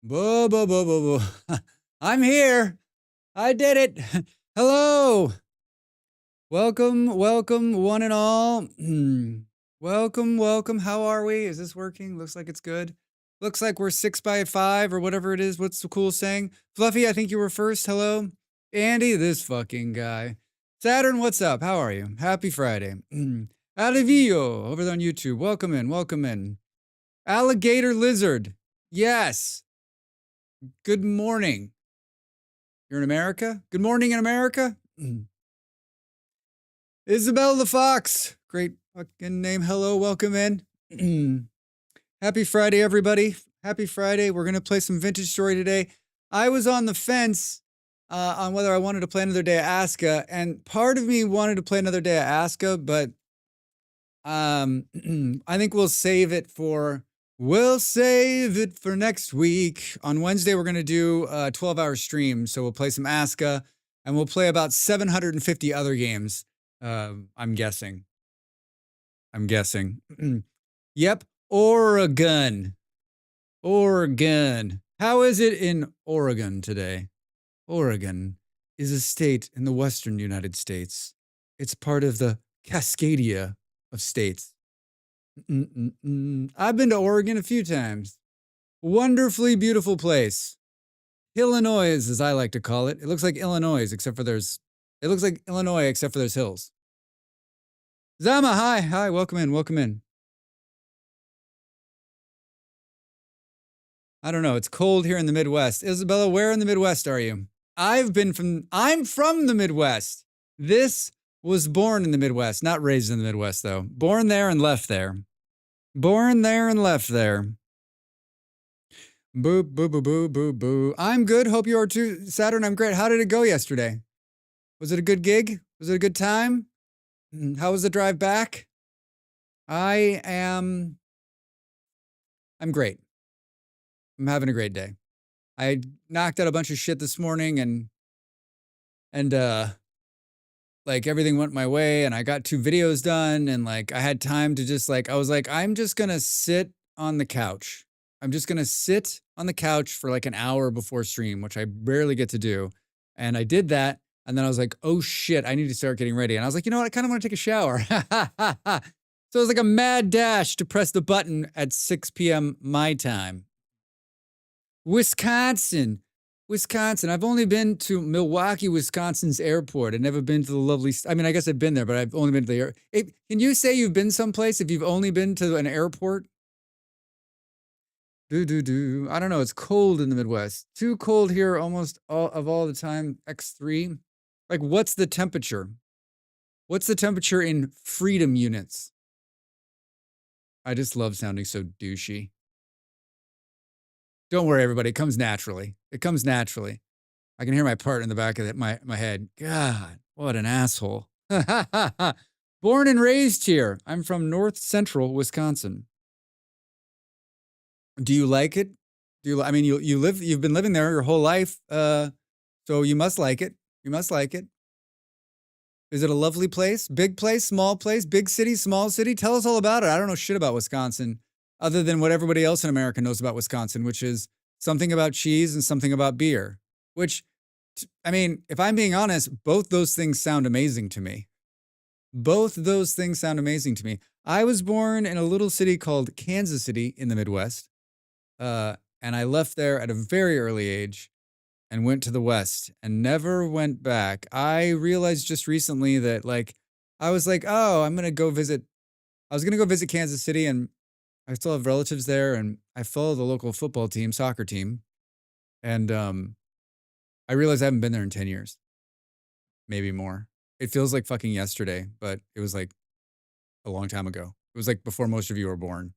Boo, boo, boo, boo, boo. I'm here. I did it. Hello. Welcome, welcome, one and all. Welcome, welcome. How are we? Is this working? Looks like it's good. Looks like we're 6 by 5 or whatever it is. What's the cool saying? Fluffy, I think you were first. Hello. Andy, this fucking guy. Saturn, what's up? How are you? Happy Friday. Alivio, over there on YouTube. Welcome in, welcome in. Alligator lizard. Yes. Good morning. You're in America? Good morning in America? Isabel the Fox. Great fucking name. Hello, welcome in. Happy Friday, everybody. Happy Friday. We're going to play some Vintage Story today. I was on the fence on whether I wanted to play another day of Aska, and part of me wanted to play another day of Aska, but I think we'll save it for next week. On Wednesday, we're going to do a 12-hour stream. So we'll play some Aska and we'll play about 750 other games. I'm guessing. Yep. Oregon. How is it in Oregon today? Oregon is a state in the western United States. It's part of the Cascadia of states. I've been to Oregon a few times. Wonderfully beautiful place. Illinois, as I like to call it. It looks like Illinois, except for there's hills. Zama, hi, welcome in. I don't know, it's cold here in the Midwest. Isabella, where in the Midwest are you? I'm from the Midwest. This was born in the Midwest, not raised in the Midwest, though. Born there and left there. Boo, boo, boo, boo, boo, boo. I'm good. Hope you are too. Saturn, I'm great. How did it go yesterday? Was it a good gig? Was it a good time? How was the drive back? I'm great. I'm having a great day. I knocked out a bunch of shit this morning and like everything went my way and I got 2 videos done and like I had time to just like, I was like, I'm just going to sit on the couch. I'm just going to sit on the couch for like an hour before stream, which I barely get to do. And I did that. And then I was like, oh shit, I need to start getting ready. And I was like, you know what? I kind of want to take a shower. So it was like a mad dash to press the button at 6 p.m. my time. Wisconsin. I've only been to Milwaukee, Wisconsin's airport. I've never been to the lovely, I mean, I guess I've been there, but I've only been to the airport. Can you say you've been someplace if you've only been to an airport? I don't know. It's cold in the Midwest. Too cold here almost all the time. X3. Like, what's the temperature? What's the temperature in freedom units? I just love sounding so douchey. Don't worry, everybody. It comes naturally. I can hear my part in the back of my head. God, what an asshole. Born and raised here. I'm from north central Wisconsin. Do you like it? You've been living there your whole life. So you must like it. Is it a lovely place? Big place, small place, big city, small city? Tell us all about it. I don't know shit about Wisconsin other than what everybody else in America knows about Wisconsin, which is something about cheese and something about beer, which, I mean, if I'm being honest, both those things sound amazing to me. I was born in a little city called Kansas City in the Midwest, and I left there at a very early age and went to the West and never went back. I realized just recently that, like, I was like, oh, I was going to go visit Kansas City, and I still have relatives there, and I follow the local soccer team. And I realized I haven't been there in 10 years, maybe more. It feels like fucking yesterday, but it was like a long time ago. It was like before most of you were born.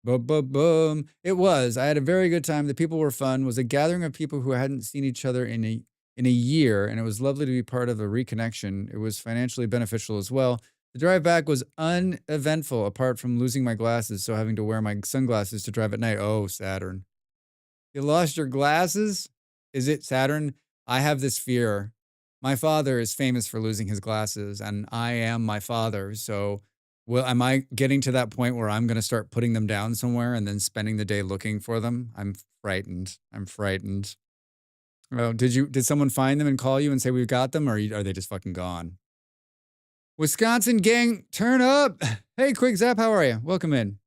Boom. It was. I had a very good time. The people were fun. It was a gathering of people who hadn't seen each other in a year, and it was lovely to be part of a reconnection. It was financially beneficial as well. The drive back was uneventful, apart from losing my glasses, so having to wear my sunglasses to drive at night. Oh, Saturn. You lost your glasses? Is it Saturn? I have this fear. My father is famous for losing his glasses, and I am my father, so Well, am I getting to that point where I'm gonna start putting them down somewhere and then spending the day looking for them? I'm frightened. I'm frightened. Oh, did someone find them and call you and say, "We've got them," or are they just fucking gone? Wisconsin gang, turn up! Hey, Quick Zap, how are you? Welcome in.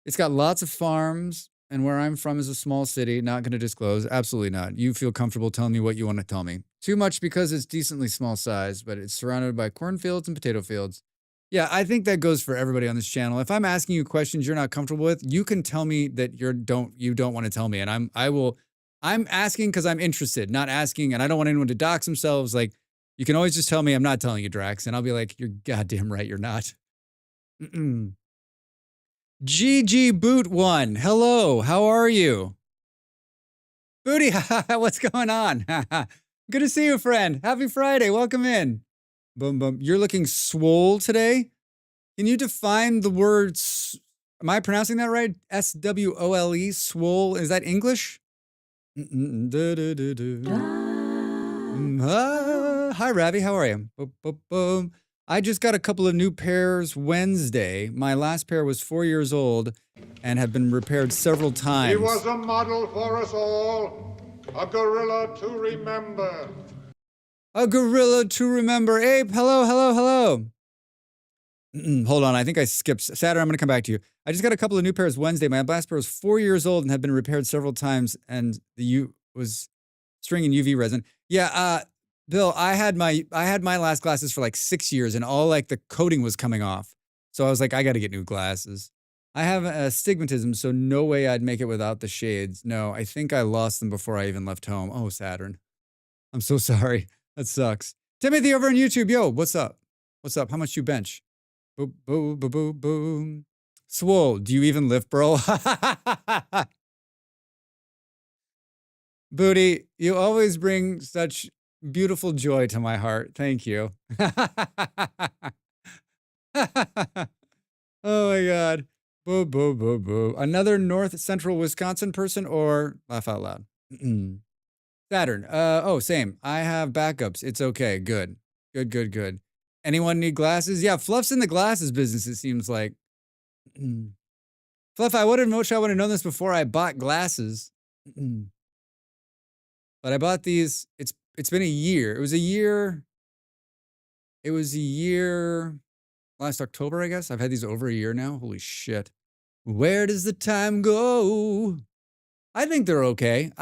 It's got lots of farms, and where I'm from is a small city. Not gonna disclose. Absolutely not. You feel comfortable telling me what you wanna tell me. Too much because it's decently small size, but it's surrounded by cornfields and potato fields. Yeah, I think that goes for everybody on this channel. If I'm asking you questions you're not comfortable with, you can tell me that you don't want to tell me, and I'm asking because I'm interested, not asking, and I don't want anyone to dox themselves. Like, you can always just tell me I'm not telling you, Drax, and I'll be like, you're goddamn right, you're not. GG Boot One, hello, how are you? Booty, what's going on? Good to see you, friend. Happy Friday. Welcome in. Boom, boom. You're looking swole today. Can you define the word? Am I pronouncing that right? SWOLE. Swole. Is that English? Hi, Ravi. How are you? Boom, boom, boom. I just got a couple of new pairs Wednesday. My last pair was 4 years old and have been repaired several times. He was a model for us all, a gorilla to remember. A gorilla to remember. Ape, hello, hello, hello. Hold on, I think I skipped. Saturn, I'm going to come back to you. I just got a couple of new pairs Wednesday. My last pair was 4 years old and had been repaired several times, and the U was string in UV resin. Yeah, Bill, I had my last glasses for like 6 years, and all like the coating was coming off. So I was like, I got to get new glasses. I have astigmatism, so no way I'd make it without the shades. No, I think I lost them before I even left home. Oh, Saturn. I'm so sorry. That sucks. Timothy over on YouTube. Yo, what's up? What's up? How much you bench? Boom, boom, boom, boom, boom. Swole, do you even lift, bro? Booty, you always bring such beautiful joy to my heart. Thank you. Oh my God. Boo, boo, boo, boo. Another North Central Wisconsin person or laugh out loud? Saturn. Oh, same. I have backups. It's okay. Good. Good, good, good. Anyone need glasses? Yeah, Fluff's in the glasses business, it seems like. Fluff, I would have known this before I bought glasses. But I bought these. It's been a year. It was a year last October, I guess. I've had these over a year now. Holy shit. Where does the time go? I think they're okay.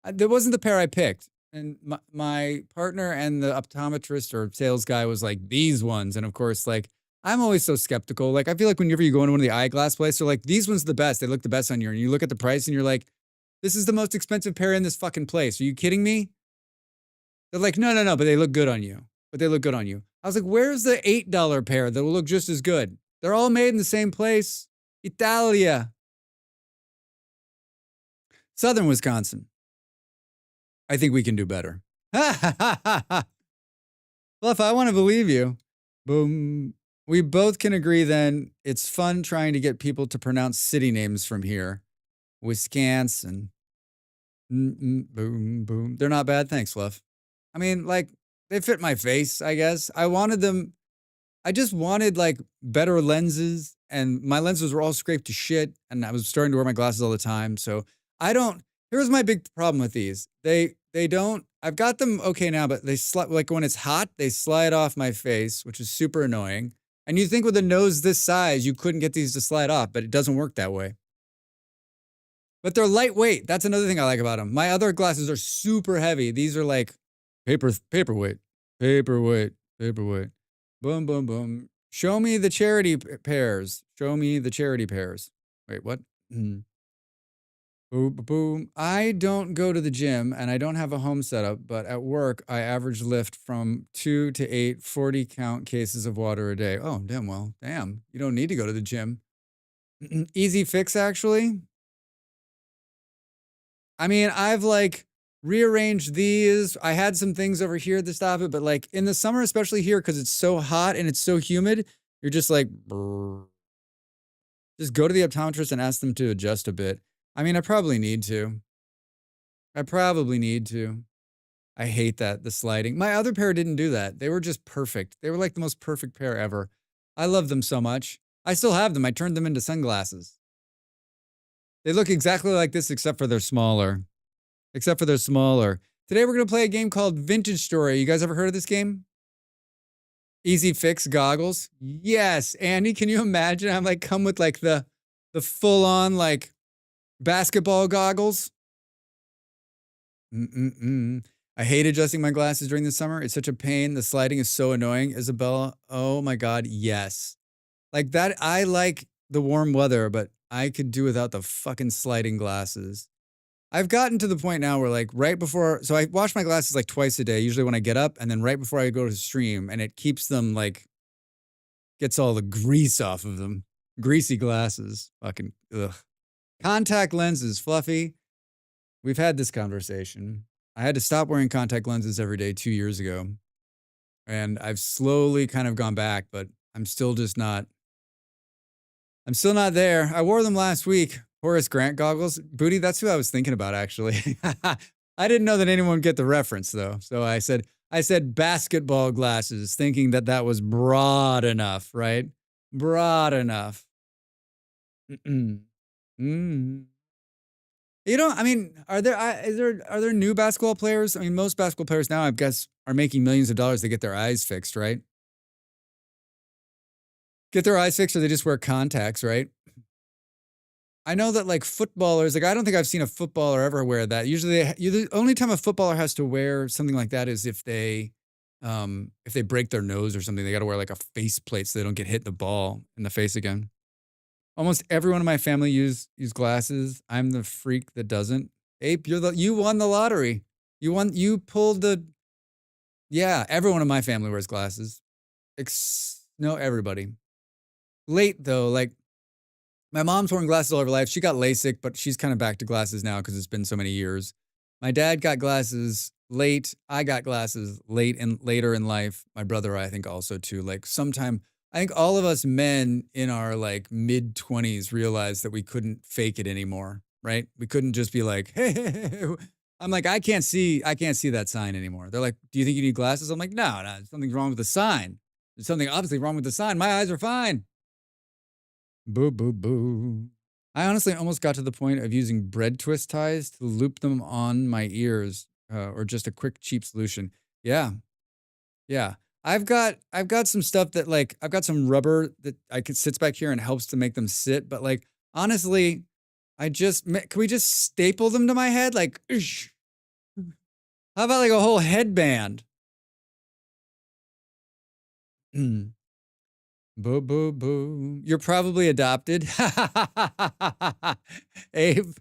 There wasn't the pair I picked. And my partner and the optometrist or sales guy was like, these ones. And of course, like, I'm always so skeptical. Like, I feel like whenever you go into one of the eyeglass places, they're like, these ones are the best. They look the best on you. And you look at the price and you're like, this is the most expensive pair in this fucking place. Are you kidding me? They're like, no, but they look good on you. I was like, where's the $8 pair that will look just as good? They're all made in the same place. Italia. Southern Wisconsin. I think we can do better. Fluff, I want to believe you. Boom. We both can agree then it's fun trying to get people to pronounce city names from here. Wisconsin. Boom, boom. They're not bad. Thanks, Fluff. I mean, like, they fit my face, I guess. I just wanted, like, better lenses, and my lenses were all scraped to shit, and I was starting to wear my glasses all the time, so here's my big problem with these. I've got them okay now, but they like when it's hot, they slide off my face, which is super annoying. And you think with a nose this size, you couldn't get these to slide off, but it doesn't work that way. But they're lightweight. That's another thing I like about them. My other glasses are super heavy. These are like paperweight. Boom, boom, boom. Show me the charity pairs. Wait, what? Boom, boom. I don't go to the gym and I don't have a home setup, but at work, I average lift from 2 to 8 40 count cases of water a day. Oh, damn. Well, damn. You don't need to go to the gym. Easy fix, actually. I mean, I've like rearranged these. I had some things over here to stop it, but like in the summer, especially here, because it's so hot and it's so humid, you're just like, brrr. Just go to the optometrist and ask them to adjust a bit. I mean, I probably need to. I hate that, the sliding. My other pair didn't do that. They were just perfect. They were like the most perfect pair ever. I love them so much. I still have them. I turned them into sunglasses. They look exactly like this, except for they're smaller. Except for they're smaller. Today we're going to play a game called Vintage Story. You guys ever heard of this game? Easy fix goggles. Yes, Andy, can you imagine? I'm like come with like the full on like basketball goggles. I hate adjusting my glasses during the summer. It's such a pain. The sliding is so annoying. Isabella, oh my God, yes. Like that, I like the warm weather, but I could do without the fucking sliding glasses. I've gotten to the point now where like right before, so I wash my glasses like twice a day, usually when I get up, and then right before I go to stream, and it keeps them like, gets all the grease off of them. Greasy glasses. Fucking, ugh. Contact lenses, Fluffy. We've had this conversation. I had to stop wearing contact lenses every day 2 years ago. And I've slowly kind of gone back, but I'm still not there. I wore them last week. Horace Grant goggles. Booty, that's who I was thinking about, actually. I didn't know that anyone would get the reference, though. So I said basketball glasses, thinking that was broad enough, right? Broad enough. You know, I mean, are there new basketball players? I mean, most basketball players now, I guess, are making millions of dollars to get their eyes fixed, right? Get their eyes fixed, or they just wear contacts, right? I know that like footballers, like I don't think I've seen a footballer ever wear that. Usually, the only time a footballer has to wear something like that is if they break their nose or something. They got to wear like a face plate so they don't get hit the ball in the face again. Almost everyone in my family use glasses. I'm the freak that doesn't. Ape, you won the lottery. You pulled the. Yeah, everyone in my family wears glasses. No, everybody. Late though, like my mom's wearing glasses all her life. She got LASIK, but she's kind of back to glasses now because it's been so many years. My dad got glasses late. I got glasses later in life. My brother, I think, also too. Like sometime. I think all of us men in our like mid-20s realized that we couldn't fake it anymore, right? We couldn't just be like, hey. I'm like, I can't see that sign anymore. They're like, do you think you need glasses? I'm like, no, something's wrong with the sign. There's something obviously wrong with the sign. My eyes are fine. Boo, boo, boo. I honestly almost got to the point of using bread twist ties to loop them on my ears or just a quick, cheap solution. Yeah. Yeah. I've got some stuff that like I've got some rubber that sits back here and helps to make them sit. But like honestly, can we just staple them to my head? Like, how about like a whole headband? Boo boo boo! You're probably adopted. Abe,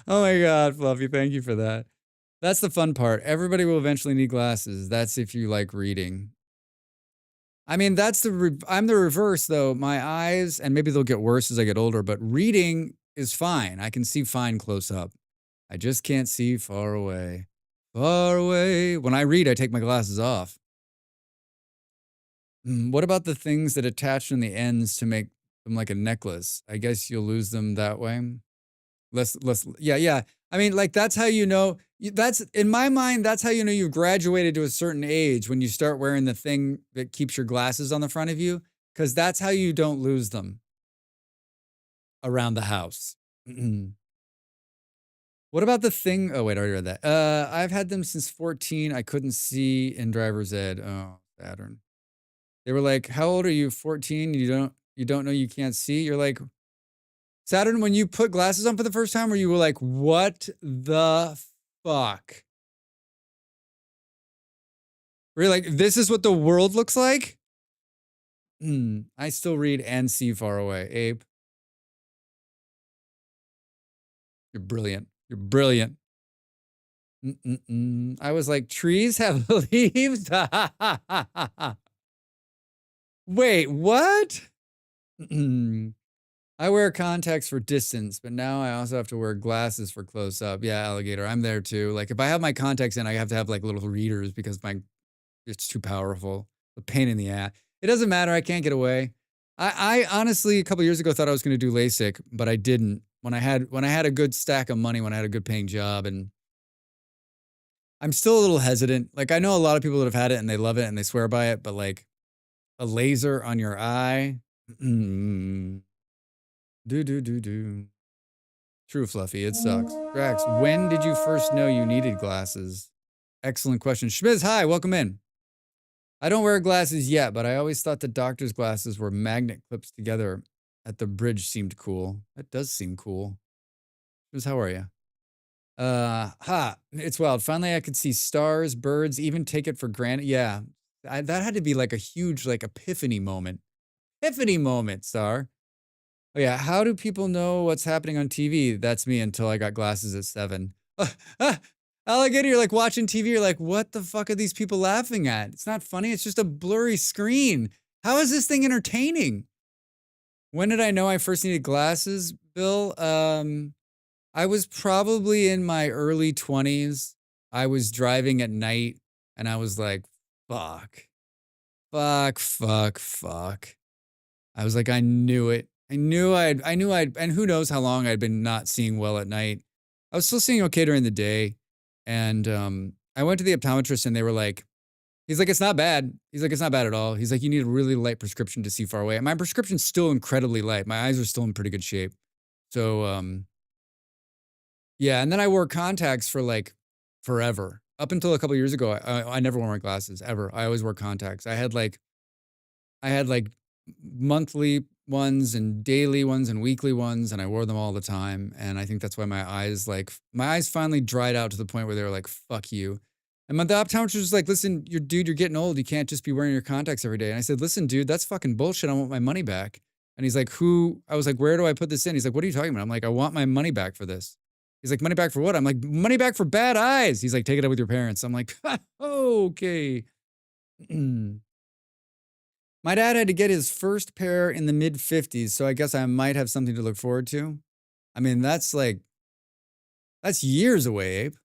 oh my God, Fluffy, thank you for that. That's the fun part. Everybody will eventually need glasses. That's if you like reading. I mean, I'm the reverse though. My eyes, and maybe they'll get worse as I get older, but reading is fine. I can see fine close up. I just can't see far away. Far away. When I read, I take my glasses off. What about the things that attach on the ends to make them like a necklace? I guess you'll lose them that way. Yeah. I mean, like that's how you know. That's in my mind. That's how you know you've graduated to a certain age when you start wearing the thing that keeps your glasses on the front of you, because that's how you don't lose them around the house. What about the thing? Oh wait, I already read that. I've had them since 14. I couldn't see in driver's ed. Oh, Saturn. They were like, "How old are you? 14? You don't know you can't see?" You're like, Saturn, when you put glasses on for the first time, where you were like, what the fuck? Were you like, this is what the world looks like? I still read and see far away. Abe. You're brilliant. You're brilliant. I was like, trees have leaves? Wait, what? I wear contacts for distance, but now I also have to wear glasses for close up. Yeah, alligator, I'm there too. Like if I have my contacts in, I have to have like little readers because it's too powerful. A pain in the ass. It doesn't matter. I can't get away. I honestly a couple years ago thought I was going to do LASIK, but I didn't. When I had a good stack of money, when I had a good paying job, and I'm still a little hesitant. Like I know a lot of people that have had it and they love it and they swear by it, but like a laser on your eye. Do do do do. True, Fluffy. It sucks. Drax, when did you first know you needed glasses? Excellent question. Schmiz, hi, welcome in. I don't wear glasses yet, but I always thought the doctor's glasses were magnet clips together at the bridge seemed cool. That does seem cool. Schmiz, how are you? It's wild. Finally, I could see stars, birds, even take it for granted. Yeah, that had to be like a huge, like, epiphany moment. Epiphany moment, Star. Oh, yeah. How do people know what's happening on TV? That's me until I got glasses at 7. Alligator, you're like watching TV. You're like, what the fuck are these people laughing at? It's not funny. It's just a blurry screen. How is this thing entertaining? When did I know I first needed glasses, Bill? I was probably in my early 20s. I was driving at night and I was like, fuck. I was like, I knew it. I knew I'd, and who knows how long I'd been not seeing well at night. I was still seeing okay during the day. And I went to the optometrist and they were like, he's like, it's not bad. He's like, it's not bad at all. He's like, you need a really light prescription to see far away. And my prescription's still incredibly light. My eyes are still in pretty good shape. So, yeah. And then I wore contacts for like forever. Up until a couple years ago, I never wore my glasses ever. I always wore contacts. I had like monthly ones and daily ones and weekly ones, and I wore them all the time. And I think that's why my eyes finally dried out to the point where they were like, fuck you. And the optometrist was like, listen, you're getting old. You can't just be wearing your contacts every day. And I said, listen, dude, that's fucking bullshit. I want my money back. And he's like, I was like, where do I put this in? He's like, what are you talking about? I'm like, I want my money back for this. He's like, money back for what? I'm like, money back for bad eyes. He's like, take it up with your parents. I'm like, okay. My dad had to get his first pair in the mid 50s, so I guess I might have something to look forward to. I mean, that's years away, Abe.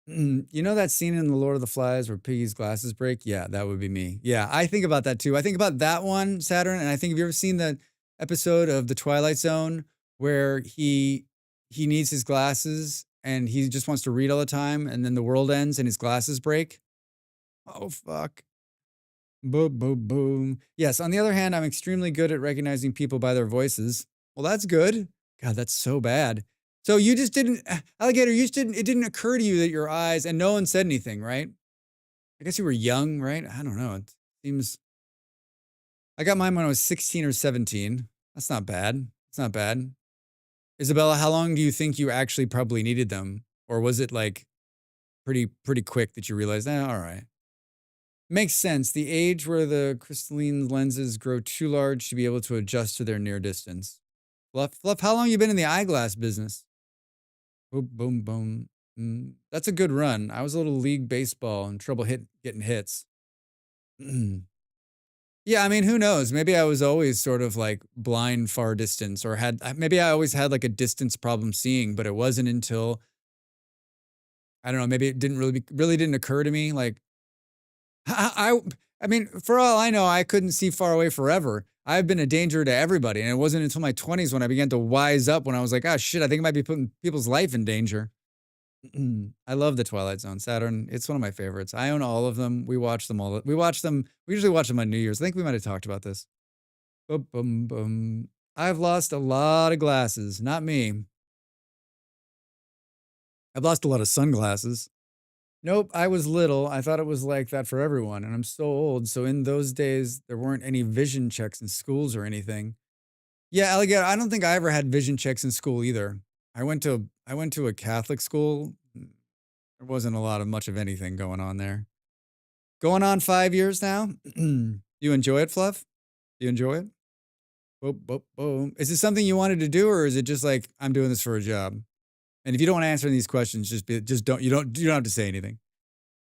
You know that scene in The Lord of the Flies where Piggy's glasses break? Yeah, that would be me. Yeah, I think about that too. I think about that one, Saturn, and I think, have you ever seen the episode of The Twilight Zone where he needs his glasses and he just wants to read all the time and then the world ends and his glasses break? Oh, fuck. Boom, boom, boom. Yes, on the other hand, I'm extremely good at recognizing people by their voices. Well, that's good. God, that's so bad. So you just didn't, Alligator, it didn't occur to you that your eyes, and no one said anything, right? I guess you were young, right? I don't know. It seems, I got mine when I was 16 or 17. That's not bad. It's not bad. Isabella, how long do you think you actually probably needed them? Or was it like pretty quick that you realized, all right. Makes sense. The age where the crystalline lenses grow too large to be able to adjust to their near distance. Fluff, how long you been in the eyeglass business? Boom, boom, boom. That's a good run. I was a little league baseball and trouble getting hits. Yeah, I mean, who knows? Maybe I was always sort of like blind far distance, or maybe I always had like a distance problem seeing, but it wasn't until, I don't know, maybe it didn't really didn't occur to me. Like, I mean, for all I know, I couldn't see far away forever. I've been a danger to everybody. And it wasn't until my 20s when I began to wise up, when I was like, oh shit, I think I might be putting people's life in danger. I love the Twilight Zone. Saturn, it's one of my favorites. I own all of them. We watch them all. We usually watch them on New Year's. I think we might have talked about this. Boom, boom, boom. I've lost a lot of glasses. Not me. I've lost a lot of sunglasses. Nope, I was little. I thought it was like that for everyone, and I'm so old. So in those days, there weren't any vision checks in schools or anything. Yeah, Alligator, I don't think I ever had vision checks in school either. I went to a Catholic school. There wasn't a lot of much of anything going on there. Going on 5 years now. You enjoy it, Fluff? Do you enjoy it? Boom, boom, boom. Is it something you wanted to do, or is it just like, I'm doing this for a job? And if you don't want to answer these questions, you don't have to say anything.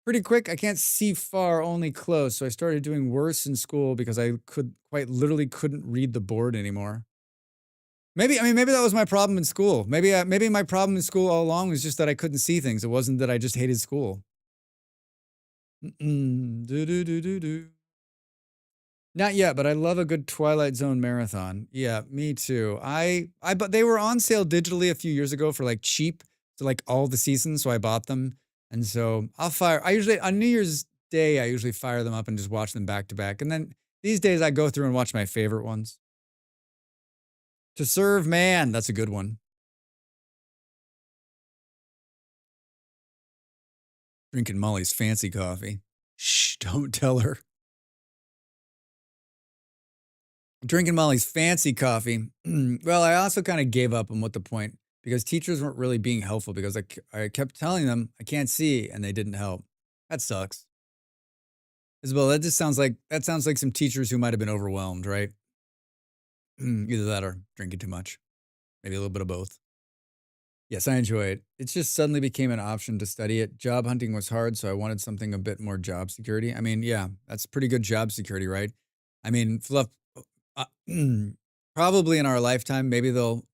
Pretty quick, I can't see far, only close. So I started doing worse in school because I quite literally couldn't read the board anymore. Maybe that was my problem in school. Maybe my problem in school all along was just that I couldn't see things. It wasn't that I just hated school. Not yet, but I love a good Twilight Zone marathon. Yeah, me too. But they were on sale digitally a few years ago for like cheap, so like all the seasons. So I bought them, and so I usually on New Year's day, I usually fire them up and just watch them back to back. And then these days, I go through and watch my favorite ones. To Serve Man, that's a good one. Drinking Molly's fancy coffee. Shh, don't tell her. Drinking Molly's fancy coffee. Well, I also kind of gave up on what the point because teachers weren't really being helpful because I kept telling them I can't see and they didn't help. That sucks. Isabel, that sounds like some teachers who might have been overwhelmed, right? Either that or drinking too much. Maybe a little bit of both. Yes, I enjoy it. It just suddenly became an option to study it. Job hunting was hard, so I wanted something a bit more job security. I mean, yeah, that's pretty good job security, right? I mean, fluff. Uh, Probably in our lifetime, maybe they'll.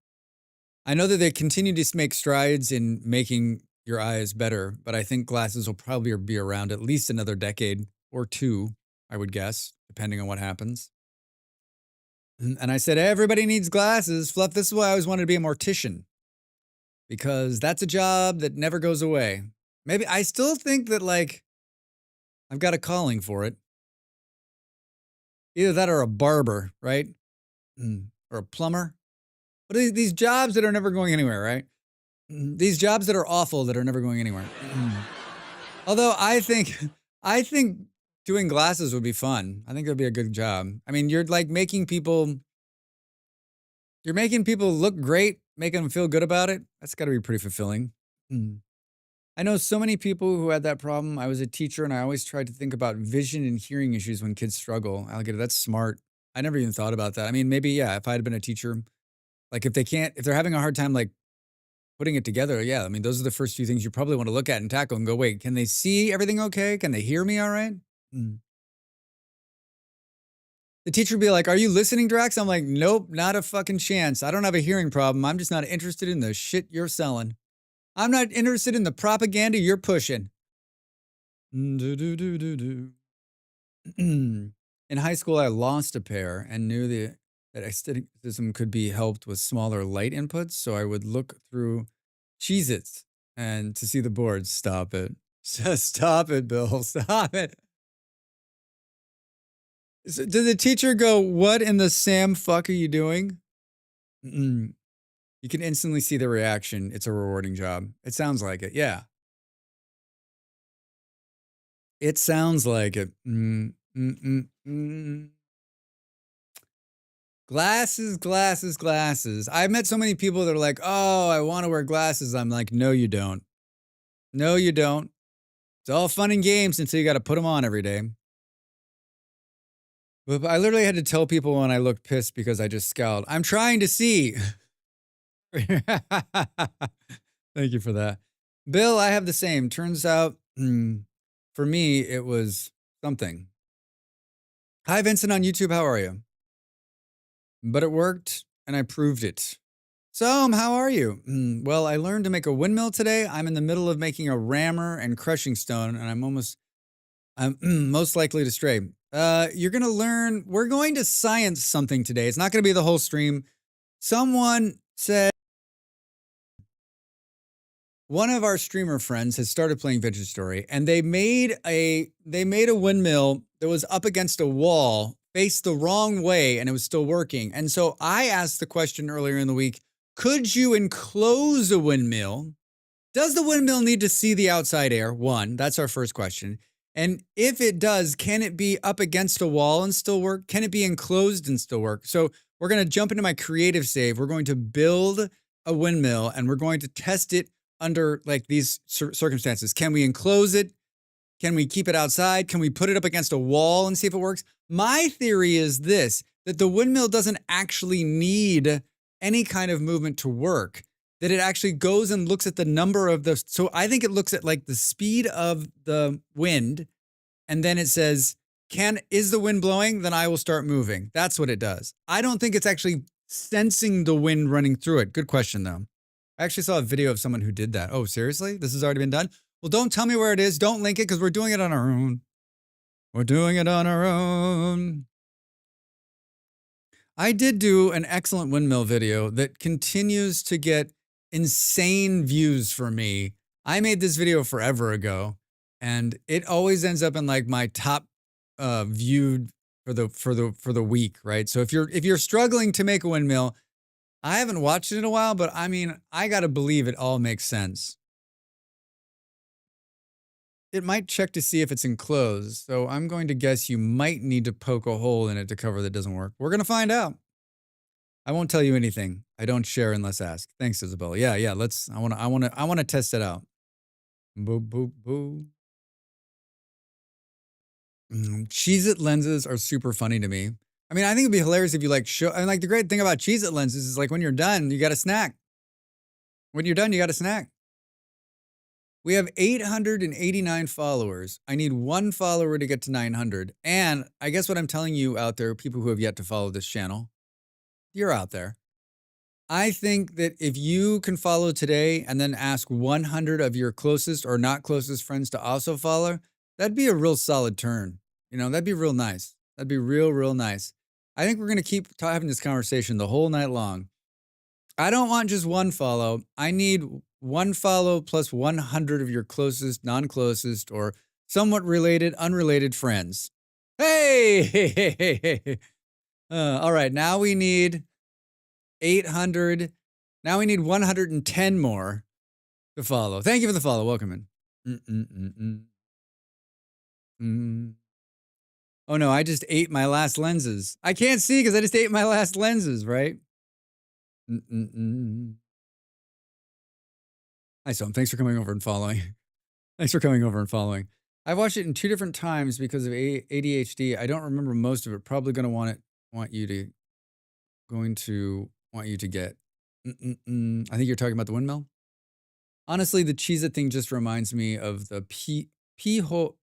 I know that they continue to make strides in making your eyes better, but I think glasses will probably be around at least another decade or two, I would guess, depending on what happens. And I said, everybody needs glasses. Fluff, this is why I always wanted to be a mortician because that's a job that never goes away. Maybe I still think that, like, I've got a calling for it. Either that or a barber, right? Or a plumber. But these jobs that are never going anywhere, right? These jobs that are awful that are never going anywhere. Although I think doing glasses would be fun. I think it would be a good job. I mean, you're like making people look great, making them feel good about it. That's got to be pretty fulfilling. I know so many people who had that problem. I was a teacher and I always tried to think about vision and hearing issues when kids struggle. Alligator, that's smart. I never even thought about that. I mean, maybe, yeah, if I had been a teacher, like if they're having a hard time, like putting it together, yeah, I mean, those are the first few things you probably want to look at and tackle and go, wait, can they see everything okay? Can they hear me all right? The teacher would be like, are you listening, Drax? I'm like, nope, not a fucking chance. I don't have a hearing problem. I'm just not interested in the shit you're selling. I'm not interested in the propaganda you're pushing. In high school, I lost a pair and knew that astigmatism could be helped with smaller light inputs. So I would look through Cheez-Its and to see the boards. Stop it. Stop it, Bill. Stop it. So did the teacher go, what in the Sam fuck are you doing? You can instantly see the reaction. It's a rewarding job. It sounds like it. Yeah. It sounds like it. Glasses, glasses, glasses. I've met so many people that are like, oh, I want to wear glasses. I'm like, no, you don't. No, you don't. It's all fun and games until you got to put them on every day. But I literally had to tell people when I looked pissed because I just scowled. I'm trying to see. Thank you for that. Bill, I have the same. Turns out, for me, it was something. Hi, Vincent on YouTube. How are you? But it worked, and I proved it. So, how are you? Well, I learned to make a windmill today. I'm in the middle of making a rammer and crushing stone, and I'm most likely to stray. You're going to learn, we're going to science something today. It's not going to be the whole stream. Someone said, one of our streamer friends has started playing Vintage Story, and they made a windmill that was up against a wall, faced the wrong way, and it was still working. And so I asked the question earlier in the week, could you enclose a windmill? Does the windmill need to see the outside air? One, that's our first question. And if it does, can it be up against a wall and still work? Can it be enclosed and still work? So we're going to jump into my creative save. We're going to build a windmill and we're going to test it under like these circumstances. Can we enclose it? Can we keep it outside? Can we put it up against a wall and see if it works? My theory is this, that the windmill doesn't actually need any kind of movement to work, that it actually goes and looks at the number of the, so I think it looks at like the speed of the wind, and then it says, is the wind blowing? Then I will start moving. That's what it does. I don't think it's actually sensing the wind running through it. Good question though. I actually saw a video of someone who did that. Oh, seriously? This has already been done? Well, don't tell me where it is. Don't link it because we're doing it on our own. We're doing it on our own. I did do an excellent windmill video that continues to get insane views for me. I made this video forever ago, and it always ends up in like my top viewed for the week, right? So if you're struggling to make a windmill, I haven't watched it in a while, but I mean, I gotta believe it all makes sense. It might check to see if it's enclosed, so I'm going to guess you might need to poke a hole in it to cover that doesn't work. We're gonna find out. I won't tell you anything. I don't share unless asked. Thanks, Isabella. Yeah, yeah. Let's. I wanna test it out. Boo, boo, boo. Cheez-It lenses are super funny to me. I mean, I think it'd be hilarious if you like show. And like the great thing about Cheez-It lenses is like when you're done, you got a snack. When you're done, you got a snack. We have 889 followers. I need one follower to get to 900. And I guess what I'm telling you out there, people who have yet to follow this channel, you're out there. I think that if you can follow today and then ask 100 of your closest or not closest friends to also follow, that'd be a real solid turn. That'd be real nice. That'd be real, real nice. I think we're going to keep having this conversation the whole night long. I don't want just one follow. I need one follow plus 100 of your closest, non-closest, or somewhat related, unrelated friends. Hey! All right, now we need 800. Now we need 110 more to follow. Thank you for the follow. Welcome in. Oh no, I just ate my last lenses. I can't see because I just ate my last lenses, right? Hi, Soam. Thanks for coming over and following. Thanks for coming over and following. I've watched it in 2 different times because of ADHD. I don't remember most of it. Probably going to want you to get. I think you're talking about the windmill. Honestly, the Cheez-It thing just reminds me of the peephole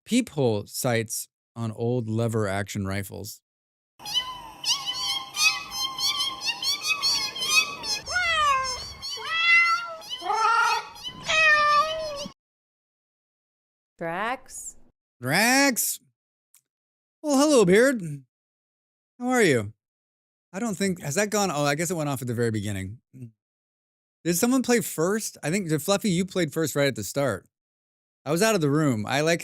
sights on old lever action rifles. Drax? Drax? Well, hello, Beard. How are you? I don't think, has that gone? Oh, I guess it went off at the very beginning. Did someone play first? I think, did Fluffy, you played first right at the start. I was out of the room. I had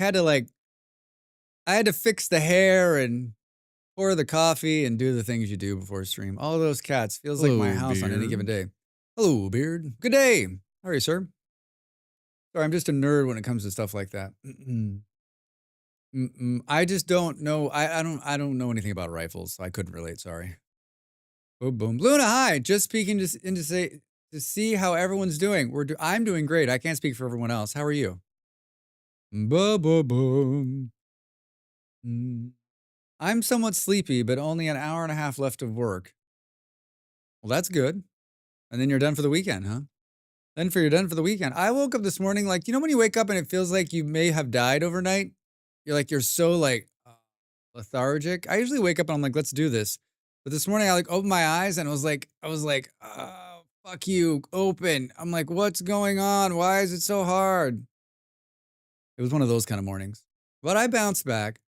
to fix the hair and pour the coffee and do the things you do before a stream. All those cats. Feels like my house on any given day. Hello, Beard. Good day. How are you, sir? Sorry, I'm just a nerd when it comes to stuff like that. I just don't know. I don't know anything about rifles, so I couldn't relate. Sorry. Boom, boom. Luna, hi. Just speaking to see how everyone's doing. I'm doing great. I can't speak for everyone else. How are you? Boom. I'm somewhat sleepy, but only an hour and a half left of work. Well, that's good. And then you're done for the weekend, huh? You're done for the weekend. I woke up this morning like, when you wake up and it feels like you may have died overnight? You're so lethargic. I usually wake up and I'm like, let's do this. But this morning I opened my eyes and I was like, oh, fuck you, open. I'm like, what's going on? Why is it so hard? It was one of those kind of mornings. But I bounced back.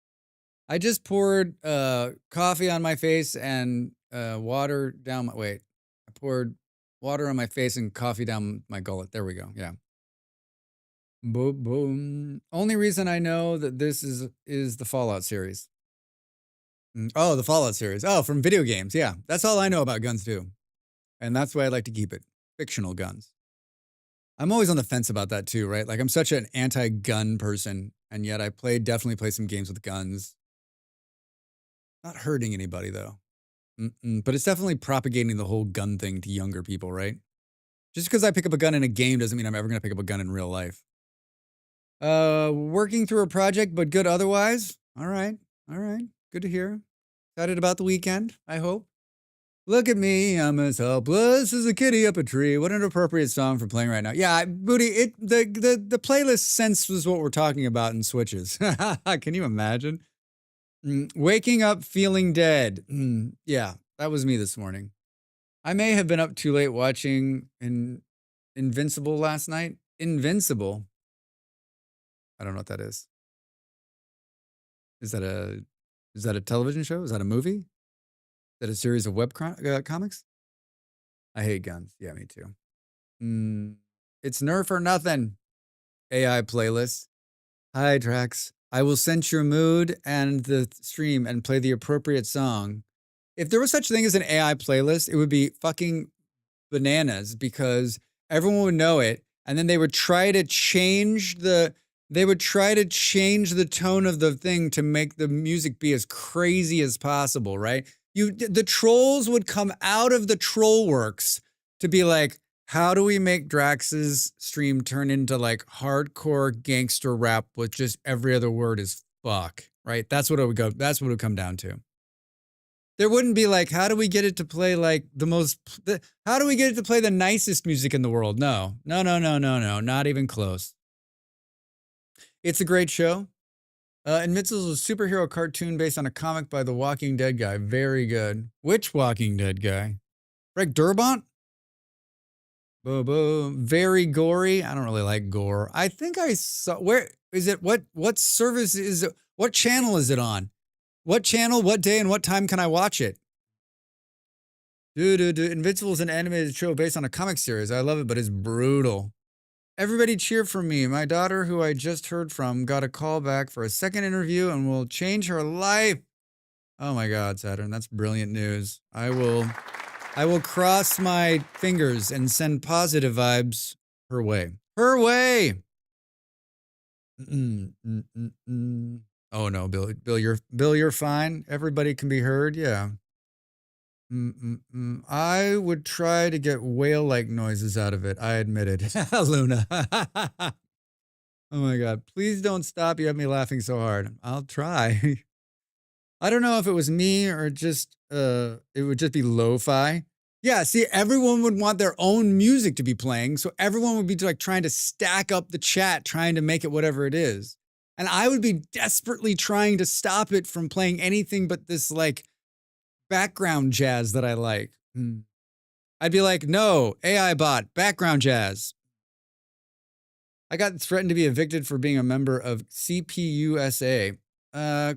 I just poured coffee on my face and water down I poured water on my face and coffee down my gullet. There we go. Yeah. Boom, boom. Only reason I know that this is the Fallout series. Oh, the Fallout series. Oh, from video games. Yeah. That's all I know about guns too. And that's why I like to keep it. Fictional guns. I'm always on the fence about that too, right? Like I'm such an anti-gun person, and yet I definitely play some games with guns. Not hurting anybody though. But it's definitely propagating the whole gun thing to younger people, right? Just because I pick up a gun in a game doesn't mean I'm ever going to pick up a gun in real life. Working through a project, but good otherwise. All right. Good to hear. Excited about the weekend, I hope. Look at me, I'm as helpless as a kitty up a tree. What an appropriate song for playing right now. Yeah, Booty, the playlist senses what we're talking about and switches. Can you imagine? Waking up feeling dead. Yeah, that was me this morning. I may have been up too late watching Invincible last night. Invincible? I don't know what that is. Is that a television show? Is that a movie? Is that a series of web comics? I hate guns. Yeah, me too. It's Nerf or nothing. AI playlist. Hi, Drax. I will sense your mood and the stream and play the appropriate song. If there was such a thing as an AI playlist, it would be fucking bananas because everyone would know it, and then they would try to change the tone of the thing to make the music be as crazy as possible, right? The trolls would come out of the troll works to be like, how do we make Drax's stream turn into like hardcore gangster rap with just every other word is fuck, right? That's what it would go. That's what it would come down to. There wouldn't be like, how do we get it to play like how do we get it to play the nicest music in the world? No, not even close. It's a great show. Invincible is a superhero cartoon based on a comic by the Walking Dead guy. Very good. Which Walking Dead guy? Greg Durbont? Very gory. I don't really like gore. I think I saw, where is it? What service is it? What channel is it on? What channel, what day, and what time can I watch it? Invincible is an animated show based on a comic series. I love it, but it's brutal. Everybody cheer for me. My daughter, who I just heard from, got a call back for a second interview and will change her life. Oh my God, Saturn, that's brilliant news. I will cross my fingers and send positive vibes her way. Her way. Oh no, Bill, you're fine. Everybody can be heard. Yeah. I would try to get whale-like noises out of it. I admit it. Luna. Oh my God. Please don't stop. You have me laughing so hard. I'll try. I don't know if it was me or just, it would just be lo-fi. Yeah, see, everyone would want their own music to be playing. So everyone would be like trying to stack up the chat, trying to make it whatever it is. And I would be desperately trying to stop it from playing anything but this like background jazz that I like. I'd be like, no, AI bot, background jazz. I got threatened to be evicted for being a member of CPUSA.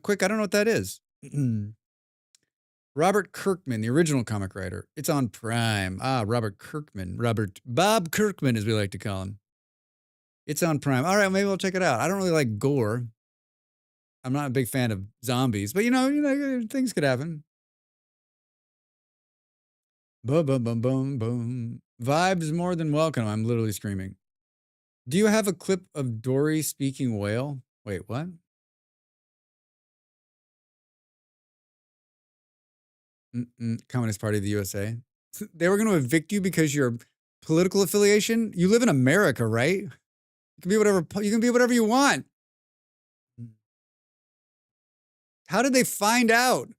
Quick, I don't know what that is. Robert Kirkman, the original comic writer. It's on Prime. Robert Kirkman. Bob Kirkman, as we like to call him. It's on Prime. All right, maybe I'll check it out. I don't really like gore. I'm not a big fan of zombies, but you know, things could happen. Boom, boom, boom, boom, boom. Vibes more than welcome. I'm literally screaming. Do you have a clip of Dory speaking whale? Wait, what? Communist Party of the USA. They were going to evict you because your political affiliation? You live in America, right? You can be whatever you want. How did they find out?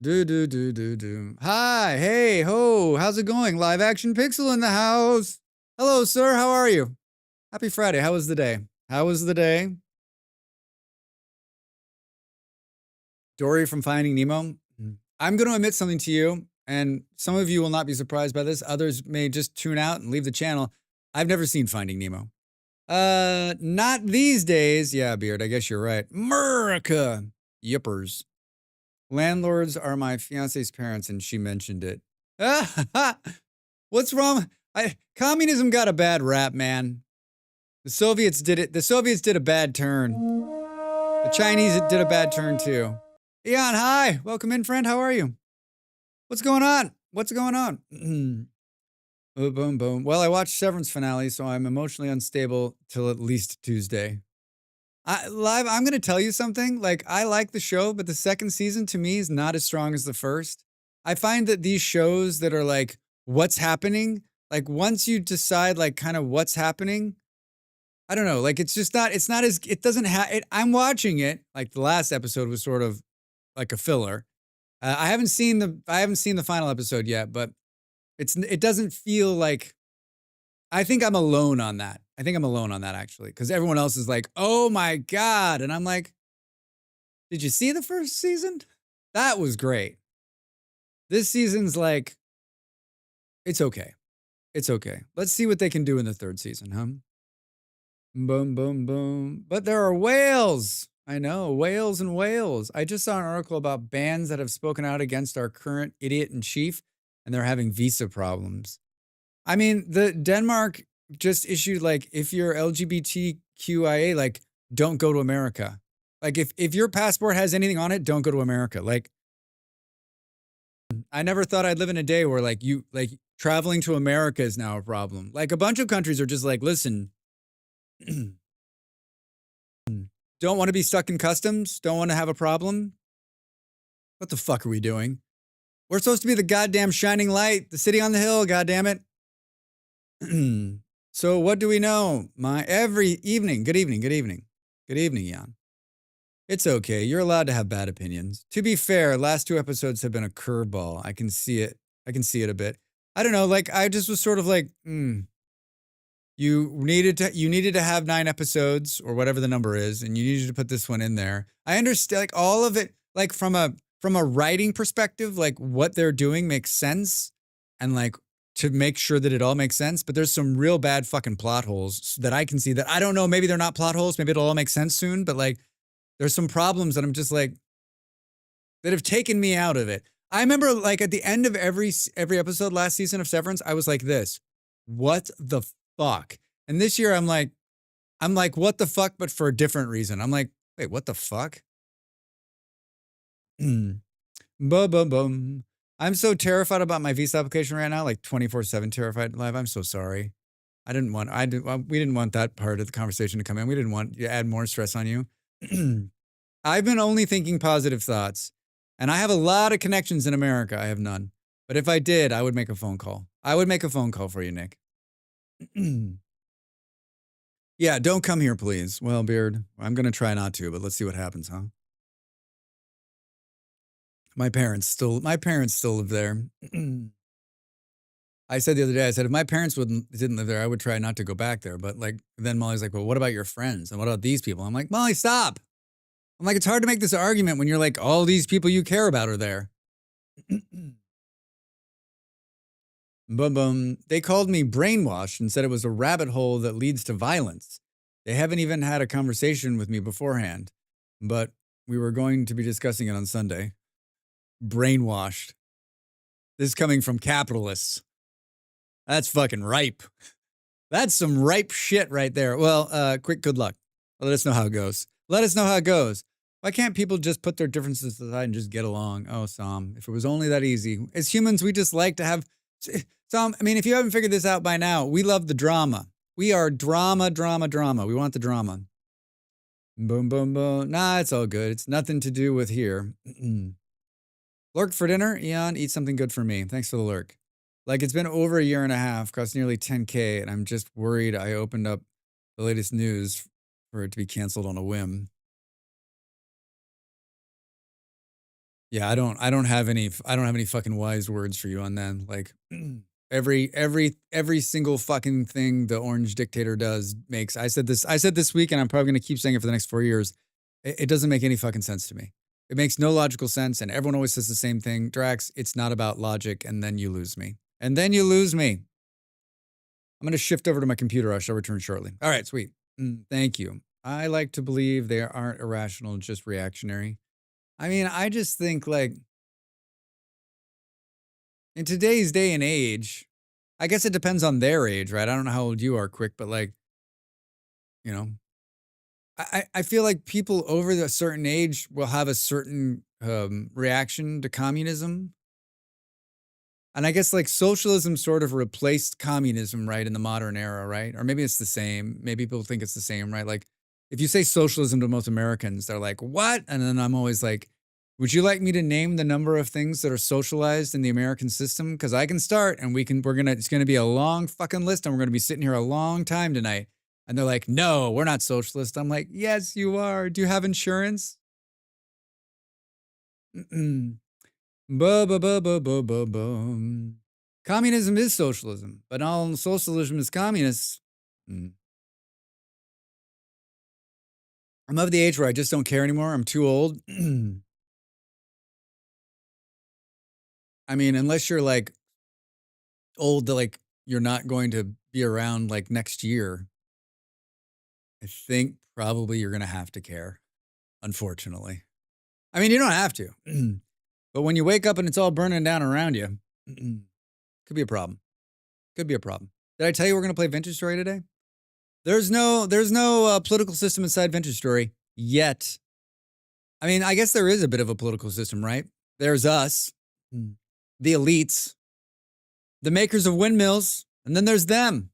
Hi, hey, ho, how's it going? Live Action Pixel in the house. Hello, sir, how are you? Happy Friday, how was the day? How was the day? Dory from Finding Nemo. I'm going to admit something to you, and some of you will not be surprised by this. Others may just tune out and leave the channel. I've never seen Finding Nemo. Not these days. Yeah, Beard, I guess you're right. America. Yippers. Landlords are my fiance's parents, and she mentioned it. What's wrong? Communism got a bad rap, man. The Soviets did it. The Soviets did a bad turn. The Chinese did a bad turn too. Eon, hi. Welcome in, friend. How are you? What's going on? What's going on? Boom, boom. Well, I watched Severance finale, so I'm emotionally unstable till at least Tuesday. Live, I'm going to tell you something. Like, I like the show, but the second season to me is not as strong as the first. I find that these shows that are like, what's happening? Like, once you decide, like, kind of what's happening, I don't know. Like, it's just not, it doesn't have, I'm watching it. Like, the last episode was sort of like a filler. I haven't seen the final episode yet, but it doesn't feel like, I think I'm alone on that. I think I'm alone on that, actually, because everyone else is like, oh my God. And I'm like, did you see the first season? That was great. This season's like, it's okay. It's okay. Let's see what they can do in the third season, huh? Boom, boom, boom. But there are whales. I know, whales and whales. I just saw an article about bands that have spoken out against our current idiot in chief, and they're having visa problems. I mean, the Denmark just issued like, if you're LGBTQIA, like, don't go to America. Like, if your passport has anything on it, don't go to America. Like, I never thought I'd live in a day where like traveling to America is now a problem. Like a bunch of countries are just like, listen, don't want to be stuck in customs, don't want to have a problem. What the fuck are we doing? We're supposed to be the goddamn shining light, the city on the hill, goddamn it. So what do we know? Every evening, good evening, good evening. Good evening, Jan. It's okay. You're allowed to have bad opinions. To be fair, last 2 episodes have been a curveball. I can see it. I can see it a bit. I don't know. Like I just was sort of like, you needed to have 9 episodes or whatever the number is, and you needed to put this one in there. I understand like all of it, like from a writing perspective, like what they're doing makes sense, and like to make sure that it all makes sense. But there's some real bad fucking plot holes that I can see that I don't know. Maybe they're not plot holes. Maybe it'll all make sense soon. But like, there's some problems that I'm just like, that have taken me out of it. I remember like at the end of every episode last season of Severance, I was like this, what the fuck? And this year I'm like, what the fuck, but for a different reason. I'm like, wait, what the fuck? Boom, boom, boom. I'm so terrified about my visa application right now, like 24/7 terrified live. I'm so sorry. We didn't want that part of the conversation to come in. We didn't want to add more stress on you. I've been only thinking positive thoughts, and I have a lot of connections in America. I have none. But if I did, I would make a phone call. I would make a phone call for you, Nick. Yeah, don't come here, please. Well, Beard, I'm going to try not to, but let's see what happens, huh? My parents still live there. I said the other day, I said, if my parents didn't live there, I would try not to go back there. But like, then Molly's like, well, what about your friends? And what about these people? I'm like, Molly, stop. I'm like, it's hard to make this argument when you're like, all these people you care about are there. Boom, boom. They called me brainwashed and said it was a rabbit hole that leads to violence. They haven't even had a conversation with me beforehand, but we were going to be discussing it on Sunday. Brainwashed. This is coming from capitalists. That's fucking ripe. That's some ripe shit right there. Well, quick good luck. Let us know how it goes. Let us know how it goes. Why can't people just put their differences aside and just get along? Oh, Sam, if it was only that easy. As humans, we just like to have... Sam, I mean, if you haven't figured this out by now, we love the drama. We are drama. We want the drama. Boom, boom, boom. Nah, it's all good. It's nothing to do with here. Lurk for dinner? Eon, eat something good for me. Thanks for the lurk. Like, it's been over a year and a half, cost nearly 10K, and I'm just worried I opened up the latest news for it to be canceled on a whim. Yeah, I don't have any fucking wise words for you on that. Like every single fucking thing the orange dictator does makes, I said this week, and I'm probably going to keep saying it for the next 4 years. It doesn't make any fucking sense to me. It makes no logical sense. And everyone always says the same thing. Drax, it's not about logic. And then you lose me. I'm going to shift over to my computer. I shall return shortly. All right, sweet. Thank you. I like to believe they aren't irrational, just reactionary. I mean, I just think like in today's day and age, I guess it depends on their age, right? I don't know how old you are, Quick, but like, you know, I feel like people over a certain age will have a certain reaction to communism. And I guess like socialism sort of replaced communism, right, in the modern era, right? Or maybe it's the same. Maybe people think it's the same, right? Like if you say socialism to most Americans, they're like, what? And then I'm always like, would you like me to name the number of things that are socialized in the American system? Because I can start, and it's gonna be a long fucking list, and we're gonna be sitting here a long time tonight. And they're like, no, we're not socialist. I'm like, yes, you are. Do you have insurance? Communism is socialism, but all socialism is communist. I'm of the age where I just don't care anymore. I'm too old. I mean, unless you're like old to like you're not going to be around like next year, I think probably you're going to have to care, unfortunately. I mean, you don't have to. But when you wake up and it's all burning down around you, could be a problem. Could be a problem. Did I tell you we're going to play Vintage Story today? There's no political system inside Vintage Story yet. I mean, I guess there is a bit of a political system, right? There's us, the elites, the makers of windmills, and then there's them,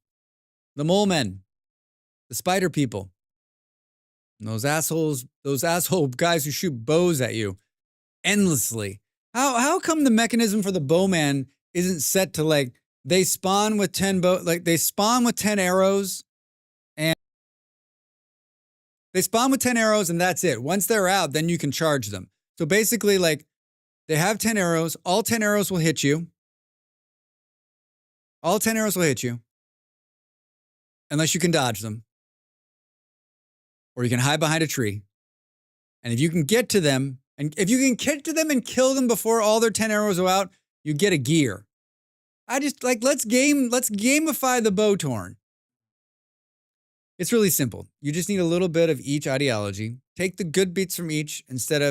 the mole men, the spider people, and those asshole guys who shoot bows at you endlessly. How come the mechanism for the bowman isn't set to like they spawn with 10 arrows and that's it. Once they're out, then you can charge them. So basically, like, they have 10 arrows. All 10 arrows will hit you. All 10 arrows will hit you. Unless you can dodge them. Or you can hide behind a tree. And if you can get to them, and kill them before all their 10 arrows are out, you get a gear. I just, like, let's gamify the bow torn. It's really simple. You just need a little bit of each ideology. Take the good bits from each instead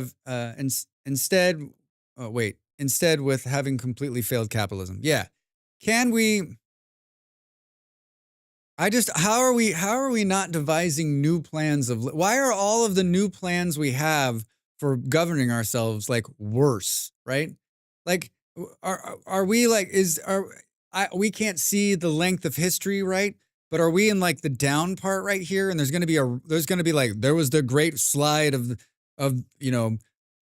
with having completely failed capitalism. Yeah. How are we not devising new plans why are all of the new plans we have for governing ourselves like worse, right? Like, are we like, we can't see the length of history, right? But are we in like the down part right here? And there's going to be like, there was the great slide of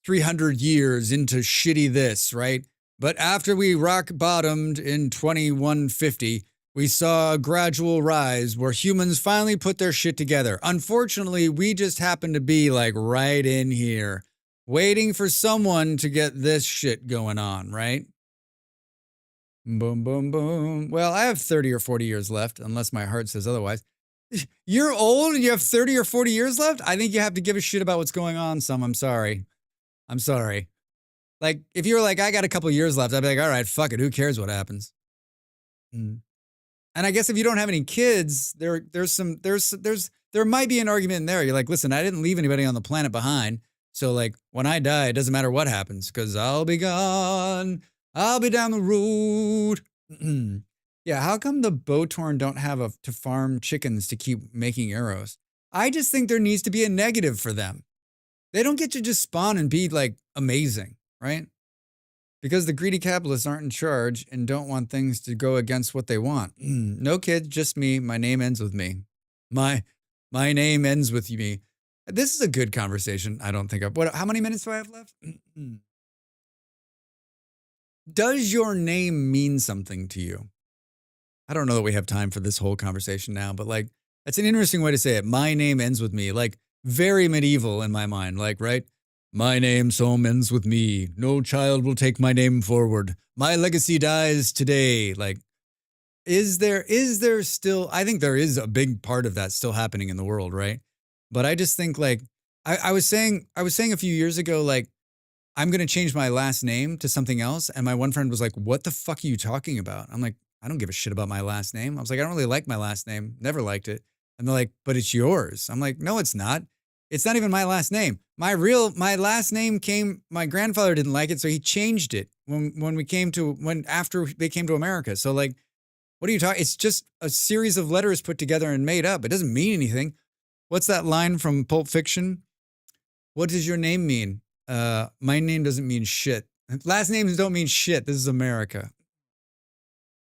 300 years into shitty this, right? But after we rock bottomed in 2150, we saw a gradual rise where humans finally put their shit together. Unfortunately, we just happen to be like right in here, waiting for someone to get this shit going on, right? Boom, boom, boom. Well, I have 30 or 40 years left, unless my heart says otherwise. You're old and you have 30 or 40 years left? I think you have to give a shit about what's going on, I'm sorry. Like, if you were like, I got a couple years left, I'd be like, all right, fuck it. Who cares what happens? And I guess if you don't have any kids, there might be an argument in there. You're like, listen, I didn't leave anybody on the planet behind. So like, when I die, it doesn't matter what happens because I'll be gone. I'll be down the road. Yeah, how come the Bowtorn don't have to farm chickens to keep making arrows? I just think there needs to be a negative for them. They don't get to just spawn and be like amazing, right? Because the greedy capitalists aren't in charge and don't want things to go against what they want. No kids, just me. My name ends with me. My name ends with me. This is a good conversation. I don't think how many minutes do I have left? Does your name mean something to you? I don't know that we have time for this whole conversation now, but like, that's an interesting way to say it. My name ends with me. Like, very medieval in my mind. Like, right? My name so ends with me. No child will take my name forward. My legacy dies today. Like, is there still, I think there is a big part of that still happening in the world, right? But I just think like, I was saying a few years ago, like, I'm going to change my last name to something else. And my one friend was like, what the fuck are you talking about? I'm like, I don't give a shit about my last name. I was like, I don't really like my last name. Never liked it. And they're like, but it's yours. I'm like, no, it's not. It's not even my last name. My last name my grandfather didn't like it. So he changed it after they came to America. So like, what are you talking? It's just a series of letters put together and made up. It doesn't mean anything. What's that line from Pulp Fiction? What does your name mean? My name doesn't mean shit. Last names don't mean shit. This is America.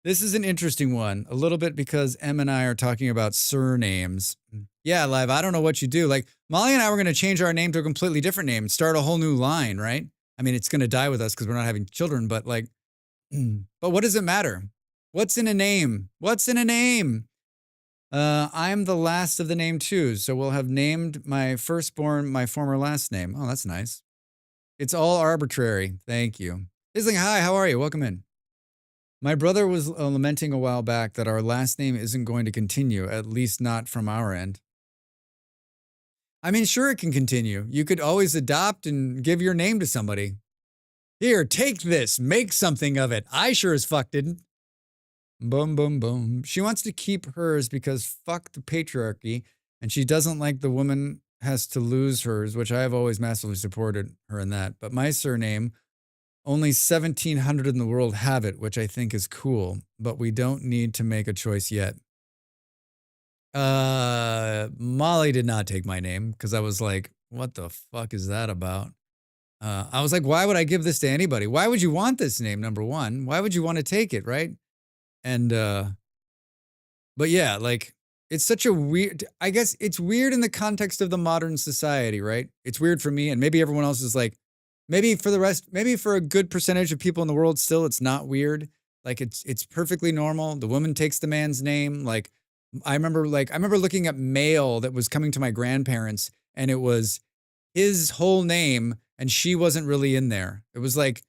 This is an interesting one, a little bit because Em and I are talking about surnames. Yeah, Live, I don't know what you do. Like, Molly and I were going to change our name to a completely different name, start a whole new line, right? I mean, it's going to die with us because we're not having children, but like, but what does it matter? What's in a name? I'm the last of the name too, so we'll have named my firstborn my former last name. Oh, that's nice. It's all arbitrary. Thank you. Isling, hi, how are you? Welcome in. My brother was lamenting a while back that our last name isn't going to continue, at least not from our end. I mean, sure, it can continue. You could always adopt and give your name to somebody. Here, take this, make something of it. I sure as fuck didn't. Boom, boom, boom. She wants to keep hers because fuck the patriarchy, and she doesn't like the woman has to lose hers, which I have always massively supported her in that. But my surname Only 1,700 in the world have it, which I think is cool, but we don't need to make a choice yet. Molly did not take my name because I was like, what the fuck is that about? I was like, why would I give this to anybody? Why would you want this name, number one? Why would you want to take it, right? And, but yeah, like, it's such a weird, I guess it's weird in the context of the modern society, right? It's weird for me, and maybe everyone else is like, maybe for the rest, maybe for a good percentage of people in the world still, it's not weird. Like, it's perfectly normal. The woman takes the man's name. Like, I remember looking at mail that was coming to my grandparents, and it was his whole name, and she wasn't really in there. It was like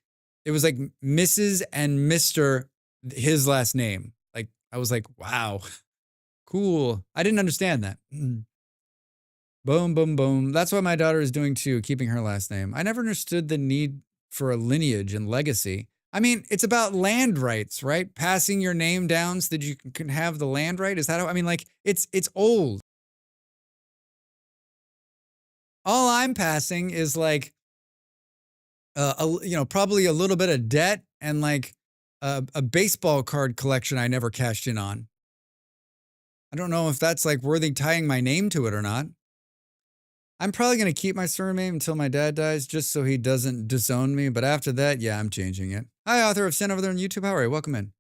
Mrs. and Mr. his last name. Like, I was like, wow, cool. I didn't understand that. Boom, boom, boom. That's what my daughter is doing too, keeping her last name. I never understood the need for a lineage and legacy. I mean, it's about land rights, right? Passing your name down so that you can have the land right. Is that how, I mean, like, it's old. All I'm passing is like, probably a little bit of debt and like a baseball card collection I never cashed in on. I don't know if that's like worthy tying my name to it or not. I'm probably going to keep my surname until my dad dies just so he doesn't disown me. But after that, yeah, I'm changing it. Hi, author of Sin over there on YouTube. How are you? Welcome in.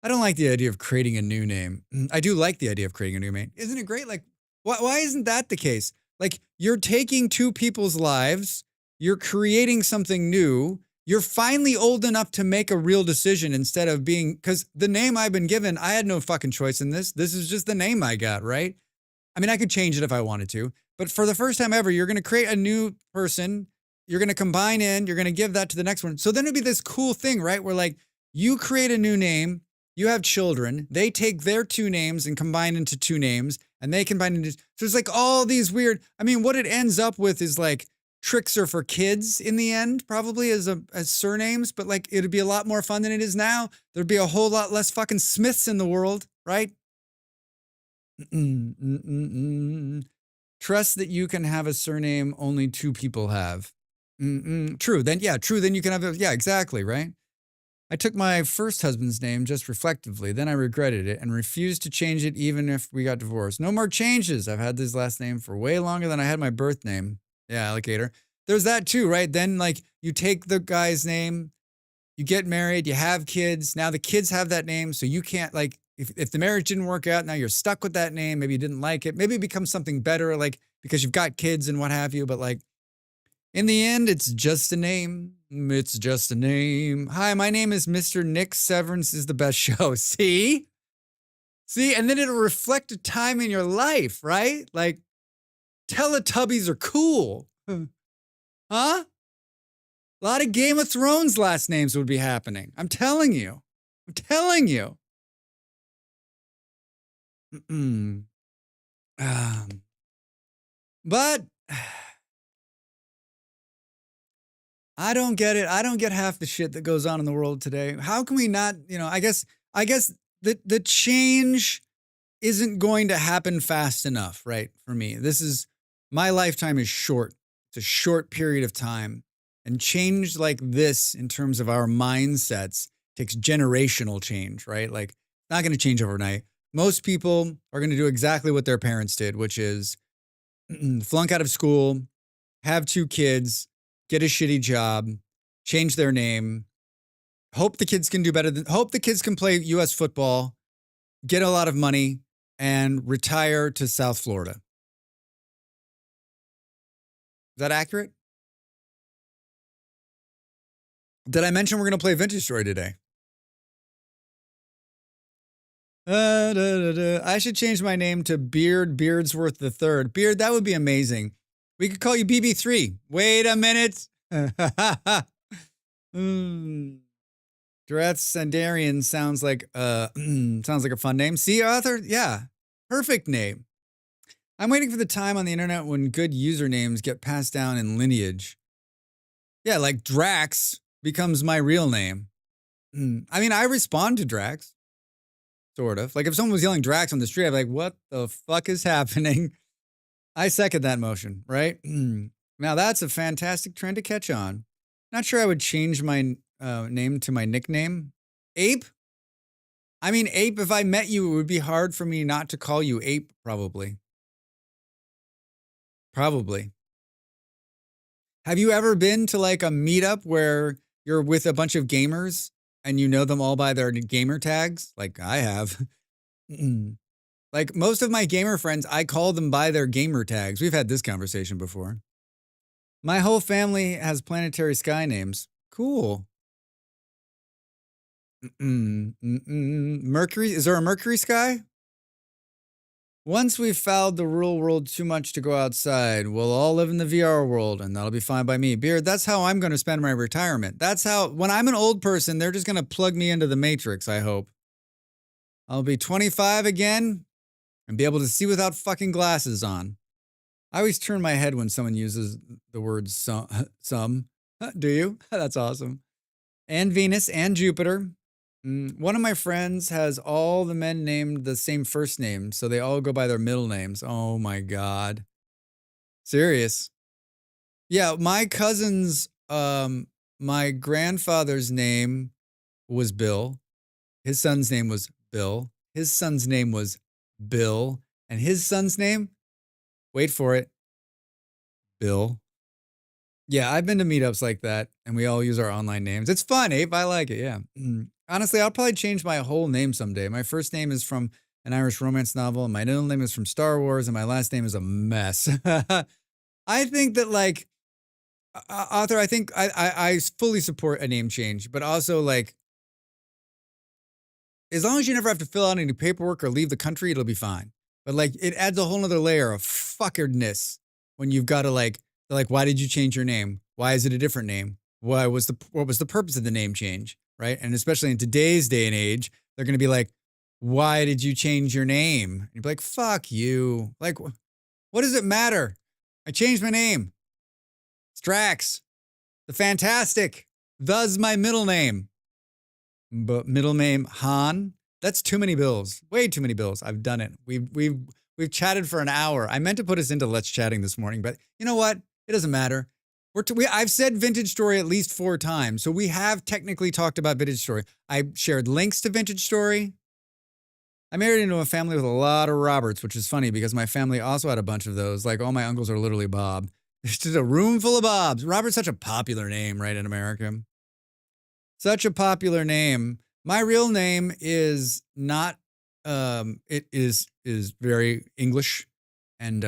I don't like the idea of creating a new name. I do like the idea of creating a new name. Isn't it great? Like, why isn't that the case? Like, you're taking two people's lives, you're creating something new, you're finally old enough to make a real decision instead of being, because the name I've been given, I had no fucking choice in this. This is just the name I got, right? I mean, I could change it if I wanted to, but for the first time ever, you're going to create a new person, you're going to combine in, you're going to give that to the next one. So then it'd be this cool thing, right? Where like, you create a new name, you have children, they take their two names and combine into two names, and they combine into, so there's like all these weird, I mean, what it ends up with is like tricks are for kids in the end, probably as surnames, but like, it'd be a lot more fun than it is now. There'd be a whole lot less fucking Smiths in the world, right? Trust that you can have a surname only two people have. True. Then you can have yeah, exactly, right? I took my first husband's name just reflectively, then I regretted it and refused to change it even if we got divorced. No more changes. I've had this last name for way longer than I had my birth name. Yeah, alligator. There's that too, right? Then like you take the guy's name, you get married, you have kids. Now the kids have that name, so you can't like, if the marriage didn't work out, now you're stuck with that name. Maybe you didn't like it. Maybe it becomes something better, like because you've got kids and what have you. But like in the end, it's just a name. It's just a name. Hi, my name is Mr. Nick. Severance is the best show. See? And then it'll reflect a time in your life, right? Like Teletubbies are cool. Huh? A lot of Game of Thrones last names would be happening. I'm telling you. But I don't get it. I don't get half the shit that goes on in the world today. How can we not, I guess the change isn't going to happen fast enough, right? For me, my lifetime is short. It's a short period of time, and change like this in terms of our mindsets takes generational change, right? Like not going to change overnight. Most people are going to do exactly what their parents did, which is flunk out of school, have two kids, get a shitty job, change their name, hope the kids can do better hope the kids can play US football, get a lot of money, and retire to South Florida. Is that accurate? Did I mention we're going to play Vintage Story today? I should change my name to Beardsworth III. Beard, that would be amazing. We could call you BB3. Wait a minute. Dureth Sandarian sounds like a fun name. See, author? Yeah. Perfect name. I'm waiting for the time on the internet when good usernames get passed down in lineage. Yeah, like Drax becomes my real name. I mean, I respond to Drax. Sort of. Like if someone was yelling Drax on the street, I'd be like, what the fuck is happening? I second that motion, right? Now that's a fantastic trend to catch on. Not sure I would change my name to my nickname? Ape? I mean, Ape, if I met you, it would be hard for me not to call you Ape, probably. Probably. Have you ever been to like a meetup where you're with a bunch of gamers and you know them all by their gamer tags? Like I have. Like most of my gamer friends, I call them by their gamer tags. We've had this conversation before. My whole family has planetary sky names. Cool. Mercury? Is there a Mercury sky? Once we've fouled the real world too much to go outside, we'll all live in the VR world, and that'll be fine by me. Beard, that's how I'm going to spend my retirement. That's how, when I'm an old person, they're just going to plug me into the Matrix, I hope. I'll be 25 again and be able to see without fucking glasses on. I always turn my head when someone uses the word some. Do you? That's awesome. And Venus and Jupiter. One of my friends has all the men named the same first name, so they all go by their middle names. Oh my God. Serious. Yeah, my cousin's, my grandfather's name was Bill. His son's name was Bill. His son's name was Bill. And his son's name, wait for it, Bill. Yeah, I've been to meetups like that, and we all use our online names. It's fun, Ape. I like it, yeah. Honestly, I'll probably change my whole name someday. My first name is from an Irish romance novel, and my middle name is from Star Wars, and my last name is a mess. I think that, like, author, I think I fully support a name change, but also, like, as long as you never have to fill out any paperwork or leave the country, it'll be fine. But, like, it adds a whole nother layer of fuckerdness when you've got to, like, why did you change your name? Why is it a different name? What was the purpose of the name change? Right? And especially in today's day and age, they're going to be like, why did you change your name? And you'd be like, fuck you. Like, what does it matter? I changed my name. It's Drax. The Fantastic. Thus my middle name. But middle name Han. That's too many bills. Way too many bills. I've done it. We've chatted for an hour. I meant to put us into Let's Chatting this morning, but you know what? It doesn't matter. I've said Vintage Story at least 4 times, so we have technically talked about Vintage Story. I shared links to Vintage Story. I married into a family with a lot of Roberts, which is funny because my family also had a bunch of those. Like all my uncles are literally Bob. It's just a room full of Bobs. Robert's such a popular name, right, in America. Such a popular name. My real name is not. It is very English, and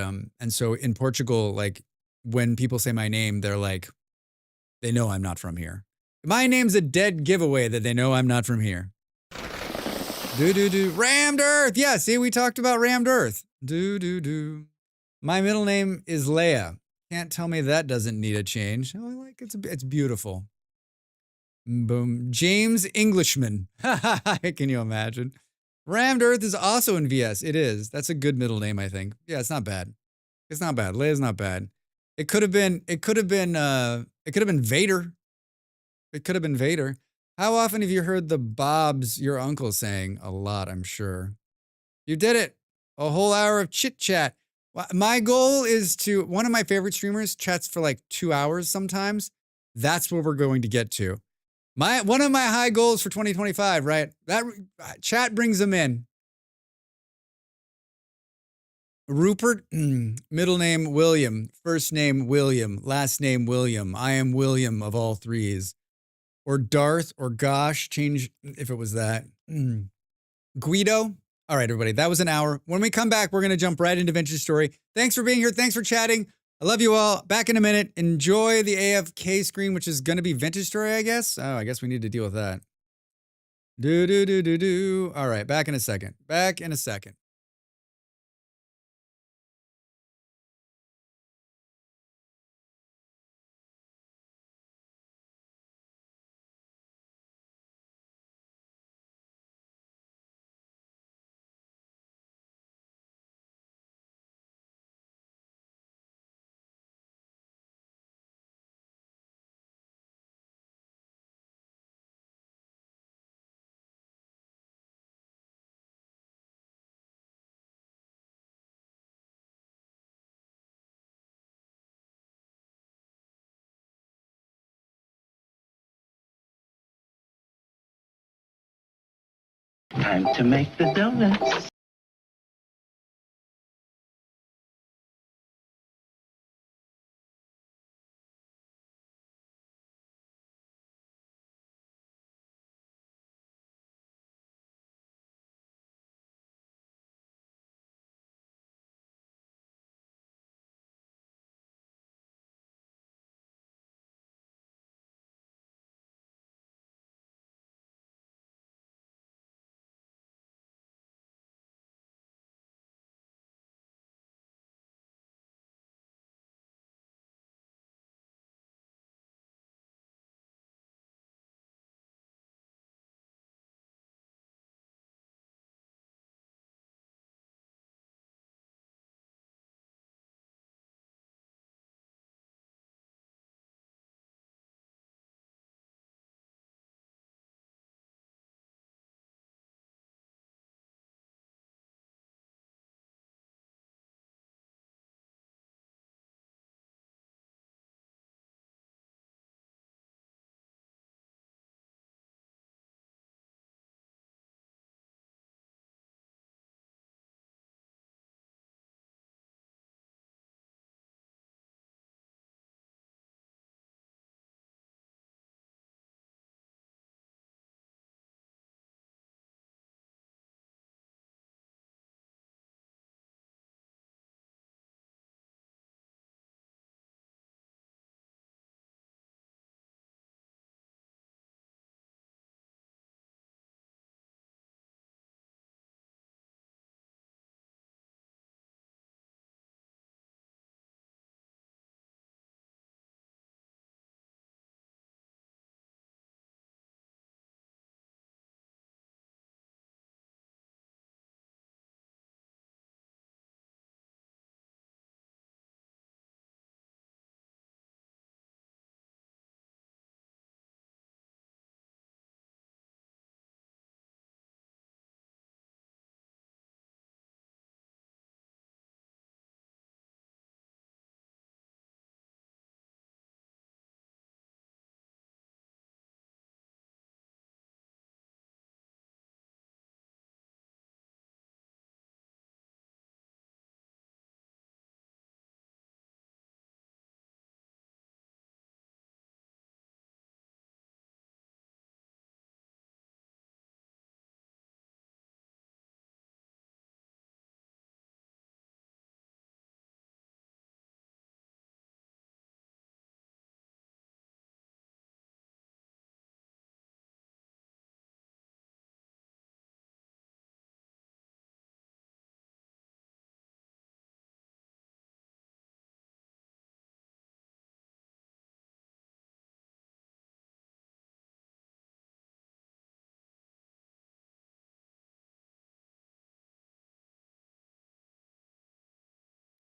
so in Portugal, like when people say my name, they're like, they know I'm not from here. My name's a dead giveaway that they know I'm not from here. Rammed Earth. Yeah, see, we talked about Rammed Earth. My middle name is Leia. Can't tell me that doesn't need a change. Oh, I like it's beautiful. Boom. James Englishman. Can you imagine? Rammed Earth is also in VS. It is. That's a good middle name, I think. Yeah, it's not bad. It's not bad. Leia's not bad. It could have been Vader. It could have been Vader. How often have you heard the Bobs your uncle saying? A lot, I'm sure. You did it. A whole hour of chit chat. My goal is one of my favorite streamers chats for like 2 hours sometimes. That's what we're going to get to. One of my high goals for 2025, right? That chat brings them in. Rupert, middle name William, first name William, last name William. I am William of all threes. Or Darth or Gosh, change if it was that. Guido. All right, everybody, that was an hour. When we come back, we're going to jump right into Vintage Story. Thanks for being here. Thanks for chatting. I love you all. Back in a minute. Enjoy the AFK screen, which is going to be Vintage Story, I guess. Oh, I guess we need to deal with that. All right, back in a second. Back in a second. Time to make the donuts.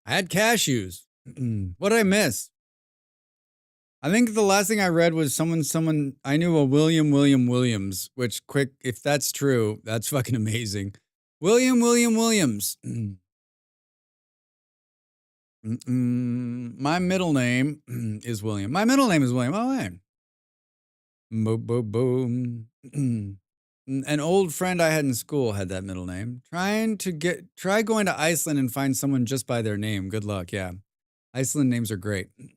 I had cashews. What did I miss? I think the last thing I read was someone I knew a William Williams, which quick, if that's true, that's fucking amazing. William Williams. My middle name is William. My middle name is William. Oh, hey. Boom. An old friend I had in school had that middle name. Try going to Iceland and find someone just by their name. Good luck. Yeah. Iceland names are great. He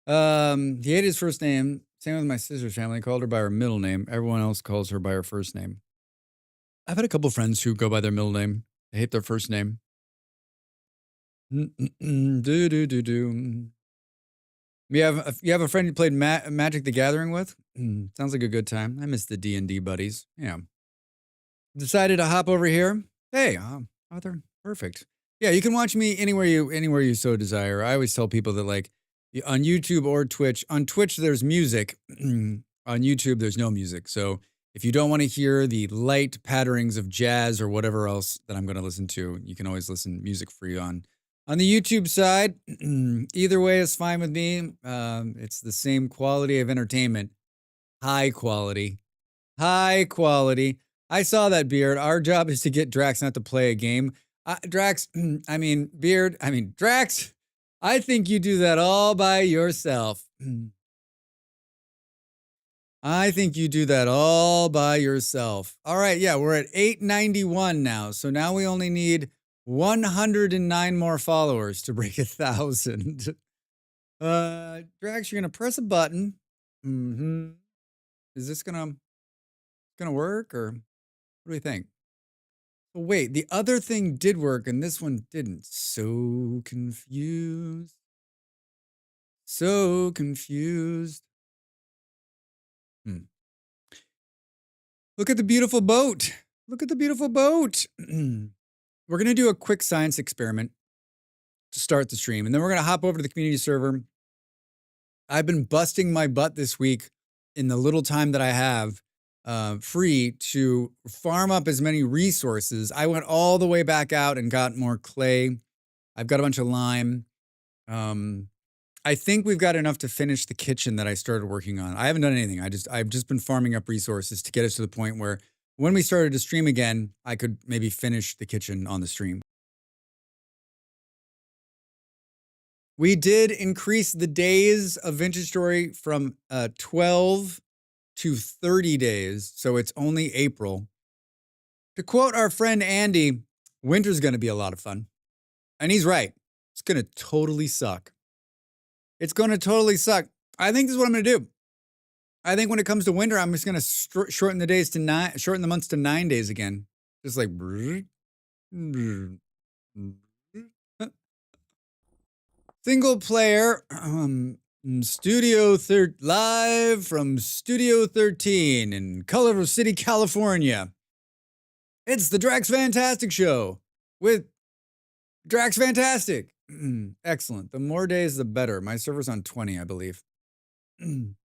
hated his first name. Same with my sister's family. Called her by her middle name. Everyone else calls her by her first name. I've had a couple friends who go by their middle name. They hate their first name. Do. You have a friend you played Magic the Gathering with? Sounds like a good time. I miss the D&D buddies. Yeah. Decided to hop over here. Hey, Arthur, perfect. Yeah, you can watch me anywhere you so desire. I always tell people that like on YouTube or Twitch. On Twitch there's music. On YouTube there's no music. So if you don't want to hear the light patterings of jazz or whatever else that I'm going to listen to, you can always listen music free on the YouTube side. Either way is fine with me. It's the same quality of entertainment. High quality. High quality. I saw that, Beard. Our job is to get Drax not to play a game. Drax, Drax, I think you do that all by yourself. I think you do that all by yourself. All right, yeah, we're at 891 now. So now we only need 109 more followers to break 1,000. Drax, you're gonna press a button. Mm-hmm. Is this gonna work, or what do we think? Oh, wait, the other thing did work and this one didn't. So confused. So confused. Look at the beautiful boat. Look at the beautiful boat. We're going to do a quick science experiment to start the stream, and then we're going to hop over to the community server. I've been busting my butt this week in the little time that I have free to farm up as many resources. I went all the way back out and got more clay. I've got a bunch of lime. I think we've got enough to finish the kitchen that I started working on. I haven't done anything. I've just been farming up resources to get us to the point where when we started to stream again, I could maybe finish the kitchen on the stream. We did increase the days of Vintage Story from 12 to 30 days, so it's only April. To quote our friend Andy, winter's going to be a lot of fun. And he's right. It's going to totally suck. It's going to totally suck. I think this is what I'm going to do. I think when it comes to winter, I'm just going to shorten the months to 9 days again. Just like. Single player, live from Studio 13 in Culver City, California. It's the Drax Fantastic Show with Drax Fantastic. Excellent. The more days, the better. My server's on 20, I believe. I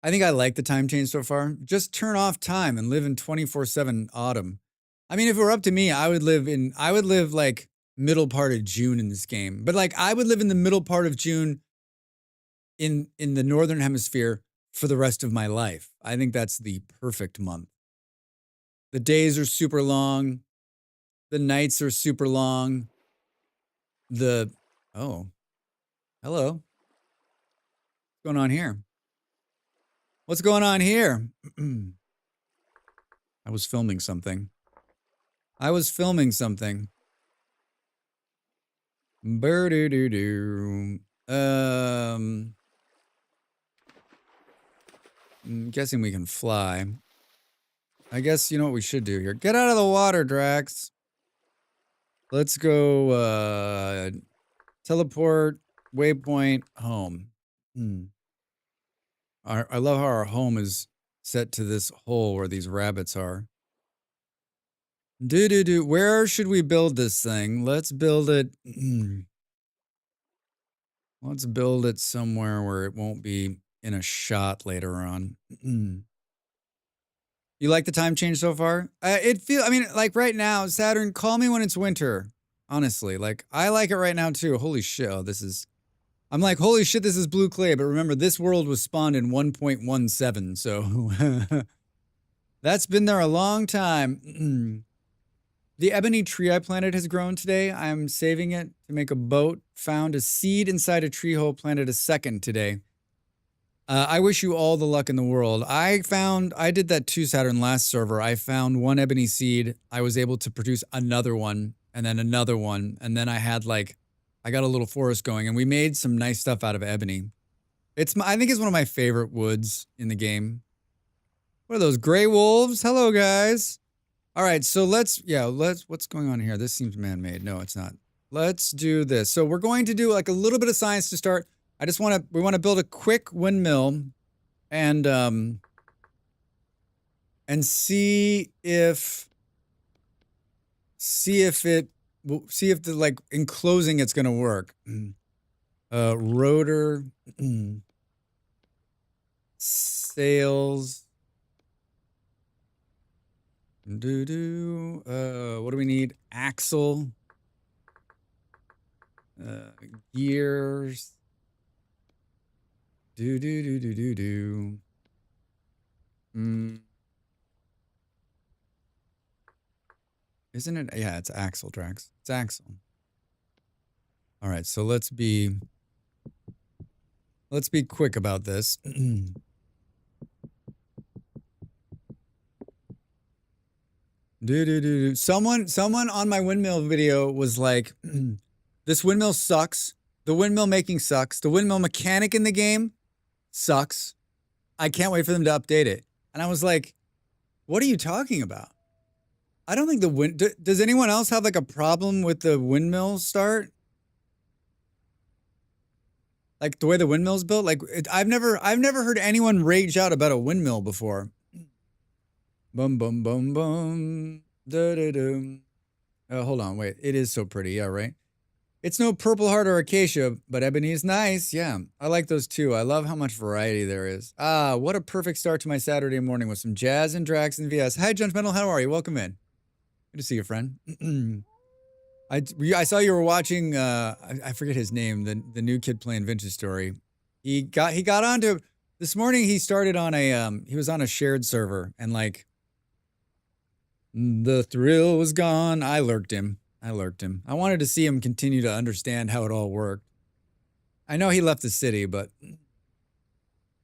think I like the time change so far. Just turn off time and live in 24/7 autumn. I mean, if it were up to me, I would live like middle part of June in this game. But like I would live in the middle part of June in the northern hemisphere for the rest of my life. I think that's the perfect month. The days are super long. The nights are super long. Oh, hello. What's going on here? What's going on here? I was filming something. Boo-doo-doo-doo. I'm guessing we can fly. I guess you know what we should do here. Get out of the water, Drax. Let's go teleport, waypoint, home. I love how our home is set to this hole where these rabbits are. Where should we build this thing? Let's build it. Let's build it somewhere where it won't be in a shot later on. You like the time change so far? Like right now, Saturn, call me when it's winter. Honestly, like I like it right now too. Holy shit, I'm like, holy shit, this is blue clay. But remember, this world was spawned in 1.17, so that's been there a long time. The ebony tree I planted has grown today. I'm saving it to make a boat. Found a seed inside a tree hole, planted a second today. I wish you all the luck in the world. I did that too, Saturn, last server. I found one ebony seed. I was able to produce another one, and then another one. And then I got a little forest going, and we made some nice stuff out of ebony. I think it's one of my favorite woods in the game. What are those, gray wolves? Hello, guys. All right, so what's going on here? This seems man-made. No, it's not. Let's do this. So we're going to do like a little bit of science to start. We want to build a quick windmill and see if the like enclosing it's going to work. Rotor, sails. What do we need? Axle. Gears. Isn't it? Yeah, it's axle, Drax. It's axle. All right, so let's be quick about this. Someone on my windmill video was like, this windmill sucks. The windmill making sucks. The windmill mechanic in the game sucks. I can't wait for them to update it. And I was like, what are you talking about? I don't think the wind. Does anyone else have like a problem with the windmill start? Like the way the windmill's built? Like I've never heard anyone rage out about a windmill before. Bum bum bum bum. Da da dum. Hold on, wait. It is so pretty, yeah, right? It's no Purple Heart or Acacia, but Ebony is nice. Yeah, I like those too. I love how much variety there is. Ah, what a perfect start to my Saturday morning with some jazz and Drax and VS. Hi, Judgmental. How are you? Welcome in. Good to see you, friend. I saw you were watching. I forget his name. The new kid playing Vintage Story. He got onto this morning. He started on a he was on a shared server and like the thrill was gone. I lurked him. I wanted to see him continue to understand how it all worked. I know he left the city, but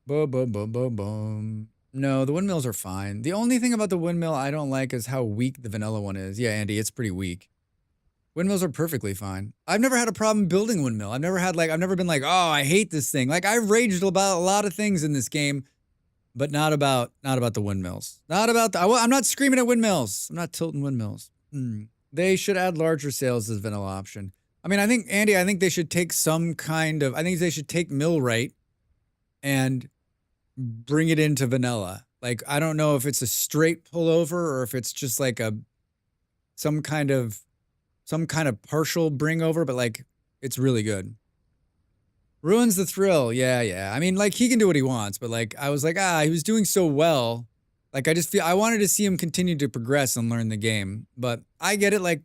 boom, boom, boom, boom, boom. No, the windmills are fine. The only thing about the windmill I don't like is how weak the vanilla one is. Yeah, Andy, it's pretty weak. Windmills are perfectly fine. I've never had a problem building a windmill. I've never been like, oh, I hate this thing. Like I've raged about a lot of things in this game, but not about the windmills. I'm not screaming at windmills. I'm not tilting windmills. They should add larger sails as vanilla option. I mean, I think they should take they should take Millwright and bring it into vanilla. Like, I don't know if it's a straight pullover or if it's just like some kind of partial bring over, but like, it's really good. Ruins the thrill. Yeah. I mean, like, he can do what he wants, but like, I was like, he was doing so well. Like, I wanted to see him continue to progress and learn the game, but I get it. Like,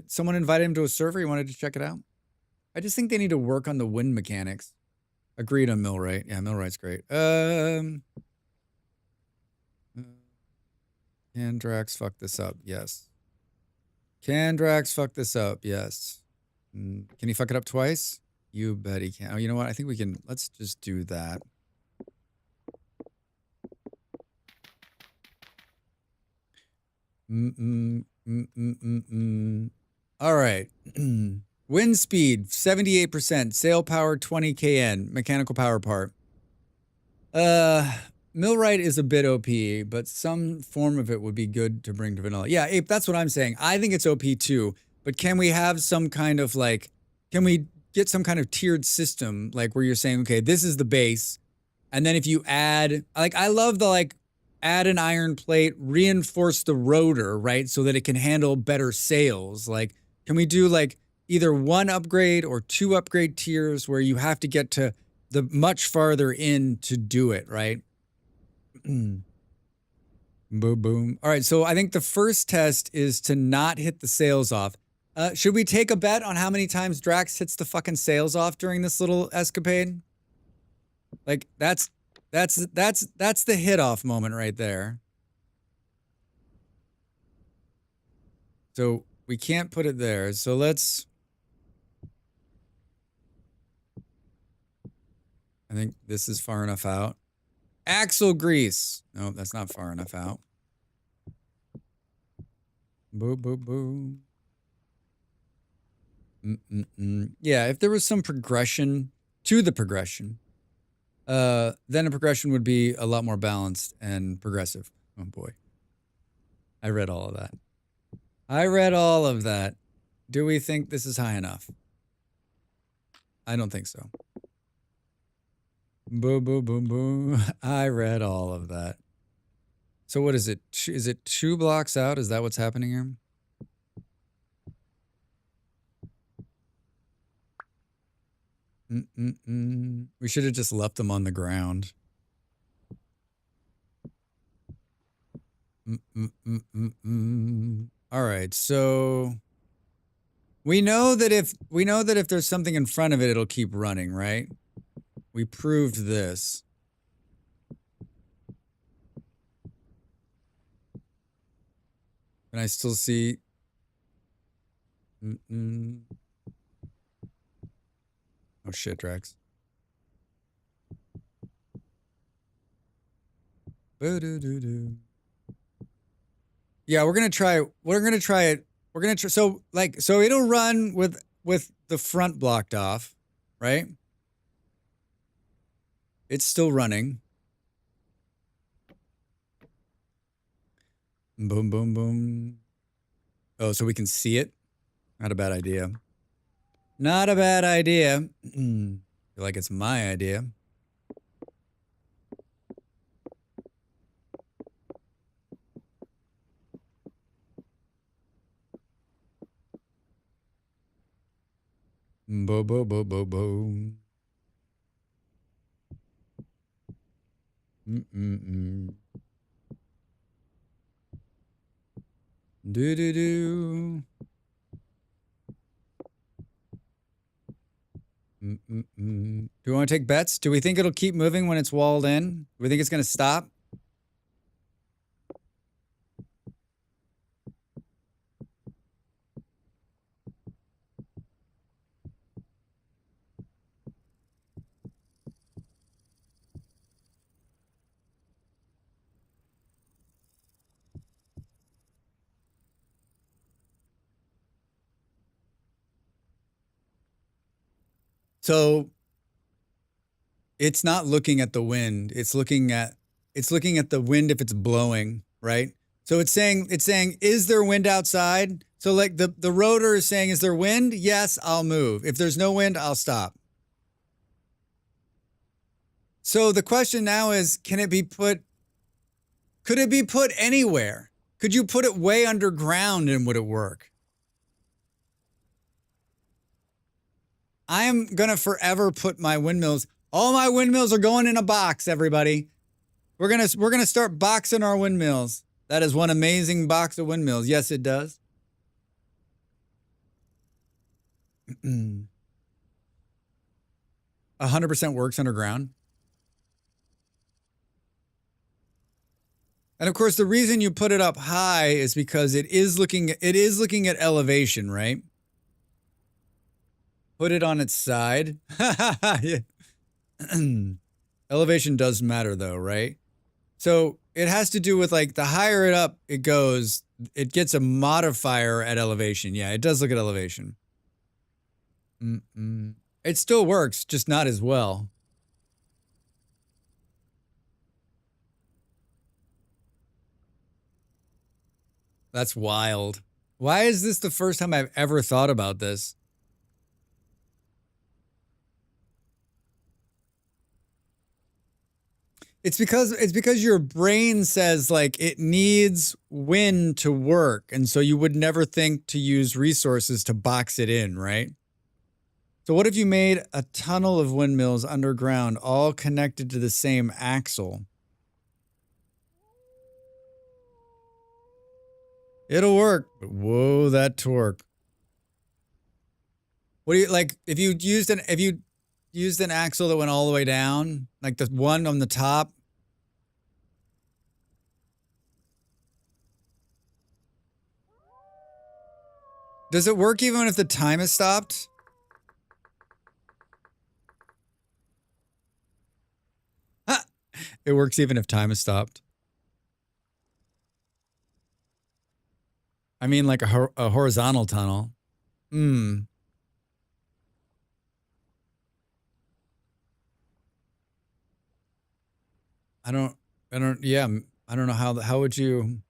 someone invited him to a server. He wanted to check it out. I just think they need to work on the wind mechanics. Agreed on Millwright. Yeah, Millwright's great. Can Drax fuck this up? Yes. Can Drax fuck this up? Yes. Can he fuck it up twice? You bet he can. Oh, you know what? I think we can. Let's just do that. All right. Wind speed 78%, sail power 20 kN, mechanical power part. Millwright is a bit OP, but some form of it would be good to bring to vanilla. Yeah, Ape, that's what I'm saying. I think it's OP too, but can we have some kind of like, can we get some kind of tiered system, like where you're saying, okay, this is the base, and then if you add, like, I love the like, add an iron plate, reinforce the rotor, right, so that it can handle better sails. Like, can we do like either one upgrade or two upgrade tiers where you have to get to the much farther in to do it, right? Boom, boom. All right, so I think the first test is to not hit the sails off. Should we take a bet on how many times Drax hits the fucking sails off during this little escapade? Like, that's the hit off moment right there. So we can't put it there. So let's, I think this is far enough out. Axle grease. No, that's not far enough out. Boo, boo, boo. Yeah, if there was some progression to the progression, then a progression would be a lot more balanced and progressive. Oh boy. I read all of that. Do we think this is high enough? I don't think so. Boo, boo, boom, boom. I read all of that. So what is it? Is it 2 blocks out? Is that what's happening here? We should have just left them on the ground. All right, so we know that if there's something in front of it, it'll keep running, right? We proved this. Can I still see? Oh shit, Drax. Yeah, we're gonna try it. We're gonna try it. We're gonna try. So so it'll run with the front blocked off, right? It's still running. Boom, boom, boom. Oh, so we can see it. Not a bad idea. Not a bad idea. Feel like it's my idea. Bo bo bo bo bo. Do do do. Do we want to take bets? Do we think it'll keep moving when it's walled in? Do we think it's going to stop? So it's not looking at the wind. It's looking at the wind if it's blowing, right? So it's saying, is there wind outside? So like the rotor is saying, is there wind? Yes, I'll move. If there's no wind, I'll stop. So the question now is, could it be put anywhere? Could you put it way underground and would it work? I am going to forever put my windmills, all my windmills are going in a box, everybody. We're going to start boxing our windmills. That is one amazing box of windmills. Yes, it does. 100% works underground. And of course, the reason you put it up high is because it is looking at elevation, right? Put it on its side. Elevation does matter though, right? So it has to do with like the higher it up it goes, it gets a modifier at elevation. Yeah, it does look at elevation. It still works, just not as well. That's wild. Why is this the first time I've ever thought about this? It's because your brain says like it needs wind to work, and so you would never think to use resources to box it in, right? So what if you made a tunnel of windmills underground, all connected to the same axle? It'll work, but whoa, that torque. What do you like if you used an axle that went all the way down, like the one on the top? Does it work even if the time is stopped? It works even if time is stopped. I mean, like a horizontal tunnel. I don't know how would you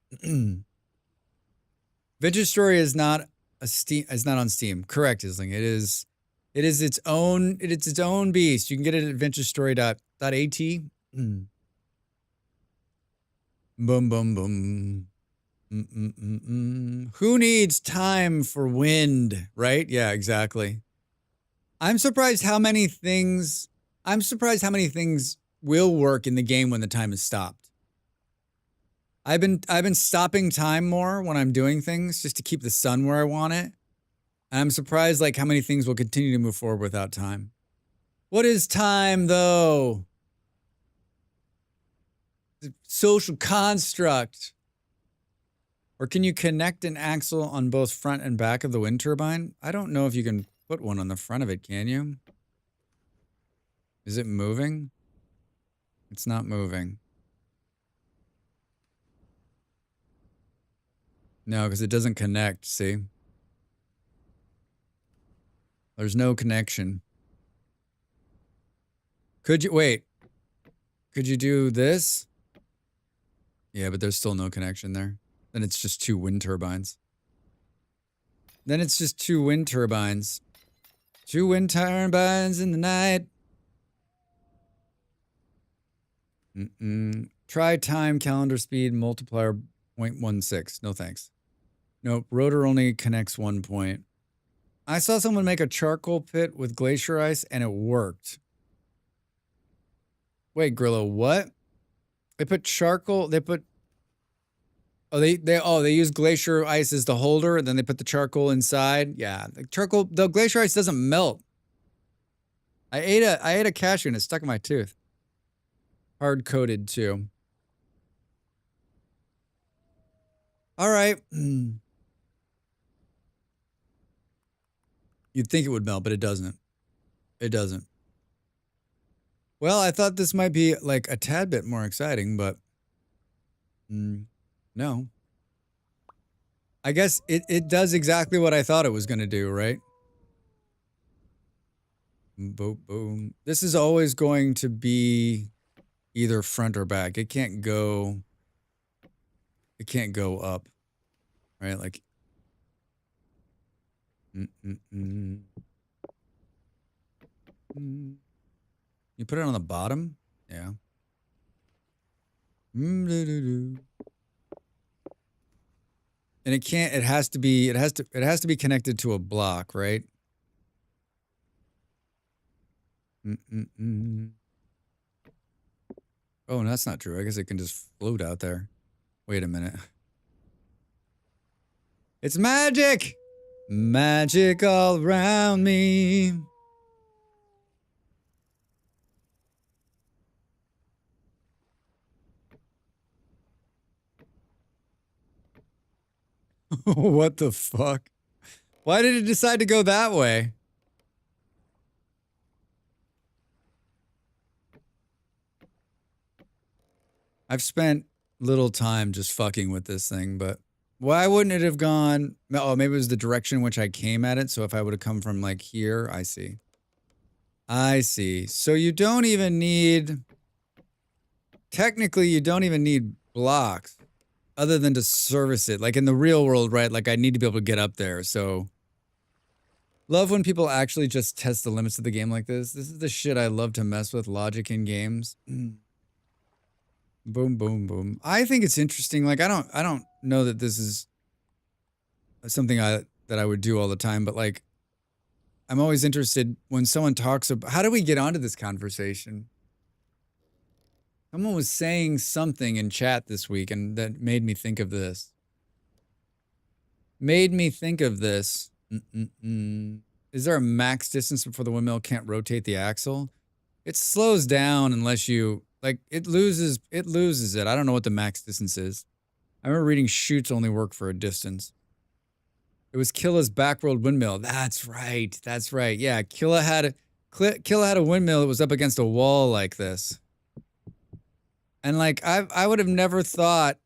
Vintage Story is not on Steam. Correct, Isling. It's its own beast. You can get it at vintagestory.at. Boom boom boom. Who needs time for wind, right? Yeah, exactly. I'm surprised how many things will work in the game when the time is stopped. I've been stopping time more when I'm doing things just to keep the sun where I want it. And I'm surprised like how many things will continue to move forward without time. What is time though? The social construct. Or can you connect an axle on both front and back of the wind turbine? I don't know if you can put one on the front of it, can you? Is it moving? It's not moving. No, because it doesn't connect, see? There's no connection. Could you, wait. Could you do this? Yeah, but there's still no connection there. Then it's just 2 wind turbines. Then it's just 2 wind turbines. 2 wind turbines in the night. Try time, calendar speed, multiplier 0.16. No thanks. Nope, rotor only connects 1 point. I saw someone make a charcoal pit with glacier ice and it worked. Wait, Grillo, what? They put charcoal, they put... Oh, they use glacier ice as the holder, and then they put the charcoal inside. Yeah, the charcoal, the glacier ice doesn't melt. I ate a cashew and it stuck in my tooth. Hard coated too. All right. You'd think it would melt, but it doesn't. It doesn't. Well, I thought this might be like a tad bit more exciting, but no. I guess it does exactly what I thought it was going to do, right? Boom, boom. This is always going to be either front or back. It can't go up, right? Like, You put it on the bottom? Yeah. And it can't, it has to be connected to a block, right? Oh, no, that's not true. I guess it can just float out there. Wait a minute. It's magic! Magic all around me. What the fuck? Why did it decide to go that way? I've spent little time just fucking with this thing, but why wouldn't it have gone? Oh, maybe it was the direction in which I came at it. So if I would have come from like here, I see. I see. So you don't even need, technically you don't even need blocks other than to service it. Like in the real world, right? Like I need to be able to get up there. So love when people actually just test the limits of the game like this. This is the shit I love to mess with, logic in games. Boom, boom, boom. I think it's interesting. Like I don't know that this is something that I would do all the time, but like I'm always interested when someone talks about, how do we get onto this conversation? Someone was saying something in chat this week and that made me think of this. Is there a max distance before the windmill can't rotate the axle? It slows down unless you, like, it loses it. I don't know what the max distance is. I remember reading chutes only work for a distance. It was Killa's backworld windmill. That's right. That's right. Yeah, Killa had a windmill that was up against a wall like this. And like I would have never thought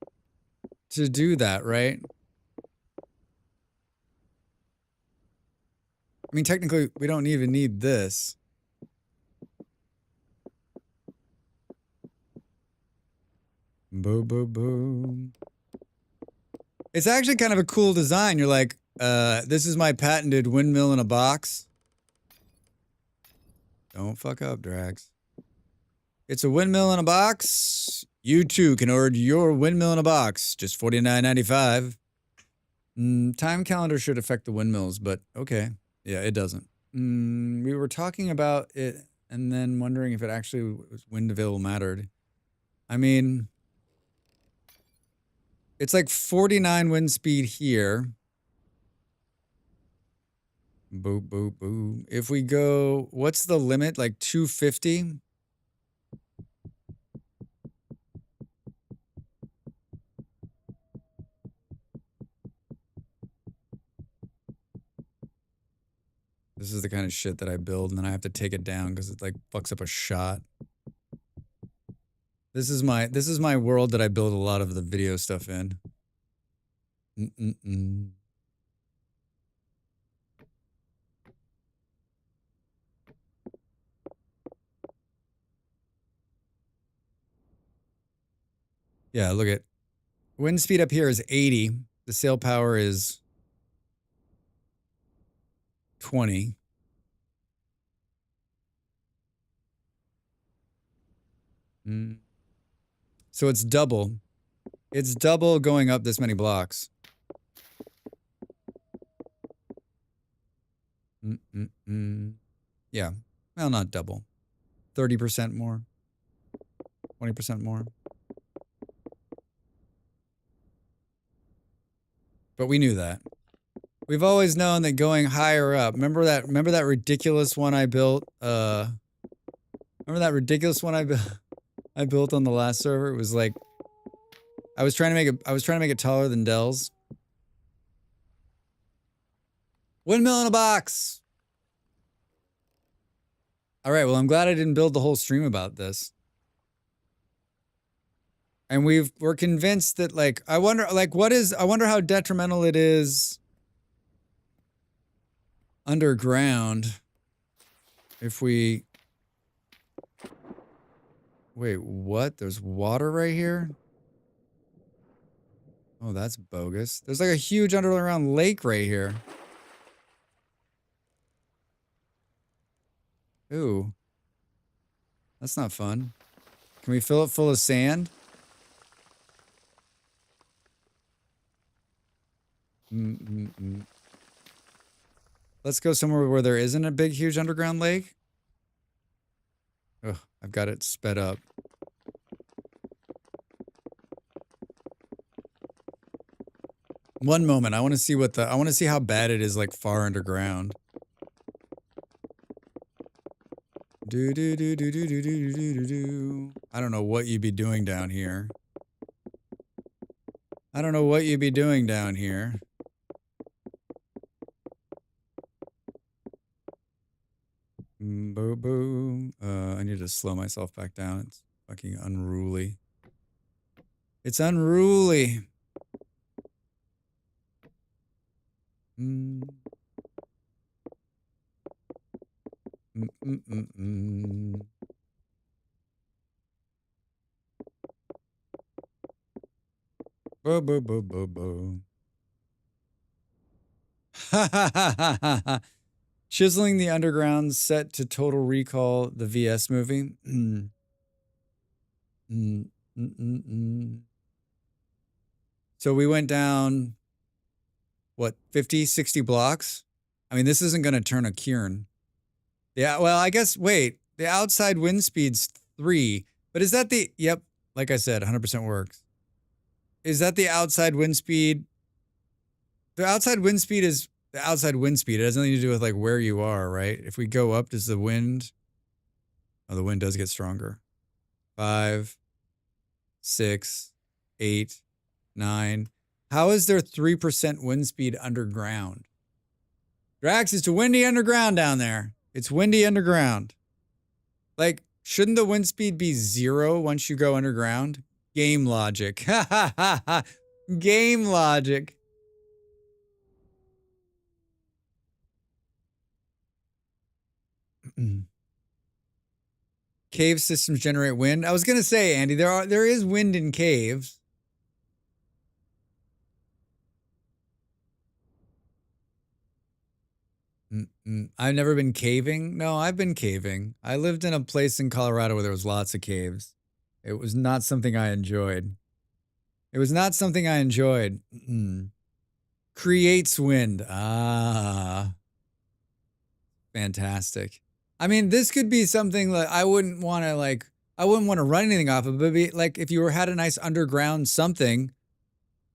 to do that, right? I mean, technically, we don't even need this. Boom, boom, boom. It's actually kind of a cool design. You're like, this is my patented windmill in a box. Don't fuck up, Drax. It's a windmill in a box. You too can order your windmill in a box. Just $49.95. Time calendar should affect the windmills, but okay. Yeah, it doesn't. We were talking about it and then wondering if it actually was wind available mattered. I mean, it's like 49 wind speed here. Boo, boo, boo. If we go, what's the limit? Like 250? This is the kind of shit that I build and then I have to take it down because it like fucks up a shot. This is my world that I build a lot of the video stuff in. Mm-mm-mm. Yeah, look at wind speed up here is 80. The sail power is 20. Mm. So it's double. It's double going up this many blocks. Mm-mm-mm. Yeah. Well, not double. 30% more. 20% more. But we knew that. We've always known that going higher up. Remember that ridiculous one I built? Remember that ridiculous one I built on the last server? It was like I was trying to make it taller than Dell's. Windmill in a box. All right, well, I'm glad I didn't build the whole stream about this. And we're convinced that like I wonder how detrimental it is underground if we wait, what? There's water right here? Oh, that's bogus. There's like a huge underground lake right here. Ooh. That's not fun. Can we fill it full of sand? Mm-mm-mm. Let's go somewhere where there isn't a big, huge underground lake. Ugh, I've got it sped up. One moment, I want to see how bad it is like far underground. Do do do do do do do do do do. I don't know what you'd be doing down here. I don't know what you'd be doing down here. Boom, boom. I need to slow myself back down. It's fucking unruly. It's unruly. Mm. Mm-mm-mm-mm. Bo bo bo bo bo. Ha ha ha ha ha ha. Chiseling the Underground set to Total Recall, the VS movie. So we went down, what, 50, 60 blocks? I mean, this isn't going to turn a Kieran. Yeah, well, I guess, wait, the outside wind speed's 3. But is that the, yep, like I said, 100% works. Is that the outside wind speed? The outside wind speed is the outside wind speed. It has nothing to do with like where you are, right? If we go up, does the wind? Oh, the wind does get stronger. 5, 6, 8, 9. How is there 3% wind speed underground? Drax, it's windy underground down there. It's windy underground. Like, shouldn't the wind speed be 0 once you go underground? Game logic. Ha ha ha ha. Game logic. Cave systems generate wind. I was gonna say, Andy, there is wind in caves. I've never been caving. No, I've been caving. I lived in a place in Colorado where there was lots of caves. It was not something I enjoyed. It was not something I enjoyed. Creates wind. Ah. Fantastic. I mean, this could be something that I wouldn't want to run anything off of, but be like if you had a nice underground something,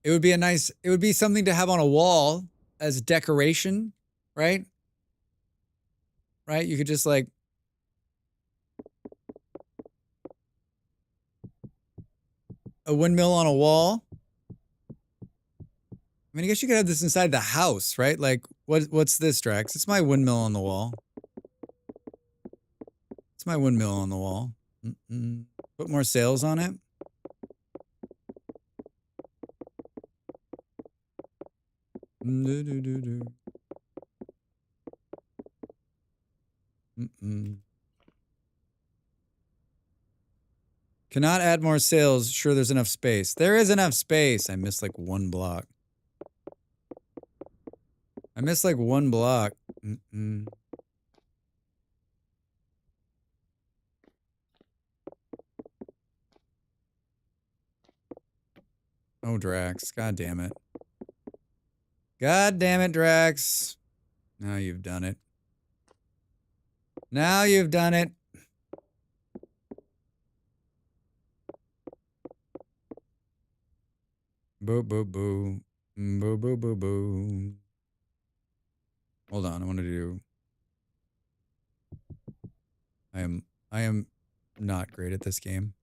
it would be something to have on a wall as decoration, right? Right? You could just like a windmill on a wall. I mean, I guess you could have this inside the house, right? Like, what's this, Drax? It's my windmill on the wall. It's my windmill on the wall. Put more sails on it. Do-do-do-do. Mm-mm. Cannot add more sails. Sure, there's enough space. There is enough space. I missed like one block. I missed like one block. Mm-mm. Oh, Drax. God damn it. God damn it, Drax. Now you've done it. Now you've done it. Boo, boo, boo. Boo, boo, boo, boo. Hold on, I want to do... I am not great at this game.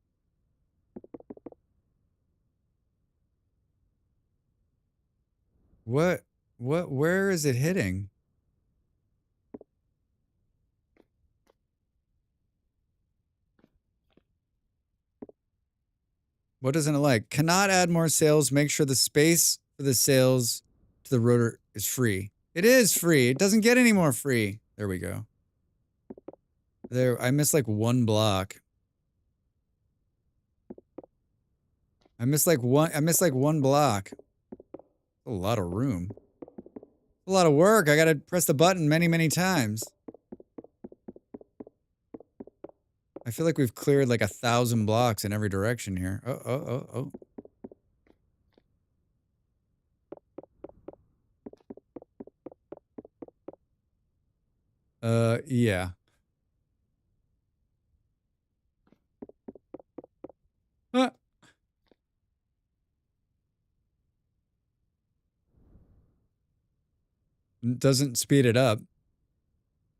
Where is it hitting? What doesn't it like? Cannot add more sails. Make sure the space for the sails to the rotor is free. It is free. It doesn't get any more free. There we go. There, I missed like one block. I missed like one block. A lot of room. A lot of work. I gotta press the button many, many times. I feel like we've cleared like 1,000 blocks in every direction here. Oh. Yeah. Huh. Doesn't speed it up.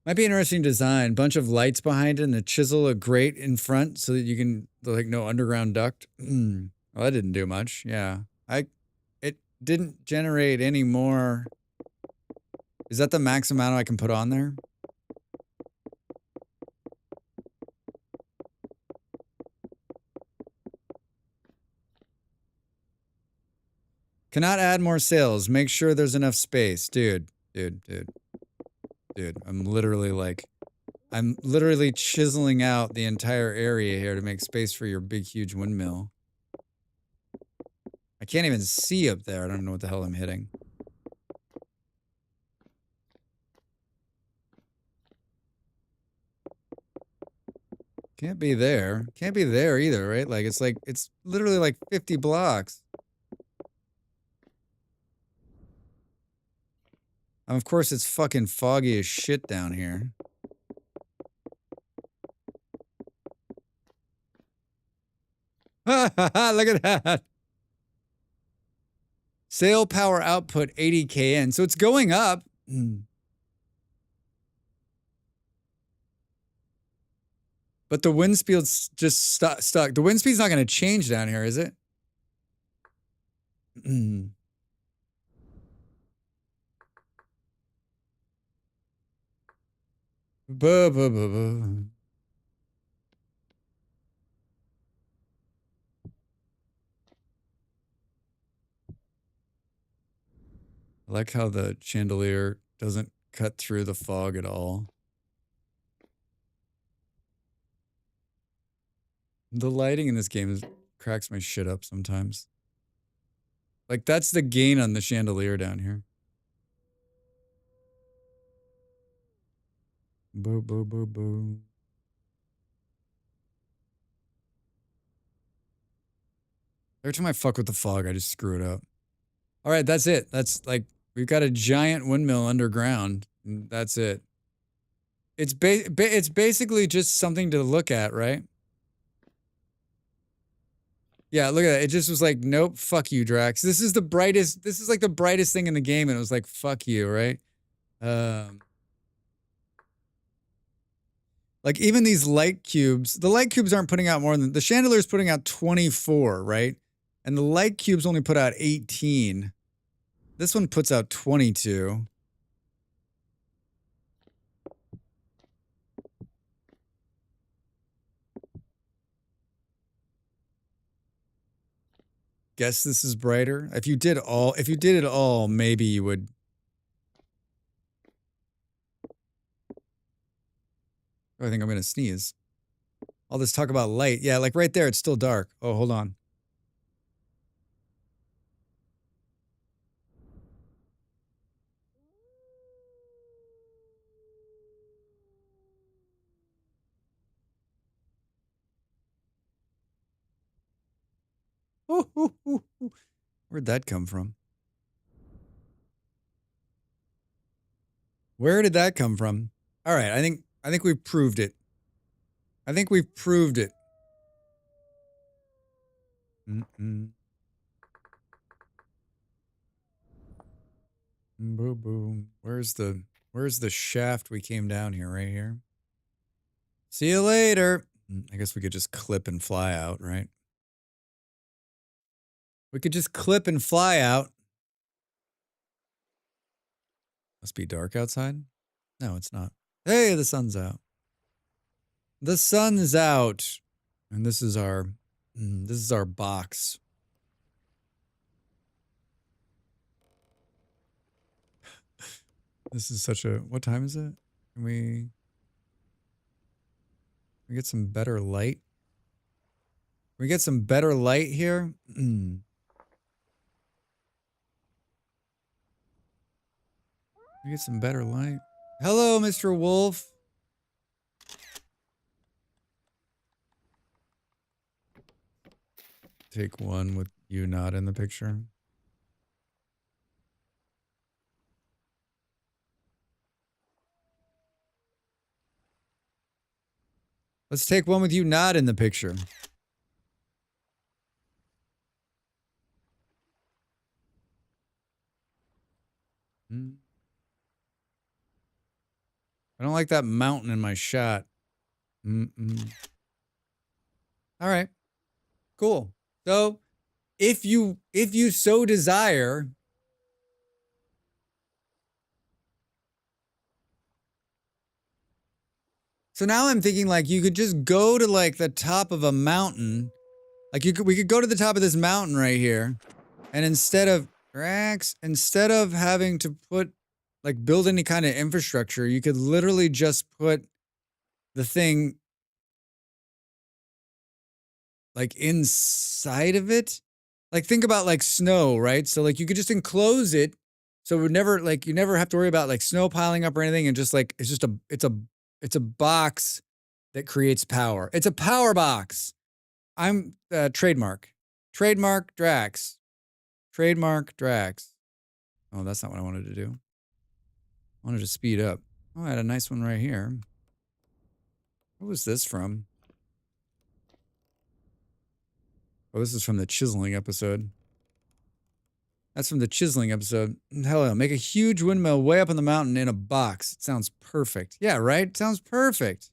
Might be interesting design. Bunch of lights behind it and a chisel, a grate in front so that you can, like, no underground duct. Well, that didn't do much. Yeah. It didn't generate any more. Is that the max amount I can put on there? Cannot add more sails. Make sure there's enough space. Dude. I'm literally chiseling out the entire area here to make space for your big, huge windmill. I can't even see up there. I don't know what the hell I'm hitting. Can't be there. Can't be there either, right? Like, it's literally like 50 blocks. And of course, it's fucking foggy as shit down here. Look at that. Sail power output 80 kN. So it's going up. But the wind speed's just stuck. The wind speed's not going to change down here, is it? Buh, buh, buh, buh. I like how the chandelier doesn't cut through the fog at all. The lighting in this game cracks my shit up sometimes. Like, that's the gain on the chandelier down here. Boo, boo, boo, boo. Every time I fuck with the fog, I just screw it up. All right, that's it. That's like, we've got a giant windmill underground. And that's it. It's basically just something to look at, right? Yeah, look at that. It just was like, nope, fuck you, Drax. This is like the brightest thing in the game, and it was like, fuck you, right? Like, even these light cubes, the light cubes aren't putting out more than, the chandelier's putting out 24, right? And the light cubes only put out 18. This one puts out 22. guess this is brighter. If you did it all, maybe you would. Oh, I think I'm gonna sneeze. All this talk about light. Yeah, like right there, it's still dark. Oh, hold on. Where'd that come from? Where did that come from? All right, I think we've proved it. I think we've proved it. Boom, boom. Where's the shaft we came down here? Right here. See you later. I guess we could just clip and fly out, right? We could just clip and fly out. Must be dark outside? No, it's not. Hey, the sun's out. The sun's out. And this is our box. This is such a, what time is it? Can we get some better light? Can we get some better light here? We get some better light. Hello, Mr. Wolf. Take one with you not in the picture. Let's take one with you not in the picture. I don't like that mountain in my shot. All right. Cool. So, if you so desire, so now I'm thinking like you could just go to like the top of a mountain. Like we could go to the top of this mountain right here. And instead of having to build any kind of infrastructure, you could literally just put the thing like inside of it. Like think about like snow, right? So like you could just enclose it so it would never you never have to worry about like snow piling up or anything, and just like it's a box that creates power. It's a power box. I'm trademark Drax. Trademark Drax. Oh, that's not what I wanted to do. I wanted to speed up. Oh, I had a nice one right here. What was this from? Oh, this is from the chiseling episode. That's from the chiseling episode. Hell yeah, make a huge windmill way up on the mountain in a box. It sounds perfect. Yeah, right? It sounds perfect.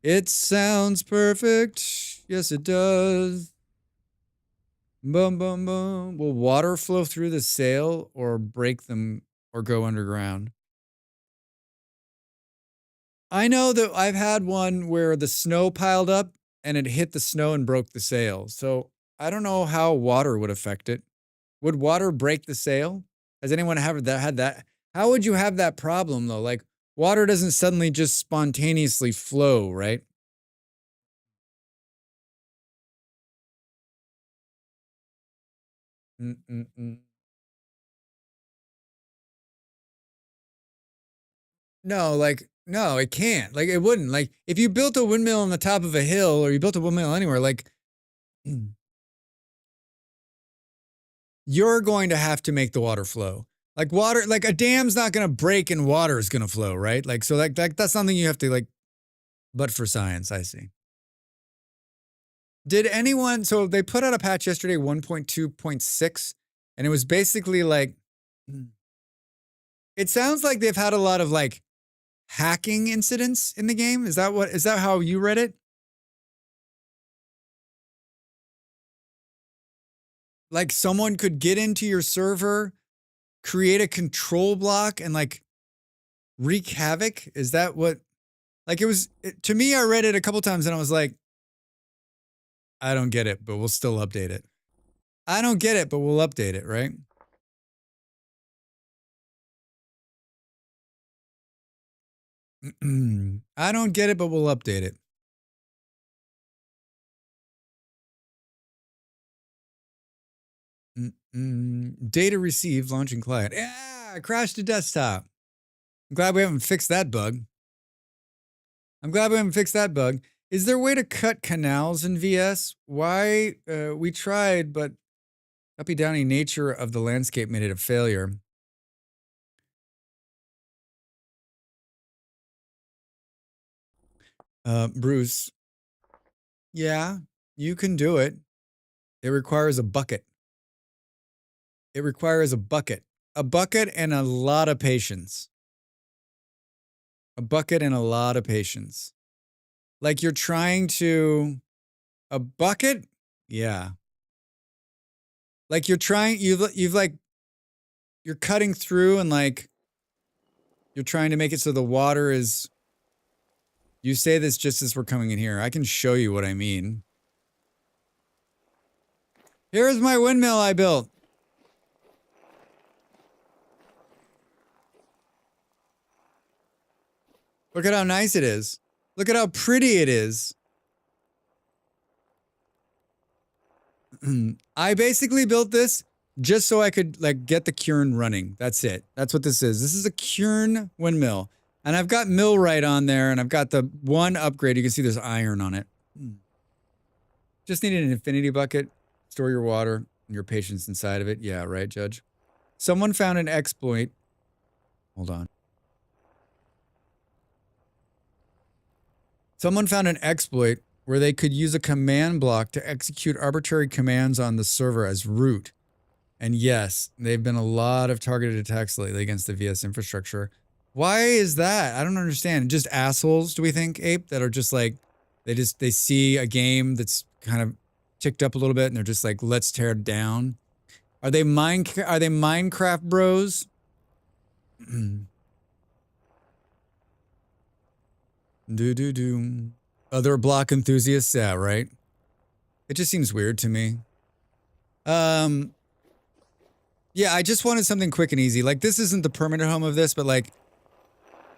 It sounds perfect. Yes, it does. Boom, boom, boom. Will water flow through the sail or break them or go underground? I know that I've had one where the snow piled up and it hit the snow and broke the sail. So I don't know how water would affect it. Would water break the sail? Has anyone had that? How would you have that problem though? Like water doesn't suddenly just spontaneously flow, right? No, no, it can't. Like, it wouldn't. Like, if you built a windmill on the top of a hill or you built a windmill anywhere, like, you're going to have to make the water flow. Like, water, like, a dam's not going to break and water is going to flow, right? Like, so, that's something you have to, like, but for science, I see. Did anyone, so they put out a patch yesterday, 1.2.6, and it was basically like, it sounds like they've had a lot of, like, hacking incidents in the game. Is that how you read it? Like someone could get into your server, create a control block and like wreak havoc? Is that what, like to me, I read it a couple times and I was like, I don't get it, but we'll still update it. I don't get it, but we'll update it, right? I don't get it, but we'll update it. Data received, launching client. Yeah, crashed the desktop. I'm glad we haven't fixed that bug. Is there a way to cut canals in VS? Why? We tried, but uppy-downy nature of the landscape made it a failure. Bruce. Yeah, you can do it. It requires a bucket. A bucket and a lot of patience. Like you're trying to... A bucket? Yeah. Like you're trying... You've like... You're cutting through and like... You're trying to make it so the water is... You say this just as we're coming in here. I can show you what I mean. Here's my windmill I built. Look at how nice it is. Look at how pretty it is. I basically built this just so I could like get the Kern running. That's it. That's what this is. This is a Kern windmill. And I've got millwright on there and I've got the one upgrade. You can see there's iron on it. Just needed an infinity bucket. Store your water and your patience inside of it. Yeah, right, Judge? Someone found an exploit. Hold on. Someone found an exploit where they could use a command block to execute arbitrary commands on the server as root. And yes, they've been a lot of targeted attacks lately against the VS infrastructure. Why is that? I don't understand. Just assholes, do we think, Ape, that are just like, they see a game that's kind of ticked up a little bit and they're just like, let's tear it down. Are they Minecraft bros? Other block enthusiasts, yeah, right? It just seems weird to me. Yeah, I just wanted something quick and easy. Like, this isn't the permanent home of this, but like,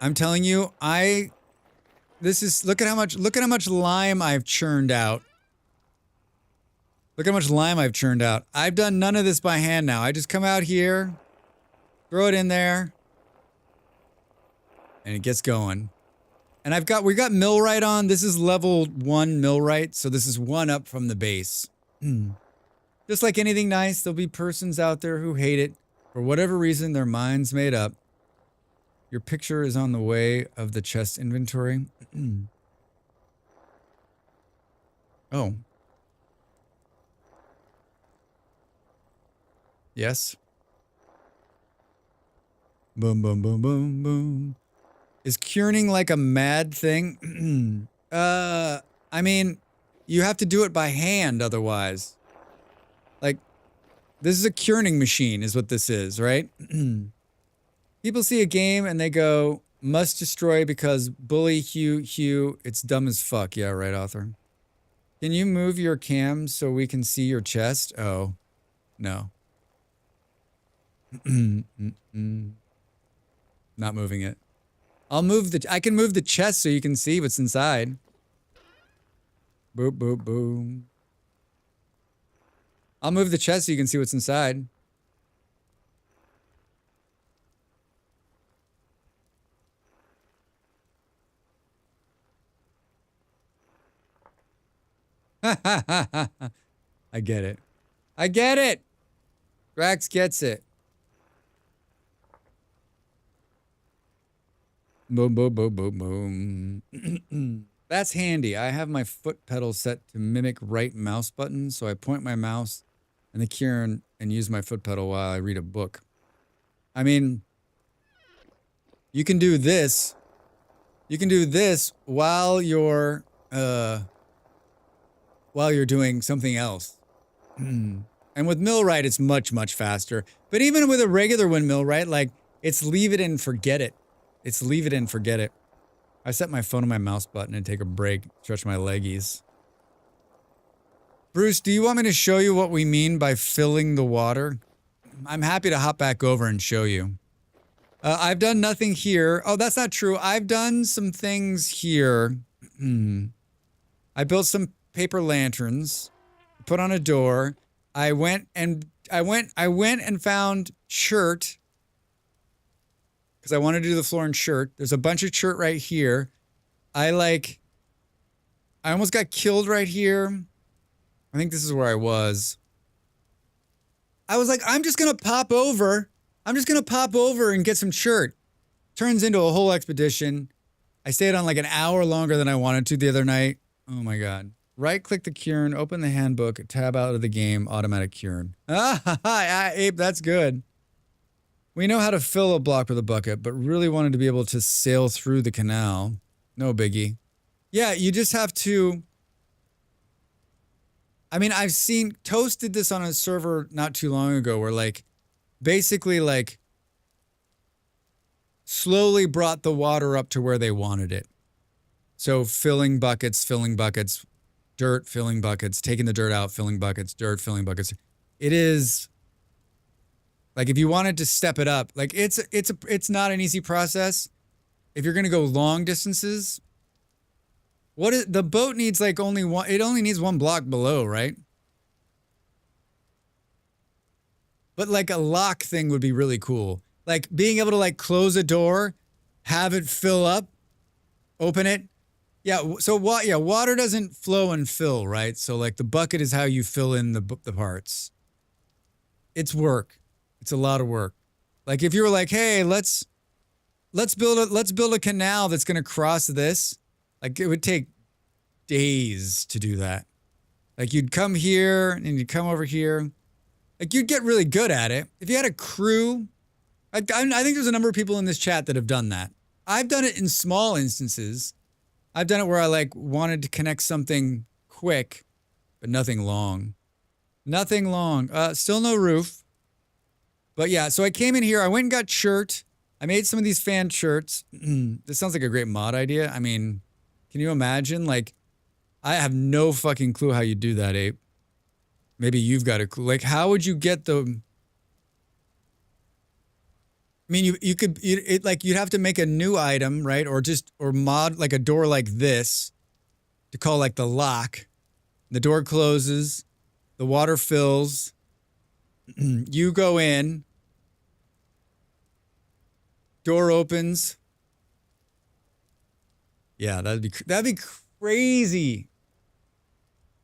I'm telling you, look at how much lime I've churned out. I've done none of this by hand now. I just come out here, throw it in there, and it gets going. And we got millwright on. This is level 1 millwright, so this is 1 up from the base. Just like anything nice, there'll be persons out there who hate it. For whatever reason, their mind's made up. Your picture is on the way of the chest inventory. Oh. Yes. Boom, boom, boom, boom, boom. Is curing like a mad thing? I mean, you have to do it by hand otherwise. Like, this is a curing machine is what this is, right? People see a game and they go, must destroy because bully Hugh, it's dumb as fuck. Yeah, right, author. Can you move your cam so we can see your chest? Oh, no. Not moving it. I can move the chest so you can see what's inside. Boop, boop, boom. I'll move the chest so you can see what's inside. I get it. I get it! Drax gets it. Boom, boom, boom, boom, boom. That's handy. I have my foot pedal set to mimic right mouse button, so I point my mouse and the Kieran and use my foot pedal while I read a book. I mean, you can do this. You can do this while you're doing something else. And with millwright, it's much, much faster. But even with a regular windmill, right? Like, it's leave it and forget it. It's leave it and forget it. I set my phone on my mouse button and take a break, stretch my leggies. Bruce, do you want me to show you what we mean by filling the water? I'm happy to hop back over and show you. I've done nothing here. Oh, that's not true. I've done some things here. I built some paper lanterns, put on a door. I went and found chert because I wanted to do the floor in chert. There's a bunch of chert right here. I almost got killed right here. I think this is where I was. I was like, I'm just gonna pop over and get some chert. Turns into a whole expedition. I stayed on like an hour longer than I wanted to the other night. Oh my God. Right-click the Kieran, open the handbook, tab out of the game, automatic Kieran. Ape, that's good. We know how to fill a block with a bucket, but really wanted to be able to sail through the canal. No biggie. Yeah, you just have to... I mean, I've seen... Toast did this on a server not too long ago where like, basically like, slowly brought the water up to where they wanted it. So filling buckets, dirt, filling buckets, taking the dirt out, filling buckets, dirt, filling buckets. It is like if you wanted to step it up, like it's not an easy process. If you're going to go long distances, the boat needs like only one, it only needs one block below, right? But like a lock thing would be really cool. Like being able to like close a door, have it fill up, open it. Yeah, so water doesn't flow and fill, right? So like the bucket is how you fill in the parts. It's work. It's a lot of work. Like if you were like, "Hey, let's build a canal that's going to cross this." Like it would take days to do that. Like you'd come here and you'd come over here. Like you'd get really good at it. If you had a crew, I think there's a number of people in this chat that have done that. I've done it in small instances. I've done it where I like wanted to connect something quick, but nothing long. Nothing long. Still no roof. But yeah, so I came in here. I went and got chert. I made some of these fan shirts. This sounds like a great mod idea. I mean, can you imagine? Like, I have no fucking clue how you do that, Ape. Maybe you've got a clue. Like, how would you get the... I mean, you'd have to make a new item, right? Or mod like a door like this to call like the lock. The door closes, the water fills, you go in, door opens. Yeah, that'd be crazy.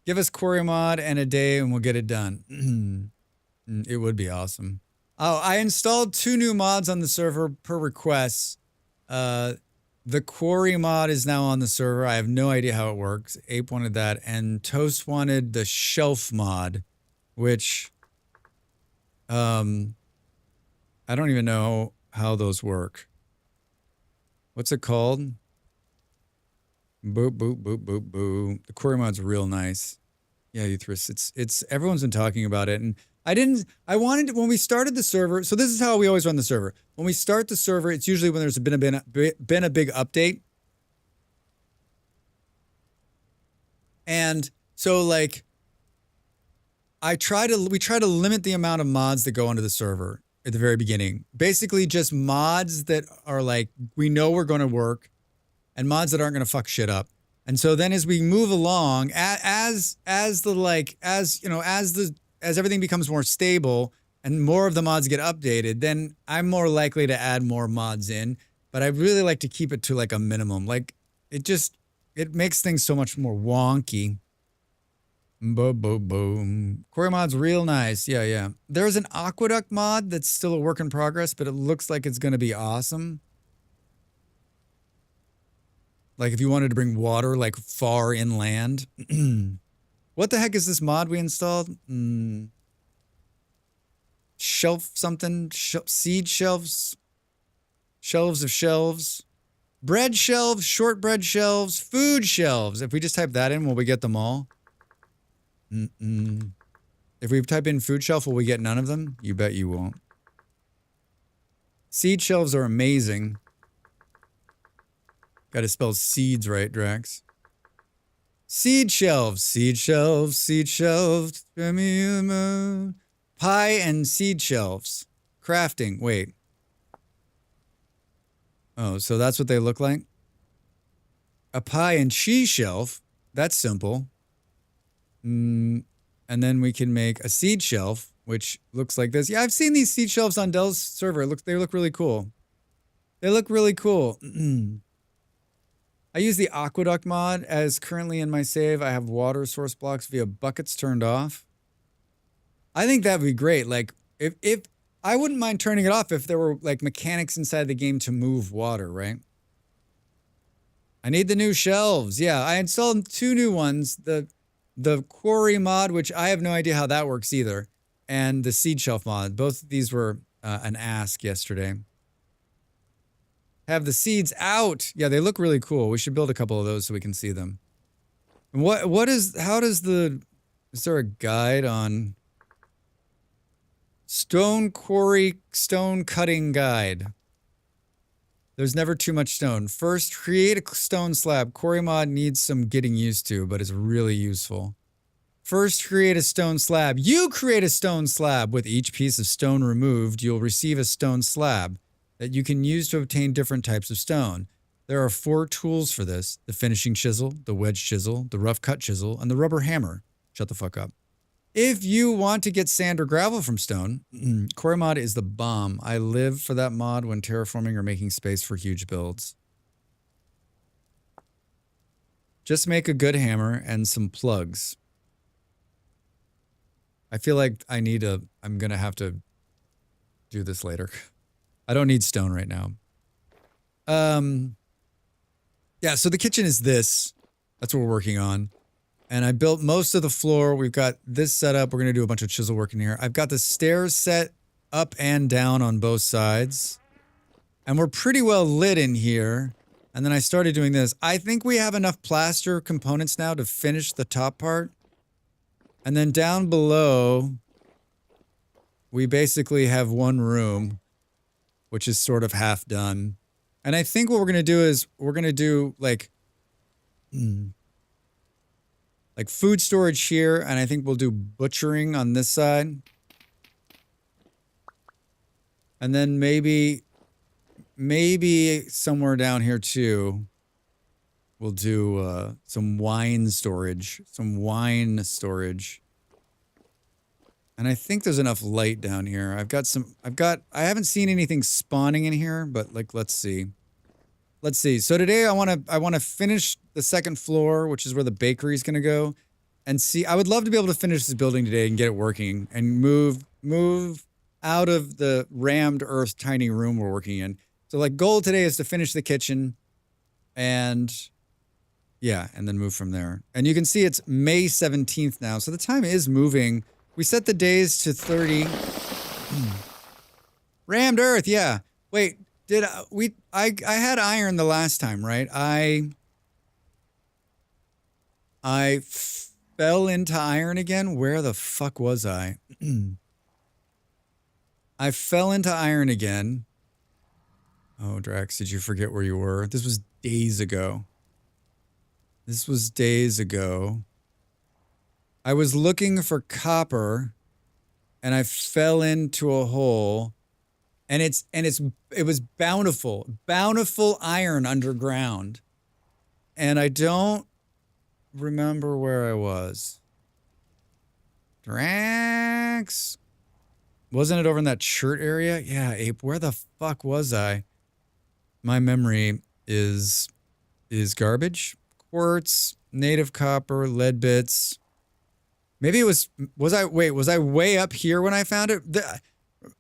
Give us quarry mod and a day and we'll get it done. It would be awesome. Oh, I installed 2 new mods on the server per request. The quarry mod is now on the server. I have no idea how it works. Ape wanted that. And Toast wanted the shelf mod, which I don't even know how those work. What's it called? Boop, boop, boop, boop, boop. The quarry mod's real nice. Yeah, Euthris. It's everyone's been talking about it. And I wanted, when we started the server, so this is how we always run the server. When we start the server, it's usually when there's been a big update. And so like, we try to limit the amount of mods that go onto the server at the very beginning. Basically just mods that are like, we know we're going to work and mods that aren't going to fuck shit up. And so then as we move along, as everything becomes more stable and more of the mods get updated, then I'm more likely to add more mods in. But I really like to keep it to like a minimum. Like it makes things so much more wonky. Boom, boom, boom. Quarry mod's real nice. Yeah. There's an aqueduct mod that's still a work in progress, but it looks like it's going to be awesome. Like if you wanted to bring water like far inland. What the heck is this mod we installed? Shelf something? Seed shelves? Shelves of shelves? Bread shelves, shortbread shelves, food shelves. If we just type that in, will we get them all? If we type in food shelf, will we get none of them? You bet you won't. Seed shelves are amazing. Got to spell seeds right, Drax. Seed shelves, seed shelves, seed shelves. Pie and seed shelves. Crafting. Wait. Oh, so that's what they look like? A pie and cheese shelf. That's simple. And then we can make a seed shelf, which looks like this. Yeah, I've seen these seed shelves on Dell's server. They look really cool. They look really cool. I use the aqueduct mod as currently in my save. I have water source blocks via buckets turned off. I think that'd be great. Like if I wouldn't mind turning it off if there were like mechanics inside the game to move water, right? I need the new shelves. Yeah, I installed 2 new ones. The quarry mod, which I have no idea how that works either, and the seed shelf mod. Both of these were an ask yesterday. Have the seeds out. Yeah, they look really cool. We should build a couple of those so we can see them. And is there a guide on stone quarry, stone cutting guide? There's never too much stone. First, create a stone slab. Quarry mod needs some getting used to, but it's really useful. First, create a stone slab. You create a stone slab. With each piece of stone removed, you'll receive a stone slab that you can use to obtain different types of stone. There are 4 tools for this: the finishing chisel, the wedge chisel, the rough cut chisel, and the rubber hammer. Shut the fuck up. If you want to get sand or gravel from stone, Quarry mod is the bomb. I live for that mod when terraforming or making space for huge builds. Just make a good hammer and some plugs. I feel like I'm going to have to do this later. I don't need stone right now. Yeah, so the kitchen is this. That's what we're working on. And I built most of the floor. We've got this set up. We're going to do a bunch of chisel work in here. I've got the stairs set up and down on both sides. And we're pretty well lit in here. And then I started doing this. I think we have enough plaster components now to finish the top part. And then down below, we basically have one room, which is sort of half done. And I think what we're going to do is we're going to do like food storage here, and I think we'll do butchering on this side. And then maybe somewhere down here too, we'll do some wine storage. And I think there's enough light down here. I haven't seen anything spawning in here, but like, let's see. So today I want to finish the second floor, which is where the bakery is going to go, and see. I would love to be able to finish this building today and get it working and move out of the rammed earth tiny room we're working in. So like goal today is to finish the kitchen and yeah, and then move from there. And you can see it's May 17th now. So the time is moving. We set the days to 30. Rammed earth. Yeah. Wait, I had iron the last time, right? I fell into iron again. Where the fuck was I? I fell into iron again. Oh, Drax, did you forget where you were? This was days ago. I was looking for copper and I fell into a hole. And it was bountiful iron underground. And I don't remember where I was. Drax. Wasn't it over in that shirt area? Yeah, Ape, where the fuck was I? My memory is garbage. Quartz, native copper, lead bits. Maybe it was I way up here when I found it?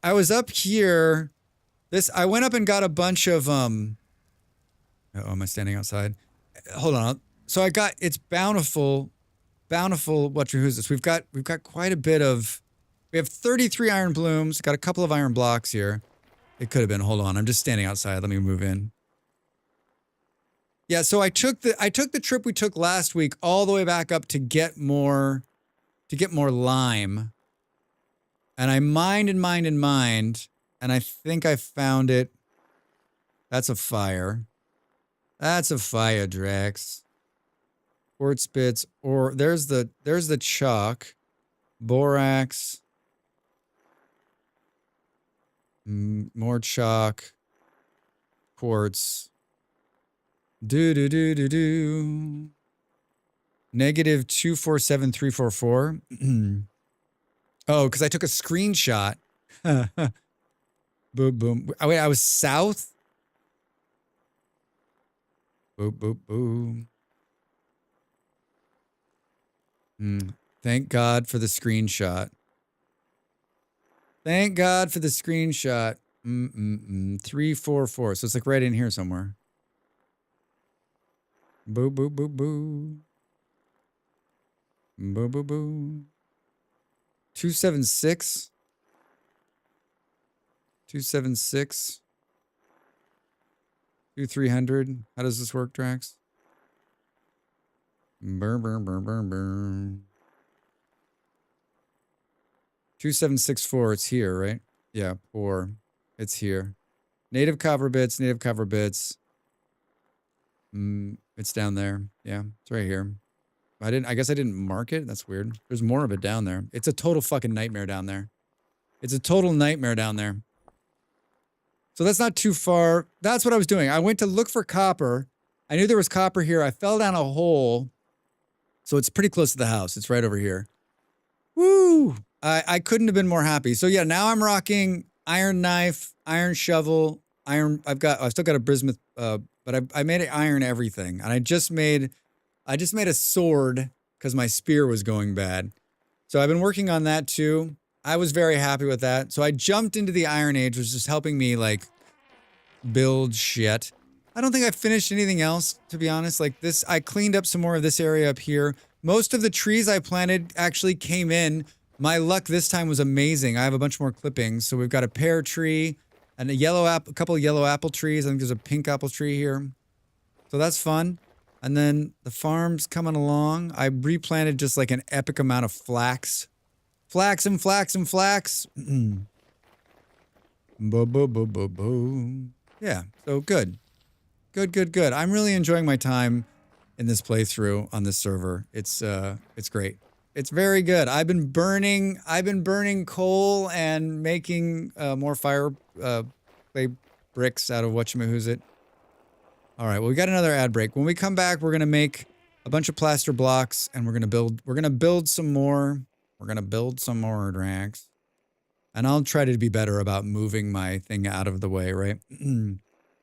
I was up here. I went up and got a bunch of am I standing outside? Hold on. So it's bountiful, who's this? We've got quite a bit of, we have 33 iron blooms, got a couple of iron blocks here. It could have been, hold on, I'm just standing outside. Let me move in. Yeah, so I took the trip we took last week all the way back up to get more lime. And I mined, and I think I found it. That's a fire. That's a fire, Drax. quartz bits, or there's the chalk, borax, more chalk, quartz. Do do do do do. Negative 247344. Oh, because I took a screenshot. Boom boom. Oh, wait, I was south. Boom boom boom. Thank God for the screenshot. Thank God for the screenshot. 344. So it's like right in here somewhere. Boo boo boo boo. Boo boo boo. 276. 276. 2300. How does this work, Drax? Burr, burr, burr, burr, burr. 2764. It's here, right? Yeah, poor. It's here. Native copper bits, native copper bits. It's down there. Yeah, it's right here. I guess I didn't mark it. That's weird. There's more of it down there. It's a total fucking nightmare down there. It's a total nightmare down there. So that's not too far. That's what I was doing. I went to look for copper. I knew there was copper here. I fell down a hole. So it's pretty close to the house. It's right over here. Woo! I couldn't have been more happy. So yeah, now I'm rocking iron knife, iron shovel, iron. I've still got a bismuth, but I made it iron everything, and I just made a sword because my spear was going bad. So I've been working on that too. I was very happy with that. So I jumped into the Iron Age, which is just helping me like build shit. I don't think I finished anything else, to be honest. Like this, I cleaned up some more of this area up here. Most of the trees I planted actually came in. My luck this time was amazing. I have a bunch more clippings. So we've got a pear tree and a couple of yellow apple trees. I think there's a pink apple tree here. So that's fun. And then the farm's coming along. I replanted just like an epic amount of flax. Flax and flax and flax. Bo bo bo bo bo. Yeah, so good. Good. I'm really enjoying my time in this playthrough on this server. It's great. It's very good. I've been burning coal and making more fire clay bricks out of whatchamahoosit. All right, well, we got another ad break. When we come back, we're gonna make a bunch of plaster blocks and we're gonna build some more. We're gonna build some more, Drax. And I'll try to be better about moving my thing out of the way, right?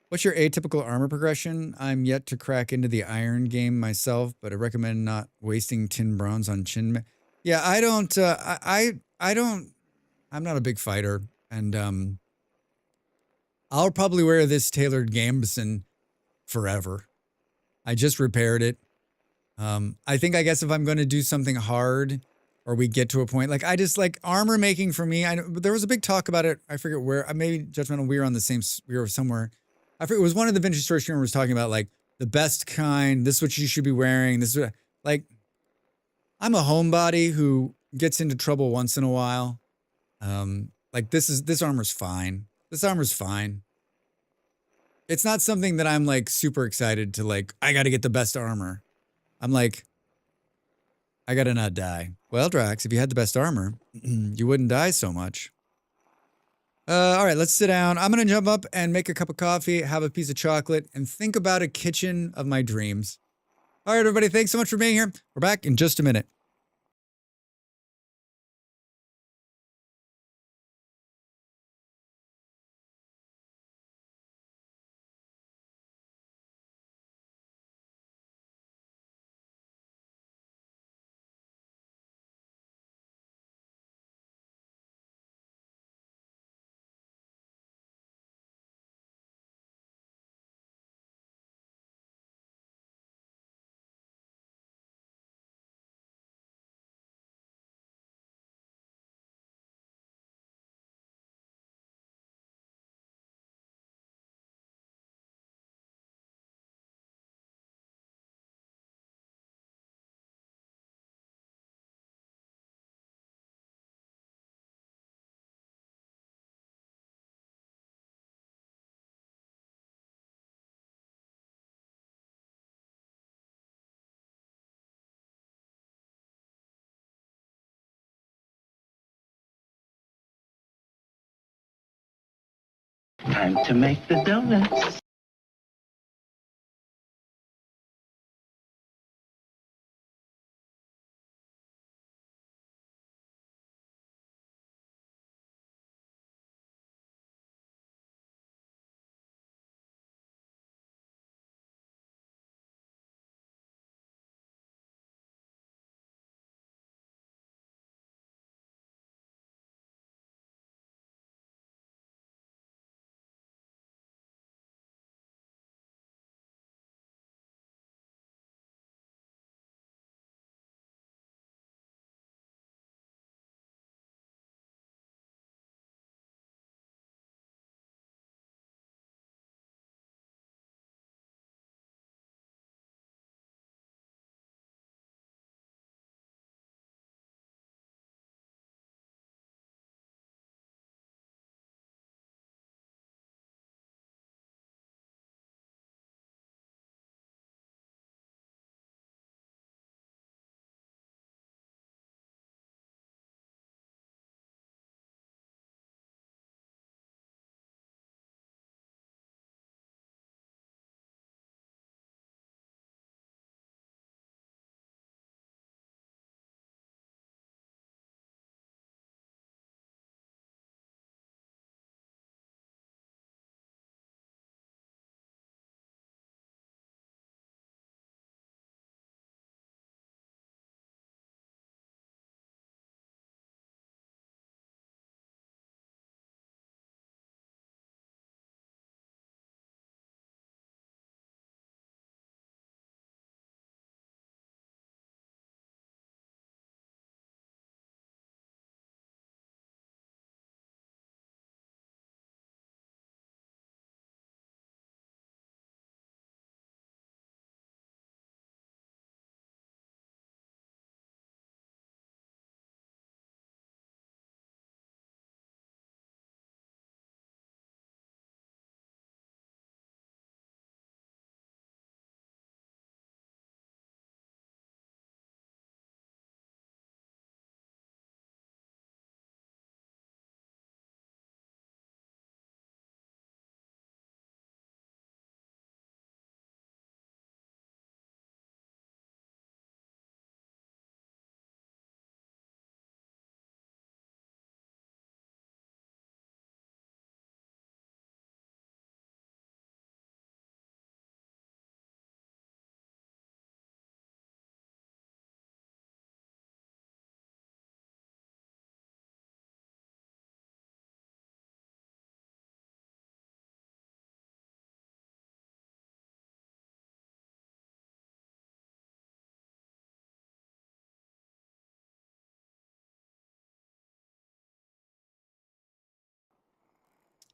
What's your atypical armor progression? I'm yet to crack into the iron game myself, but I recommend not wasting tin bronze on chin. Yeah, I don't, I'm not a big fighter. And, I'll probably wear this tailored gambeson forever. I just repaired it. I guess if I'm going to do something hard or we get to a point, like I just like armor making for me. I know there was a big talk about it. I forget where, maybe Judgmental, we were somewhere. I forget, it was one of the vintage store streamers was talking about like the best kind. This is what you should be wearing. This is what, like, I'm a homebody who gets into trouble once in a while. Like this armor's fine. This armor's fine. It's not something that I'm like super excited to like, I got to get the best armor. I'm like, I got to not die. Well, Drax, if you had the best armor, you wouldn't die so much. All right, let's sit down. I'm going to jump up and make a cup of coffee, have a piece of chocolate, and think about a kitchen of my dreams. All right, everybody, thanks so much for being here. We're back in just a minute. Time to make the donuts.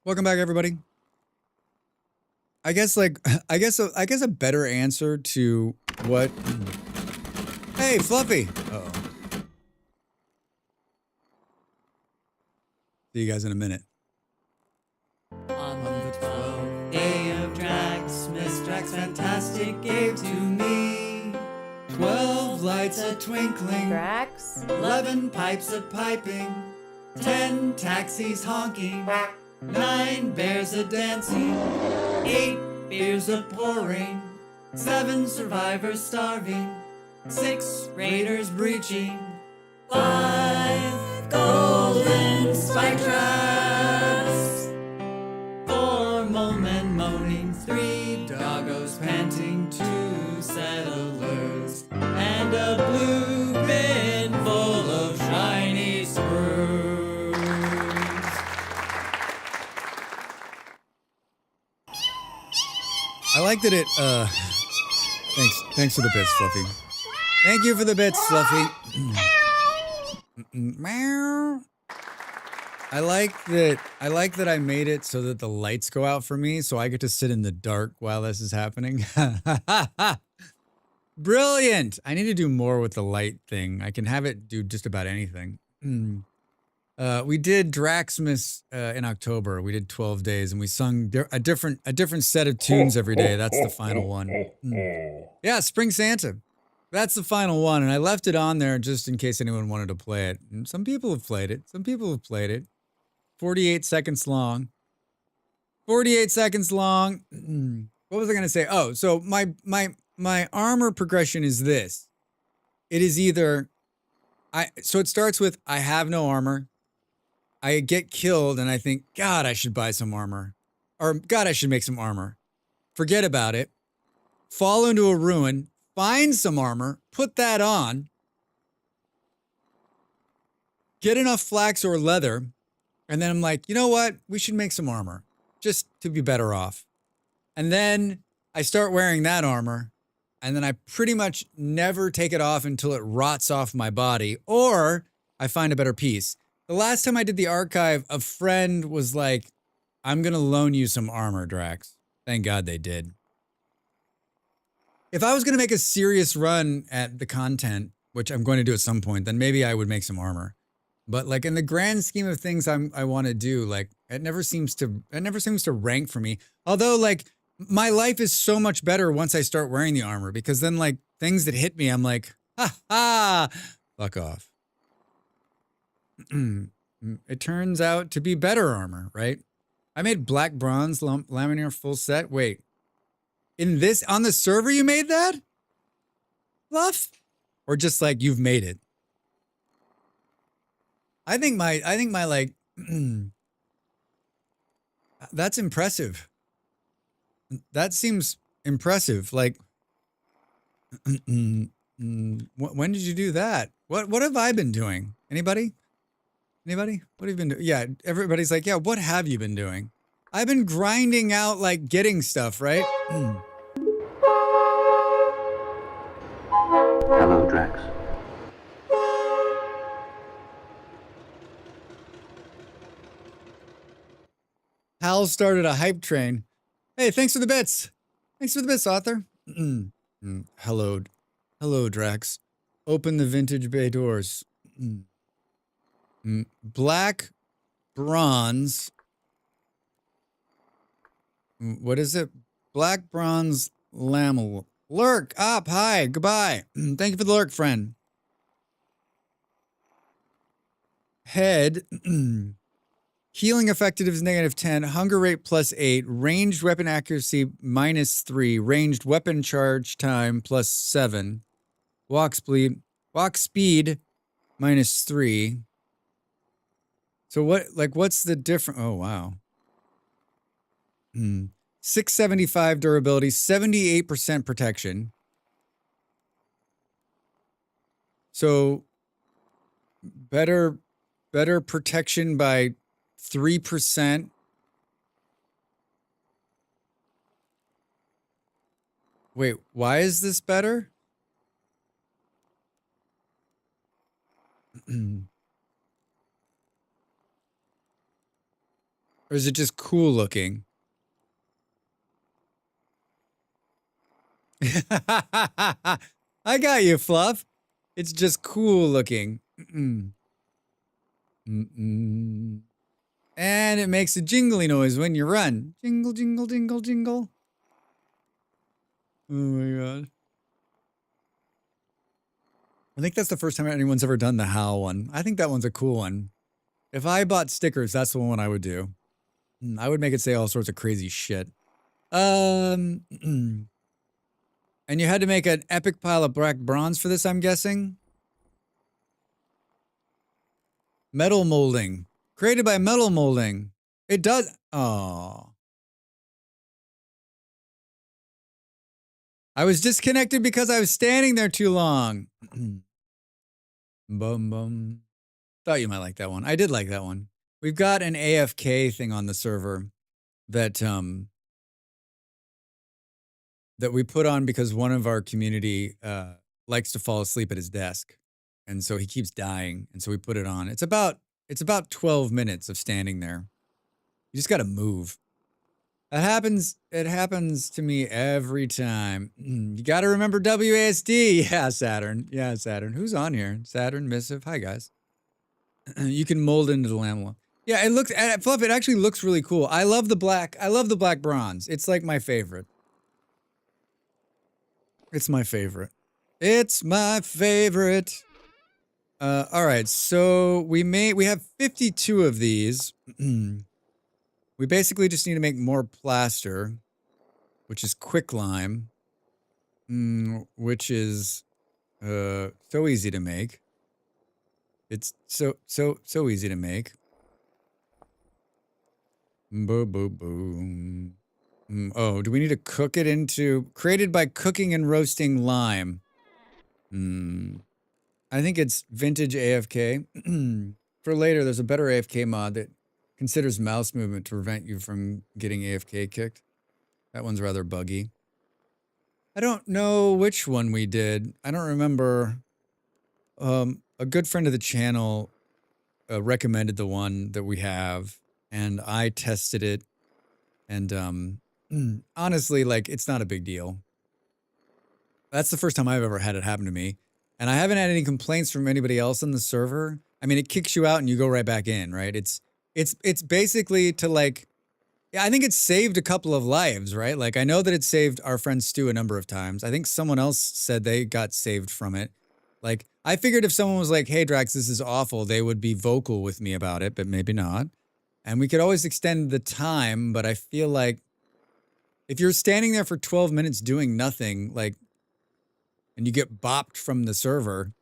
Welcome back, everybody. I guess a better answer to what. Hey, Fluffy. Uh-oh. See you guys in a minute. On the 12th day of Draxmas, Drax Fantastic gave to me 12 lights a twinkling, Drax? 11 pipes a piping, 10 taxis honking, 9 bears a dancing, 8 beers a pouring, 7 survivors starving, 6 raiders breaching, 5 golden spike traps, 4 molemen moaning, 3 doggos panting, 2 settlers, and a blue bin full of shiny screws. I like that it. Thanks for the bits, Fluffy. Thank you for the bits, Fluffy. Meow. I like that I made it so that the lights go out for me, so I get to sit in the dark while this is happening. Brilliant! I need to do more with the light thing. I can have it do just about anything. We did Draxmas in October. We did 12 days, and we sung a different set of tunes every day. That's the final one. Yeah, Spring Santa. That's the final one, and I left it on there just in case anyone wanted to play it. And some people have played it. 48 seconds long. 48 seconds long. What was I gonna say? Oh, so my armor progression is this. It is either so it starts with I have no armor. I get killed and I think, God, I should buy some armor. Or God, I should make some armor. Forget about it. Fall into a ruin, find some armor, put that on, get enough flax or leather, and then I'm like, you know what? We should make some armor just to be better off. And then I start wearing that armor, and then I pretty much never take it off until it rots off my body, or I find a better piece. The last time I did the archive, a friend was like, I'm going to loan you some armor, Drax. Thank God they did. If I was going to make a serious run at the content, which I'm going to do at some point, then maybe I would make some armor. But like in the grand scheme of things I want to do, like it never seems to rank for me. Although like my life is so much better once I start wearing the armor, because then like things that hit me, I'm like, ha ha, fuck off. It turns out to be better armor, right? I made black bronze laminar full set. Wait, in this on the server you made that? Fluff? Or just like you've made it? I think my like that's impressive. That seems impressive. Like when did you do that? What have I been doing? Anybody? Anybody? What have you been doing? Yeah, everybody's like, yeah, what have you been doing? I've been grinding out like getting stuff, right? Hello, Drax. Hal started a hype train. Hey, thanks for the bits. Thanks for the bits, author. Hello. Hello, Drax. Open the vintage bay doors. Black bronze. What is it? Black bronze lamel. Lurk up. Hi. Goodbye. Thank you for the lurk, friend. Head. Healing effectiveness -10, hunger rate +8, ranged weapon accuracy -3, ranged weapon charge time +7, walk speed -3. So what's the difference? Oh wow. 675 durability, 78% protection. So better protection by 3%. Wait, why is this better? Or is it just cool looking? I got you, Fluff. It's just cool looking. And it makes a jingly noise when you run. Jingle, jingle, jingle, jingle. Oh my god. I think that's the first time anyone's ever done the Howl one. I think that one's a cool one. If I bought stickers, that's the one I would do. I would make it say all sorts of crazy shit. And you had to make an epic pile of black bronze for this, I'm guessing? Metal molding. Created by metal molding. It does. Oh. I was disconnected because I was standing there too long. Bum bum. Thought you might like that one. I did like that one. We've got an AFK thing on the server that that we put on because one of our community likes to fall asleep at his desk. And so he keeps dying. And so we put it on. It's about 12 minutes of standing there. You just got to move. That happens. It happens to me every time. You got to remember WASD. Yeah, Saturn. Yeah, Saturn. Who's on here? Saturn, Missive. Hi, guys. You can mold into the lamella. Yeah, it looks, Fluff, it actually looks really cool. I love the black. I love the black bronze. It's like my favorite. It's my favorite. It's my favorite. All right, so we have 52 of these. We basically just need to make more plaster, which is quicklime, which is so easy to make. It's so easy to make. Boom, boom, boom. Oh, do we need to cook it into... Created by cooking and roasting lime. I think it's vintage AFK. For later, there's a better AFK mod that considers mouse movement to prevent you from getting AFK kicked. That one's rather buggy. I don't know which one we did. I don't remember. A good friend of the channel recommended the one that we have, and I tested it. And honestly, like, it's not a big deal. That's the first time I've ever had it happen to me. And I haven't had any complaints from anybody else on the server. I mean, it kicks you out and you go right back in, right? It's basically to, like, yeah, I think it's saved a couple of lives, right? Like, I know that it saved our friend Stu a number of times. I think someone else said they got saved from it. Like, I figured if someone was like, hey, Drax, this is awful, they would be vocal with me about it, but maybe not. And we could always extend the time, but I feel like if you're standing there for 12 minutes doing nothing, like, and you get bopped from the server,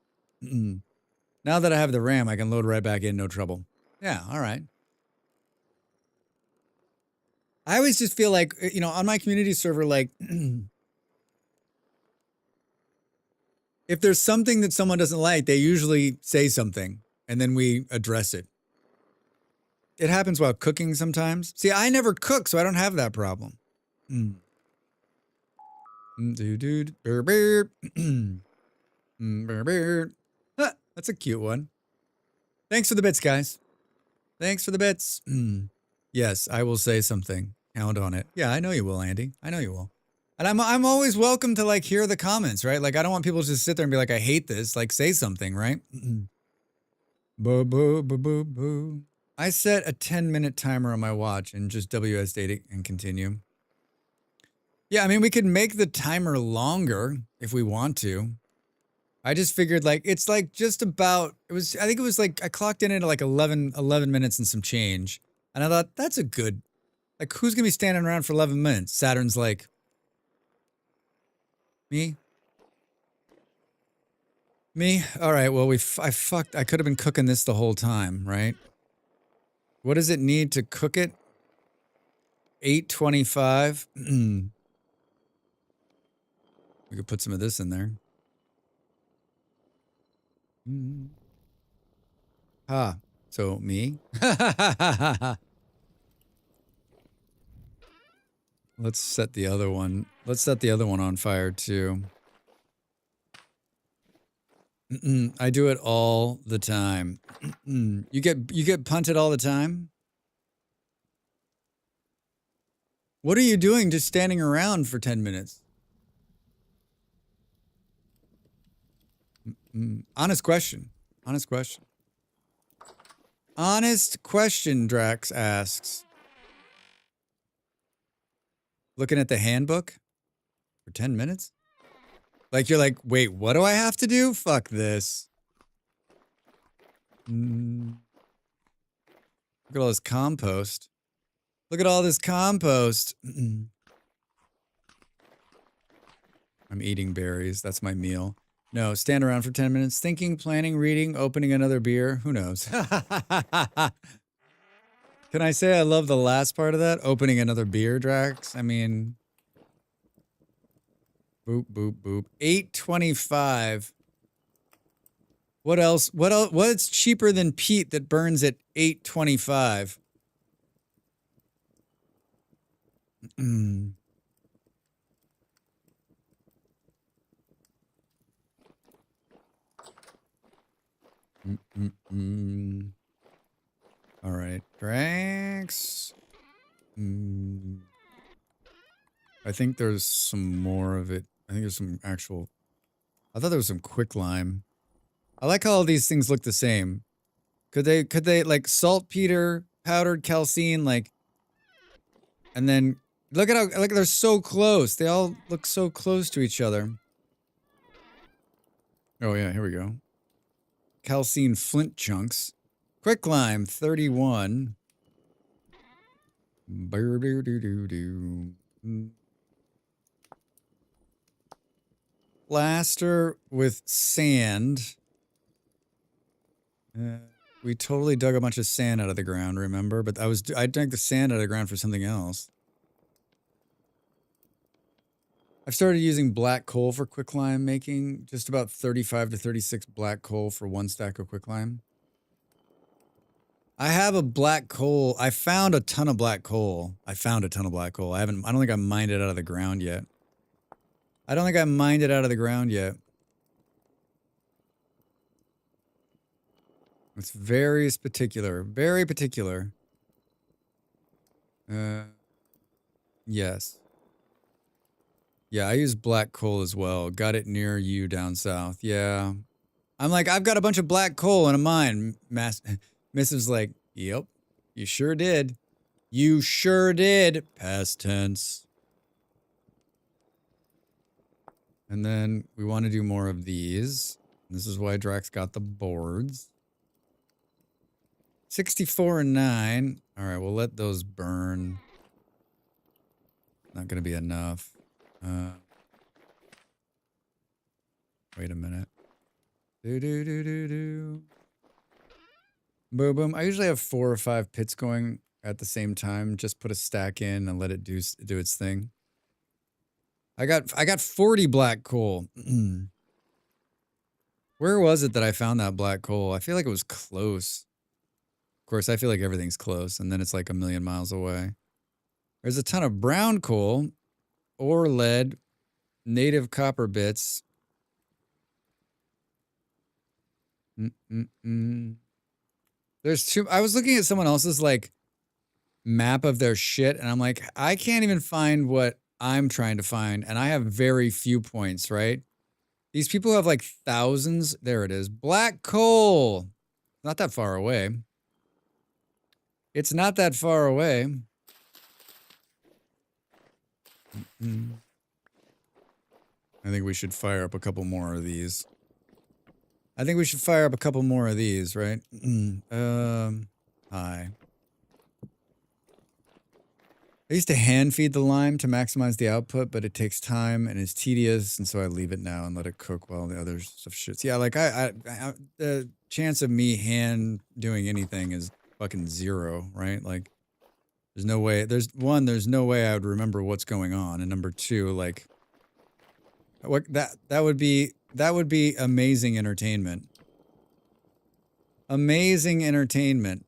now that I have the RAM, I can load right back in, no trouble. Yeah, all right. I always just feel like, you know, on my community server, like, if there's something that someone doesn't like, they usually say something, and then we address it. It happens while cooking sometimes. See, I never cook, so I don't have that problem. That's a cute one. Thanks for the bits, guys. Thanks for the bits. Yes, I will say something. Count on it. Yeah, I know you will, Andy. I know you will. And I'm always welcome to, like, hear the comments, right? Like, I don't want people to just sit there and be like, I hate this. Like, say something, right? Boo, boo, boo, boo, boo. I set a 10-minute timer on my watch and just WSD'd it and continue. Yeah, I mean, we could make the timer longer if we want to. I just figured, like, it's like just about, I think it was like, I clocked in at like 11 minutes and some change. And I thought, that's a good, like, who's going to be standing around for 11 minutes? Saturn's like, me? Me? All right, well, I could have been cooking this the whole time, right? What does it need to cook it? 825. We could put some of this in there. So me? Let's set the other one. Let's set the other one on fire too. I do it all the time. You get punted all the time? What are you doing just standing around for 10 minutes? Honest question. Honest question. Honest question, Drax asks. Looking at the handbook for 10 minutes? Like, you're like, wait, what do I have to do? Fuck this. Look at all this compost. Look at all this compost. I'm eating berries. That's my meal. No, stand around for 10 minutes. Thinking, planning, reading, opening another beer. Who knows? Can I say I love the last part of that? Opening another beer, Drax? I mean... Boop, boop, boop. 825. What else? What's cheaper than peat that burns at 825? All right, Drax. I think there's some more of it. I think there's some actual... I thought there was some quicklime. I like how all these things look the same. Could they like saltpeter, powdered calcine, like... And then, look at how, like, they're so close. They all look so close to each other. Oh yeah, here we go. Calcine flint chunks. Quicklime, 31. Plaster with sand. We totally dug a bunch of sand out of the ground, remember? But I dug the sand out of the ground for something else. I've started using black coal for quicklime making. Just about 35 to 36 black coal for 1 stack of quicklime. I have a black coal. I found a ton of black coal. I don't think I mined it out of the ground yet. It's very particular. Very particular. Yes. Yeah, I use black coal as well. Got it near you down south. Yeah. I'm like, I've got a bunch of black coal in a mine. Mrs. like, yep, you sure did. You sure did. Past tense. And then we want to do more of these. This is why Drax got the boards. 64 and 9. All right, we'll let those burn. Not going to be enough. Wait a minute. Boom, boom. I usually have 4 or 5 pits going at the same time. Just put a stack in and let it do its thing. I got 40 black coal. Where was it that I found that black coal? I feel like it was close. Of course, I feel like everything's close, and then it's like a million miles away. There's a ton of brown coal, ore lead, native copper bits. There's 2. I was looking at someone else's like map of their shit, and I'm like, I can't even find what I'm trying to find, and I have very few points, right? These people have like thousands. There it is. Black coal. Not that far away. It's not that far away. I think we should fire up a couple more of these. Right? Hi. I used to hand feed the lime to maximize the output, but it takes time and is tedious, and so I leave it now and let it cook while the other stuff shits. Yeah, like the chance of me hand doing anything is fucking 0, right? Like, there's no way. There's no way I would remember what's going on, and number 2, like, what that would be amazing entertainment. Amazing entertainment.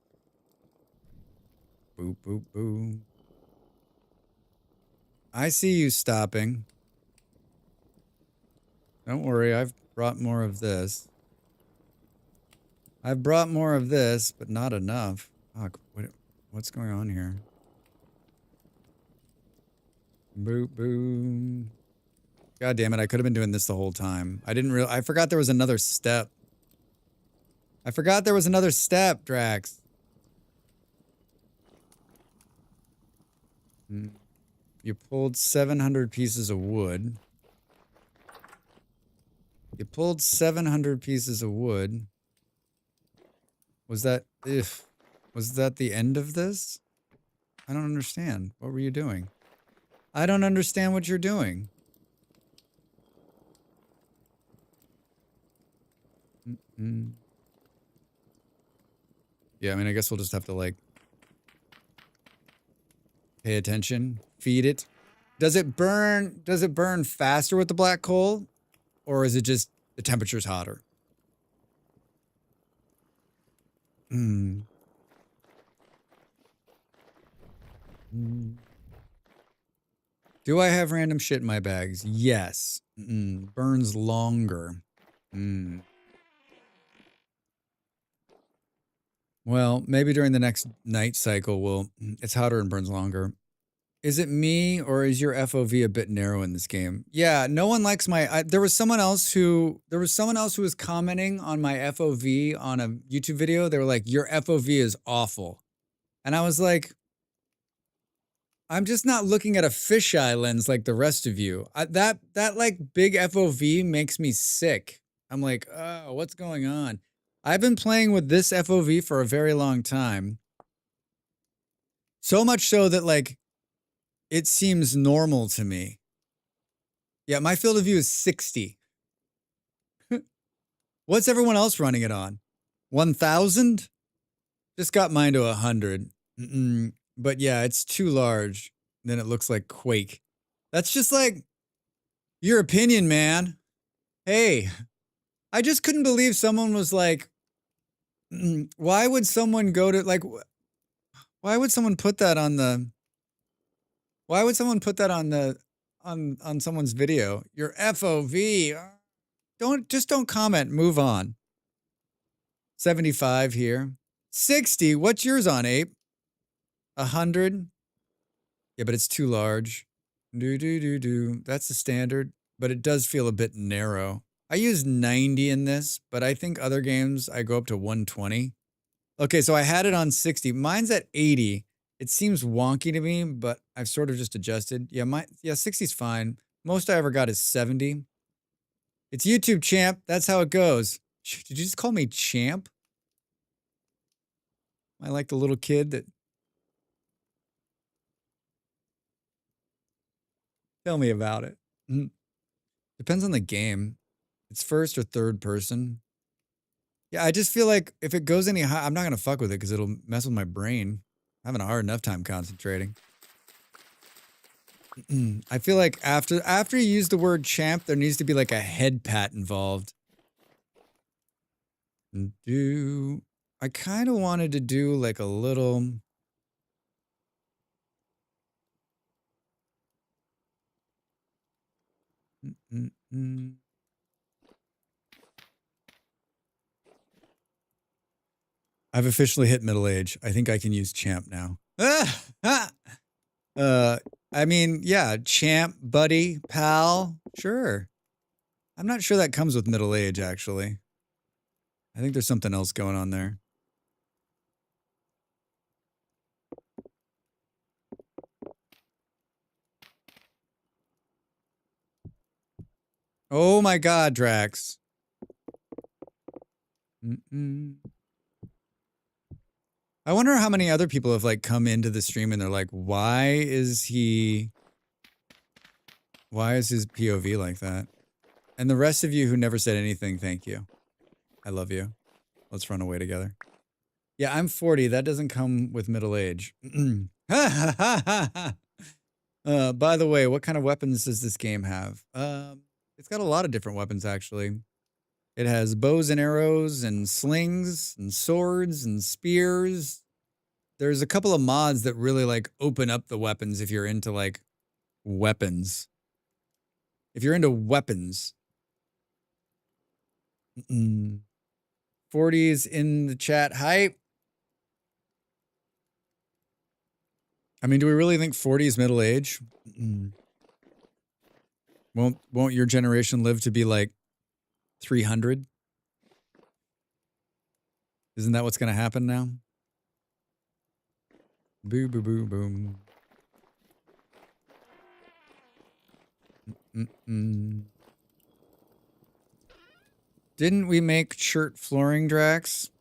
Boop boop boop. I see you stopping. Don't worry, I've brought more of this. But not enough. Fuck, what's going on here? Boop, boom. God damn it, I could have been doing this the whole time. I forgot there was another step. Drax. You pulled 700 pieces of wood. Was that the end of this? I don't understand. What were you doing? I don't understand what you're doing. Yeah, I mean, I guess we'll just have to, like, pay attention. Feed it. Does it burn faster with the black coal? Or is it just the temperature's hotter? Do I have random shit in my bags? Yes. Burns longer. Well, maybe during the next night cycle, it's hotter and burns longer. Is it me, or is your FOV a bit narrow in this game? Yeah, no one likes there was someone else who was commenting on my FOV on a YouTube video. They were like, your FOV is awful. And I was like, I'm just not looking at a fisheye lens like the rest of you. That like big FOV makes me sick. I'm like, oh, what's going on? I've been playing with this FOV for a very long time. So much so that, like, it seems normal to me. Yeah, my field of view is 60. What's everyone else running it on? 1,000? Just got mine to 100. But yeah, it's too large. Then it looks like Quake. That's just like your opinion, man. Hey, I just couldn't believe someone was like, why would someone go to, like, why would someone put that on the, why would someone put that on the, on someone's video? Your FOV. Don't comment. Move on. 75 here. 60. What's yours on, Ape? 100. Yeah, but it's too large. That's the standard, but it does feel a bit narrow. I use 90 in this, but I think other games I go up to 120. Okay, so I had it on 60. Mine's at 80. It seems wonky to me, but I've sort of just adjusted. Yeah, 60's fine. Most I ever got is 70. It's YouTube champ. That's how it goes. Did you just call me champ? Am I like the little kid that... Tell me about it. Depends on the game. It's first or third person. Yeah, I just feel like if it goes any higher, I'm not going to fuck with it because it'll mess with my brain. I'm having a hard enough time concentrating. I feel like after you use the word champ, there needs to be like a head pat involved. I kind of wanted to do like a little... I've officially hit middle age. I think I can use champ now. I mean, yeah, champ, buddy, pal, sure. I'm not sure that comes with middle age, actually. I think there's something else going on there. Oh my God, Drax. I wonder how many other people have like come into the stream and they're like, why is his POV like that? And the rest of you who never said anything, thank you. I love you. Let's run away together. Yeah, I'm 40. That doesn't come with middle age. By the way, what kind of weapons does this game have? It's got a lot of different weapons, actually. It has bows and arrows and slings and swords and spears. There's a couple of mods that really like open up the weapons if you're into like weapons. If you're into weapons. 40s in the chat. Hype. I mean, do we really think 40 is middle age? Won't your generation live to be like 300? Isn't that what's going to happen now? Boo, boo, boo, boom. Didn't we make shirt flooring, Drax?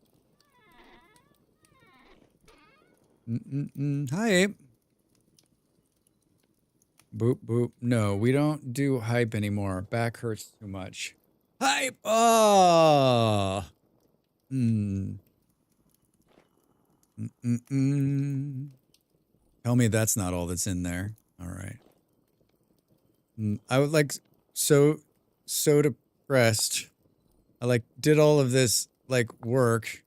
Hi, Abe. Boop, boop. No, we don't do hype anymore. Back hurts too much. Hype! Oh! Tell me that's not all that's in there. All right. I would like so depressed. I like did all of this like work.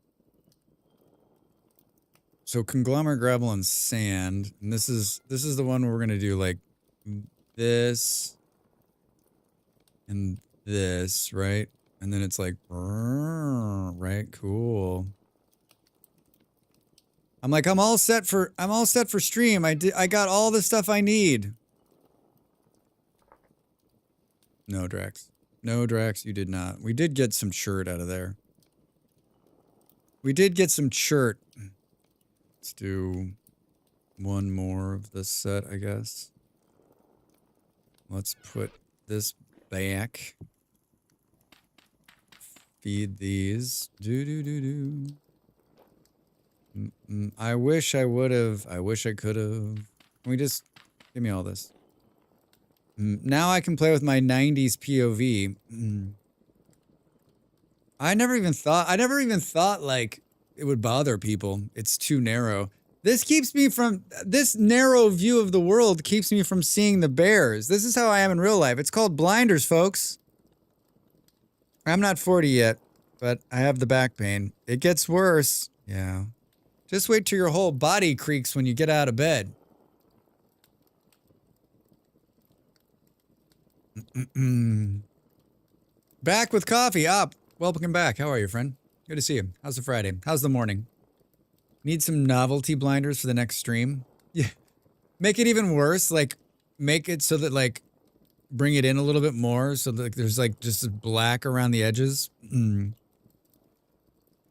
So conglomerate gravel and sand, and this is the one where we're gonna do like this and this, right? And then it's like, right? Cool. I'm like, I'm all set for stream. I got all the stuff I need. No, Drax. No, Drax, you did not. We did get some shirt out of there. We did get some shirt. Let's do one more of this set, I guess. Let's put this back. Feed these. I wish I would have. I wish I could have. Can we just give me all this? Now I can play with my 90s POV. I never even thought like it would bother people. It's too narrow. This narrow view of the world keeps me from seeing the bears. This is how I am in real life. It's called blinders, folks. I'm not 40 yet, but I have the back pain. It gets worse. Yeah. Just wait till your whole body creaks when you get out of bed. Back with coffee. Up. Welcome back. How are you, friend? Good to see you. How's the Friday? How's the morning? Need some novelty blinders for the next stream? Yeah. Make it even worse. Like, make it so that, like, bring it in a little bit more so that like, there's, like, just black around the edges.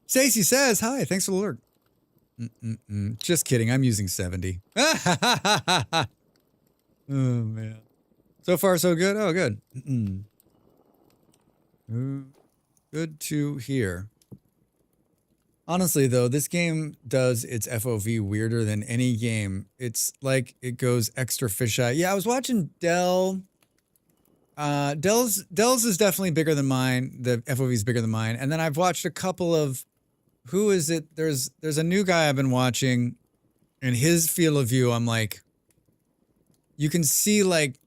Stacey says, hi, thanks for the alert. Just kidding. I'm using 70. Oh, man. So far, so good? Oh, good. Good to hear. Honestly, though, this game does its FOV weirder than any game. It's like it goes extra fisheye. Yeah, I was watching Dell. Dell's is definitely bigger than mine. The FOV is bigger than mine. And then I've watched a couple of... Who is it? There's a new guy I've been watching, and his field of view, I'm like... You can see, like...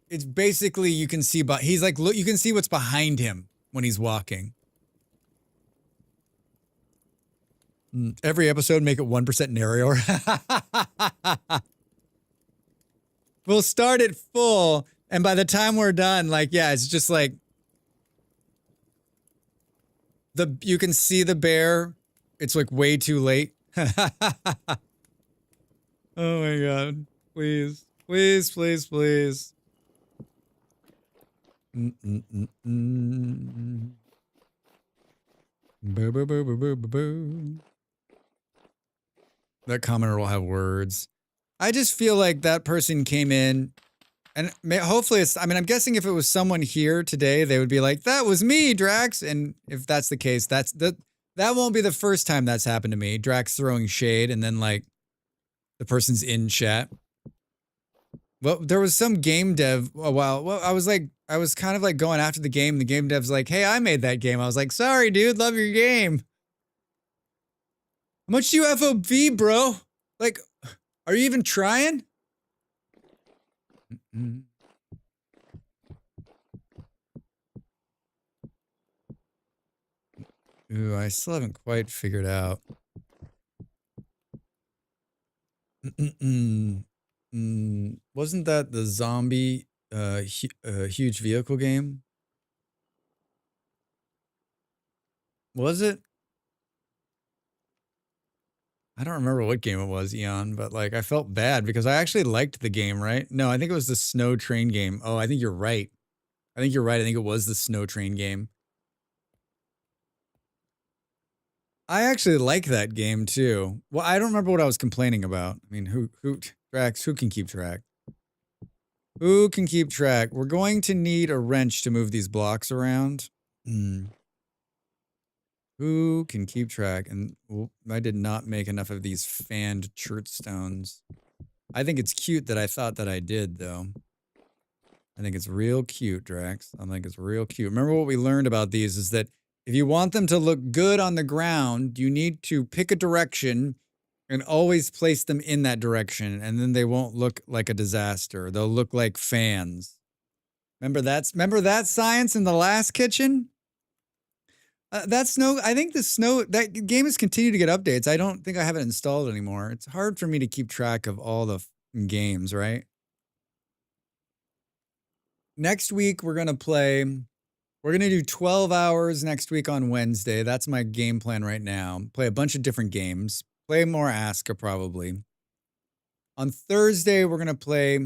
It's basically, you can see... He's like, look, you can see what's behind him when he's walking. Every episode, make it 1% narrower. We'll start it full, and by the time we're done, like, yeah, it's just like... You can see the bear. It's like way too late. Oh my god. Please. Please, please, please. Boo, boo, boo, boo, boo, boo, boo. That commenter will have words. I just feel like that person came in, and hopefully it's, I mean, I'm guessing if it was someone here today, they would be like, that was me, Drax. And if that's the case, that won't be the first time that's happened to me. Drax throwing shade and then like the person's in chat. Well, there was some game dev a while. Well, I was kind of like going after the game. The game dev's like, hey, I made that game. I was like, sorry, dude, love your game. How much do you FOV, bro? Like, are you even trying? Ooh, I still haven't quite figured out. Wasn't that the zombie huge vehicle game? Was it? I don't remember what game it was, Eon, but like I felt bad because I actually liked the game, right? No, I think it was the snow train game. Oh, I think you're right. I think you're right. I think it was the snow train game. I actually like that game too. Well, I don't remember what I was complaining about. I mean, Drax, who can keep track? Who can keep track? We're going to need a wrench to move these blocks around. Who can keep track? And I did not make enough of these fanned chert stones. I think it's cute that I thought that I did, though. I think it's real cute, Drax. I think it's real cute. Remember what we learned about these is that if you want them to look good on the ground, you need to pick a direction and always place them in that direction, and then they won't look like a disaster. They'll look like fans. Remember that science in the last kitchen? I think that game has continued to get updates. I don't think I have it installed anymore. It's hard for me to keep track of all the games, right? Next week, we're going to do 12 hours next week on Wednesday. That's my game plan right now. Play a bunch of different games. Play more Aska, probably. On Thursday, we're going to play...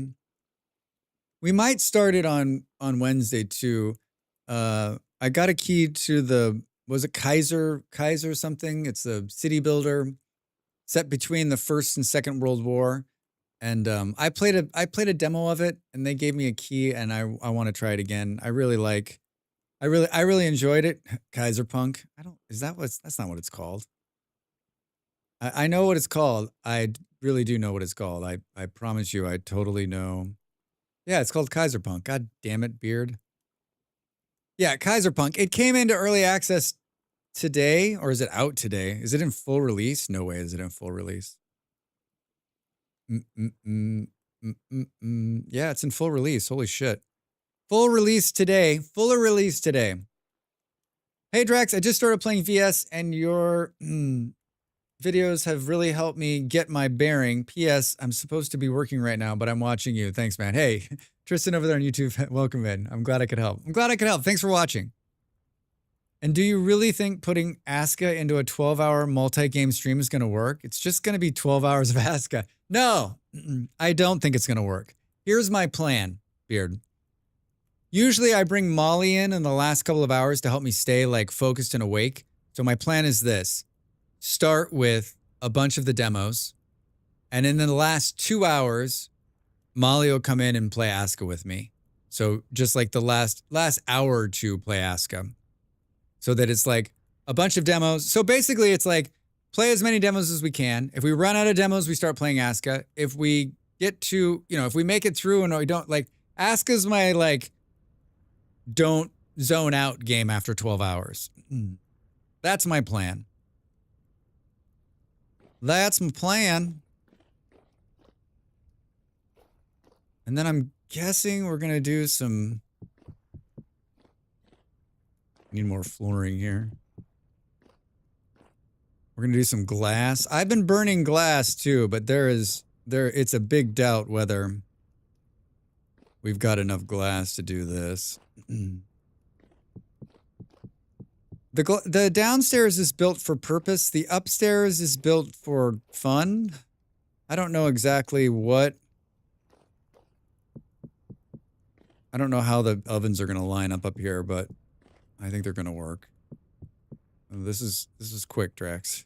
We might start it on Wednesday, too. I got a key to the... Was it Kaiser something? It's a city builder set between the First and Second World War. And I played a demo of it, and they gave me a key, and I want to try it again. I really enjoyed it. Kaiser Punk. That's not what it's called. I know what it's called. Really do know what it's called. I promise you, I totally know. Yeah, it's called Kaiserpunk. God damn it, Beard. Yeah, Kaiserpunk. It came into early access today, or is it out today? Is it in full release? No way is it in full release. Yeah, it's in full release. Holy shit. Full release today. Fuller release today. Hey, Drax, I just started playing VS, and your videos have really helped me get my bearing. P.S. I'm supposed to be working right now, but I'm watching you. Thanks, man. Hey, Tristan over there on YouTube, welcome in. I'm glad I could help. Thanks for watching. And do you really think putting Aska into a 12-hour multi-game stream is going to work? It's just going to be 12 hours of Aska. No, I don't think it's going to work. Here's my plan, Beard. Usually I bring Molly in the last couple of hours to help me stay like focused and awake. So my plan is this. Start with a bunch of the demos. And in the last 2 hours, Molly will come in and play Aska with me. So just like the last hour or two play Aska. So that it's like a bunch of demos. So basically it's like play as many demos as we can. If we run out of demos, we start playing Aska. If we get to, if we make it through and we don't like, Aska's my like, don't zone out game after 12 hours. That's my plan. That's my plan. And then I'm guessing we're going to do some... Need more flooring here. We're going to do some glass. I've been burning glass too, but it's a big doubt whether we've got enough glass to do this. The downstairs is built for purpose. The upstairs is built for fun. I don't know exactly what. I don't know how the ovens are going to line up here, but I think they're going to work. This is quick, Drax.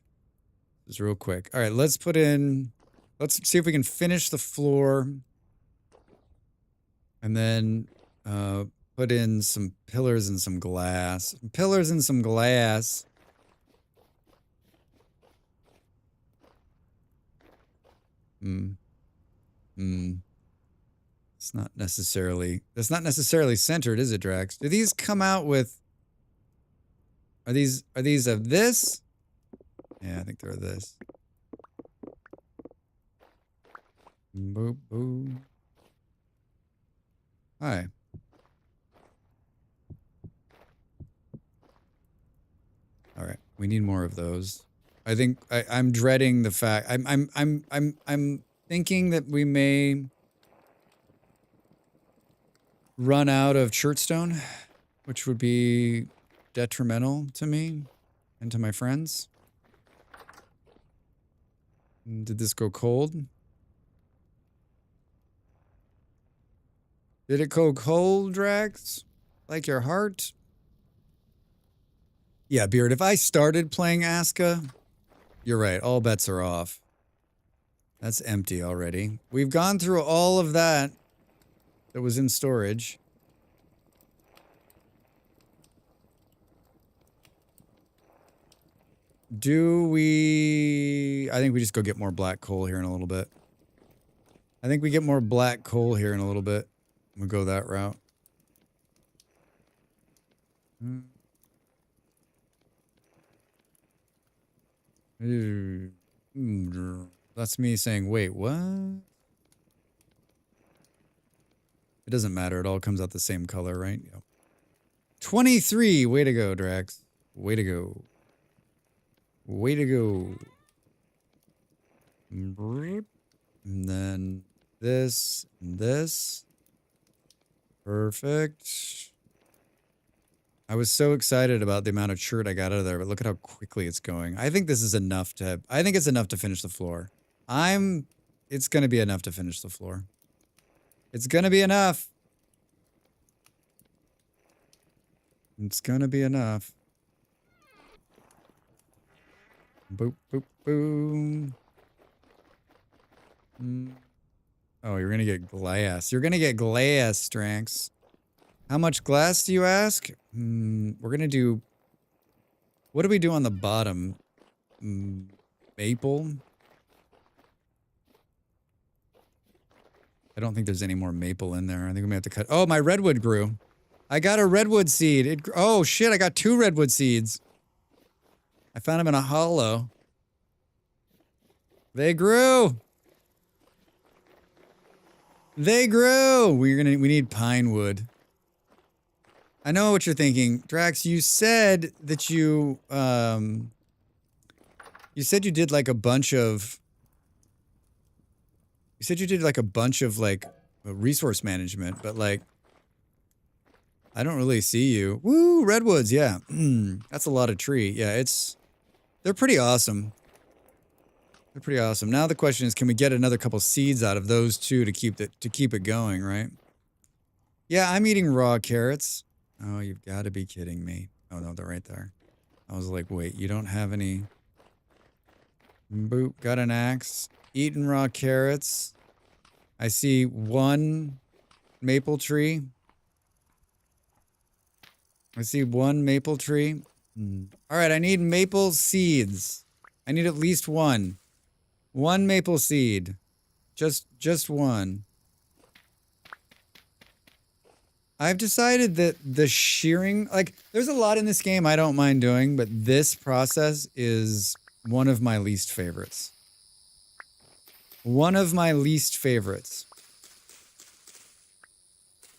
This is real quick. All right, let's see if we can finish the floor. And then put in some pillars and some glass. Pillars and some glass. That's not necessarily centered, is it, Drax? Do these come out with... Are these of this? Yeah, I think they're this. Boop, boop. Hi. All right, we need more of those. I think I'm dreading the fact I'm thinking that we may run out of chertstone, which would be detrimental to me and to my friends. Did this go cold? Did it go cold, Drax? Like your heart? Yeah, Beard, if I started playing Aska, you're right, all bets are off. That's empty already. We've gone through all of that was in storage. Do we... I think we just go get more black coal here in a little bit. I think we get more black coal here in a little bit. We'll go that route. That's me saying, wait, what? It doesn't matter. It all comes out the same color, right? Yep. 23. Way to go, Drax. Way to go. Way to go. And then this and this. Perfect. I was so excited about the amount of chert I got out of there, but look at how quickly it's going. I think this is enough to... I think it's enough to finish the floor. It's going to be enough to finish the floor. It's going to be enough. It's going to be enough. Boop, boop, boom. Oh, you're going to get glass. You're going to get glass, Stranks. How much glass do you ask? We're going to do... What do we do on the bottom? maple. I don't think there's any more maple in there. I think we may have to cut. Oh, my redwood grew. I got a redwood seed. Oh shit, I got 2 redwood seeds. I found them in a hollow. They grew. They grew. We need pine wood. I know what you're thinking. Drax, you said that you said you did like a bunch of like resource management, but like I don't really see you. Woo, redwoods, yeah. That's a lot of tree. Yeah, they're pretty awesome. They're pretty awesome. Now the question is, can we get another couple seeds out of those 2 to keep it going, right? Yeah, I'm eating raw carrots. Oh, you've got to be kidding me. Oh no, they're right there. I was like, wait, you don't have any. Boop, got an axe. Eating raw carrots. I see 1 maple tree. I see 1 maple tree. All right, I need maple seeds. I need at least 1. 1 maple seed. Just 1. I've decided that the shearing, like, there's a lot in this game I don't mind doing, but this process is one of my least favorites. One of my least favorites.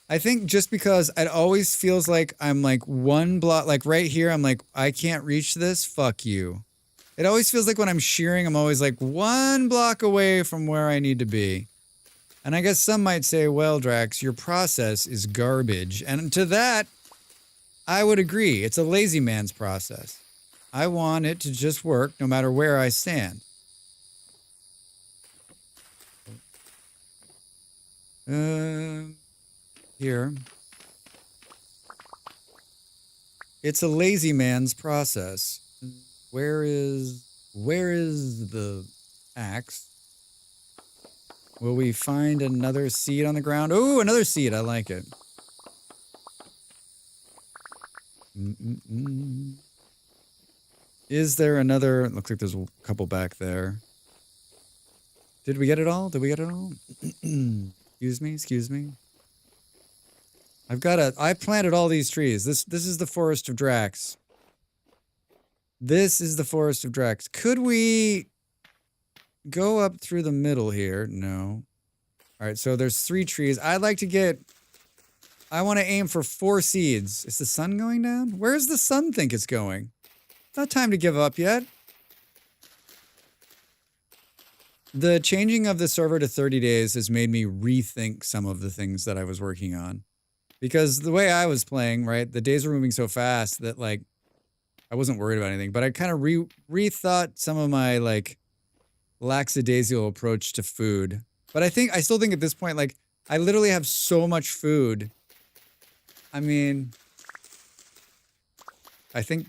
I think just because it always feels like I'm like 1 block, like right here, I'm like, I can't reach this, fuck you. It always feels like when I'm shearing, I'm always like 1 block away from where I need to be. And I guess some might say, well, Drax, your process is garbage. And to that, I would agree. It's a lazy man's process. I want it to just work no matter where I stand. Here. It's a lazy man's process. Where is the axe? Will we find another seed on the ground? Oh, another seed. I like it. Is there another? Looks like there's a couple back there. Did we get it all? Did we get it all? Excuse me. I planted all these trees. This is the forest of Drax. This is the forest of Drax. Could we go up through the middle here? No. All right, so there's 3 trees. I want to aim for 4 seeds. Is the sun going down? Where does the sun think it's going? It's not time to give up yet. The changing of the server to 30 days has made me rethink some of the things that I was working on. Because the way I was playing, right, the days were moving so fast that, like, I wasn't worried about anything. But I kind of rethought some of my, like, lackadaisical approach to food. But I still think at this point, like, I literally have so much food. I mean, I think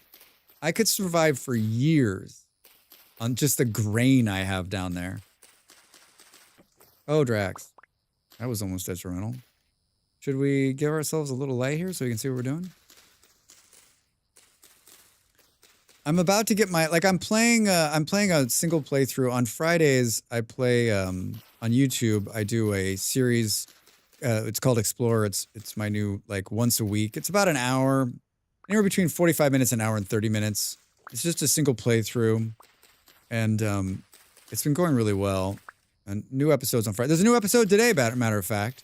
I could survive for years on just the grain I have down there. Oh, Drax. That was almost detrimental. Should we give ourselves a little light here so we can see what we're doing? I'm about to get my, like, I'm playing a single playthrough. On Fridays, I play, on YouTube, I do a series, it's called Explore. It's my new, like, once a week. It's about an hour, anywhere between 45 minutes and an hour and 30 minutes. It's just a single playthrough. And, it's been going really well. And new episodes on Friday. There's a new episode today, matter of fact.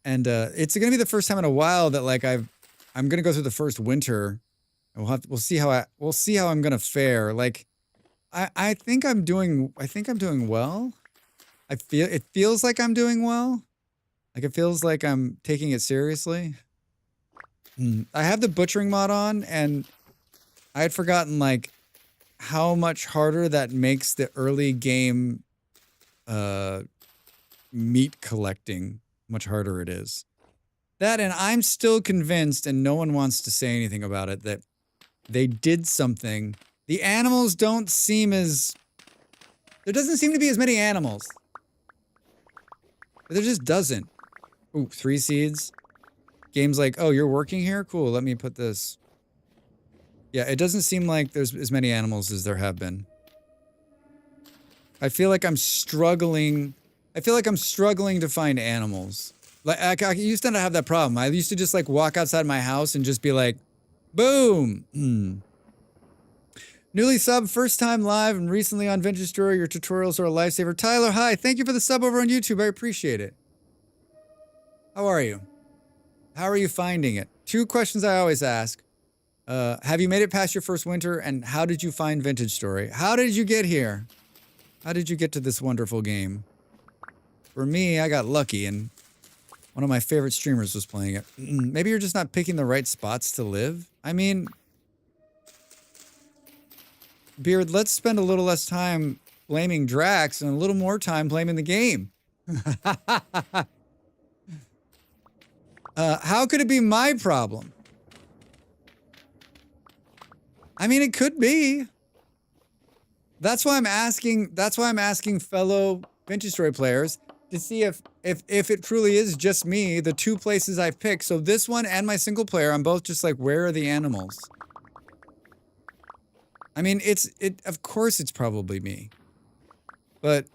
And, it's gonna be the first time in a while that, like, I'm gonna go through the first winter. And we'll see how I'm gonna fare. Like, I think I'm doing well. It feels like I'm doing well. Like, it feels like I'm taking it seriously. I have the butchering mod on, and I had forgotten, like, how much harder that makes the early game meat collecting. Much harder it is. That, and I'm still convinced, and no one wants to say anything about it, that they did something. The animals don't seem as... There doesn't seem to be as many animals. There just doesn't. Ooh, 3 seeds. Game's like, oh, you're working here? Cool, let me put this. Yeah, it doesn't seem like there's as many animals as there have been. I feel like I'm struggling. I feel like I'm struggling to find animals. Like I used to not have that problem. I used to just like walk outside my house and just be like, boom. Newly sub, first time live and recently on Vintage Story. Your tutorials are a lifesaver. Tyler, hi. Thank you for the sub over on YouTube. I appreciate it. How are you? How are you finding it? 2 questions I always ask. Have you made it past your first winter? And how did you find Vintage Story? How did you get here? How did you get to this wonderful game? For me, I got lucky and one of my favorite streamers was playing it. Maybe you're just not picking the right spots to live? I mean, Beard, let's spend a little less time blaming Drax and a little more time blaming the game. How could it be my problem? I mean, it could be. That's why I'm asking fellow Vintage Story players to see if it truly is just me, the 2 places I've picked. So this one and my single player, I'm both just like, where are the animals? I mean, of course it's probably me. But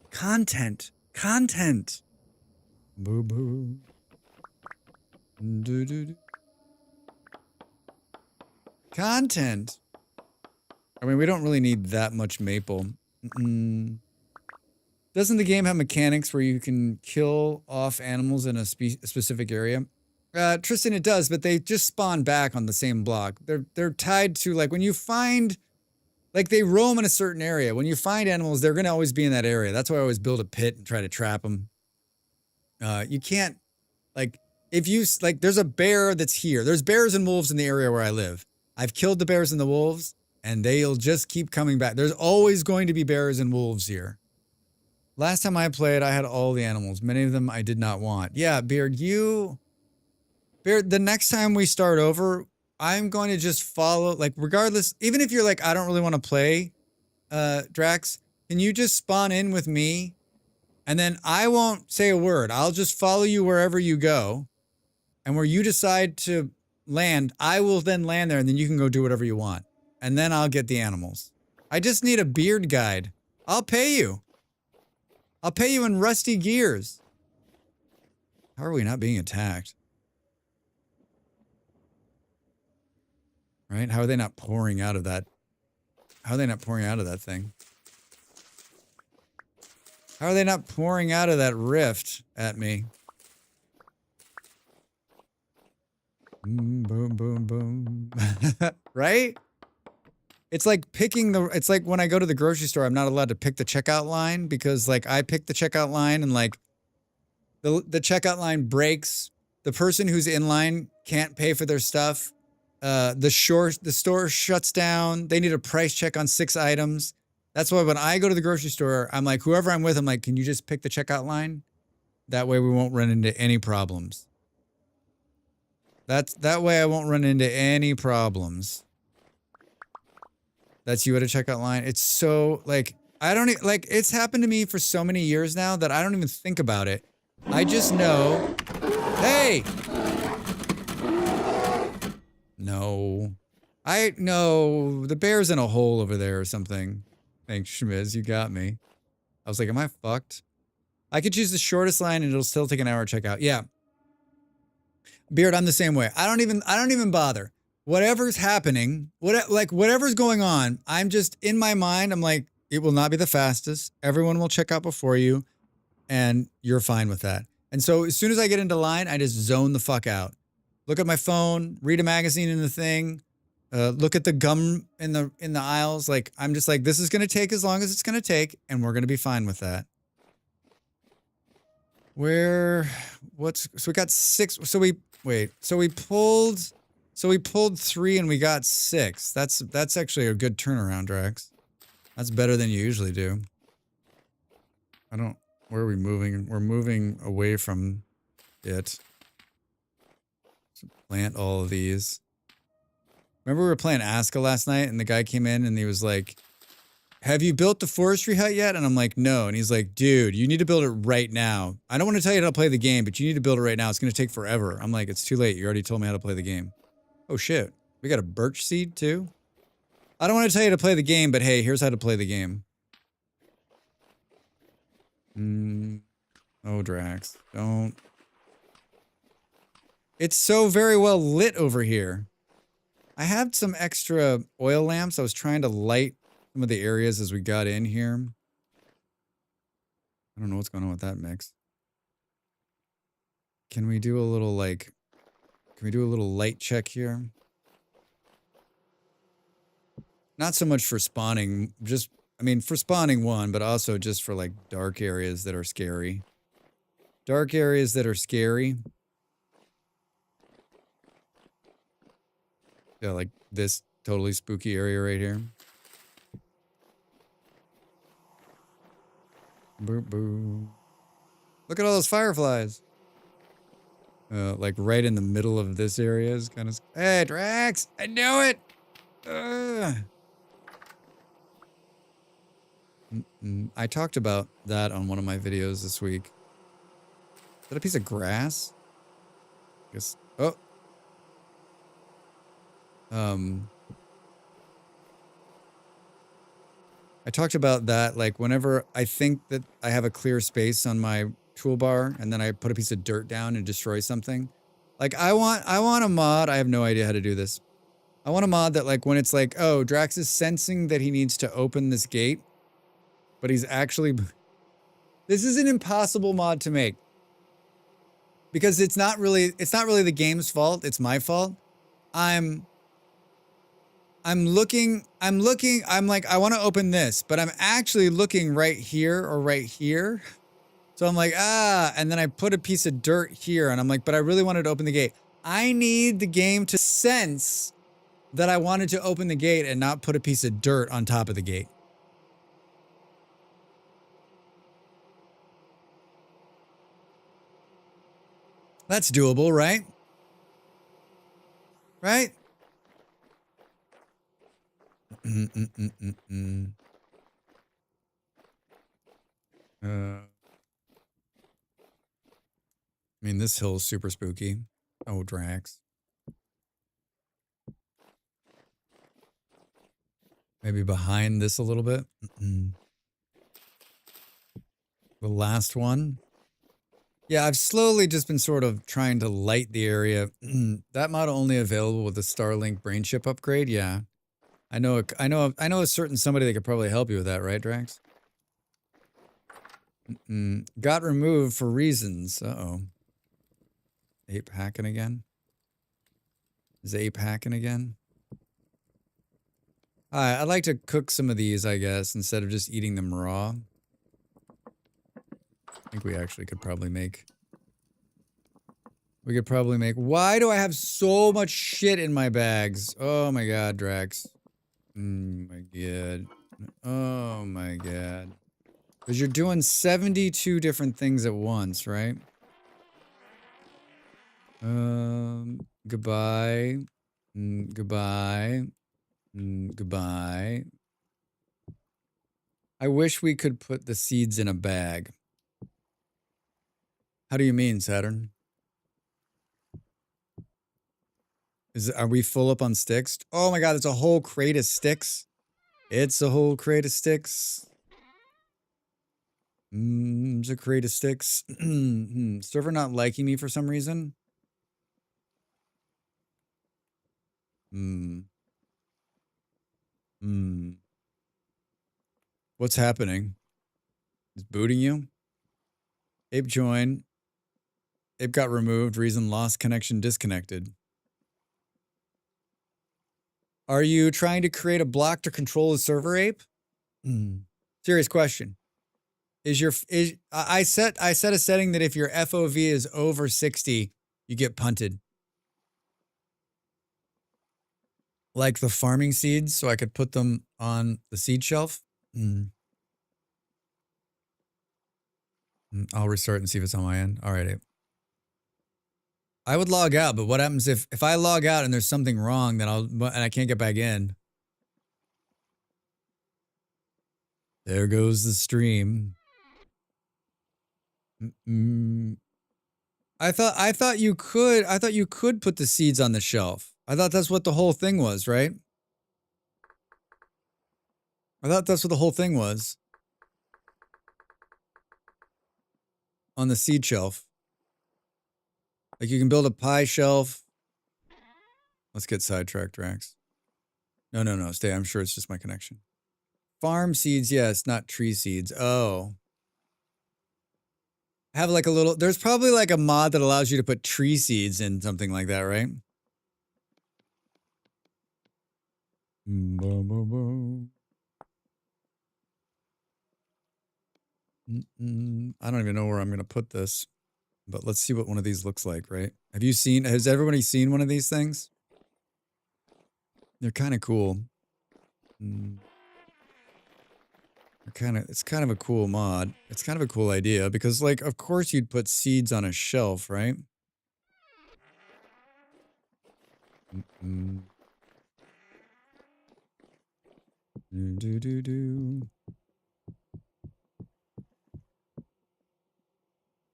content. Boo boo. Do do do. Content. I mean, we don't really need that much maple. Doesn't the game have mechanics where you can kill off animals in a specific area? Tristan, it does, but they just spawn back on the same block. They're tied to, like, when you find, like, they roam in a certain area. When you find animals, they're going to always be in that area. That's why I always build a pit and try to trap them. You can't, like, if you, like, there's a bear that's here. There's bears and wolves in the area where I live. I've killed the bears and the wolves, and they'll just keep coming back. There's always going to be bears and wolves here. Last time I played, I had all the animals. Many of them I did not want. Yeah, Beard, the next time we start over, I'm going to just follow, like, regardless, even if you're like, I don't really want to play, Drax, can you just spawn in with me? And then I won't say a word. I'll just follow you wherever you go. And where you decide to land, I will then land there, and then you can go do whatever you want. And then I'll get the animals. I just need a beard guide. I'll pay you. I'll pay you in rusty gears. How are we not being attacked? Right? How are they not pouring out of that? How are they not pouring out of that thing? How are they not pouring out of that rift at me? Boom, boom, boom. Right? It's like it's like when I go to the grocery store, I'm not allowed to pick the checkout line because, like, I pick the checkout line and, like, the checkout line breaks. The person who's in line can't pay for their stuff. The store shuts down. They need a price check on 6 items. That's why when I go to the grocery store, I'm like, whoever I'm with, I'm like, can you just pick the checkout line? That way we won't run into any problems. That way I won't run into any problems. That's you at a checkout line. It's so, like, I don't like, it's happened to me for so many years now that I don't even think about it. I just know, hey! No. The bear's in a hole over there or something. Thanks, Schmiz, you got me. I was like, am I fucked? I could choose the shortest line and it'll still take an hour to check out. Yeah. Beard, I'm the same way. I don't even bother. Whatever's happening, whatever's going on, I'm just, in my mind, I'm like, it will not be the fastest. Everyone will check out before you, and you're fine with that. And so as soon as I get into line, I just zone the fuck out. Look at my phone, read a magazine in the thing, look at the gum in the aisles. Like, I'm just like, this is going to take as long as it's going to take, and we're going to be fine with that. So we got 6, so we pulled 3 and we got 6. That's actually a good turnaround, Drax. That's better than you usually do. Where are we moving? We're moving away from it. So plant all of these. Remember we were playing Aska last night and the guy came in and he was like, have you built the forestry hut yet? And I'm like, no. And he's like, dude, you need to build it right now. I don't want to tell you how to play the game, but you need to build it right now. It's going to take forever. I'm like, it's too late. You already told me how to play the game. Oh shit. We got a birch seed too? I don't want to tell you to play the game, but hey, here's how to play the game. Oh, Drax, don't. It's so very well lit over here. I had some extra oil lamps. I was trying to light some of the areas as we got in here. I don't know what's going on with that mix. Can we do a little like, can we do a little light check here? Not so much for spawning, just, I mean, for spawning one, but also just for like dark areas that are scary. Dark areas that are scary. Yeah, like this totally spooky area right here. Boo boo. Look at all those fireflies. Like right in the middle of this area is kind of. Hey, Drax! I knew it! I talked about that on one of my videos this week. Is that a piece of grass? I guess. Oh. I talked about that, like, whenever I think that I have a clear space on my toolbar and then I put a piece of dirt down and destroy something. Like, I want a mod. I have no idea how to do this. I want a mod that, like, when it's like, oh, Drax is sensing that he needs to open this gate, but he's actually... This is an impossible mod to make. Because it's not really the game's fault, it's my fault. I'm like, I want to open this, but I'm actually looking right here or right here. So I'm like, and then I put a piece of dirt here and I'm like, but I really wanted to open the gate. I need the game to sense that I wanted to open the gate and not put a piece of dirt on top of the gate. That's doable, right? Right? I mean, this hill's super spooky. Oh, Drax. Maybe behind this a little bit. The last one. Yeah, I've slowly just been sort of trying to light the area. That mod only available with the Starlink brain chip upgrade. Yeah, I know a certain somebody that could probably help you with that, right, Drax? Got removed for reasons. Uh-oh. Ape hacking again? Is Ape hacking again? I'd like to cook some of these, I guess, instead of just eating them raw. I think we actually could probably make... Why do I have so much shit in my bags? Oh my god, Drax. Oh my god. Oh my god. Because you're doing 72 different things at once, right? Goodbye. Goodbye. Goodbye. I wish we could put the seeds in a bag. How do you mean, Saturn? Are we full up on sticks? Oh my god, it's a whole crate of sticks. It's a whole crate of sticks. It's a crate of sticks. Server not liking me for some reason. What's happening? Is booting you? Ape join. Ape got removed. Reason lost connection disconnected. Are you trying to create a block to control the server, Ape? Serious question. I set a setting that if your FOV is over 60, you get punted. Like the farming seeds, so I could put them on the seed shelf. I'll restart and see if it's on my end. All right, Abe. I would log out, but what happens if I log out and there's something wrong, then and I can't get back in? There goes the stream. I thought you could put the seeds on the shelf. I thought that's what the whole thing was, right? I thought that's what the whole thing was. on the seed shelf. Like you can build a pie shelf. Let's get sidetracked, Rax. No, stay. I'm sure it's just my connection. Farm seeds, yes, not tree seeds. Oh. Have like a little, there's probably like a mod that allows you to put tree seeds in something like that, right? I don't even know where I'm going to put this, but let's see what one of these looks like, right? Has everybody seen one of these things? They're kind of cool. It's kind of a cool mod. It's kind of a cool idea because, like, of course you'd put seeds on a shelf, right?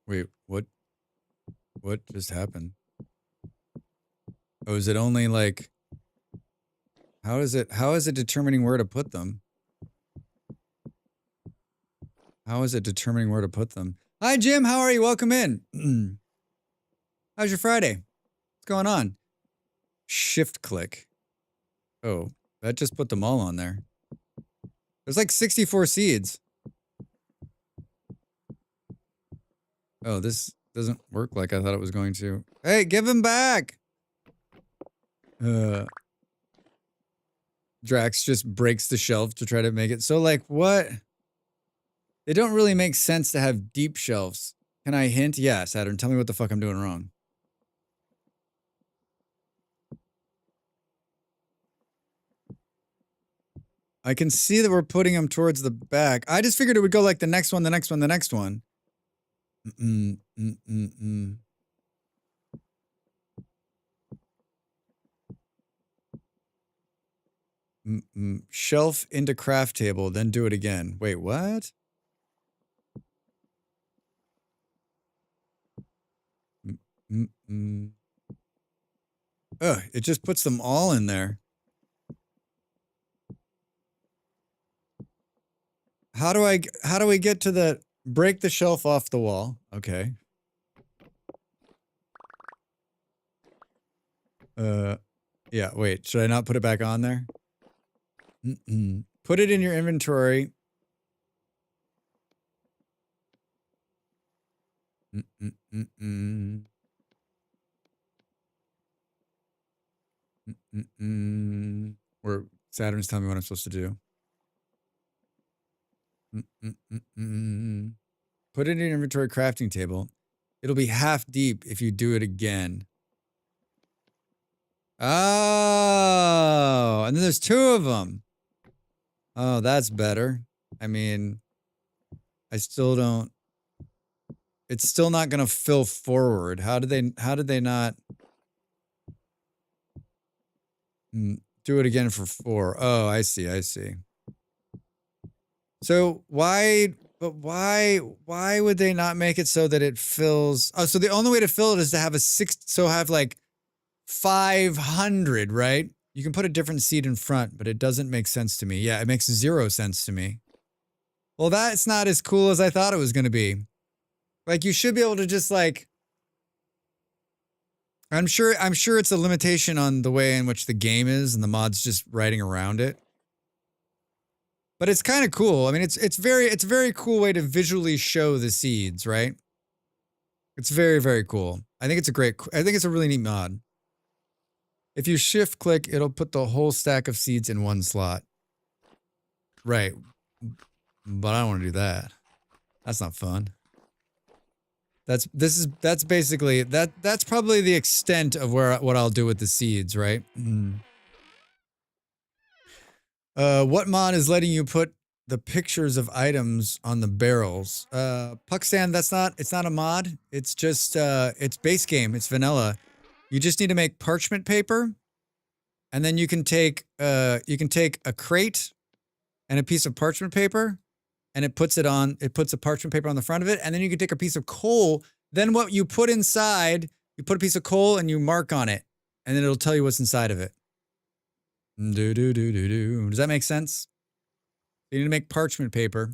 Wait, what? What just happened? Oh, is it only like... How is it determining where to put them? How is it determining where to put them? Hi, Jim. How are you? Welcome in. How's your Friday? What's going on? Shift click. Oh, that just put them all on there. There's like 64 seeds. Oh, this doesn't work like I thought it was going to. Hey, give him back! Drax just breaks the shelf to try to make it. So, like, what? They don't really make sense to have deep shelves. Can I hint? Yeah, Saturn, tell me what the fuck I'm doing wrong. I can see that we're putting them towards the back. I just figured it would go like the next one, the next one, the next one. Shelf into craft table, then do it again. Wait, what? Ugh, it just puts them all in there. How do we get to the break the shelf off the wall? Okay. Yeah, wait, should I not put it back on there? Put it in your inventory. Or Saturn's telling me what I'm supposed to do. Put it in your inventory crafting table. It'll be half deep if you do it again. Oh, and then there's two of them. Oh, that's better. I mean, I still don't. It's still not going to fill forward. How did they not do it again for 4? Oh, I see. So why would they not make it so that it fills? Oh, so the only way to fill it is to have have like 500, right? You can put a different seed in front, but it doesn't make sense to me. Yeah, it makes 0 sense to me. Well, that's not as cool as I thought it was going to be. Like, you should be able to just like, I'm sure it's a limitation on the way in which the game is and the mod's just writing around it. But it's kind of cool. I mean, it's a very cool way to visually show the seeds, right? It's very, very cool. I think it's a really neat mod. If you shift click, it'll put the whole stack of seeds in one slot. Right. But I don't want to do that. That's not fun. That's basically that's probably the extent of what I'll do with the seeds, right? What mod is letting you put the pictures of items on the barrels? Puckstand, it's not a mod. It's just it's base game. It's vanilla. You just need to make parchment paper, and then you can take a crate and a piece of parchment paper, and it puts a parchment paper on the front of it, and then you can take a piece of coal. Then what you put inside, you put a piece of coal and you mark on it, and then it'll tell you what's inside of it. Does that make sense? You need to make parchment paper,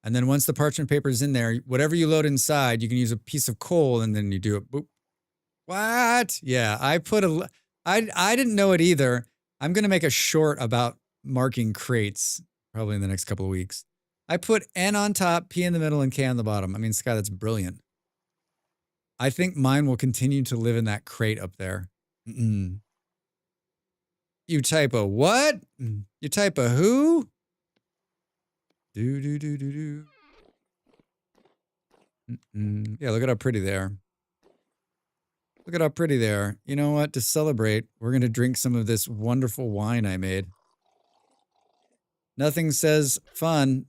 And then once the parchment paper is in there, whatever you load inside, you can use a piece of coal and then you do it. Boop. What? Yeah, I didn't know it either. I'm going to make a short about marking crates probably in the next couple of weeks. I put N on top, P in the middle, and K on the bottom. I mean, Sky, that's brilliant. I think mine will continue to live in that crate up there. Mm-mm. You type a what? You type a who? Do, do, do, do, do. Mm-mm. Yeah, look at how pretty they are. Look at how pretty they are. You know what? To celebrate, we're going to drink some of this wonderful wine I made. Nothing says fun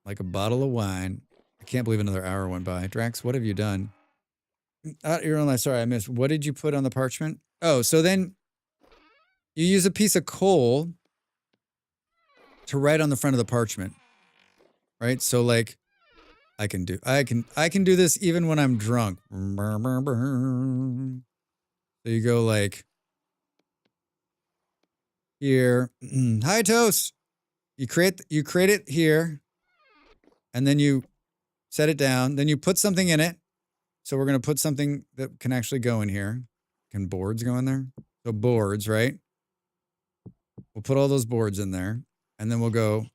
like a bottle of wine. I can't believe another hour went by. Drax, what have you done? You're online. Sorry, I missed. What did you put on the parchment? Oh, so then you use a piece of coal to write on the front of the parchment. Right? So like I can do this even when I'm drunk. So you go like here. Hi Toast. You create it here. And then you set it down. Then you put something in it. So we're going to put something that can actually go in here. Can boards go in there? So boards, right? We'll put all those boards in there. And then we'll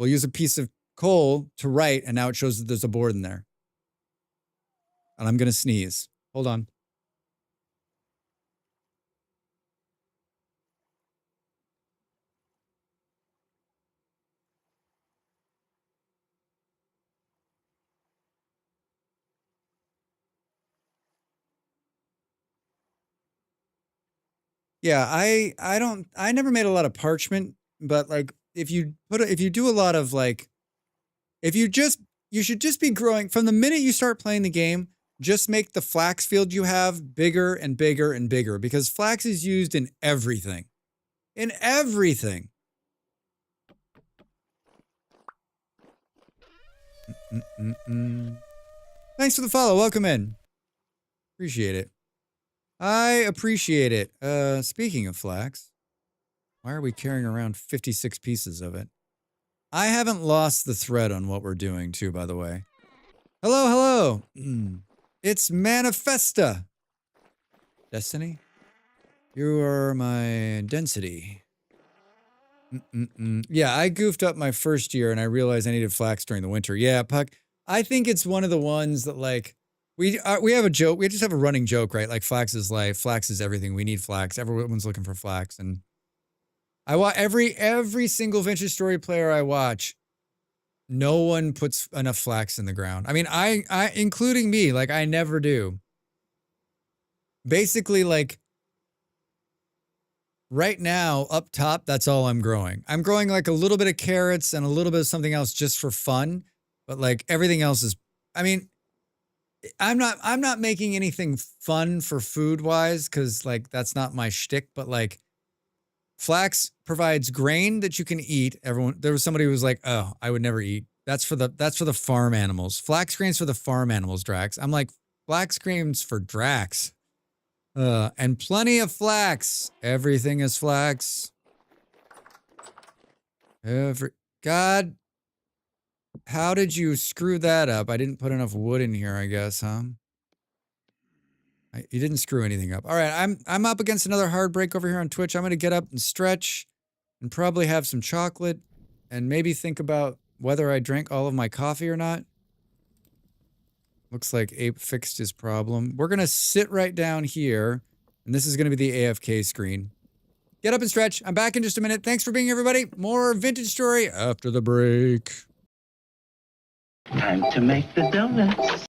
use a piece of coal to write. And now it shows that there's a board in there. And I'm going to sneeze. Hold on. Yeah, I never made a lot of parchment, but like if you do a lot of like, you should just be growing from the minute you start playing the game, just make the flax field you have bigger and bigger and bigger because flax is used in everything. In everything. Thanks for the follow. Welcome in. Appreciate it. I appreciate it. Speaking of flax, why are we carrying around 56 pieces of it? I haven't lost the thread on what we're doing, too, by the way. Hello, hello. It's Manifesta. Destiny? You are my density. Yeah, I goofed up my first year and I realized I needed flax during the winter. Yeah, Puck. I think it's one of the ones that like we have a joke. We just have a running joke, right? Like flax is life, flax is everything. We need flax. Everyone's looking for flax, and I watch every single vintage story player I watch. No one puts enough flax in the ground. I mean, I including me. Like I never do. Basically, like. Right now, up top, that's all I'm growing. I'm growing like a little bit of carrots and a little bit of something else just for fun. But like everything else is, I mean, I'm not making anything fun for food wise because like that's not my shtick. But like flax provides grain that you can eat. There was somebody who was like, oh, I would never eat. That's for the farm animals. Flax grains for the farm animals, Drax. I'm like, flax grains for Drax. And plenty of flax. Everything is flax. God, how did you screw that up? I didn't put enough wood in here, I guess, huh? You didn't screw anything up. All right, I'm up against another hard break over here on Twitch. I'm gonna get up and stretch, and probably have some chocolate, and maybe think about whether I drank all of my coffee or not. Looks like Ape fixed his problem. We're gonna sit right down here. And this is going to be the AFK screen. Get up and stretch. I'm back in just a minute. Thanks for being here, everybody. More vintage story after the break. Time to make the donuts.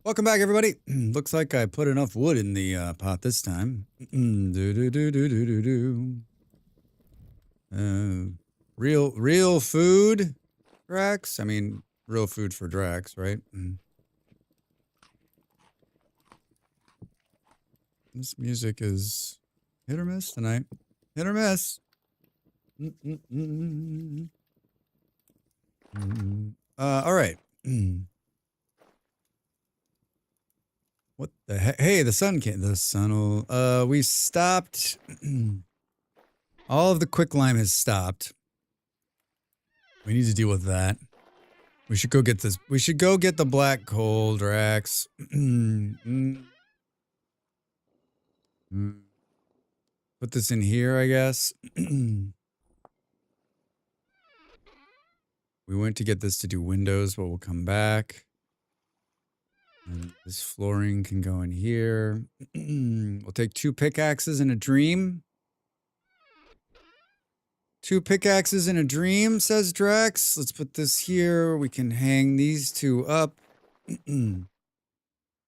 Welcome back, everybody. Looks like I put enough wood in the pot this time. Real food, Drax. I mean, real food for Drax, right? This music is hit or miss tonight. Hit or miss. All right. What the heck? Hey, the sun can't. The sun will. We stopped. All of the quicklime has stopped. We need to deal with that. We should go get this. We should go get the black coal, Drax. Put this in here, I guess. We went to get this to do windows, but we'll come back. And this flooring can go in here. We'll take 2 pickaxes and a dream. 2 pickaxes in a dream, says Drax. Let's put this here. We can hang these 2 up.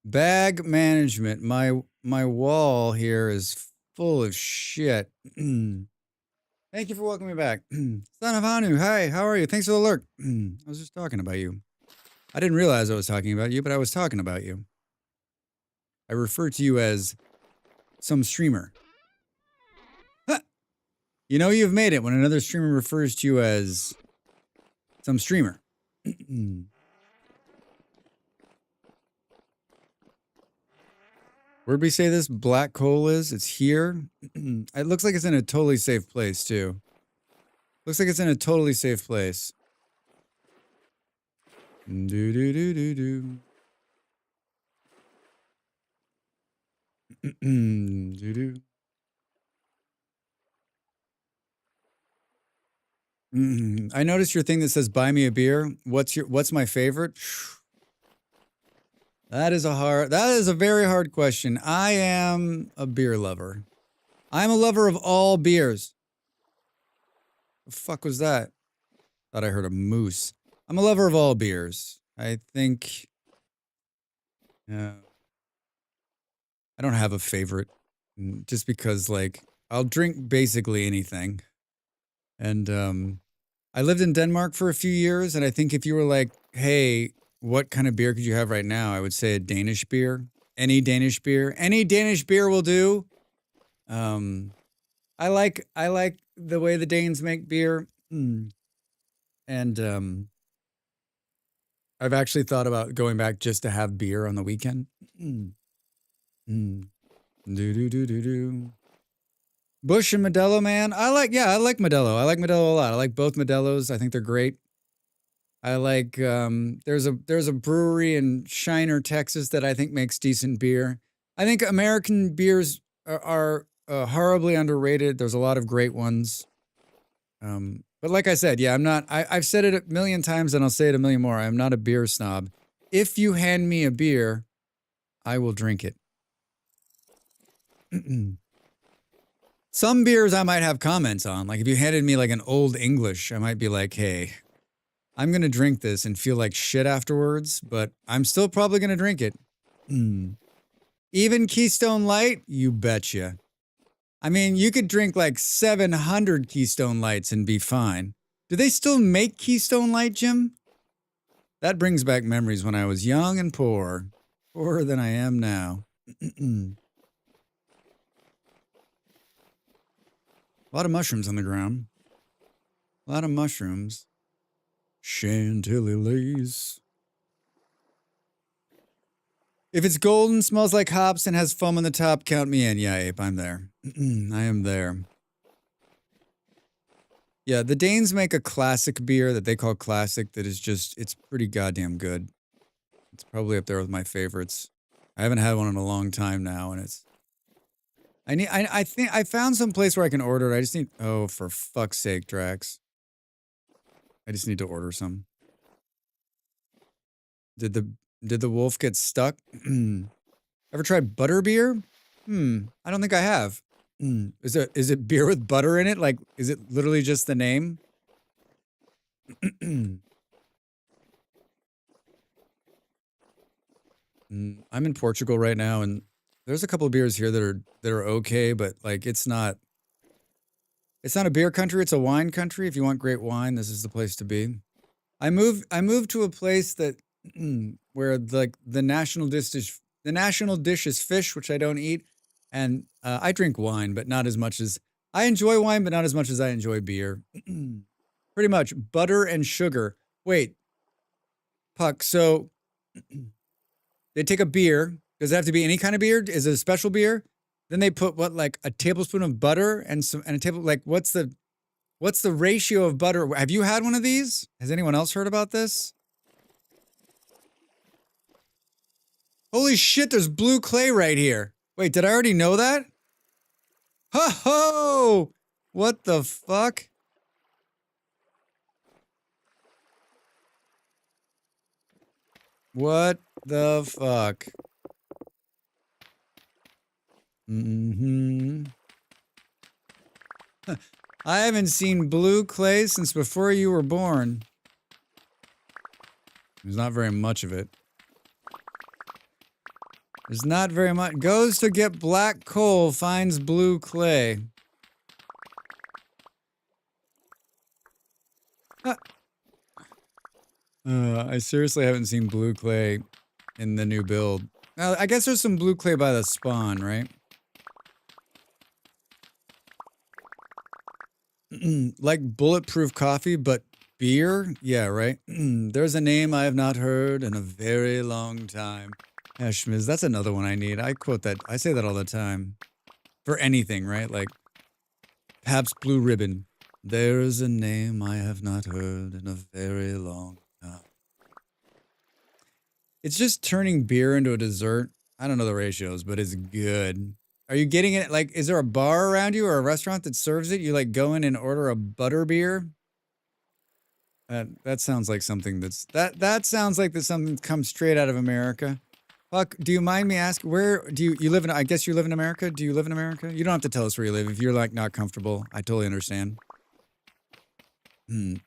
Bag management. My wall here is full of shit. Thank you for welcoming me back. Son of Hanu, hi, how are you? Thanks for the lurk. I was just talking about you. I didn't realize I was talking about you, but I was talking about you. I refer to you as some streamer. Huh. You know you've made it when another streamer refers to you as some streamer. Where'd we say this black coal is? It's here. It looks like it's in a totally safe place, too. Looks like it's in a totally safe place. Do-do-do-do-do. Do-do. I noticed your thing that says buy me a beer. What's my favorite? That is a very hard question. I am a beer lover. I'm a lover of all beers. The fuck was that? Thought I heard a moose. I'm a lover of all beers. I think I don't have a favorite just because like I'll drink basically anything. And I lived in Denmark for a few years, and I think if you were like, "Hey, what kind of beer could you have right now?" I would say a Danish beer. Any Danish beer. Any Danish beer will do. I like the way the Danes make beer. And I've actually thought about going back just to have beer on the weekend. Do. Bush and Modelo, man. I like Modelo. I like Modelo a lot. I like both Modelos. I think they're great. I like there's a brewery in Shiner, Texas that I think makes decent beer. I think American beers are horribly underrated. There's a lot of great ones. But like I said, yeah, I've said it a million times and I'll say it a million more. I'm not a beer snob. If you hand me a beer, I will drink it. Some beers I might have comments on. Like if you handed me like an Old English, I might be like, hey, I'm going to drink this and feel like shit afterwards, but I'm still probably going to drink it. Even Keystone Light? You betcha. I mean, you could drink like 700 Keystone Lights and be fine. Do they still make Keystone Light, Jim? That brings back memories when I was young and poor. Poorer than I am now. A lot of mushrooms on the ground. A lot of mushrooms. Chantilly lace. If it's golden, smells like hops, and has foam on the top, count me in. Yeah, Ape, I'm there. I am there. Yeah, the Danes make a classic beer that they call classic that is just, it's pretty goddamn good. It's probably up there with my favorites. I haven't had one in a long time now, and it's... I think I found some place where I can order it. I just need... Oh, for fuck's sake, Drax. I just need to order some. Did the wolf get stuck? Ever tried butterbeer? I don't think I have. Is it beer with butter in it? Like, is it literally just the name? I'm in Portugal right now, and there's a couple of beers here that are okay, but like it's not a beer country, it's a wine country. If you want great wine, this is the place to be. I moved to a place that where like the national dish is fish, which I don't eat, and I drink wine, but not as much as I enjoy wine, but not as much as I enjoy beer. Pretty much butter and sugar. Wait, Puck. So they take a beer. Does it have to be any kind of beer? Is it a special beer? Then they put what, like a tablespoon of butter and a table. Like what's the ratio of butter? Have you had one of these? Has anyone else heard about this? Holy shit! There's blue clay right here. Wait, did I already know that? Ho ho! What the fuck? What the fuck? I haven't seen blue clay since before you were born. There's not very much of it. There's not very much. Goes to get black coal, finds blue clay. I seriously haven't seen blue clay in the new build. Now, I guess there's some blue clay by the spawn, right? Like bulletproof coffee, but beer? Yeah, right? There's a name I have not heard in a very long time. Yeah, Schmiz, that's another one I need. I quote that. I say that all the time. For anything, right? Like, Pabst Blue Ribbon. There's a name I have not heard in a very long time. It's just turning beer into a dessert. I don't know the ratios, but it's good. Are you getting it? Like, is there a bar around you or a restaurant that serves it? You like go in and order a butter beer? That sounds like something that sounds like that's something that comes straight out of America. Fuck, do you mind me asking, where do you live in? I guess you live in America? Do you live in America? You don't have to tell us where you live if you're like not comfortable. I totally understand.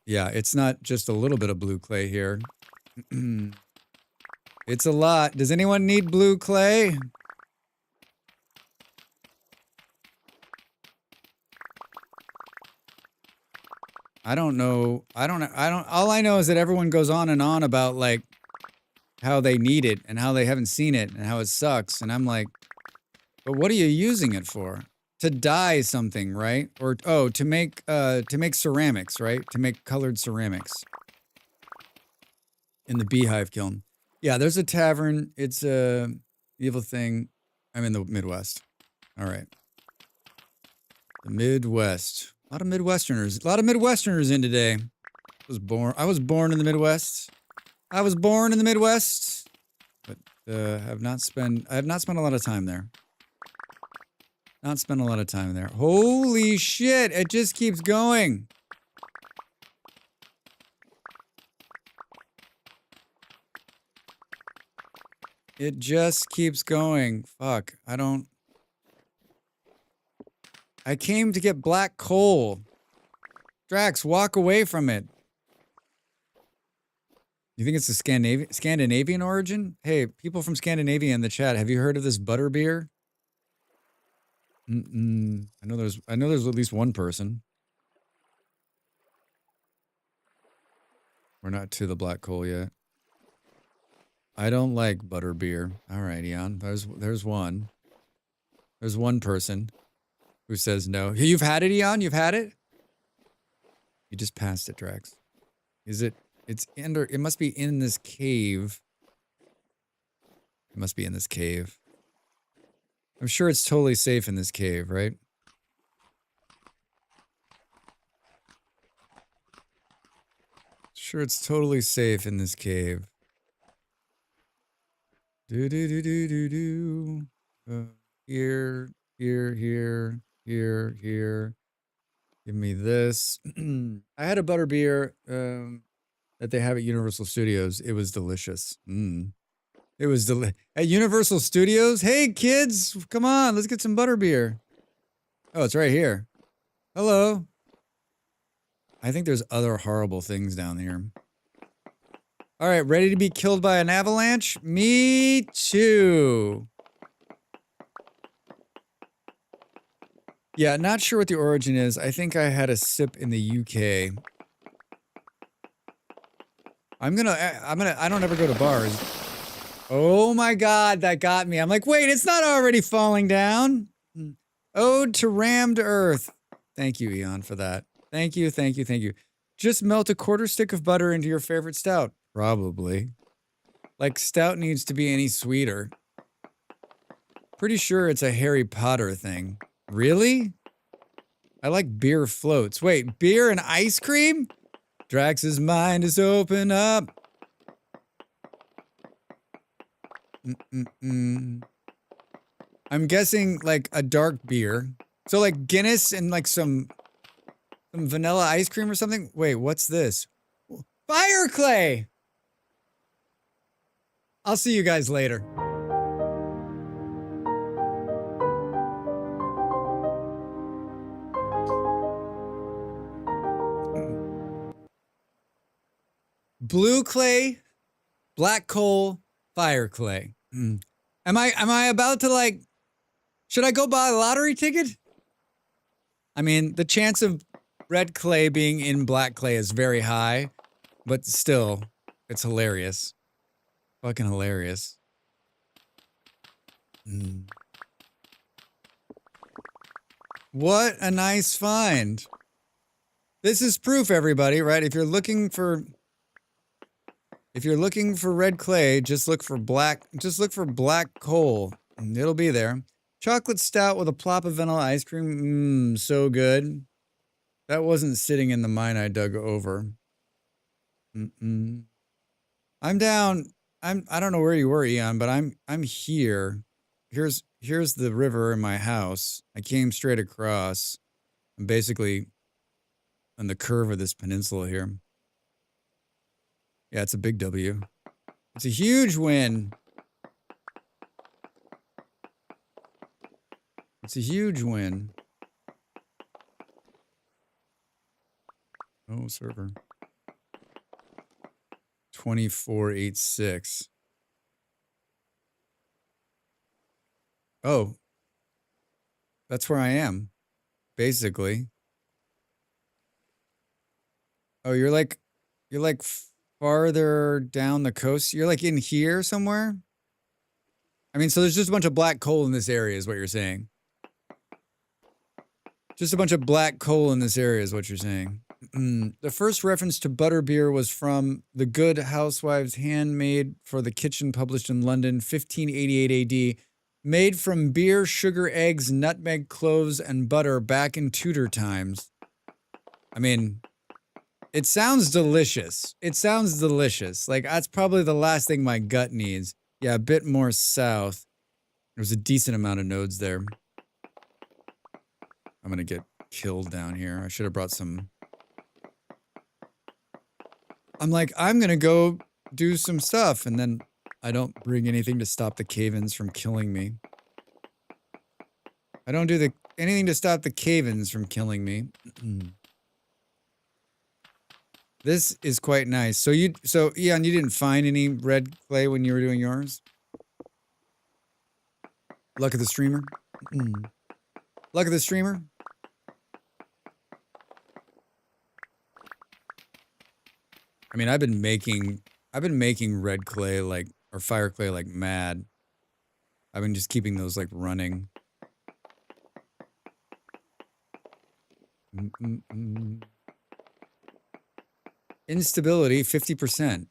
Yeah, it's not just a little bit of blue clay here. It's a lot. Does anyone need blue clay? I don't know. All I know is that everyone goes on and on about like how they need it and how they haven't seen it and how it sucks. And I'm like, but what are you using it for? To dye something, right? Or, oh, to make ceramics, right? To make colored ceramics. In the beehive kiln. Yeah, there's a tavern. It's a evil thing. I'm in the Midwest. All right. The Midwest. A lot of Midwesterners in today. I was born in the Midwest. I was born in the Midwest, but I have not spent a lot of time there. Not spent a lot of time there. Holy shit, it just keeps going. It just keeps going. Fuck, I came to get black coal. Drax, walk away from it. You think it's a Scandinavian origin? Hey, people from Scandinavia in the chat, have you heard of this butter beer? I know there's at least one person. We're not to the black coal yet. I don't like butter beer. All right, Eon. There's one. There's one person who says no. You've had it, Eon? You've had it? You just passed it, Drax. It must be in this cave. It must be in this cave. I'm sure it's totally safe in this cave, right? Sure, it's totally safe in this cave. Do do do do do do. Here. Give me this. I had a butter beer that they have at Universal Studios. It was delicious. It was at Universal Studios. Hey kids, come on, let's get some butter beer. Oh, it's right here. Hello. I think there's other horrible things down here. All right, ready to be killed by an avalanche? Me too. Yeah, not sure what the origin is. I think I had a sip in the UK. I don't ever go to bars. Oh my God, that got me. I'm like, wait, it's not already falling down. Ode to rammed earth. Thank you, Eon, for that. Thank you, thank you, thank you. Just melt a quarter stick of butter into your favorite stout. Probably. Like, stout needs to be any sweeter. Pretty sure it's a Harry Potter thing. Really? I like beer floats. Wait, beer and ice cream? Drax's mind is open up. I'm guessing like a dark beer. So like Guinness and like some vanilla ice cream or something? Wait, what's this? Fire clay! I'll see you guys later. Blue clay, black coal, fire clay. Am I about to like, should I go buy a lottery ticket? I mean, the chance of red clay being in black clay is very high, but still, it's hilarious. Fucking hilarious. What a nice find. This is proof, everybody, right? If you're looking for red clay, just look for black coal. And it'll be there. Chocolate stout with a plop of vanilla ice cream. So good. That wasn't sitting in the mine I dug over. I'm down. I don't know where you were, Eon, but I'm here. Here's the river in my house. I came straight across. I'm basically on the curve of this peninsula here. Yeah, it's a big W. It's a huge win. It's a huge win. Oh, server. 2486. Oh. That's where I am. Basically. Oh, you're like farther down the coast. You're like in here somewhere? I mean, so there's just a bunch of black coal in this area is what you're saying. Just a bunch of black coal in this area is what you're saying. The first reference to butterbeer was from The Good Housewife's Handmade for the Kitchen, published in London, 1588 AD. Made from beer, sugar, eggs, nutmeg, cloves, and butter back in Tudor times. I mean, it sounds delicious. It sounds delicious. Like, that's probably the last thing my gut needs. Yeah, a bit more south. There's a decent amount of nodes there. I'm gonna get killed down here. I should have brought some. I'm like, I'm gonna go do some stuff, and then I don't bring anything to stop the cave-ins from killing me. I don't do anything to stop the cave-ins from killing me. This is quite nice. So Eon, you didn't find any red clay when you were doing yours? Luck of the streamer. Luck of the streamer. I mean, I've been making red clay or fire clay like mad. I've been just keeping those like running. Instability 50%.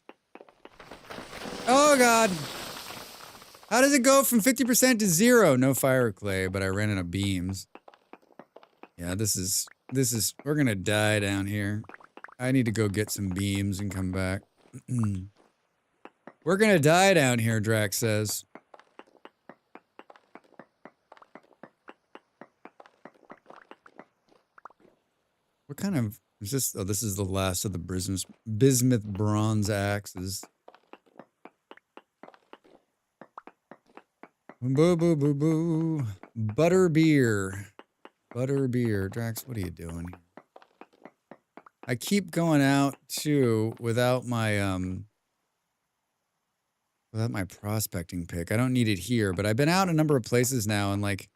Oh God. How does it go from 50% to 0? No fire clay, but I ran out of beams. Yeah, this is we're gonna die down here. I need to go get some beams and come back. We're gonna die down here, Drax says. What kind of is this? Oh, this is the last of the bismuth bronze axes. Boo boo boo boo. Butterbeer. Butterbeer. Drax, what are you doing? I keep going out too without my without my prospecting pick. I don't need it here, but I've been out a number of places now and like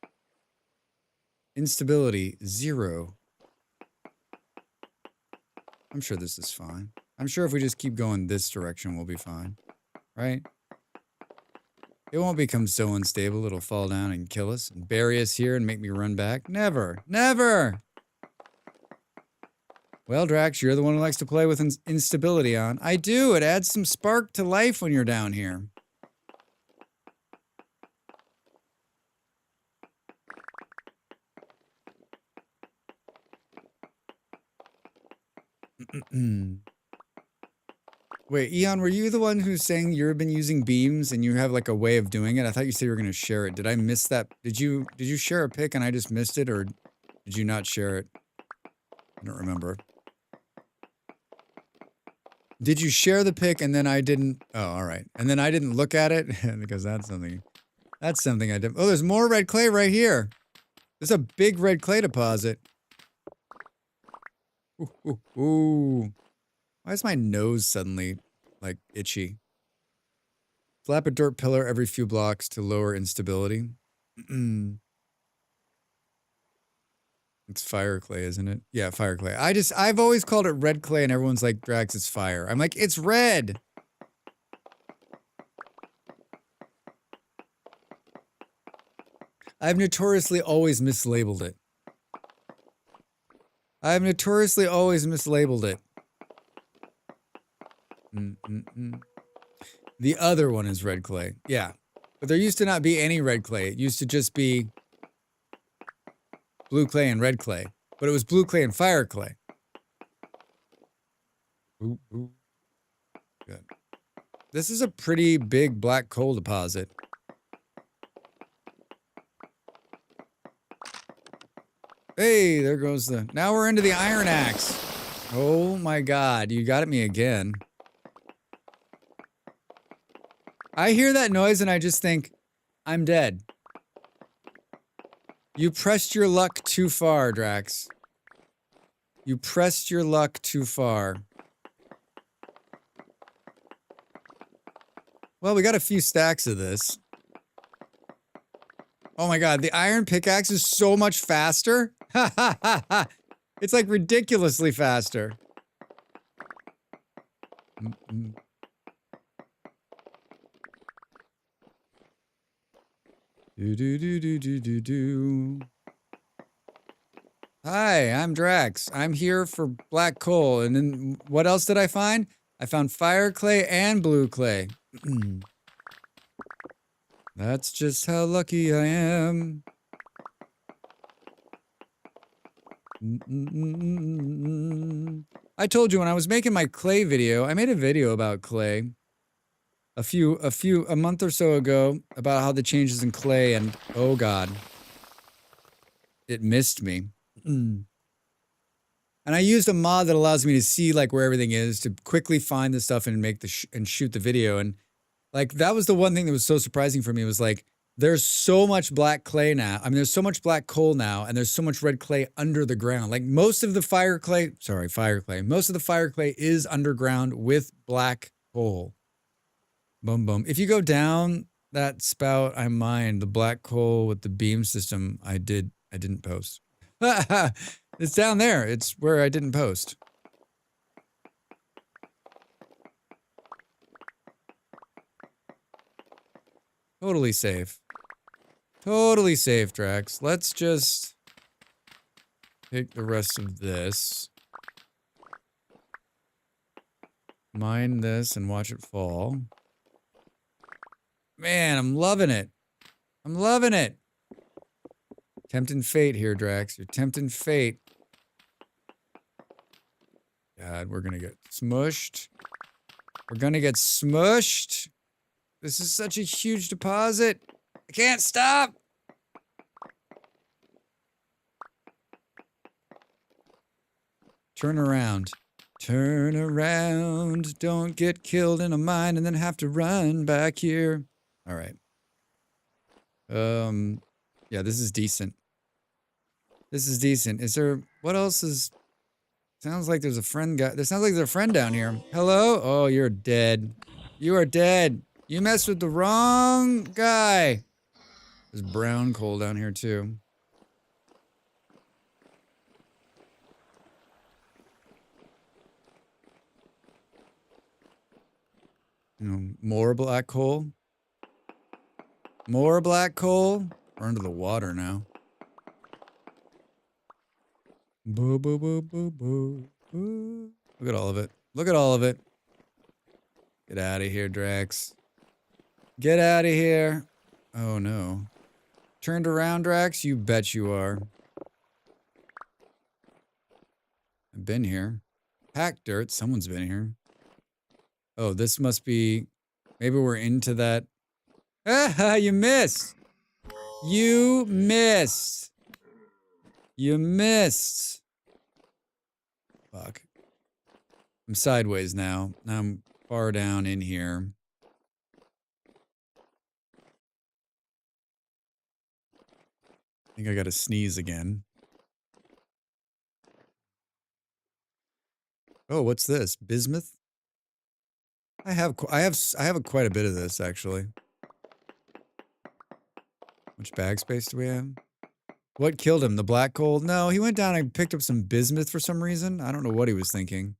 instability 0. I'm sure this is fine. I'm sure if we just keep going this direction, we'll be fine. Right? It won't become so unstable it'll fall down and kill us and bury us here and make me run back. Never. Never! Well, Drax, you're the one who likes to play with instability on. I do. It adds some spark to life when you're down here. Wait, Eon, were you the one who's saying you've been using beams and you have like a way of doing it? I thought you said you were going to share it. Did I miss that? Did you share a pic and I just missed it, or did you not share it? I don't remember. Did you share the pic and then I didn't? Oh, all right. And then I didn't look at it because that's something I did. Oh, there's more red clay right here. There's a big red clay deposit. Ooh, ooh, ooh. Why is my nose suddenly, like, itchy? Slap a dirt pillar every few blocks to lower instability. It's fire clay, isn't it? Yeah, fire clay. I've always called it red clay and everyone's like, Drax, it's fire. I'm like, it's red! I've notoriously always mislabeled it. The other one is red clay. Yeah. But there used to not be any red clay. It used to just be blue clay and red clay. But it was blue clay and fire clay. Ooh, ooh. Good. This is a pretty big black coal deposit. Hey, there goes the... Now we're into the iron axe. Oh my god, you got at me again. I hear that noise and I just think, I'm dead. You pressed your luck too far, Drax. You pressed your luck too far. Well, we got a few stacks of this. Oh my god, the iron pickaxe is so much faster. Ha ha ha ha. It's like ridiculously faster. Do. Hi, I'm Drax. I'm here for black coal. And then what else did I find? I found fire clay and blue clay. That's just how lucky I am. I told you when I was making my clay video, I made a video about clay a month or so ago about how the changes in clay, and oh god, it missed me. And I used a mod that allows me to see like where everything is to quickly find the stuff and make and shoot the video. And like that was the one thing that was so surprising for me, was like there's so much black clay now. I mean, there's so much black coal now, and there's so much red clay under the ground. Like most of the fire clay is underground with black coal. Boom, boom. If you go down that spout I mined, the black coal with the beam system, I didn't post. It's down there. It's where I didn't post. Totally safe. Totally safe, Drax. Let's just take the rest of this. Mine this and watch it fall. Man, I'm loving it. I'm loving it. Tempting fate here, Drax. You're tempting fate. God, we're gonna get smushed. We're gonna get smushed. This is such a huge deposit. I can't stop. Turn around. Turn around. Don't get killed in a mine and then have to run back here. All right. Yeah, this is decent. This is decent. Is there... What else is... Sounds like there's a friend there sounds like there's a friend down here. Hello? Oh, you're dead. You are dead. You messed with the wrong guy. There's brown coal down here too. More black coal. More black coal. We're under the water now. Boo, boo, boo, boo, boo, boo. Look at all of it. Look at all of it. Get out of here, Drax. Get out of here. Oh, no. Turned around, Drax? You bet you are. I've been here. Packed dirt. Someone's been here. Oh, this must be... Maybe we're into that... Ah, you missed! You missed! You missed! Fuck. I'm sideways now. Now I'm far down in here. I think I gotta sneeze again. Oh, what's this? Bismuth? I have quite a bit of this actually. How much bag space do we have? What killed him? The black coal? No, he went down and picked up some bismuth for some reason. I don't know what he was thinking.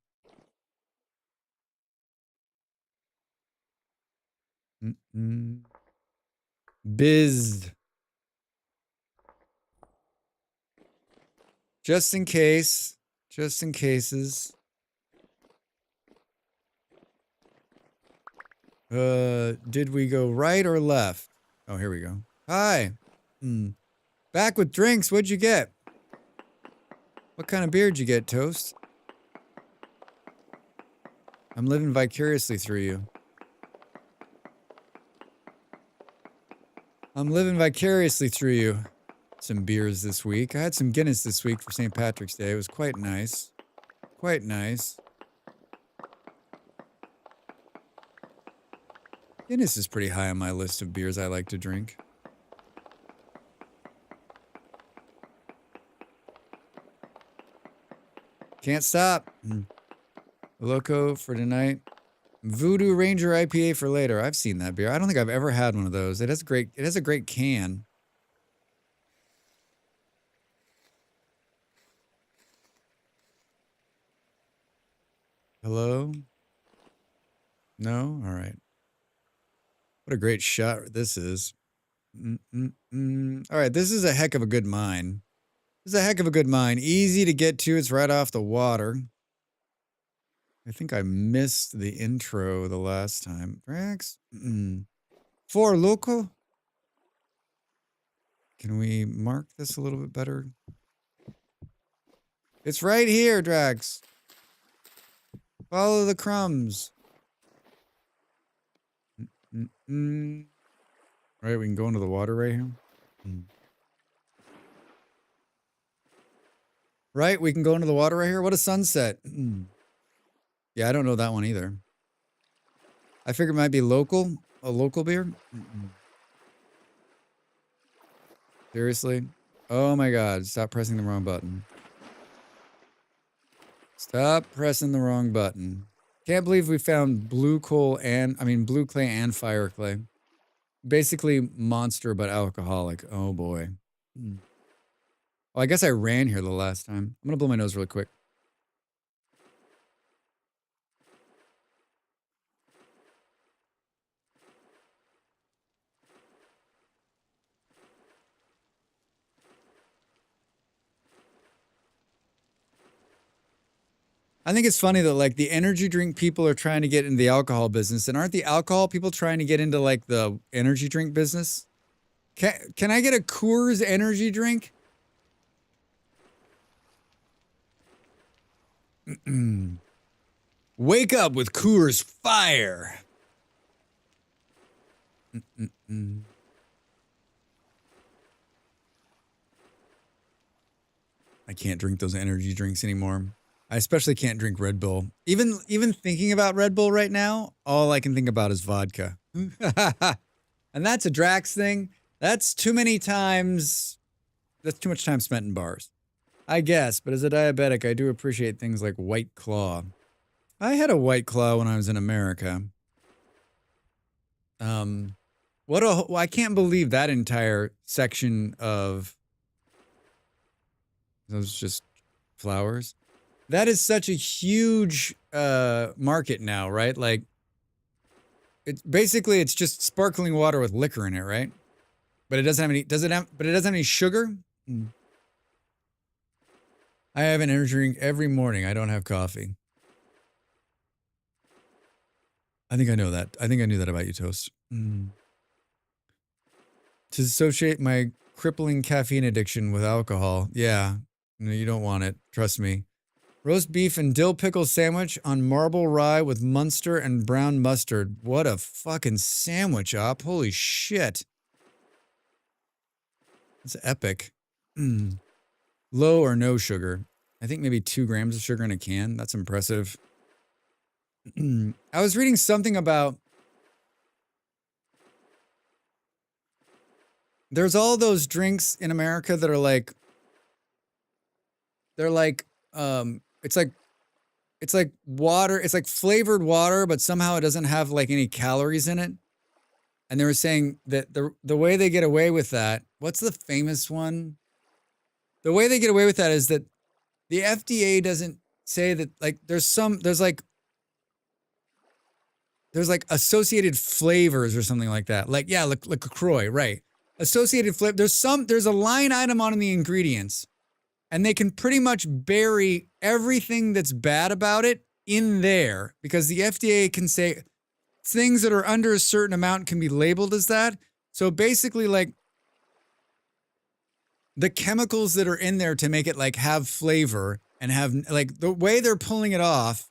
Biz. Just in case. Just in cases. Did we go right or left? Oh, here we go. Hi. Back with drinks. What'd you get? What kind of beer did you get, Toast? I'm living vicariously through you. I'm living vicariously through you. Some beers this week. I had some Guinness this week for St. Patrick's Day. It was quite nice. Quite nice. Guinness is pretty high on my list of beers I like to drink. Can't stop. Loco for tonight. Voodoo Ranger IPA for later. I've seen that beer. I don't think I've ever had one of those. It has a great can. Hello? No? All right. What a great shot this is. All right, this is a heck of a good mine. This is a heck of a good mine. Easy to get to. It's right off the water. I think I missed the intro the last time. Drax? For local? Can we mark this a little bit better? It's right here, Drax. Follow the crumbs. Right, we can go into the water right here. Right, we can go into the water right here. What a sunset. Yeah, I don't know that one either. I figured it might be local. A local beer? Seriously? Oh my god, stop pressing the wrong button. Stop pressing the wrong button. Can't believe we found blue clay and fire clay. Basically monster but alcoholic. Oh boy. Well, I guess I ran here the last time. I'm gonna blow my nose really quick. I think it's funny that like the energy drink people are trying to get into the alcohol business, and aren't the alcohol people trying to get into like the energy drink business? Can I get a Coors energy drink? Wake up with Coors Fire. I can't drink those energy drinks anymore. I especially can't drink Red Bull. Even thinking about Red Bull right now, all I can think about is vodka. And that's a Drax thing. That's too many times. That's too much time spent in bars. I guess, but as a diabetic, I do appreciate things like White Claw. I had a White Claw when I was in America. Well, I can't believe that entire section of those just flowers. That is such a huge market now, right? Like it's basically it's just sparkling water with liquor in it, right? But it doesn't have any but it doesn't have any sugar? Mm. I have an energy drink every morning. I don't have coffee. I think I know that. I think I knew that about you, Toast. Mm. To associate my crippling caffeine addiction with alcohol. Yeah. No, you don't want it. Trust me. Roast beef and dill pickle sandwich on marble rye with Munster and brown mustard. What a fucking sandwich, Op. Holy shit. It's epic. Mm. Low or no sugar. I think maybe 2 grams of sugar in a can. That's impressive. I was reading something about there's all those drinks in America that are like they're like it's like water, it's like flavored water, but somehow it doesn't have like any calories in it. And they were saying that the way they get away with that, what's the famous one? The way they get away with that is that the FDA doesn't say that like there's like associated flavors or something like that. Like, yeah, like LaCroix, right. Associated flavor. There's a line item on the ingredients and they can pretty much bury everything that's bad about it in there because the FDA can say things that are under a certain amount can be labeled as that. So basically like the chemicals that are in there to make it like have flavor and have like the way they're pulling it off,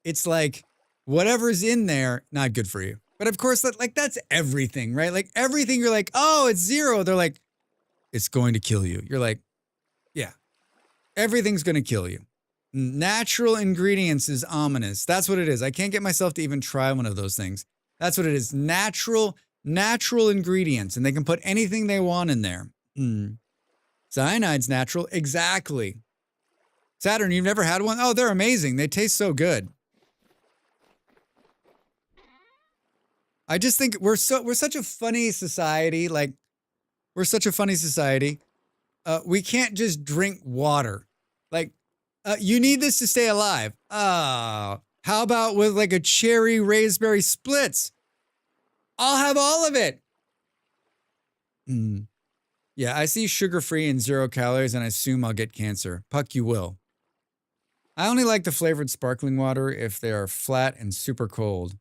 it's like whatever's in there, not good for you. But of course, that's everything, right? Like everything you're like, oh, it's 0. They're like, it's going to kill you. You're like, yeah, everything's going to kill you. Natural ingredients is ominous. That's what it is. I can't get myself to even try one of those things. That's what it is. Natural ingredients. And they can put anything they want in there. Cyanide's natural. Exactly. Saturn, you've never had one? Oh, they're amazing. They taste so good. I just think we're such a funny society. Like, we're such a funny society. We can't just drink water. Like, you need this to stay alive. How about with like a cherry raspberry splits? I'll have all of it. Yeah, I see sugar-free and 0 calories and I assume I'll get cancer. Puck, you will. I only like the flavored sparkling water if they are flat and super cold.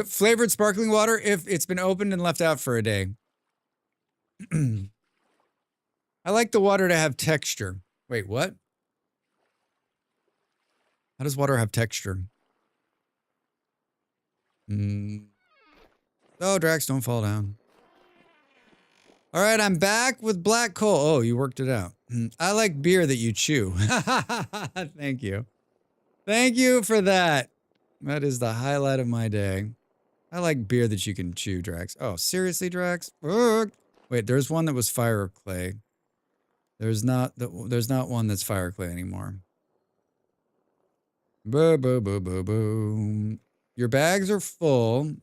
Flavored sparkling water if it's been opened and left out for a day. I like the water to have texture. Wait, what? How does water have texture? Oh, Drax, don't fall down. All right, I'm back with black coal. Oh, you worked it out. I like beer that you chew. Thank you. Thank you for that. That is the highlight of my day. I like beer that you can chew, Drax. Oh, seriously, Drax? Wait, there's one that was fire or clay. There's not one that's fire or clay anymore. Boo, boo, boo, boo, boo. Your bags are full.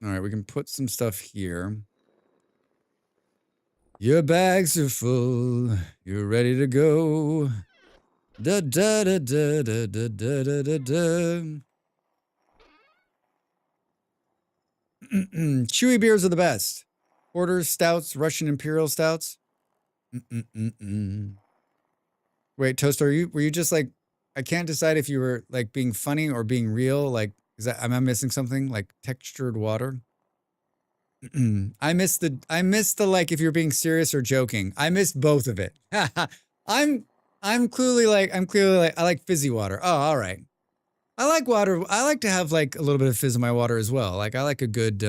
All right, we can put some stuff here. Your bags are full. You're ready to go. Da da da da da da da da da da. Chewy beers are the best. Porters, stouts, Russian imperial stouts. Wait, Toast, were you just like, I can't decide if you were like being funny or being real. Like, am I missing something? Like textured water? I missed the like if you're being serious or joking. I missed both of it. I'm clearly like I like fizzy water. Oh, all right. I like water. I like to have like a little bit of fizz in my water as well. Like I like a good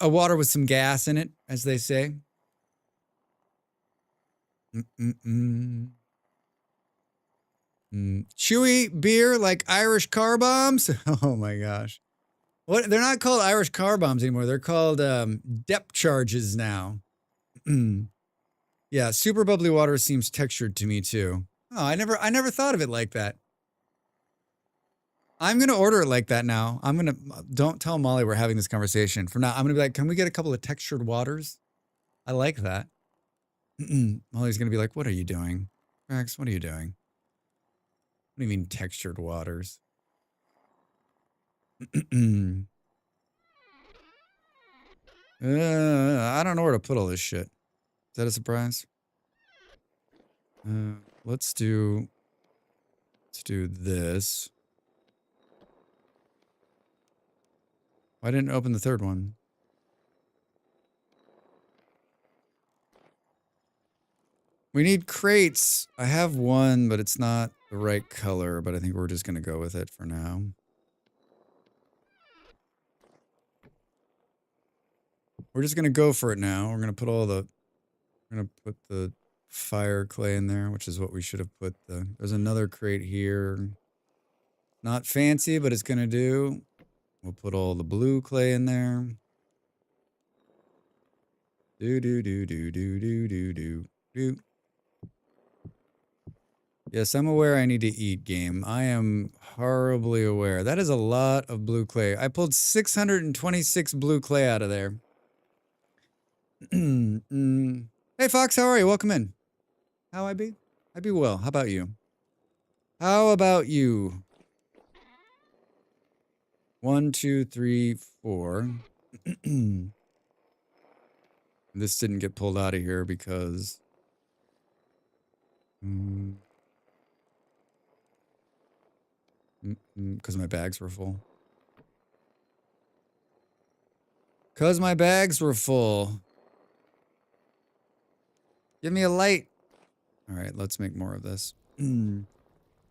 water with some gas in it, as they say. Chewy beer like Irish car bombs. Oh my gosh. What? They're not called Irish car bombs anymore. They're called depth charges now. Yeah, super bubbly water seems textured to me too. Oh, I never thought of it like that. I'm gonna order it like that now. Don't tell Molly we're having this conversation. From now, I'm gonna be like, can we get a couple of textured waters? I like that. Molly's gonna be like, what are you doing? Max, what are you doing? What do you mean textured waters? I don't know where to put all this shit. Is that a surprise? Let's do this. Why didn't it open the third one? We need crates. I have one, but it's not the right color, but I think we're just going to go with it for now. We're just going to go for it now. We're going to put the fire clay in there, which is what we should have put there's another crate here. Not fancy, but it's going to do. We'll put all the blue clay in there. Do. Yes, I'm aware I need to eat, game. I am horribly aware. That is a lot of blue clay. I pulled 626 blue clay out of there. Hey, Fox, how are you? Welcome in. How I be? I be well. How about you? How about you? 1, 2, 3, 4. This didn't get pulled out of here because... because my bags were full. Because my bags were full. Give me a light. All right, let's make more of this.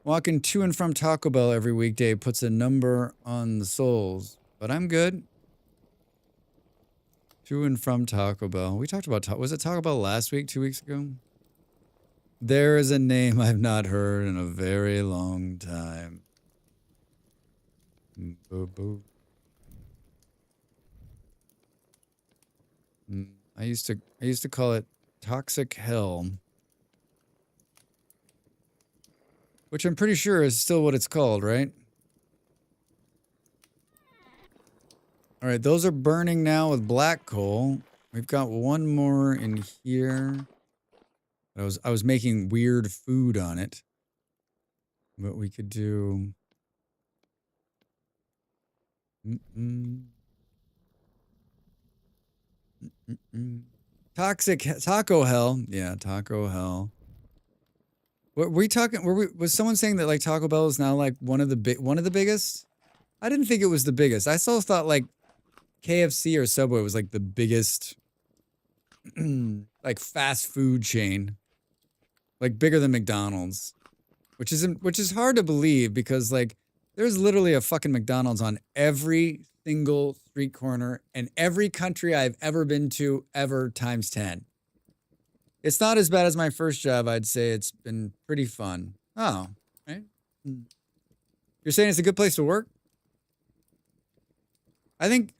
Walking to and from Taco Bell every weekday puts a number on the souls, but I'm good. To and from Taco Bell. We talked about, was it Taco Bell last week, 2 weeks ago? There is a name I've not heard in a very long time. I used to call it Toxic Hell, which I'm pretty sure is still what it's called, right? All right, those are burning now with black coal. We've got one more in here. I was making weird food on it, but we could do. Toxic Taco Hell. Yeah, Taco Hell. Were we talking? Was someone saying that like Taco Bell is now like one of the biggest? I didn't think it was the biggest. I still thought like KFC or Subway was like the biggest like fast food chain. Like bigger than McDonald's. Which is hard to believe because like there's literally a fucking McDonald's on every single street corner in every country I've ever been to ever times 10. It's not as bad as my first job, I'd say. It's been pretty fun. Oh, right? You're saying it's a good place to work? I think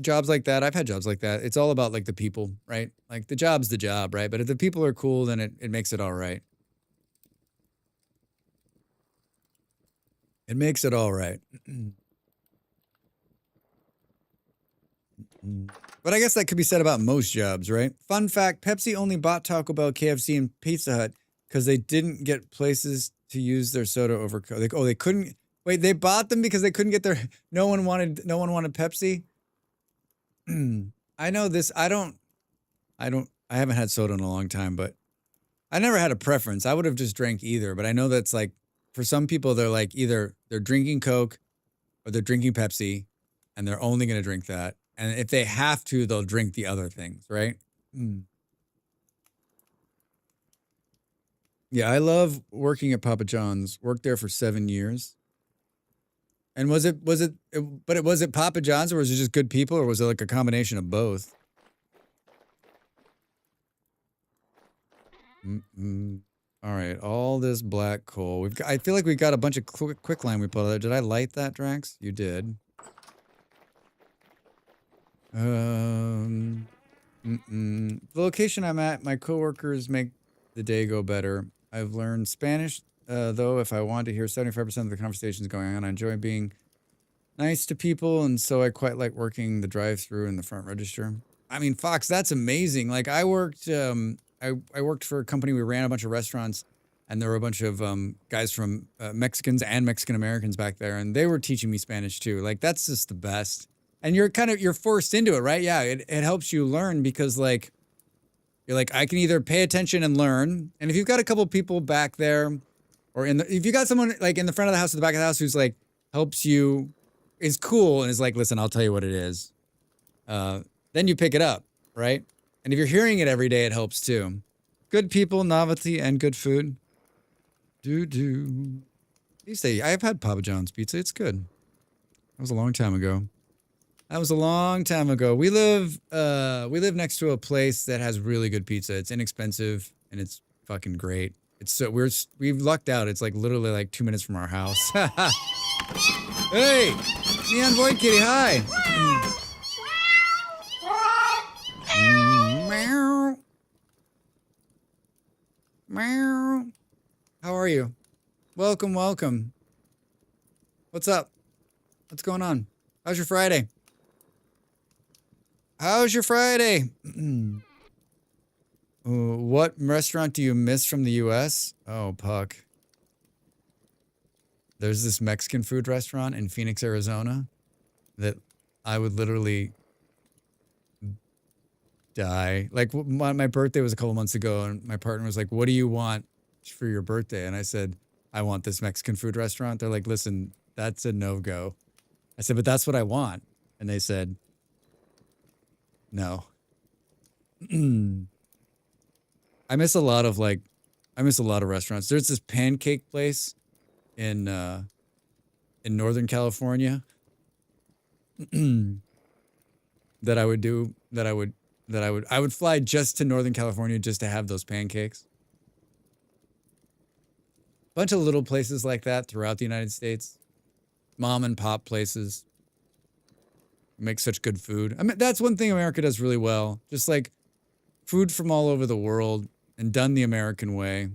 jobs like that, I've had jobs like that. It's all about like the people, right? Like the job's the job, right? But if the people are cool, then it makes it all right. It makes it all right. But I guess that could be said about most jobs, right? Fun fact, Pepsi only bought Taco Bell, KFC, and Pizza Hut because they didn't get places to use their soda over Coke. They couldn't. Wait, they bought them because they couldn't get their. No one wanted Pepsi. I know this. I haven't had soda in a long time, but I never had a preference. I would have just drank either. But I know that's like for some people, they're like either they're drinking Coke or they're drinking Pepsi, and they're only going to drink that. And if they have to, they'll drink the other things, right? Yeah, I love working at Papa John's. Worked there for 7 years. And was it Papa John's or was it just good people or was it like a combination of both? All right, all this black coal. I feel like we got a bunch of quicklime we put out there. Did I light that, Drax? You did. The location I'm at, my coworkers make the day go better. I've learned Spanish though, if I want to hear 75% of the conversations going on. I enjoy being nice to people, and so I quite like working the drive-through and the front register. I mean, Fox, that's amazing. Like I worked for a company. We ran a bunch of restaurants, and there were a bunch of guys from Mexicans and Mexican Americans back there, and they were teaching me Spanish too. Like that's just the best. And you're forced into it, right? Yeah, it helps you learn because like you're like, I can either pay attention and learn, and if you've got a couple people back there, or if you got someone like in the front of the house or the back of the house who's like helps you, is cool and is like, listen, I'll tell you what it is. Then you pick it up, right? And if you're hearing it every day, it helps too. Good people, novelty, and good food. You say I've had Papa John's pizza. It's good. That was a long time ago. We live next to a place that has really good pizza. It's inexpensive and it's fucking great. It's so we've lucked out. It's like literally like 2 minutes from our house. Hey, Neon Void Kitty, hi. Meow. Meow. How are you? Welcome. What's up? What's going on? How's your Friday? What restaurant do you miss from the U.S.? Oh, Puck. There's this Mexican food restaurant in Phoenix, Arizona that I would literally die. Like my birthday was a couple months ago and my partner was like, what do you want for your birthday? And I said, I want this Mexican food restaurant. They're like, listen, that's a no-go. I said, but that's what I want. And they said, no. I miss a lot of restaurants. There's this pancake place in Northern California that I would fly just to Northern California just to have those pancakes. Bunch of little places like that throughout the United States. Mom and pop places make such good food. I mean, that's one thing America does really well. Just like food from all over the world and done the American way.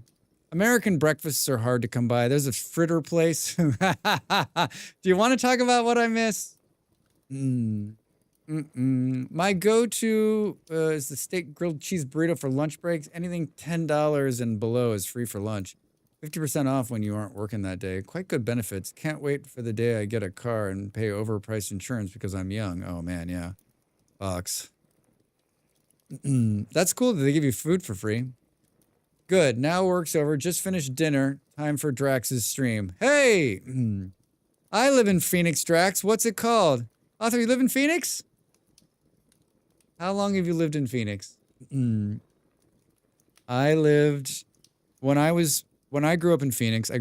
American breakfasts are hard to come by. There's a fritter place. Do you want to talk about what I miss? My go-to is the steak grilled cheese burrito for lunch breaks. Anything $10 and below is free for lunch. 50% off when you aren't working that day. Quite good benefits. Can't wait for the day I get a car and pay overpriced insurance because I'm young. Oh, man, yeah. Box. That's cool that they give you food for free. Good. Now work's over. Just finished dinner. Time for Drax's stream. Hey! I live in Phoenix, Drax. What's it called? Arthur, you live in Phoenix? How long have you lived in Phoenix? I lived... When I grew up in Phoenix, I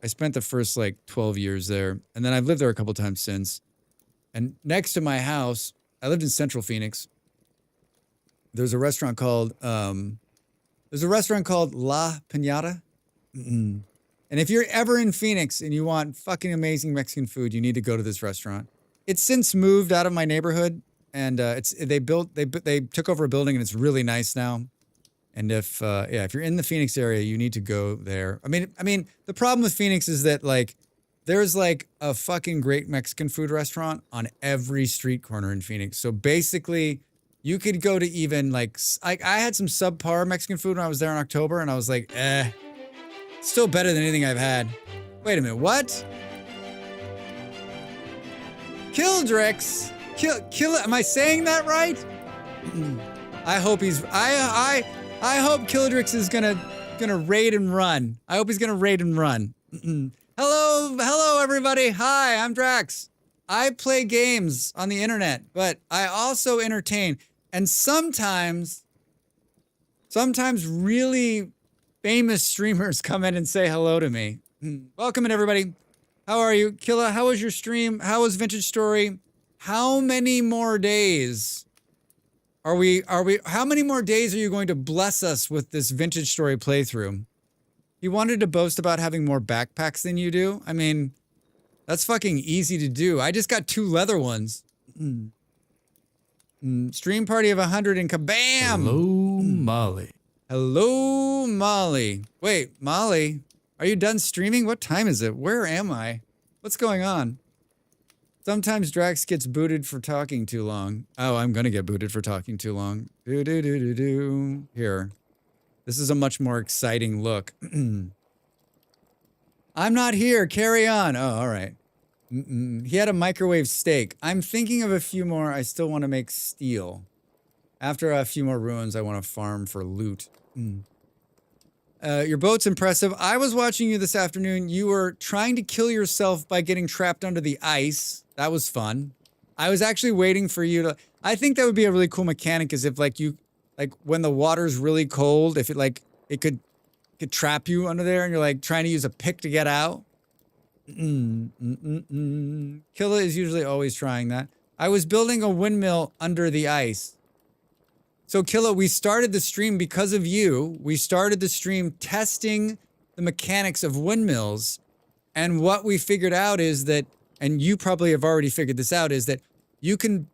spent the first, 12 years there. And then I've lived there a couple times since. And next to my house, I lived in Central Phoenix. There's a restaurant called... La Piñata. And if you're ever in Phoenix and you want fucking amazing Mexican food, you need to go to this restaurant. It's since moved out of my neighborhood, and they took over a building and it's really nice now. And if you're in the Phoenix area, you need to go there. I mean, the problem with Phoenix is that there's a fucking great Mexican food restaurant on every street corner in Phoenix. So basically, you could go to even I had some subpar Mexican food when I was there in October, and I was like, still better than anything I've had. Wait a minute, what? Kildrix, kill. Am I saying that right? I hope Kildrix is gonna raid and run. I hope he's gonna raid and run. Hello everybody. Hi, I'm Drax. I play games on the internet, but I also entertain. And sometimes really famous streamers come in and say hello to me. Welcome in, everybody. How are you? Killa, how was your stream? How was Vintage Story? How many more days how many more days are you going to bless us with this Vintage Story playthrough? You wanted to boast about having more backpacks than you do? I mean, that's fucking easy to do. I just got 2 leather ones. Stream party of 100 and kabam! Hello, Molly. Hello, Molly. Wait, Molly? Are you done streaming? What time is it? Where am I? What's going on? Sometimes Drax gets booted for talking too long. Oh, I'm gonna get booted for talking too long. Do. Here. This is a much more exciting look. I'm not here. Carry on. Oh, all right. He had a microwave steak. I'm thinking of a few more. I still want to make steel. After a few more ruins, I want to farm for loot. Your boat's impressive. I was watching you this afternoon. You were trying to kill yourself by getting trapped under the ice. That was fun. I was actually waiting for you to... I think that would be a really cool mechanic, is if, like, you... Like, when the water's really cold, if it, like... It could trap you under there, and you're, like, trying to use a pick to get out. Killa is usually always trying that. I was building a windmill under the ice. So, Killa, we started the stream because of you. We started the stream testing the mechanics of windmills. And what we figured out is that, and you probably have already figured this out, is that you can,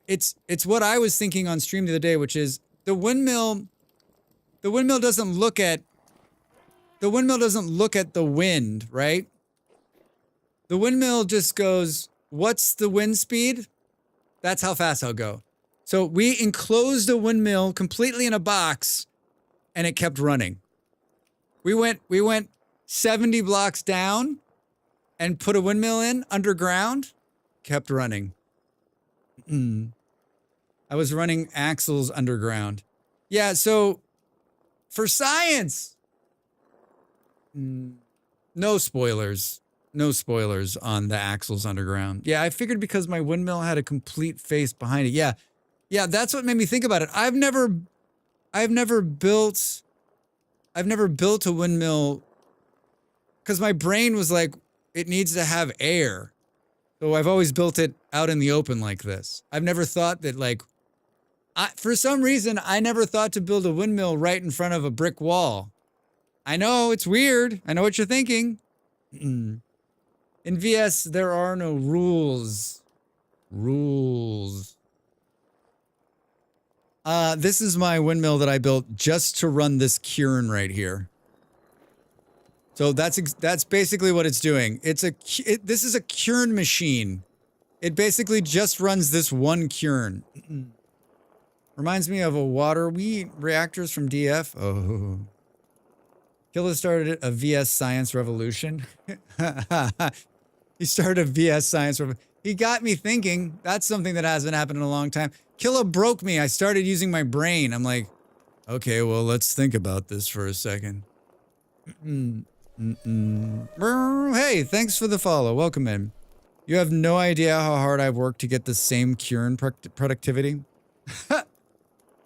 it's what I was thinking on stream the other day, which is the windmill doesn't look at the wind, right? The windmill just goes, what's the wind speed? That's how fast I'll go. So we enclosed a windmill completely in a box, and it kept running. We went 70 blocks down and put a windmill in underground, kept running. I was running axles underground. Yeah, so for science, no spoilers. No spoilers on the axles underground. Yeah, I figured because my windmill had a complete face behind it. Yeah, that's what made me think about it. I've never built a windmill because my brain was like, it needs to have air. So I've always built it out in the open like this. I've never thought that, like, for some reason, I never thought to build a windmill right in front of a brick wall. I know, it's weird. I know what you're thinking. In VS, there are no rules. This is my windmill that I built just to run this kiln right here. So that's basically what it's doing. This is a kiln machine. It basically just runs this one kiln. Reminds me of a water reactors from DF. Oh. Killa started a VS science revolution. He started a VS science revolution. He got me thinking. That's something that hasn't happened in a long time. Killa broke me. I started using my brain. I'm like, okay, well, let's think about this for a second. Hey, thanks for the follow. Welcome in. You have no idea how hard I've worked to get the same kiln productivity.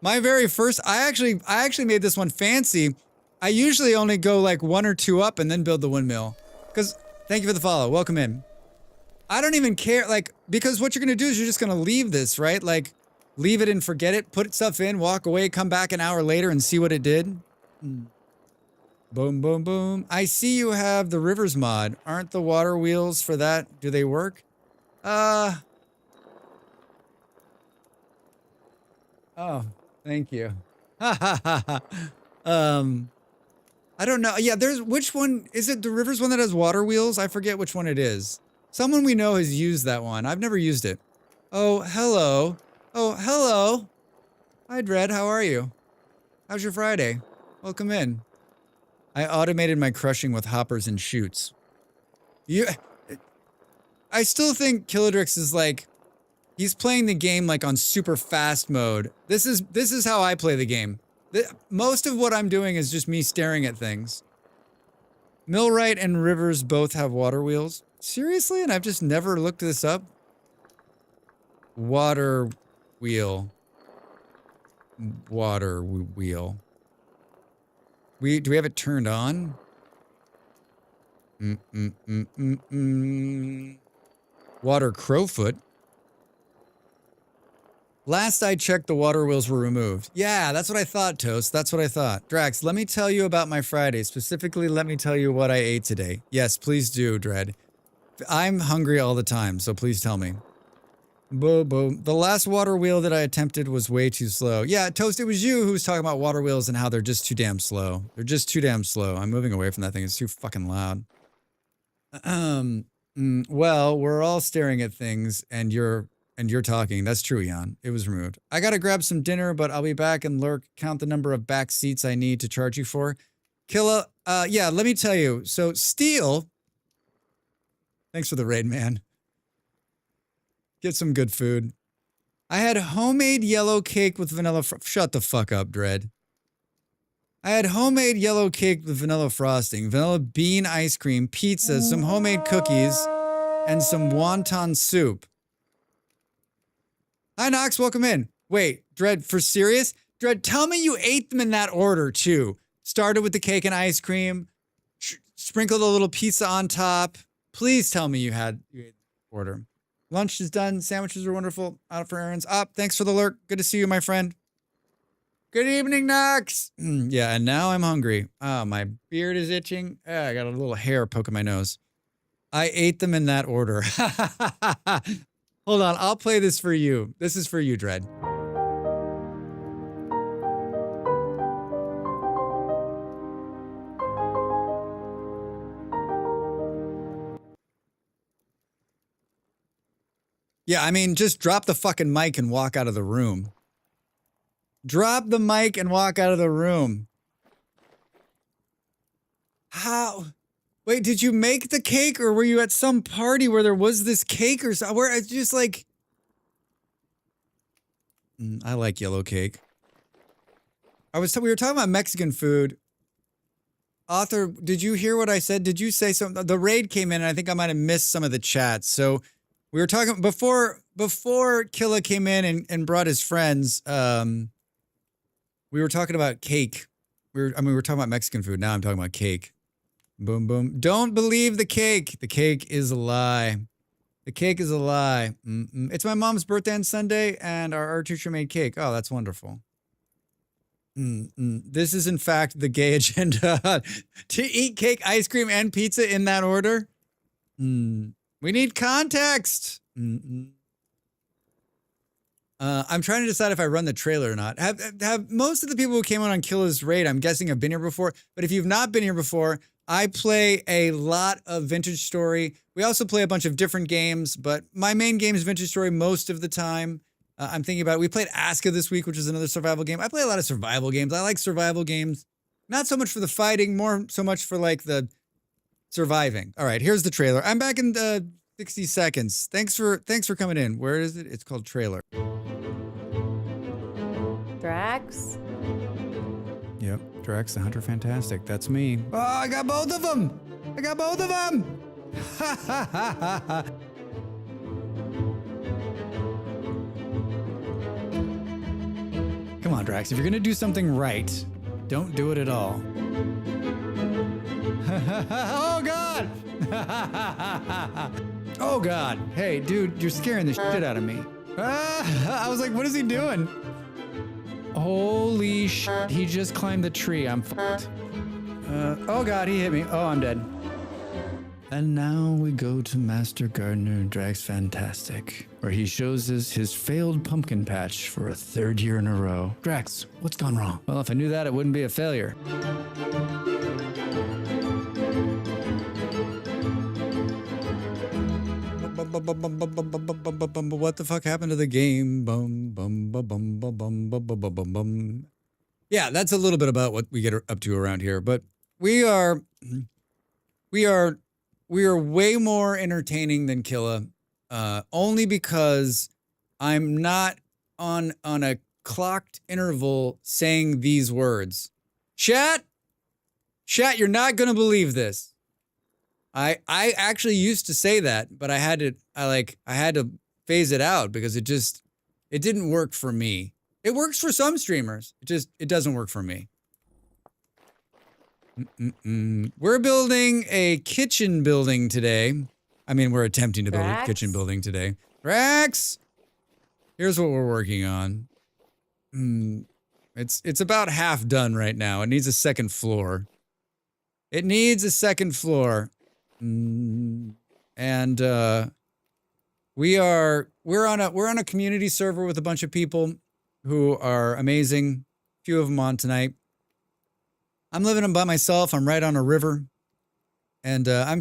My very first, I actually made this one fancy. I usually only go like 1 or 2 up and then build the windmill. Thank you for the follow. Welcome in. I don't even care, like, because what you're going to do is you're just going to leave this, right? Like, leave it and forget it, put stuff in, walk away, come back an hour later and see what it did. Boom, boom, boom. I see you have the rivers mod. Aren't the water wheels for that? Do they work? Oh, thank you. I don't know. Yeah, which one? Is it the rivers one that has water wheels? I forget which one it is. Someone we know has used that one. I've never used it. Oh, hello. Oh, hello. Hi, Dread. How are you? How's your Friday? Welcome in. I automated my crushing with hoppers and chutes. I still think Killadrix is like, he's playing the game like on super fast mode. This is how I play the game. Most of what I'm doing is just me staring at things. Millwright and Rivers both have water wheels. Seriously? And I've just never looked this up? Water wheel. Water wheel. Do we have it turned on? Water crowfoot. Last I checked, the water wheels were removed. Yeah, that's what I thought, Toast. That's what I thought. Drax, let me tell you about my Friday. Specifically, let me tell you what I ate today. Yes, please do, Dread. I'm hungry all the time, so please tell me. Boom, boom. The last water wheel that I attempted was way too slow. Yeah, Toast, it was you who was talking about water wheels and how they're just too damn slow. They're just too damn slow. I'm moving away from that thing. It's too fucking loud. Well, we're all staring at things and you're talking. That's true, Jan. It was removed. I gotta grab some dinner, but I'll be back and lurk, count the number of back seats I need to charge you for. Killa, yeah, let me tell you. So, Steel, thanks for the raid, man. Get some good food. I had homemade yellow cake with vanilla. Shut the fuck up, Dread. I had homemade yellow cake with vanilla frosting, vanilla bean ice cream, pizza, some homemade cookies, and some wonton soup. Hi, Knox. Welcome in. Wait, Dread, for serious? Dread, tell me you ate them in that order, too. Started with the cake and ice cream, sprinkled a little pizza on top. Please tell me you ate the order. Lunch is done. Sandwiches are wonderful. Out for errands. Thanks for the lurk. Good to see you, my friend. Good evening, Knox. Yeah, and now I'm hungry. Oh, my beard is itching. I got a little hair poking my nose. I ate them in that order. Hold on. I'll play this for you. This is for you, Dread. Yeah, I mean, just drop the fucking mic and walk out of the room. Drop the mic and walk out of the room. How? Wait, did you make the cake or were you at some party where there was this cake or something? Where it's just like... I like yellow cake. We were talking about Mexican food. Author, did you hear what I said? Did you say something? The raid came in and I think I might have missed some of the chat. So... we were talking before Killa came in and brought his friends. We were talking about cake. We were talking about Mexican food. Now I'm talking about cake. Boom, boom. Don't believe the cake. The cake is a lie. The cake is a lie. It's my mom's birthday on Sunday, and our art teacher made cake. Oh, that's wonderful. This is, in fact, the gay agenda. To eat cake, ice cream, and pizza in that order? We need context. I'm trying to decide if I run the trailer or not. Have most of the people who came on Killa's raid, I'm guessing, have been here before. But if you've not been here before, I play a lot of Vintage Story. We also play a bunch of different games, but my main game is Vintage Story most of the time. I'm thinking about it. We played Aska this week, which is another survival game. I play a lot of survival games. I like survival games. Not so much for the fighting, more so much for like the surviving. All right, here's the trailer. I'm back in 60 seconds. Thanks for coming in. Where is it? It's called trailer. Drax? Yep, Drax the Hunter Fantastic. That's me. Oh, I got both of them! I got both of them! Come on, Drax. If you're gonna do something right, don't do it at all. Oh, God! Oh, God. Hey, dude, you're scaring the shit out of me. I was like, what is he doing? Holy shit, he just climbed the tree. I'm fucked. Oh, God, he hit me. Oh, I'm dead. And now we go to Master Gardener Drax Fantastic, where he shows us his failed pumpkin patch for a third year in a row. Drax, what's gone wrong? Well, if I knew that, it wouldn't be a failure. What the fuck happened to the game? Yeah, that's a little bit about what we get up to around here, but we are way more entertaining than Killa, only because I'm not on a clocked interval saying these words. Chat, you're not gonna believe this. I actually used to say that, but I had to phase it out because it didn't work for me. It works for some streamers. It doesn't work for me. We're building a kitchen building today. I mean, we're attempting to build a kitchen building today. Drax! Here's what we're working on. It's about half done right now. It needs a second floor. It needs a second floor. And We're on a community server with a bunch of people who are amazing. A few of them on tonight. I'm living by myself. I'm right on a river, and I'm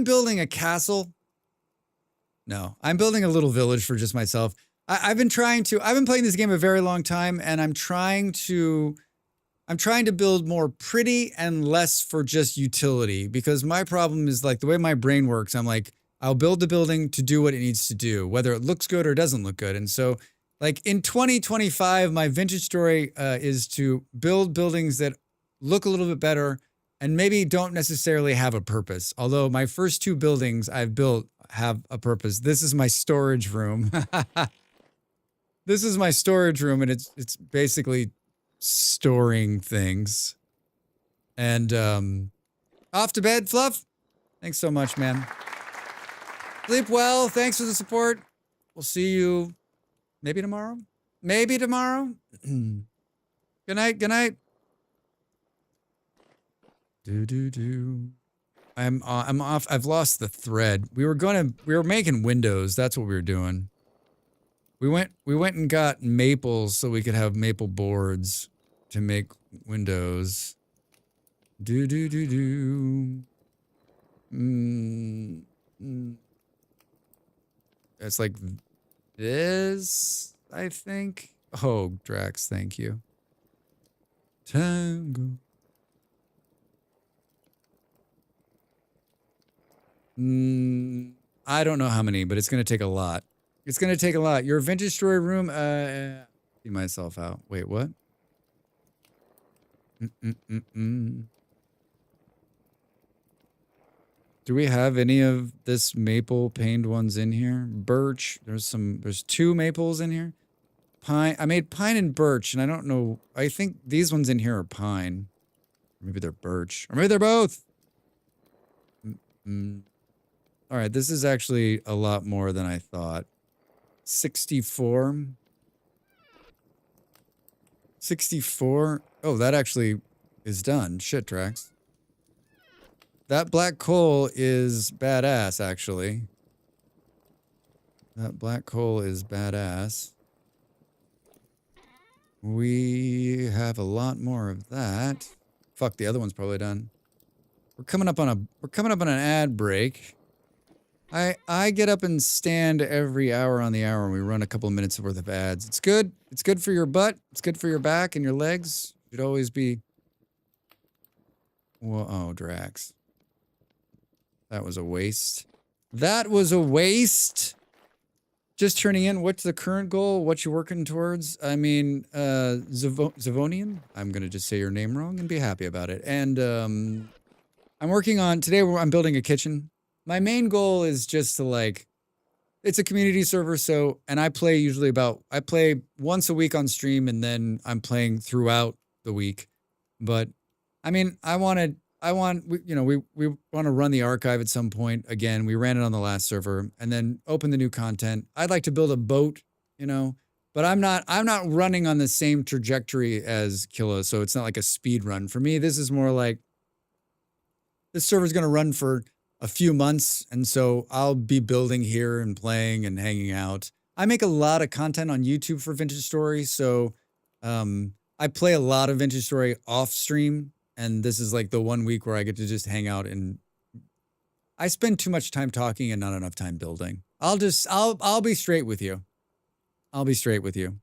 building a castle. No, I'm building a little village for just myself. I've been playing this game a very long time, and I'm trying to build more pretty and less for just utility, because my problem is like the way my brain works. I'm like, I'll build the building to do what it needs to do, whether it looks good or doesn't look good. And so like in 2025, my vintage story is to build buildings that look a little bit better and maybe don't necessarily have a purpose. Although my first two buildings I've built have a purpose. This is my storage room. This is my storage room, and it's basically storing things. And off to bed, Fluff. Thanks so much, man. Sleep well. Thanks for the support. We'll see you maybe tomorrow. Maybe tomorrow. Good night. Good night. I'm off. I've lost the thread. We were making windows. That's what we were doing. We went and got maples so we could have maple boards to make windows. It's like this, I think. Oh, Drax, thank you. Tango. I don't know how many, but it's going to take a lot. It's going to take a lot. Your vintage story room, see myself out. Wait, what? Do we have any of this maple paned ones in here? Birch, there's two maples in here. Pine, I made pine and birch, and I don't know, I think these ones in here are pine. Maybe they're birch, or maybe they're both. All right, this is actually a lot more than I thought. 64. 64. Oh, that actually is done. Shit, Drax. That black coal is badass, actually. That black coal is badass. We have a lot more of that. Fuck, the other one's probably done. We're coming up on an ad break. I get up and stand every hour on the hour and we run a couple of minutes worth of ads. It's good. It's good for your butt. It's good for your back and your legs. It should always be. Whoa, oh, Drax. That was a waste. That was a waste. Just turning in. What's the current goal? What you working towards? I mean, Zavonian. I'm gonna just say your name wrong and be happy about it. And I'm working on today. I'm building a kitchen. My main goal is just to like, it's a community server. So, and I play I play once a week on stream, and then I'm playing throughout the week. But I mean, we want to run the archive at some point. Again, we ran it on the last server and then open the new content. I'd like to build a boat, but I'm not running on the same trajectory as Killa. So it's not like a speed run. For me, this is more like this server's going to run for a few months. And so I'll be building here and playing and hanging out. I make a lot of content on YouTube for Vintage Story. So I play a lot of Vintage Story off stream. And this is like the 1 week where I get to just hang out, and I spend too much time talking and not enough time building. I'll be straight with you. I'll be straight with you.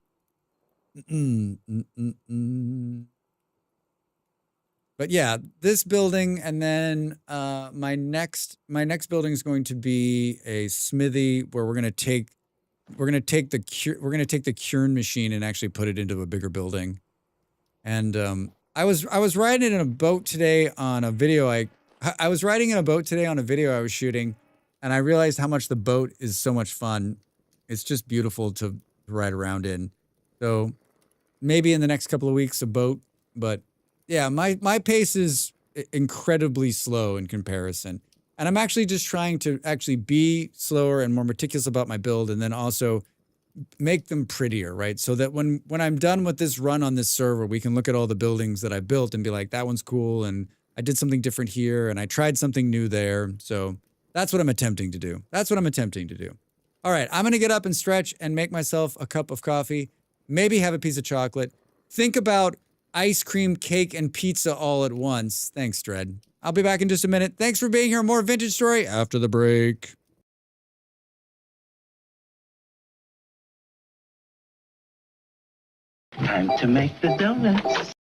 But yeah, this building, and then my next building is going to be a smithy where we're gonna take the curing machine and actually put it into a bigger building. And I was riding in a boat today on a video I was riding in a boat today on a video I was shooting, and I realized how much the boat is so much fun. It's just beautiful to ride around in. So maybe in the next couple of weeks a boat, but yeah, my pace is incredibly slow in comparison. And I'm actually just trying to actually be slower and more meticulous about my build, and then also make them prettier, right? So that when I'm done with this run on this server, we can look at all the buildings that I built and be like, that one's cool, and I did something different here, and I tried something new there. So That's what I'm attempting to do. All right, I'm going to get up and stretch and make myself a cup of coffee, maybe have a piece of chocolate. Think about ice cream, cake, and pizza all at once. Thanks, Dredd. I'll be back in just a minute. Thanks for being here. More Vintage Story after the break. Time to make the donuts.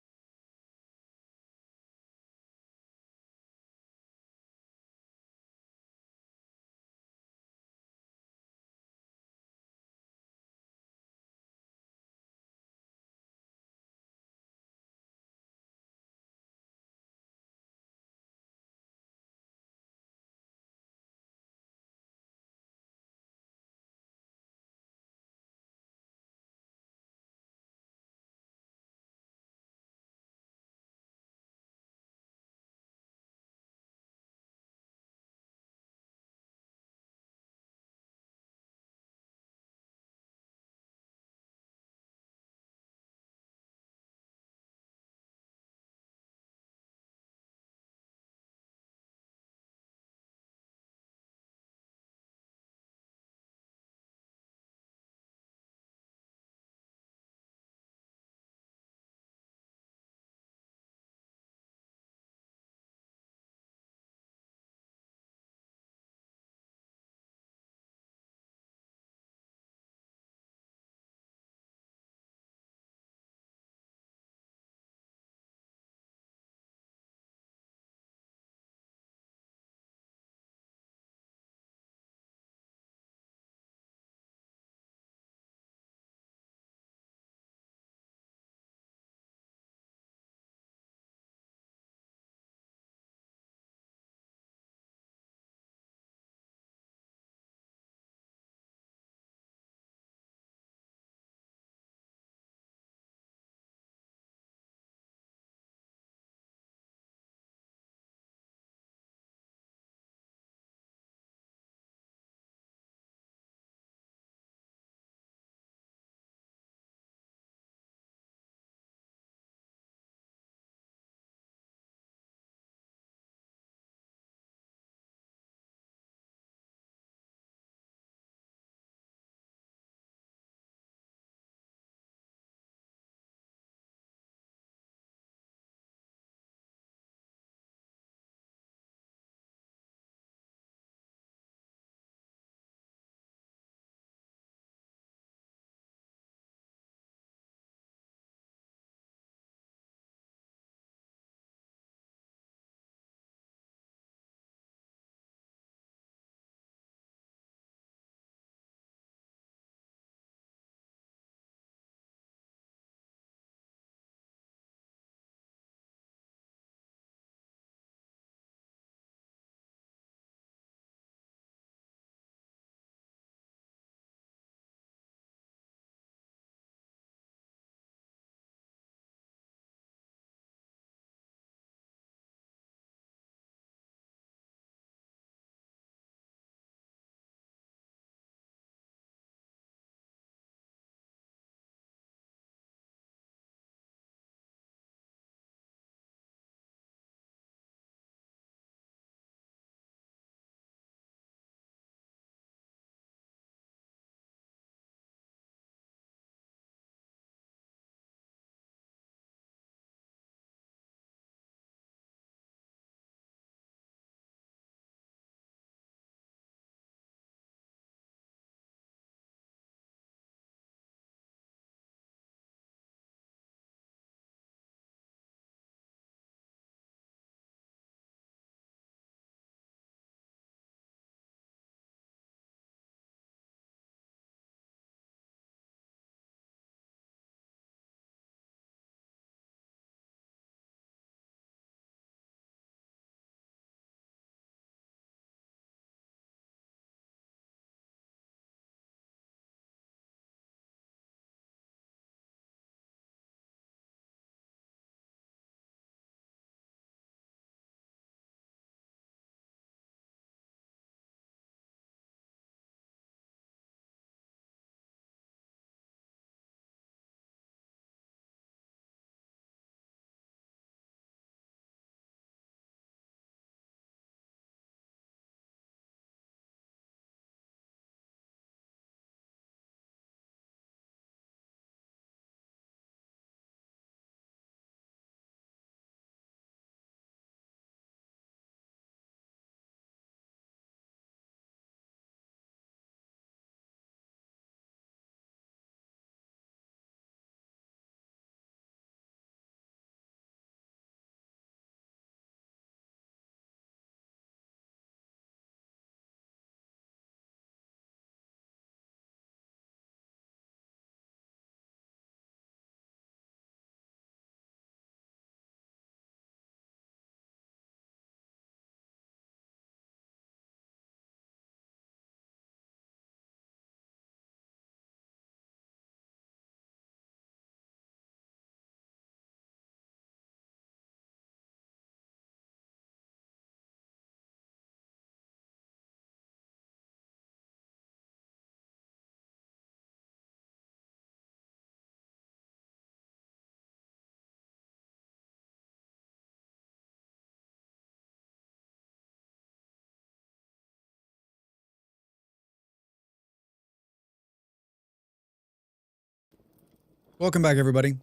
Welcome back, everybody.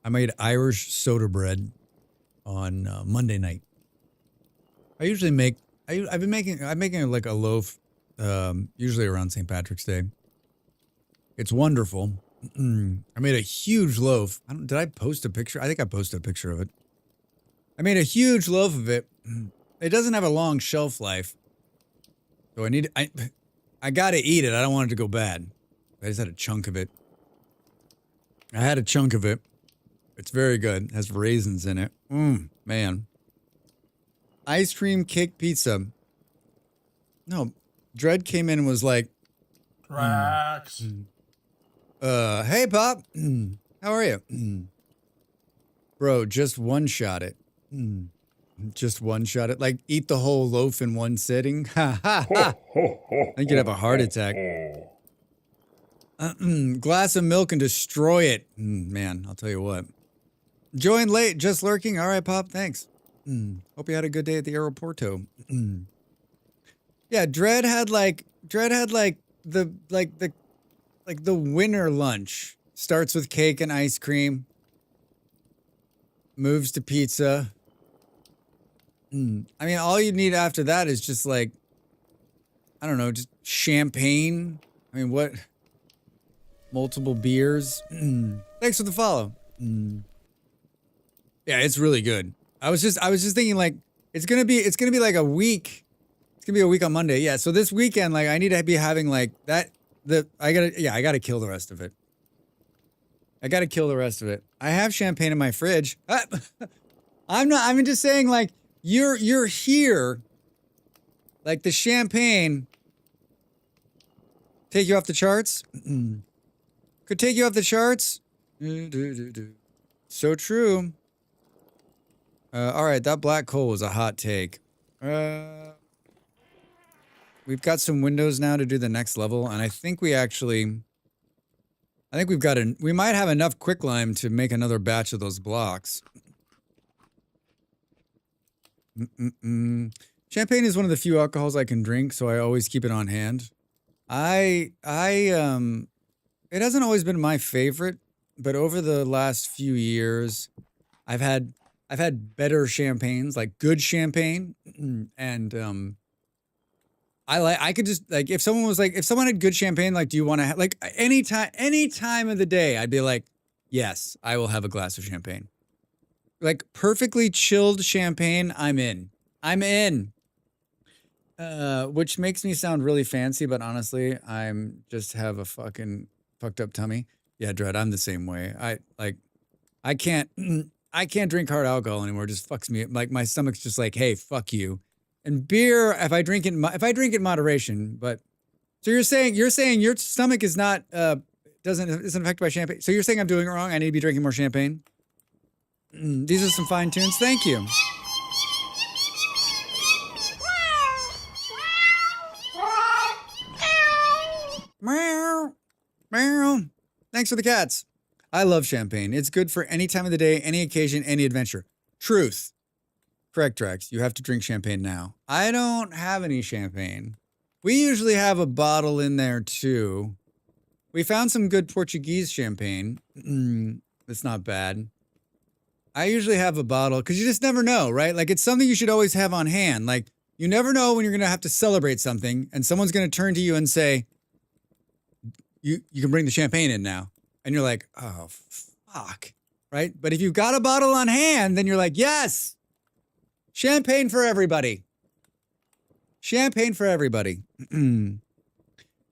I made Irish soda bread on Monday night. I usually make. I'm making like a loaf, usually around St. Patrick's Day. It's wonderful. I made a huge loaf. Did I post a picture? I think I posted a picture of it. I made a huge loaf of it. It doesn't have a long shelf life, so I gotta eat it. I don't want it to go bad. I just had a chunk of it. I had a chunk of it. It's very good. It has raisins in it. Man. Ice cream cake pizza. No, Dread came in and was like, Drax. Hey, Pop. How are you? Bro, just one-shot it. Just one-shot it. Like, eat the whole loaf in one sitting. Ha, ha, ha. I think you'd have a heart attack. Glass of milk and destroy it. Man, I'll tell you what. Joined late, just lurking. All right, Pop, thanks. Hope you had a good day at the aeroporto. Yeah, Dread had the winter lunch. Starts with cake and ice cream. Moves to pizza. I mean, all you need after that is just like, I don't know, just champagne. I mean, what? Multiple beers. Thanks for the follow. Yeah, it's really good. I was just thinking like it's gonna be like a week. It's gonna be a week on Monday. Yeah. So this weekend, like I need to be having like that. I gotta kill the rest of it. I gotta kill the rest of it. I have champagne in my fridge. I'm just saying like you're here. Like the champagne take you off the charts. Could take you off the charts. So true. All right, that black coal was a hot take. We've got some windows now to do the next level, and I think we might have enough quicklime to make another batch of those blocks. Champagne is one of the few alcohols I can drink, so I always keep it on hand. It hasn't always been my favorite, but over the last few years, I've had better champagnes, like good champagne, and I could just like if someone had good champagne, like do you want to have like any time of the day, I'd be like, yes, I will have a glass of champagne. Like perfectly chilled champagne, I'm in. Which makes me sound really fancy, but honestly, I'm just have a fucking fucked up tummy. Yeah, Dread, I'm the same way. I can't drink hard alcohol anymore. It just fucks me. Like my stomach's just like, hey, fuck you. And beer, if I drink in moderation, but so you're saying your stomach is not isn't affected by champagne. So you're saying I'm doing it wrong. I need to be drinking more champagne. These are some fine tunes. Thank you. Meow. Meow. Thanks for the cats. I love champagne. It's good for any time of the day, any occasion, any adventure. Truth. Correct, Drax. You have to drink champagne now. I don't have any champagne. We usually have a bottle in there too. We found some good Portuguese champagne. It's not bad. I usually have a bottle because you just never know, right? Like it's something you should always have on hand. Like you never know when you're going to have to celebrate something and someone's going to turn to you and say, you can bring the champagne in now. And you're like, oh, fuck, right? But if you've got a bottle on hand, then you're like, yes, champagne for everybody. Champagne for everybody. Boom,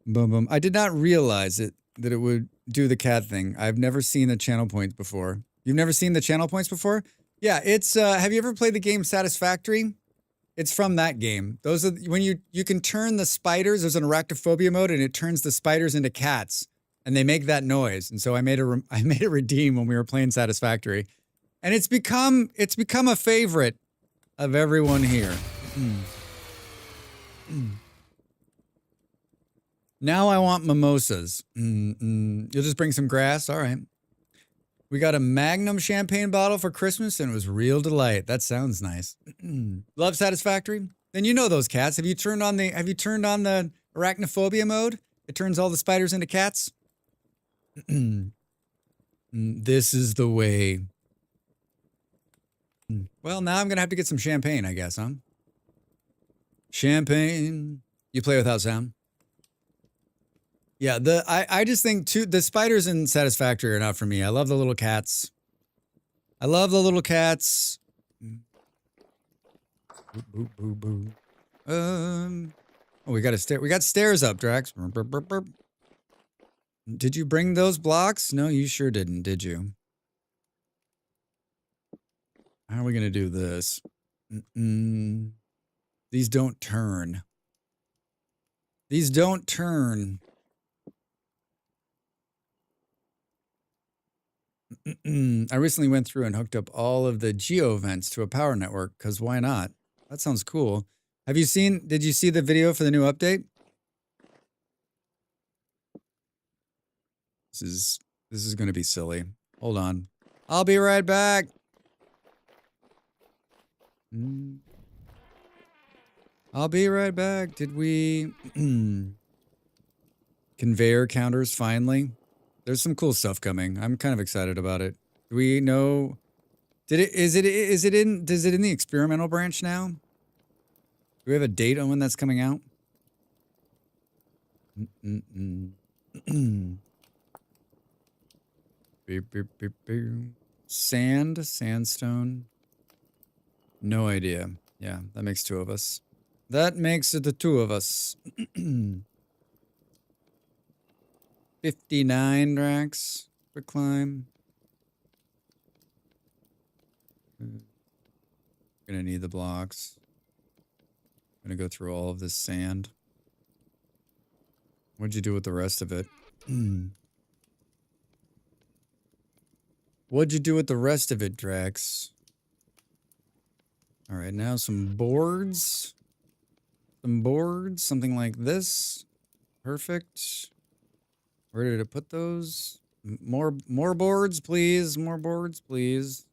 boom. I did not realize that it would do the cat thing. I've never seen the channel points before. You've never seen the channel points before? Yeah, it's, have you ever played the game Satisfactory? It's from that game. Those are, when you can turn the spiders, there's an arachnophobia mode, and it turns the spiders into cats. And they make that noise. And so I made it redeem when we were playing Satisfactory. And it's become a favorite of everyone here. Now I want mimosas. You'll just bring some grass? All right. We got a Magnum champagne bottle for Christmas, and it was real delight. That sounds nice. Love Satisfactory? Then you know those cats. Have you turned on the arachnophobia mode? It turns all the spiders into cats? This is the way. Well, now I'm gonna have to get some champagne, I guess, huh? Champagne. You play without sound? Yeah, I just think the spiders in Satisfactory are not for me. I love the little cats. I love the little cats. Boo, boo, boo, boo. Oh, we got stairs up, Drax. Burp, burp, burp, burp. Did you bring those blocks? No, you sure didn't, did you? How are we gonna do this? These don't turn. These don't turn. I recently went through and hooked up all of the geo vents to a power network, because why not? That sounds cool. Did you see the video for the new update? This is gonna be silly. Hold on. I'll be right back. I'll be right back. Did we conveyor counters finally? There's some cool stuff coming. I'm kind of excited about it. Do we know? Is it in the experimental branch now? Do we have a date on when that's coming out? Beep, beep, beep, beep. Sandstone. No idea. Yeah, that makes two of us. That makes it the two of us. 59 Drax. Quick climb. Gonna need the blocks. Gonna go through all of this sand. What'd you do with the rest of it? What'd you do with the rest of it, Drax? All right, now some boards. Some boards, something like this. Perfect. Where did I put those? More boards, please. More boards, please.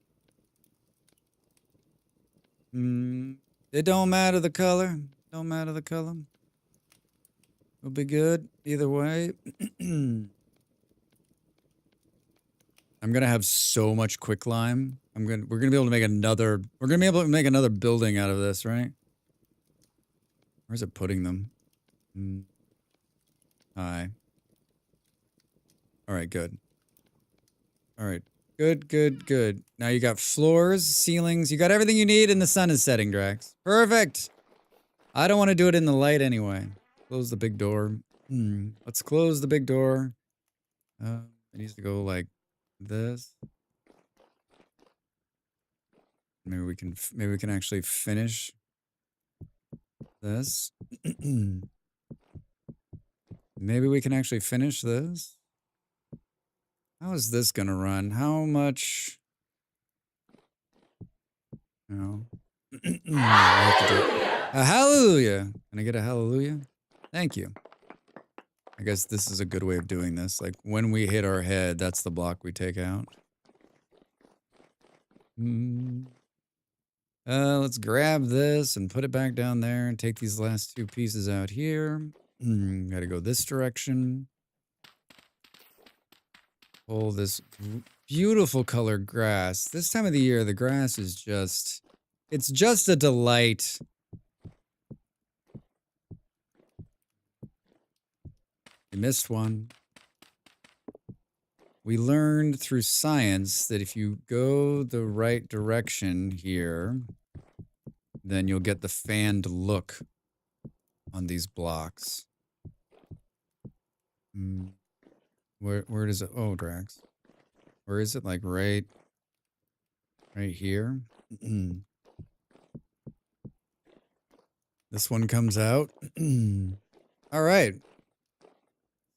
It don't matter the color. Don't matter the color. It'll be good either way. I'm gonna have so much quicklime. We're gonna be able to make another. We're gonna be able to make another building out of this, right? Where's it putting them? Hi. All right, good. All right, good. Now you got floors, ceilings. You got everything you need, and the sun is setting, Drax. Perfect. I don't want to do it in the light anyway. Close the big door. Let's close the big door. It needs to go like this. Maybe we can actually finish this. Maybe we can actually finish this. How is this gonna run? How much? No. I have to do a hallelujah. Can I get a hallelujah? Thank you. I guess this is a good way of doing this. Like when we hit our head, that's the block we take out. Let's grab this and put it back down there and take these last two pieces out here. Gotta go this direction. Pull this beautiful colored grass. This time of the year, the grass is just, it's just a delight. You missed one. We learned through science that if you go the right direction here, then you'll get the fanned look on these blocks. Where does it? Oh, Drax. Where is it? Like right here? This one comes out. All right.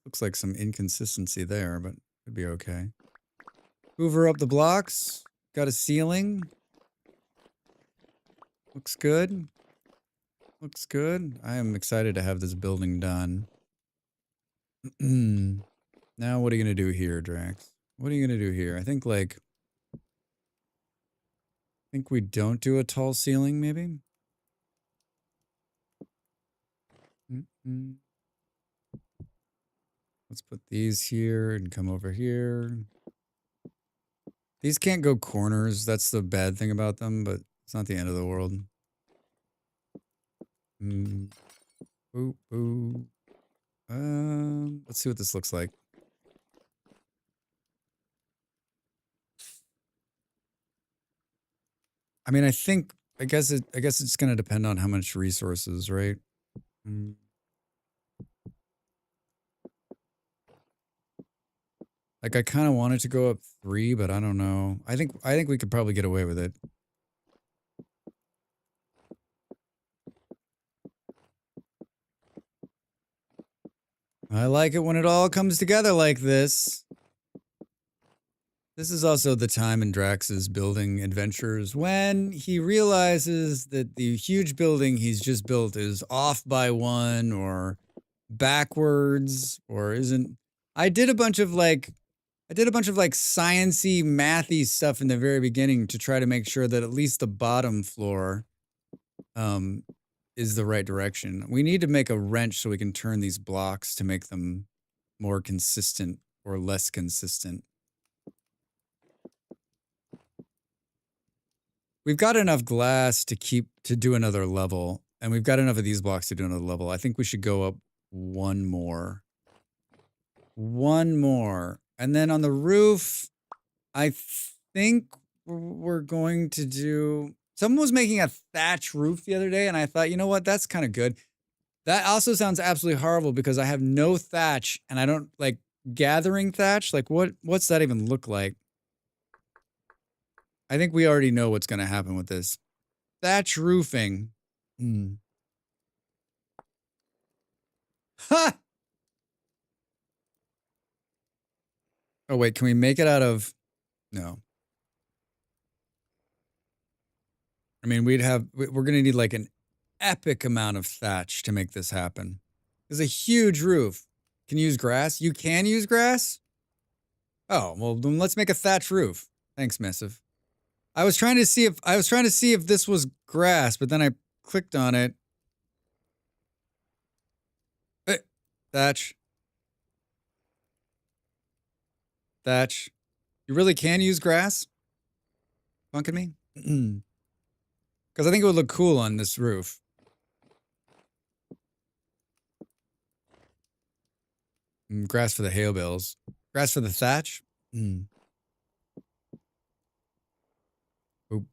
Looks like some inconsistency there, but could be okay. Hoover up the blocks. Got a ceiling. Looks good. Looks good. I am excited to have this building done. Now what are you going to do here, Drax? What are you going to do here? I think we don't do a tall ceiling, maybe? Let's put these here and come over here. These can't go corners. That's the bad thing about them, but it's not the end of the world. Boop, boop. Let's see what this looks like. I mean, I guess it's gonna depend on how much resources, right? Like I kind of wanted to go up 3, but I don't know. I think we could probably get away with it. I like it when it all comes together like this. This is also the time in Drax's building adventures when he realizes that the huge building he's just built is off by 1 or backwards or isn't. I did a bunch of sciencey, mathy stuff in the very beginning to try to make sure that at least the bottom floor is the right direction. We need to make a wrench so we can turn these blocks to make them more consistent or less consistent. We've got enough glass to do another level, and we've got enough of these blocks to do another level. I think we should go up 1 more. 1 more. And then on the roof, I think we're going to do... Someone was making a thatch roof the other day, and I thought, you know what? That's kind of good. That also sounds absolutely horrible because I have no thatch, and I don't like gathering thatch. Like, what's that even look like? I think we already know what's going to happen with this. Thatch roofing. Ha! Oh, wait. Can we make it out of... No. I mean, we're going to need like an epic amount of thatch to make this happen. There's a huge roof. Can you use grass? You can use grass? Oh, well, then let's make a thatch roof. Thanks, Missive. I was trying to see if this was grass, but then I clicked on it. Thatch. Thatch. You really can use grass? Funkin' me? Because I think it would look cool on this roof. Grass for the hail bales. Grass for the thatch? Boop,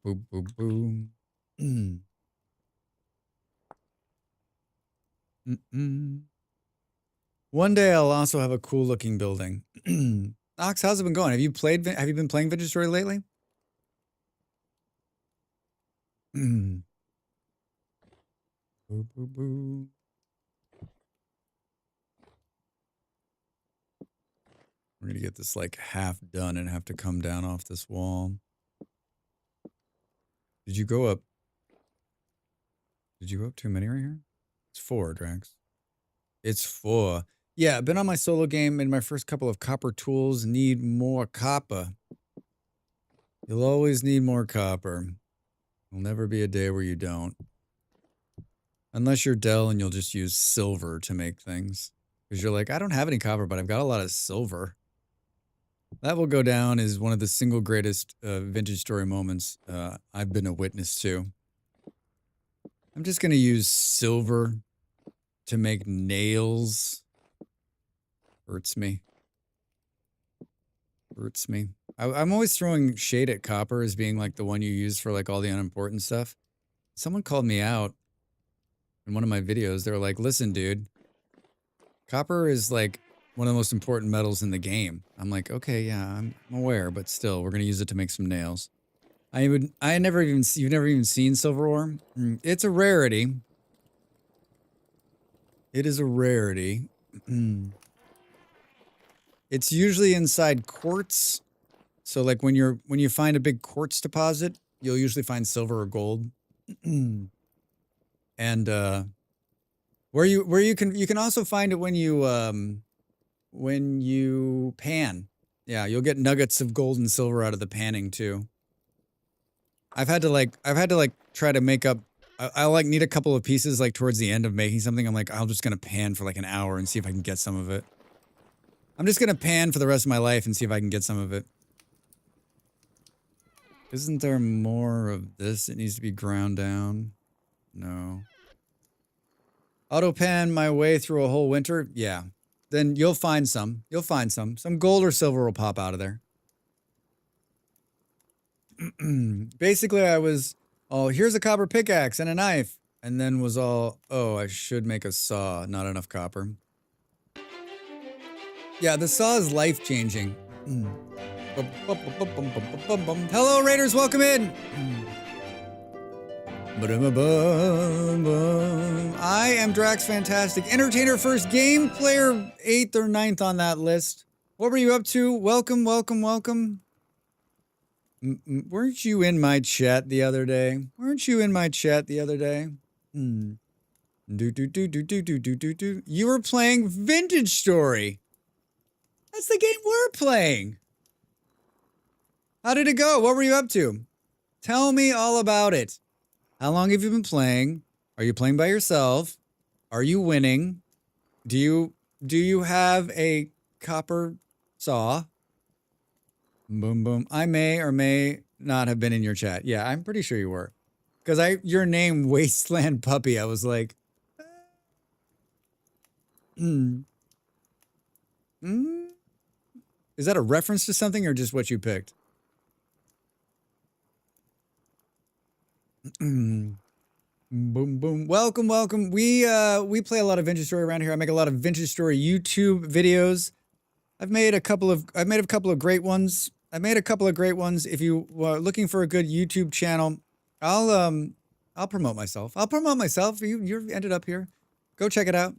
boop, boop, boom. One day I'll also have a cool looking building. Ox, how's it been going? Have you been playing Vintage Story lately? Boo, boo, boo. We're gonna get this like half done and have to come down off this wall. Did you go up? Did you go up too many right here? It's 4, Drax. It's 4. Yeah, I've been on my solo game and my first couple of copper tools need more copper. You'll always need more copper. There'll never be a day where you don't. Unless you're Dell and you'll just use silver to make things. Because you're like, I don't have any copper, but I've got a lot of silver. That will go down as one of the single greatest Vintage Story moments I've been a witness to. I'm just going to use silver to make nails. Hurts me. Hurts me. I'm always throwing shade at copper as being like the one you use for like all the unimportant stuff. Someone called me out in one of my videos. They were like, listen, dude, copper is like one of the most important metals in the game. I'm like, okay, yeah, I'm aware, but still, we're going to use it you've never even seen silver ore? It's a rarity. It is a rarity. It's usually inside quartz. So like when you find a big quartz deposit, you'll usually find silver or gold. And where you can also find it when you pan. Yeah, you'll get nuggets of gold and silver out of the panning too. I've had to try to make up. I like need a couple of pieces like towards the end of making something. I'm like, I'm just gonna pan for like an hour and see if I can get some of it. I'm just gonna pan for the rest of my life and see if I can get some of it. Isn't there more of this that needs to be ground down? No. Auto pan my way through a whole winter? Yeah. Then you'll find some. You'll find some. Some gold or silver will pop out of there. Basically, I was, oh, here's a copper pickaxe and a knife. And then was all, oh, I should make a saw. Not enough copper. Yeah, the saw is life-changing. Hello, Raiders. Welcome in. I am Drax Fantastic. Entertainer first, game player 8th or 9th on that list. What were you up to? Welcome, welcome, welcome. Weren't you in my chat the other day? Weren't you in my chat the other day? You were playing Vintage Story. That's the game we're playing. How did it go? What were you up to? Tell me all about it. How long have you been playing? Are you playing by yourself? Are you winning? Do you have a copper saw? Boom, boom. I may or may not have been in your chat. Yeah, I'm pretty sure you were. Because your name, Wasteland Puppy, I was like... Is that a reference to something or just what you picked? Boom, boom. Welcome, welcome. We play a lot of Vintage Story around here. I make a lot of Vintage Story YouTube videos. I've made a couple of great ones. If you are looking for a good YouTube channel, I'll promote myself. You ended up here. Go check it out.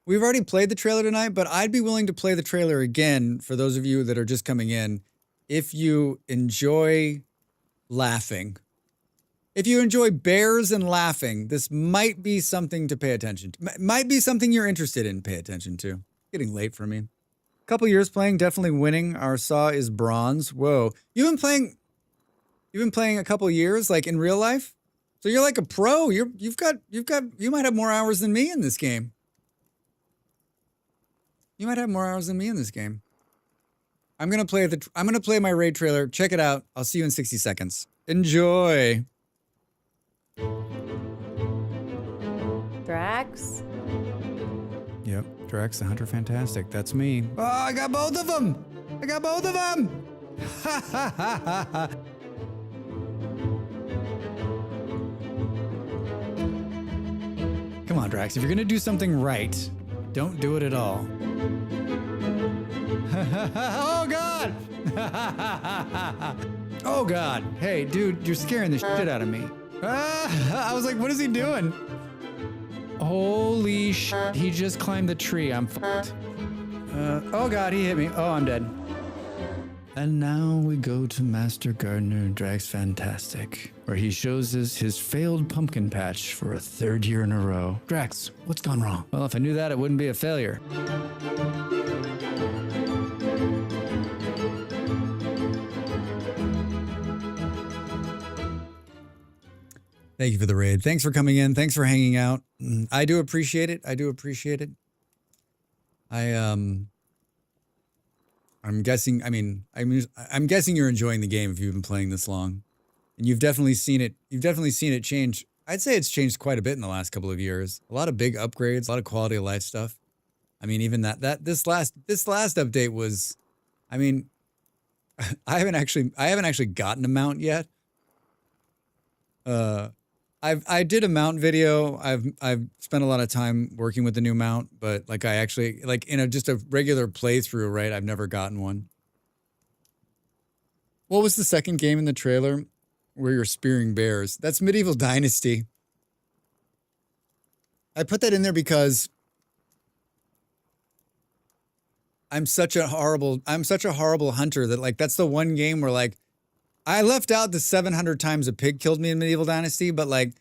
We've already played the trailer tonight, but I'd be willing to play the trailer again for those of you that are just coming in. If you enjoy laughing, if you enjoy bears and laughing, this might be something to pay attention to. Might be something you're interested in. Pay attention to. Getting late for me. Couple years playing, definitely winning. Our saw is bronze. Whoa. You've been playing a couple years, like in real life? So you're like a pro. You might have more hours than me in this game. I'm gonna play my raid trailer. Check it out. I'll see you in 60 seconds. Enjoy. Drax? Yep, Drax the Hunter Fantastic. That's me. Oh, I got both of them! Come on, Drax. If you're gonna do something right, don't do it at all. Oh, God! Oh, God. Hey, dude, you're scaring the shit out of me. I was like, what is he doing? Holy shit, he just climbed the tree. I'm fucked. Oh, God, he hit me. Oh, I'm dead. And now we go to Master Gardener Drax Fantastic, where he shows us his failed pumpkin patch for a 3rd year in a row. Drax, what's gone wrong? Well, if I knew that, it wouldn't be a failure. Thank you for the raid. Thanks for coming in. Thanks for hanging out. I do appreciate it. I'm guessing you're enjoying the game if you've been playing this long. And you've definitely seen it change. I'd say it's changed quite a bit in the last couple of years. A lot of big upgrades, a lot of quality of life stuff. I mean, even this last update was, I mean, I haven't actually gotten a mount yet. I did a mount video. I've spent a lot of time working with the new mount, but like I actually just a regular playthrough, right? I've never gotten one. What was the second game in the trailer where you're spearing bears? That's Medieval Dynasty. I put that in there because I'm such a horrible hunter that like that's the one game where like I left out the 700 times a pig killed me in Medieval Dynasty, but like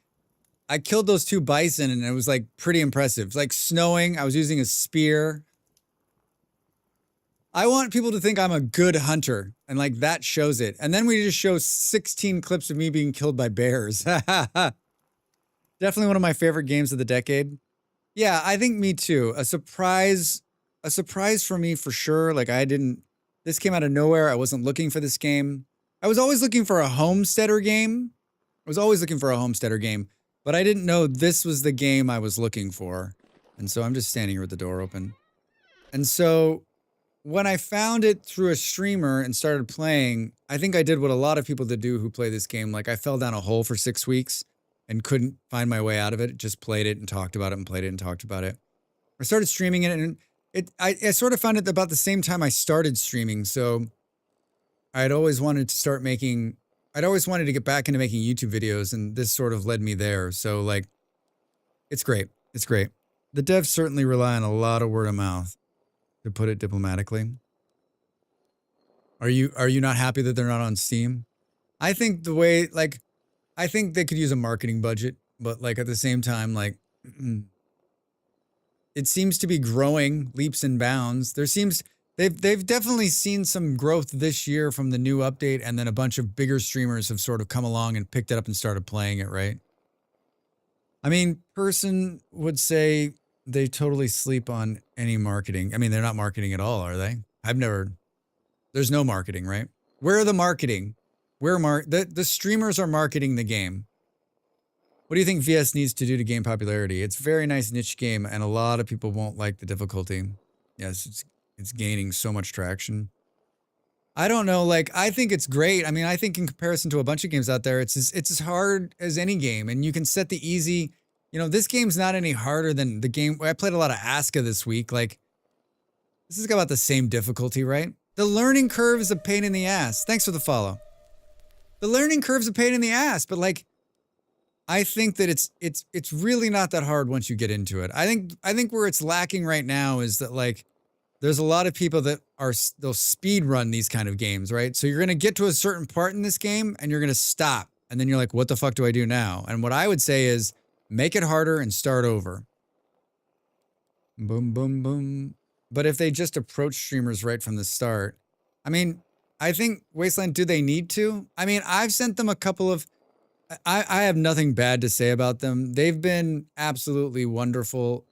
I killed those 2 bison and it was like pretty impressive. It's like snowing. I was using a spear. I want people to think I'm a good hunter and like that shows it. And then we just show 16 clips of me being killed by bears. Definitely one of my favorite games of the decade. Yeah, I think me too. A surprise a surprise for me for sure. Like this came out of nowhere. I wasn't looking for this game. I was always looking for a homesteader game. But I didn't know this was the game I was looking for. And so I'm just standing here with the door open. And so when I found it through a streamer and started playing, I think I did what a lot of people do who play this game. Like I fell down a hole for 6 weeks and couldn't find my way out of it. Just played it and talked about it and played it and talked about it. I started streaming it, and I sort of found it about the same time I started streaming. So I'd always wanted to get back into making YouTube videos, and this sort of led me there. So like, it's great. It's great. The devs certainly rely on a lot of word of mouth, to put it diplomatically. Are you not happy that they're not on Steam? I think I think they could use a marketing budget, but like at the same time, like it seems to be growing leaps and bounds. They've definitely seen some growth this year from the new update, and then a bunch of bigger streamers have sort of come along and picked it up and started playing it, right? I mean, person would say they totally sleep on any marketing. I mean, they're not marketing at all, are they? There's no marketing, right? Where are the marketing? The streamers are marketing the game. What do you think VS needs to do to gain popularity? It's a very nice niche game, and a lot of people won't like the difficulty. Yes, it's gaining so much traction. I don't know, like, I think it's great. I mean, I think in comparison to a bunch of games out there, it's as hard as any game, and you can set the easy, this game's not any harder than the game. I played a lot of Aska this week. Like, this is about the same difficulty, right? The learning curve is a pain in the ass. Thanks for the follow. The learning curve's a pain in the ass, but like, I think that it's really not that hard once you get into it. I think where it's lacking right now is that like, there's a lot of people that they'll speed run these kind of games, right? So you're going to get to a certain part in this game and you're going to stop. And then you're like, what the fuck do I do now? And what I would say is make it harder and start over. Boom, boom, boom. But if they just approach streamers right from the start, I mean, I think Wasteland, do they need to? I mean, I've sent them a couple of, I have nothing bad to say about them. They've been absolutely wonderful.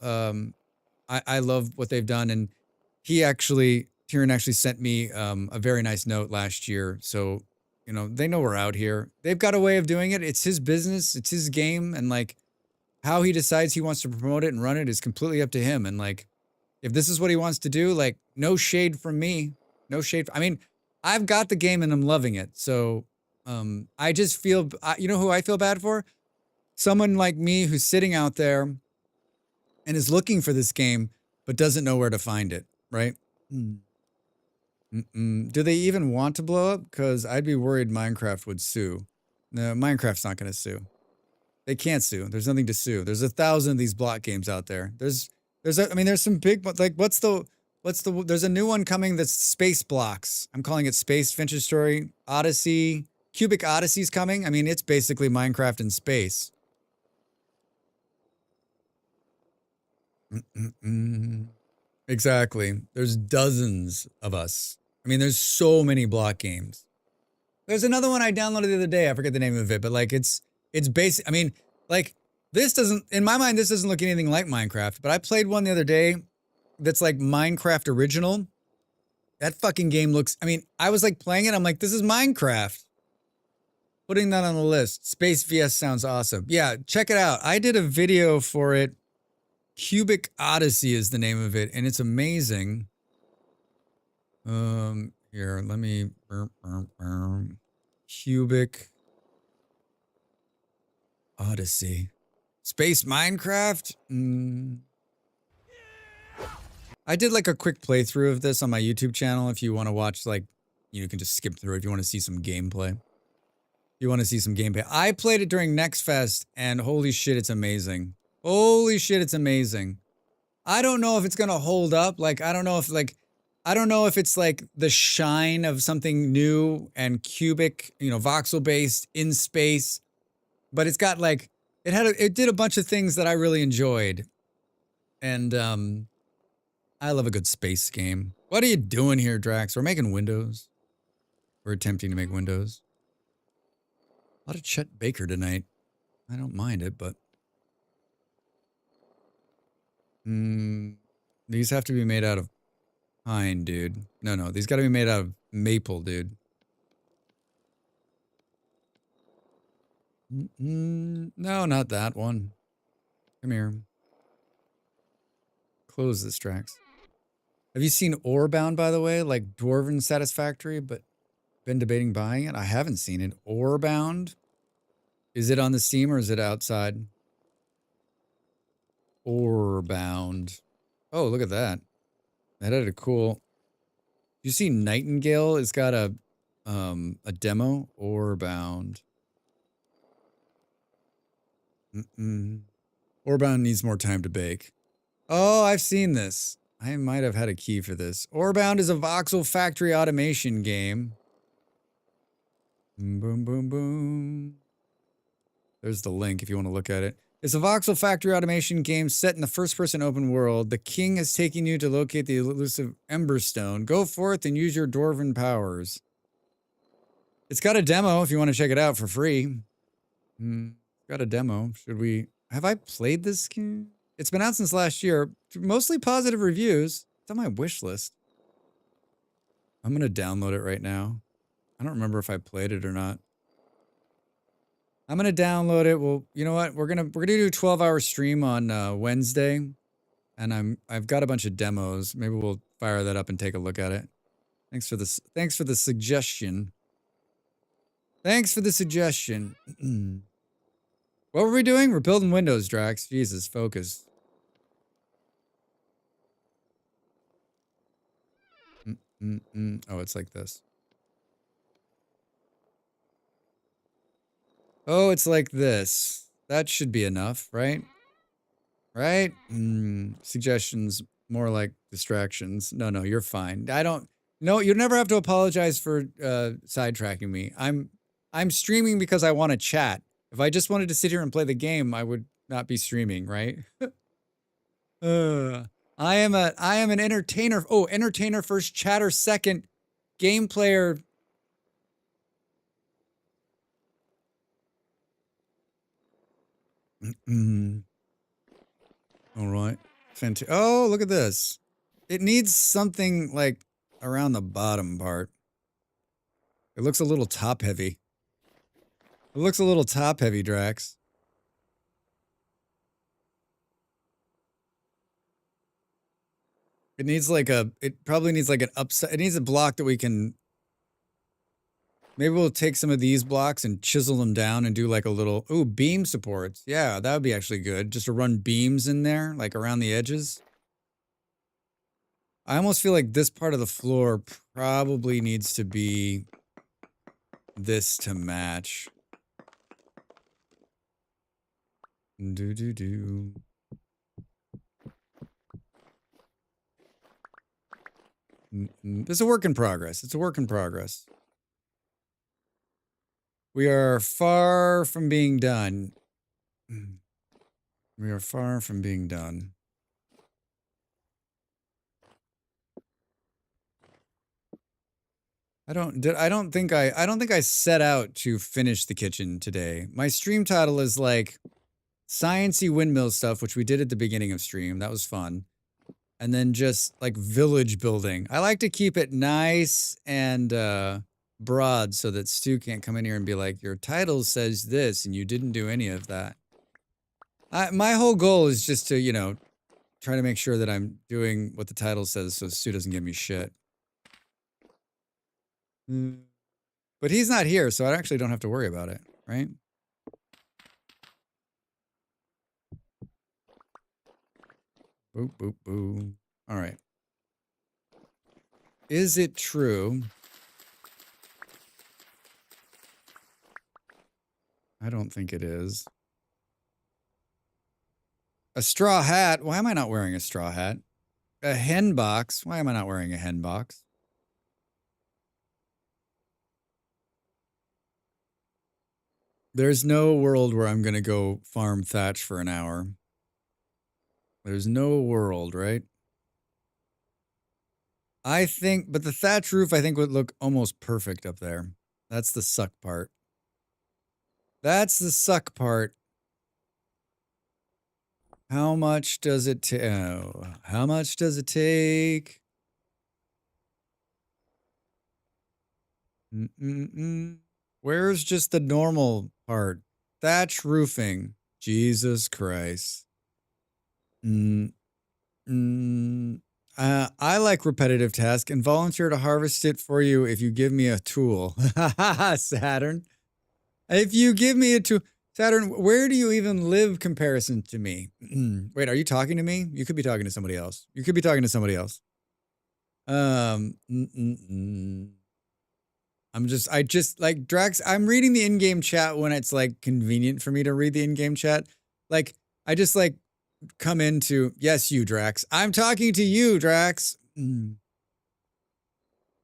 I love what they've done. And Tyrion actually sent me a very nice note last year. So, they know we're out here. They've got a way of doing it. It's his business. It's his game. And like how he decides he wants to promote it and run it is completely up to him. And like, if this is what he wants to do, like no shade from me, no shade. I mean, I've got the game and I'm loving it. So I just feel, who I feel bad for? Someone like me who's sitting out there and is looking for this game, but doesn't know where to find it. Right? Do they even want to blow up? Because I'd be worried Minecraft would sue. No, Minecraft's not going to sue. They can't sue. There's nothing to sue. There's 1,000 of these block games out there. There's some big, like, there's a new one coming that's space blocks. I'm calling it Space Finch's Story. Odyssey. Cubic Odyssey's coming. I mean, it's basically Minecraft in space. Exactly. There's dozens of us. I mean, there's so many block games. There's another one I downloaded the other day. I forget the name of it, but like it's basic. I mean, like this doesn't, in my mind, this doesn't look anything like Minecraft, but I played one the other day that's like Minecraft original. That fucking game looks, I mean, I was like playing it. I'm like, this is Minecraft. Putting that on the list. Space VS sounds awesome. Yeah, check it out. I did a video for it. Cubic Odyssey is the name of it, and it's amazing. Here, let me... Cubic Odyssey. Space Minecraft? I did like a quick playthrough of this on my YouTube channel. If you want to watch, like, you can just skip through it if you want to see some gameplay. I played it during Next Fest, and holy shit, it's amazing. Holy shit, it's amazing. I don't know if it's going to hold up. Like, I don't know if it's like the shine of something new and cubic, voxel based in space, but it's got like, it did a bunch of things that I really enjoyed. And, I love a good space game. What are you doing here, Drax? We're making windows. We're attempting to make windows. A lot of Chet Baker tonight. I don't mind it, but these have to be made out of Pine, dude. No. These got to be made out of maple, dude. No, not that one. Come here. Close this tracks. Have you seen Orebound, by the way? Like Dwarven Satisfactory, but been debating buying it. I haven't seen it. Orebound? Is it on the Steam or is it outside? Orebound. Oh, look at that. That had a cool... You see Nightingale has got a demo. Orebound. Orebound needs more time to bake. Oh, I've seen this. I might have had a key for this. Orebound is a voxel factory automation game. Boom, boom, boom. There's the link if you want to look at it. It's a voxel factory automation game set in the first-person open world. The king is taking you to locate the elusive Emberstone. Go forth and use your dwarven powers. It's got a demo if you want to check it out for free. Got a demo. Should we... Have I played this game? It's been out since last year. Mostly positive reviews. It's on my wish list. I'm going to download it right now. I don't remember if I played it or not. I'm going to download it. Well, you know what? We're going to do a 12-hour stream on Wednesday. And I've got a bunch of demos. Maybe we'll fire that up and take a look at it. Thanks for the suggestion. Thanks for the suggestion. What were we doing? We're building windows, Drax. Jesus, focus. Oh, it's like this. Oh, it's like this. That should be enough, right? Right? Suggestions more like distractions. No, you're fine. No, you never have to apologize for sidetracking me. I'm streaming because I want to chat. If I just wanted to sit here and play the game, I would not be streaming, right? I am an entertainer. Oh, entertainer first, chatter second, game player. All right. Oh, look at this. It needs something like around the bottom part. It looks a little top heavy. It looks a little top heavy, Drax. It probably needs like an upside. It needs a block that we can. Maybe we'll take some of these blocks and chisel them down and do like a little, beam supports. Yeah, that would be actually good. Just to run beams in there, like around the edges. I almost feel like this part of the floor probably needs to be this to match. Do. It's a work in progress. It's a work in progress. We are far from being done. We are far from being done. I don't think I set out to finish the kitchen today. My stream title is like sciencey windmill stuff, which we did at the beginning of stream. That was fun. And then just like village building. I like to keep it nice and broad so that Stu can't come in here and be like, your title says this and you didn't do any of that. My whole goal is just to, try to make sure that I'm doing what the title says so Stu doesn't give me shit. But he's not here, so I actually don't have to worry about it, right? Boop, boop, boop. All right. Is it true? I don't think it is. A straw hat? Why am I not wearing a straw hat? A hen box? Why am I not wearing a hen box? There's no world where I'm going to go farm thatch for an hour. There's no world, right? But the thatch roof, I think, would look almost perfect up there. That's the suck part. That's the suck part. How much does it take? How much does it take? Where's just the normal part? Thatch roofing. Jesus Christ. I like repetitive tasks and volunteer to harvest it for you if you give me a tool. Saturn. If you give me a tool. Saturn, where do you even live comparison to me? Wait, are you talking to me? You could be talking to somebody else. You could be talking to somebody else. I just like Drax. I'm reading the in-game chat when it's like convenient for me to read the in-game chat. Like, I just like come into, yes, you, Drax. I'm talking to you, Drax.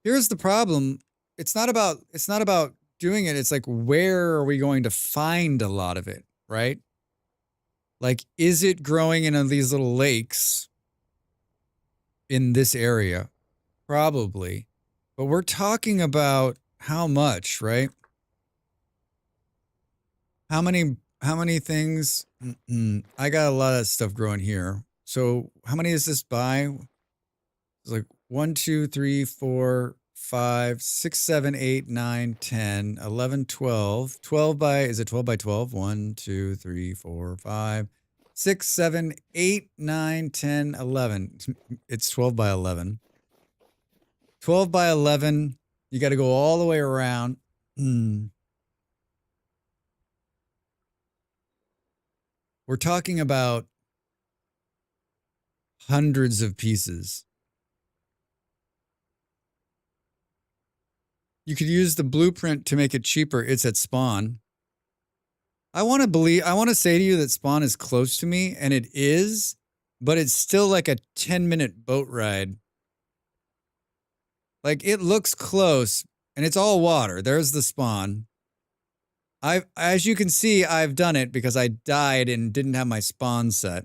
Here's the problem. It's not about doing it. It's like, where are we going to find a lot of it, right? Like, is it growing in these little lakes in this area? Probably. But we're talking about how much, right? How many things? I got a lot of stuff growing here. So how many is this by? It's like 1, 2, 3, 4, 5, 6, 7, 8, 9, 10, 11, 12. 12 by, is it 12 by 12? 1, 2, 3, 4, 5, 6, 7, 8, 9, 10, 11. It's 12 by 11. 12 by 11. You got to go all the way around. We're talking about hundreds of pieces. You could use the blueprint to make it cheaper. It's at spawn. I want to say to you that spawn is close to me, and it is, but it's still like a 10-minute boat ride. Like, it looks close, and it's all water. There's the spawn. As you can see, I've done it because I died and didn't have my spawn set.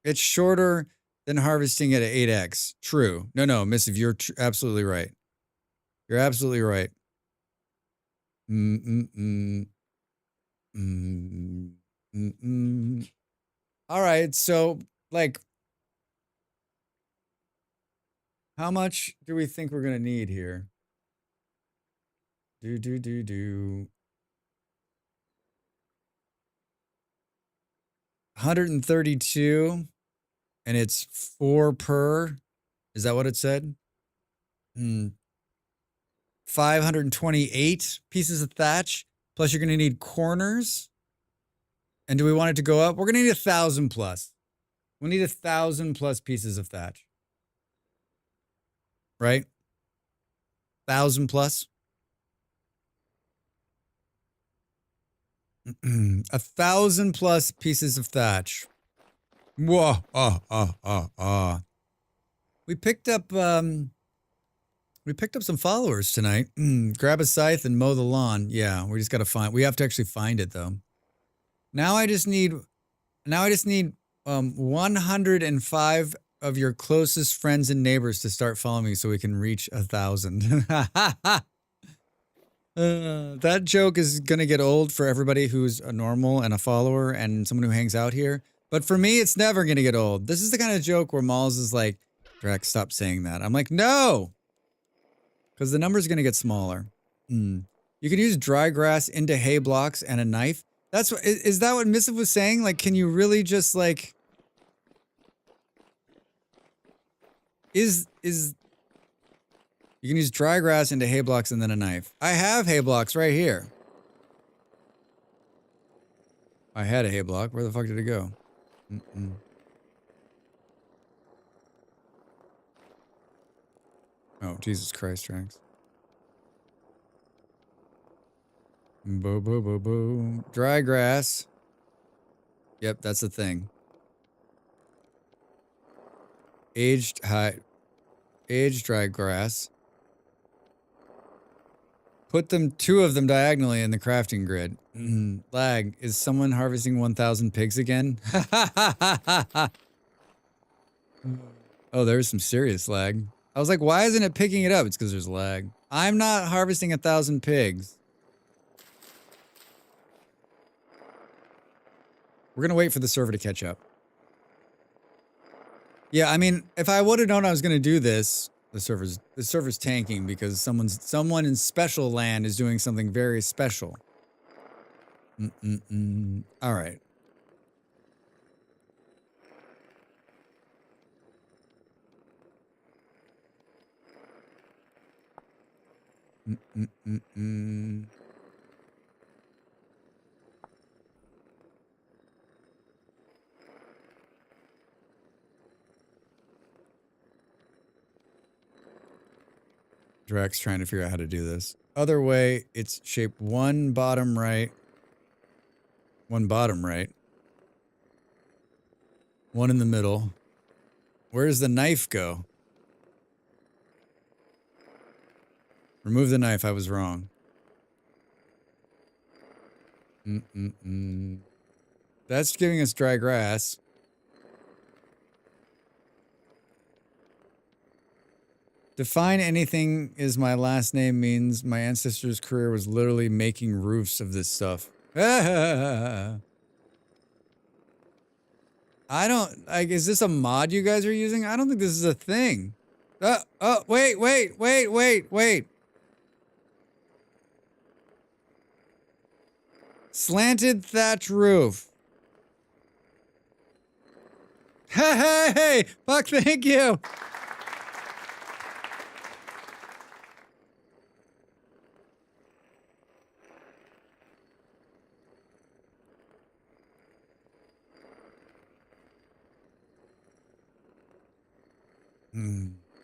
It's shorter than harvesting at 8x. True. No, Missive, you're absolutely right. You're absolutely right. All right, so, like, how much do we think we're going to need here? 132, and it's 4 per. Is that what it said? 528 pieces of thatch. Plus, you're going to need corners. And do we want it to go up? We're going to need 1,000 plus. We'll need 1,000 plus pieces of thatch. Right? 1,000 plus. 1,000 plus pieces of thatch. Whoa. We picked up some followers tonight. Grab a scythe and mow the lawn. Yeah, we just gotta we have to actually find it though. Now I just need 105 of your closest friends and neighbors to start following me so we can reach 1,000. That joke is gonna get old for everybody who's a normal and a follower and someone who hangs out here. But for me, it's never gonna get old. This is the kind of joke where Malls is like, Drax, stop saying that. I'm like, no! Because the number's gonna get smaller. You can use dry grass into hay blocks and a knife. That's what, is that what Missive was saying? Like, can you really just like... You can use dry grass into hay blocks and then a knife. I have hay blocks right here. I had a hay block. Where the fuck did it go? Oh, Jesus Christ, Drax. Boo. Dry grass. Yep, that's the thing. Aged dry grass. Put 2 of them diagonally in the crafting grid. Lag. Is someone harvesting 1,000 pigs again? Oh, there's some serious lag. I was like, why isn't it picking it up? It's because there's lag. I'm not harvesting 1,000 pigs. We're going to wait for the server to catch up. Yeah, I mean, if I would have known I was going to do this, The server's tanking because someone in special land is doing something very special. All right. Drax trying to figure out how to do this. Other way, it's shaped one bottom right, one in the middle. Where does the knife go? Remove the knife, I was wrong. That's giving us dry grass. Define anything is my last name means my ancestor's career was literally making roofs of this stuff. I don't, like, is this a mod you guys are using? I don't think this is a thing. Oh, wait. Slanted thatch roof. Hey, fuck, thank you.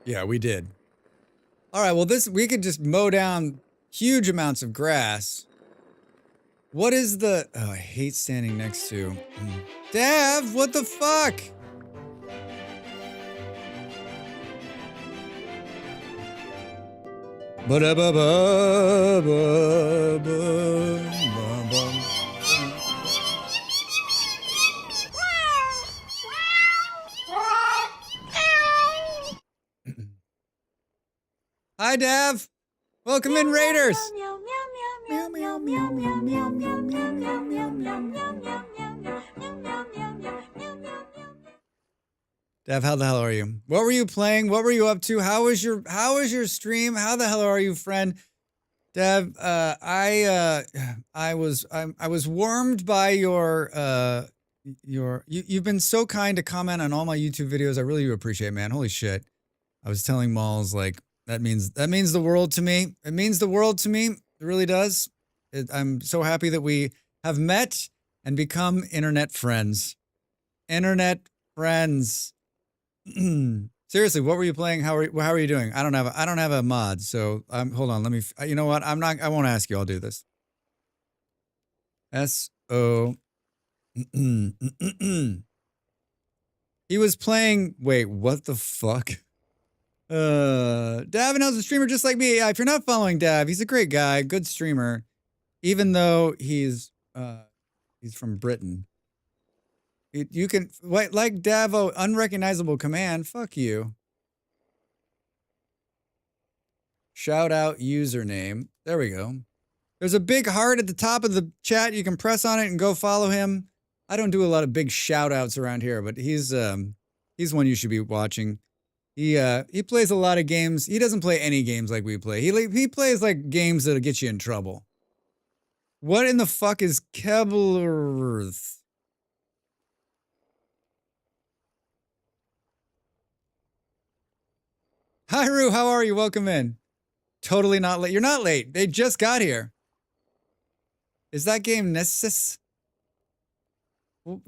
Yeah, we did. All right, well, we could just mow down huge amounts of grass. What is the... Oh, I hate standing next to... Dav, what the fuck? Hi, Dav. Welcome in, Raiders. Dav, how the hell are you? What were you playing? What were you up to? How was your stream? How the hell are you, friend? Dav, I was warmed by you've been so kind to comment on all my YouTube videos. I really do appreciate it, man. Holy shit. I was telling Malls, like, that means the world to me. It means the world to me. It really does. I'm so happy that we have met and become internet friends. Internet friends. Seriously, what were you playing? How are you doing? I don't have a mod, so hold on. Let me. You know what? I won't ask you. I'll do this. S-O. He was playing. Wait, what the fuck? Davin a streamer just like me. Yeah, if you're not following Dav, he's a great guy, good streamer. Even though he's from Britain. You can, like Davo, unrecognizable command, fuck you. Shout out username. There we go. There's a big heart at the top of the chat. You can press on it and go follow him. I don't do a lot of big shout outs around here, but he's one you should be watching. He plays a lot of games. He doesn't play any games like we play. He plays like games that'll get you in trouble. What in the fuck is Keblerth? Hi, Rue. How are you? Welcome in. Totally not late. You're not late. They just got here. Is that game Nessus?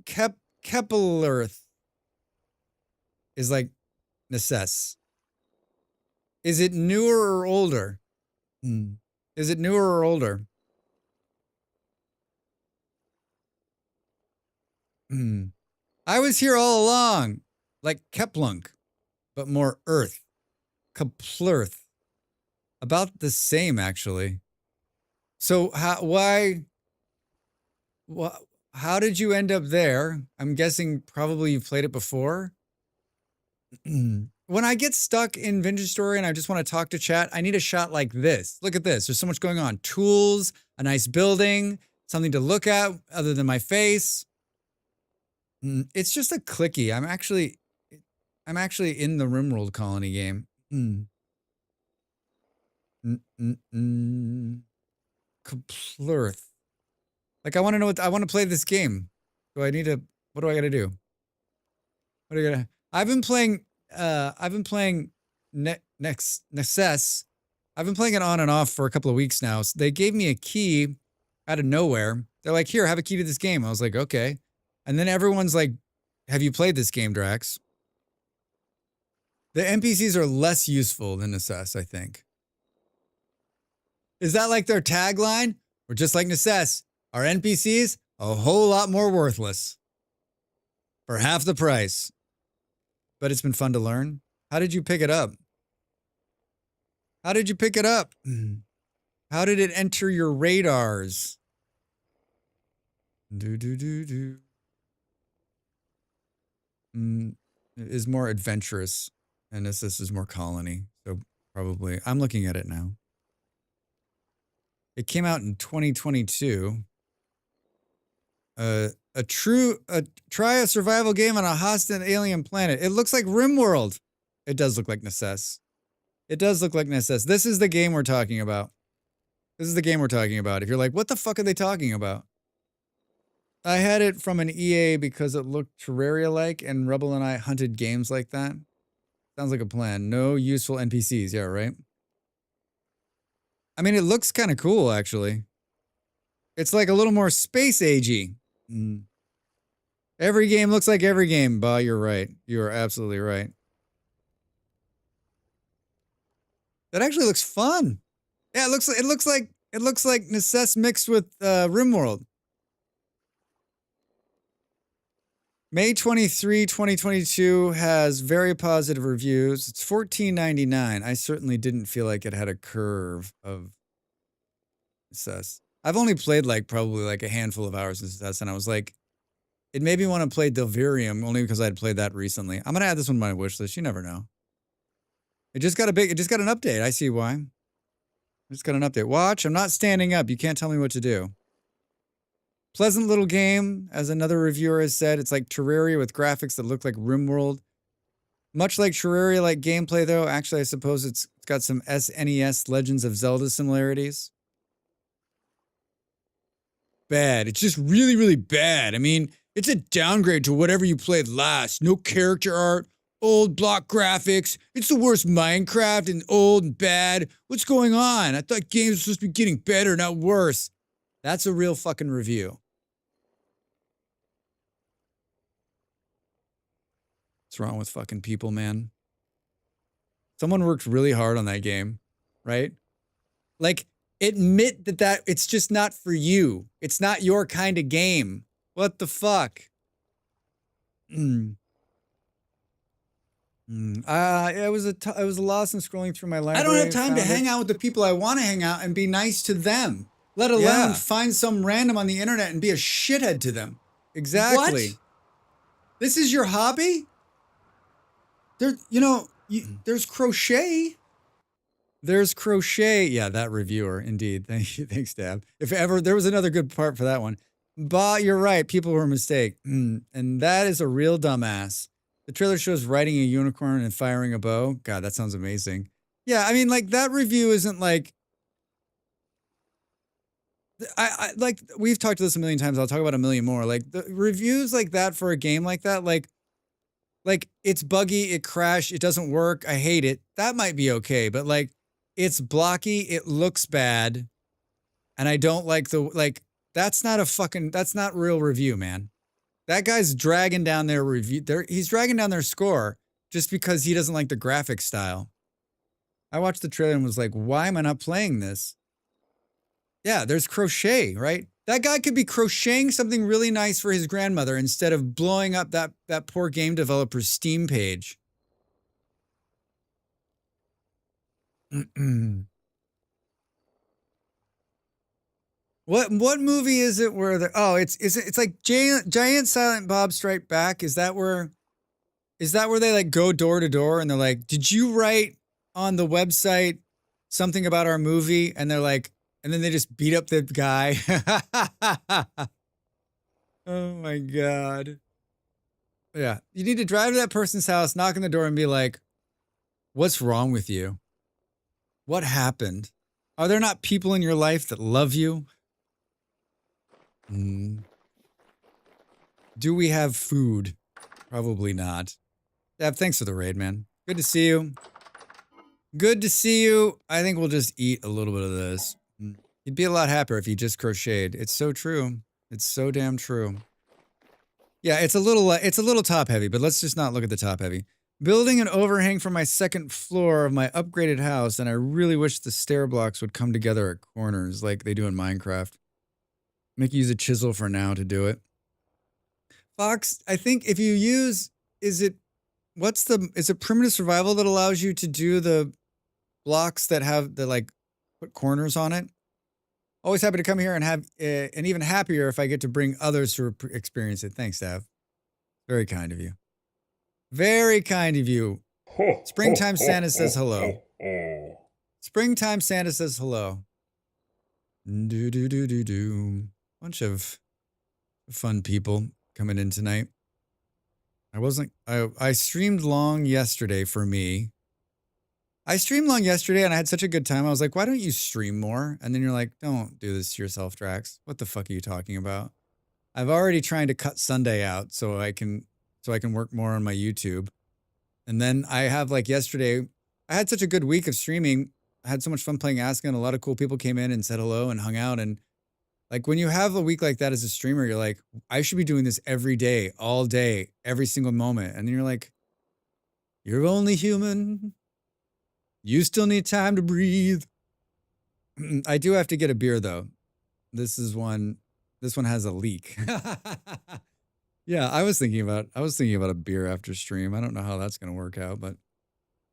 Keplerth is like Nessus. Is it newer or older? Is it newer or older? I was here all along. Like Keplunk, but more Earth. Keplerth. About the same, actually. So how did you end up there? I'm guessing probably you've played it before. When I get stuck in Vintage Story and I just want to talk to chat, I need a shot like this. Look at this. There's so much going on. Tools, a nice building, something to look at other than my face. It's just a clicky. I'm actually in the Rimworld colony game. Mm. Kaplurth. Like, I want to know I want to play this game. What do I got to do? What do I got to, I've been playing Nexus. I've been playing it on and off for a couple of weeks now. So they gave me a key out of nowhere. They're like, here, have a key to this game. I was like, okay. And then everyone's like, have you played this game, Drax? The NPCs are less useful than Necess, I think. Is that like their tagline? We're just like Necess. Our NPCs, a whole lot more worthless. For half the price. But it's been fun to learn. How did you pick it up? How did you pick it up? How did it enter your radars? It is more adventurous. And this is more colony. So probably, I'm looking at it now. It came out in 2022. Try a survival game on a hostile alien planet. It looks like RimWorld. It does look like Necess. It does look like Necess. This is the game we're talking about. This is the game we're talking about. If you're like, what the fuck are they talking about? I had it from an EA because it looked Terraria-like, and Rebel and I hunted games like that. Sounds like a plan. No useful NPCs. Yeah, right? I mean, it looks kind of cool, actually. It's like a little more space-agey. Every game looks like every game. Bah, you're right. You are absolutely right. That actually looks fun. Yeah, it looks like Necess mixed with RimWorld. May 23, 2022 has very positive reviews. It's $14.99. I certainly didn't feel like it had a curve of Necess. I've only played probably a handful of hours in Necess, and I was like, it made me want to play Delirium only because I'd played that recently. I'm gonna add this one to my wish list. You never know. It just got an update. I see why. It just got an update. Watch, I'm not standing up. You can't tell me what to do. Pleasant little game, as another reviewer has said. It's like Terraria with graphics that look like RimWorld. Much like Terraria-like gameplay, though. Actually, I suppose it's got some SNES Legends of Zelda similarities. Bad. It's just really, really bad. I mean, it's a downgrade to whatever you played last. No character art, old block graphics. It's the worst Minecraft and old and bad. What's going on? I thought games were supposed to be getting better, not worse. That's a real fucking review. What's wrong with fucking people, man? Someone worked really hard on that game, right? Admit that it's just not for you. It's not your kind of game. What the fuck? It was a loss in scrolling through my library. I don't have time to hang out with the people I want to hang out and be nice to them. Let alone find some random on the internet and be a shithead to them. Exactly. What? This is your hobby? There's crochet. There's crochet. Yeah, that reviewer, indeed. Thank you. Thanks, Dab. If ever there was another good part for that one. Bah, you're right. People were a mistake. And that is a real dumbass. The trailer shows riding a unicorn and firing a bow. God, that sounds amazing. Yeah, I mean, that review isn't I we've talked to this a million times. I'll talk about a million more. The reviews like that for a game like that, it's buggy, it crashed, it doesn't work, I hate it. That might be okay, but it's blocky, it looks bad, and I don't like that's not real review, man. That guy's dragging down their review. He's dragging down their score just because he doesn't like the graphic style. I watched the trailer and was like, why am I not playing this? Yeah, there's crochet, right? That guy could be crocheting something really nice for his grandmother instead of blowing up that poor game developer's Steam page. What movie is it where it's like Giant Silent Bob Strike Back? Is that where they go door to door and they're like, did you write on the website something about our movie? And they're like, and then they just beat up the guy. Oh my God. Yeah. You need to drive to that person's house, knock on the door and be like, What's wrong with you? What happened? Are there not people in your life that love you? Do we have food? Probably not. Dab, thanks for the raid, man. Good to see you. Good to see you. I think we'll just eat a little bit of this. You'd be a lot happier if you just crocheted. It's so true. It's so damn true. Yeah, it's a little top heavy, but let's just not look at the top heavy. Building an overhang for my second floor of my upgraded house, and I really wish the stair blocks would come together at corners like they do in Minecraft. Make you use a chisel for now to do it. Fox, I think if you use, is it primitive survival that allows you to do the blocks that have the like put corners on it? Always happy to come here and have, and even happier if I get to bring others to experience it. Thanks, Dav. Very kind of you. Very kind of you. Springtime Santa says hello. Springtime Santa says hello. Do. Bunch of fun people coming in tonight. I streamed long yesterday for me. I streamed long yesterday and I had such a good time. I was like, why don't you stream more? And then you're like, don't do this to yourself, Drax. What the fuck are you talking about? I've already trying to cut Sunday out so I can work more on my YouTube. And then I have like yesterday, I had such a good week of streaming. I had so much fun playing Asking. A lot of cool people came in and said hello and hung out. And like when you have a week like that as a streamer, you're like, I should be doing this every day, all day, every single moment. And then you're like, you're only human. You still need time to breathe. I do have to get a beer though. This one has a leak. Yeah, I was thinking about a beer after stream. I don't know how that's going to work out, but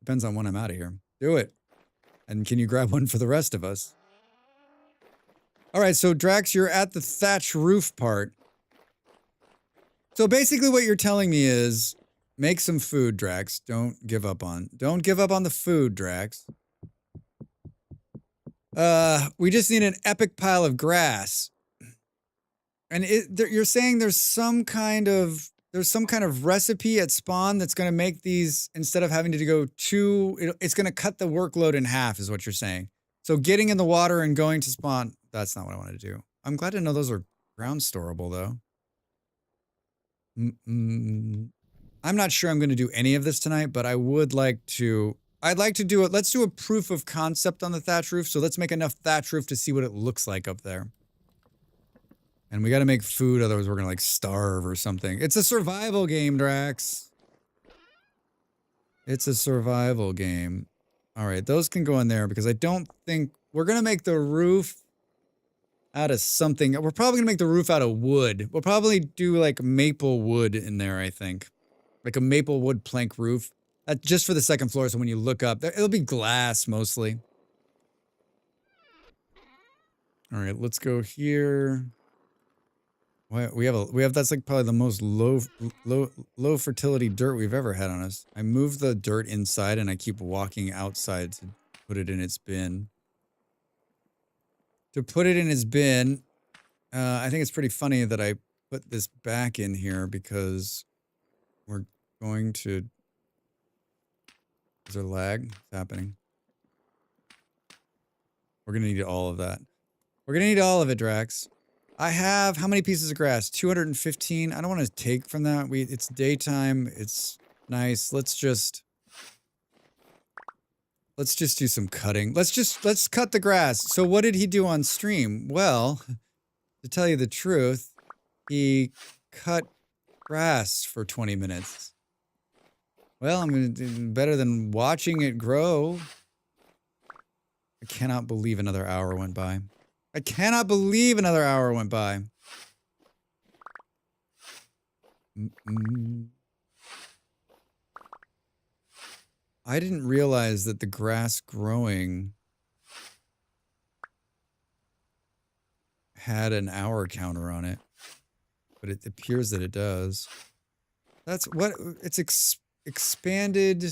depends on when I'm out of here. Do it. And can you grab one for the rest of us? All right, so Drax, you're at the thatch roof part. So basically what you're telling me is make some food, Drax. Don't give up on the food, Drax. We just need an epic pile of grass. And you're saying there's some kind of recipe at spawn that's going to make these, instead of having to go it's going to cut the workload in half is what you're saying. So getting in the water and going to spawn, that's not what I wanted to do. I'm glad to know those are ground storable though. I'm not sure I'm going to do any of this tonight, but I'd like to do it. Let's do a proof of concept on the thatch roof. So let's make enough thatch roof to see what it looks like up there. And we got to make food, otherwise we're going to like starve or something. It's a survival game, Drax. It's a survival game. All right, those can go in there because I don't think we're going to make the roof out of something. We're probably going to make the roof out of wood. We'll probably do like maple wood in there, I think. Like a maple wood plank roof. That's just for the second floor, so when you look up, it'll be glass mostly. All right, let's go here. We have that's like probably the most low fertility dirt we've ever had on us. I moved the dirt inside and I keep walking outside to put it in its bin. To put it in its bin, I think it's pretty funny that I put this back in here because we're going to... Is there lag? What's happening? We're going to need all of that. We're going to need all of it, Drax. I have how many pieces of grass? 215. I don't want to take from that. It's daytime. It's nice. Let's just do some cutting. Let's cut the grass. So what did he do on stream? Well, to tell you the truth, he cut grass for 20 minutes. Well, I'm going to do better than watching it grow. I cannot believe another hour went by. I cannot believe another hour went by. I didn't realize that the grass growing had an hour counter on it, but it appears that it does. That's what it's expanded.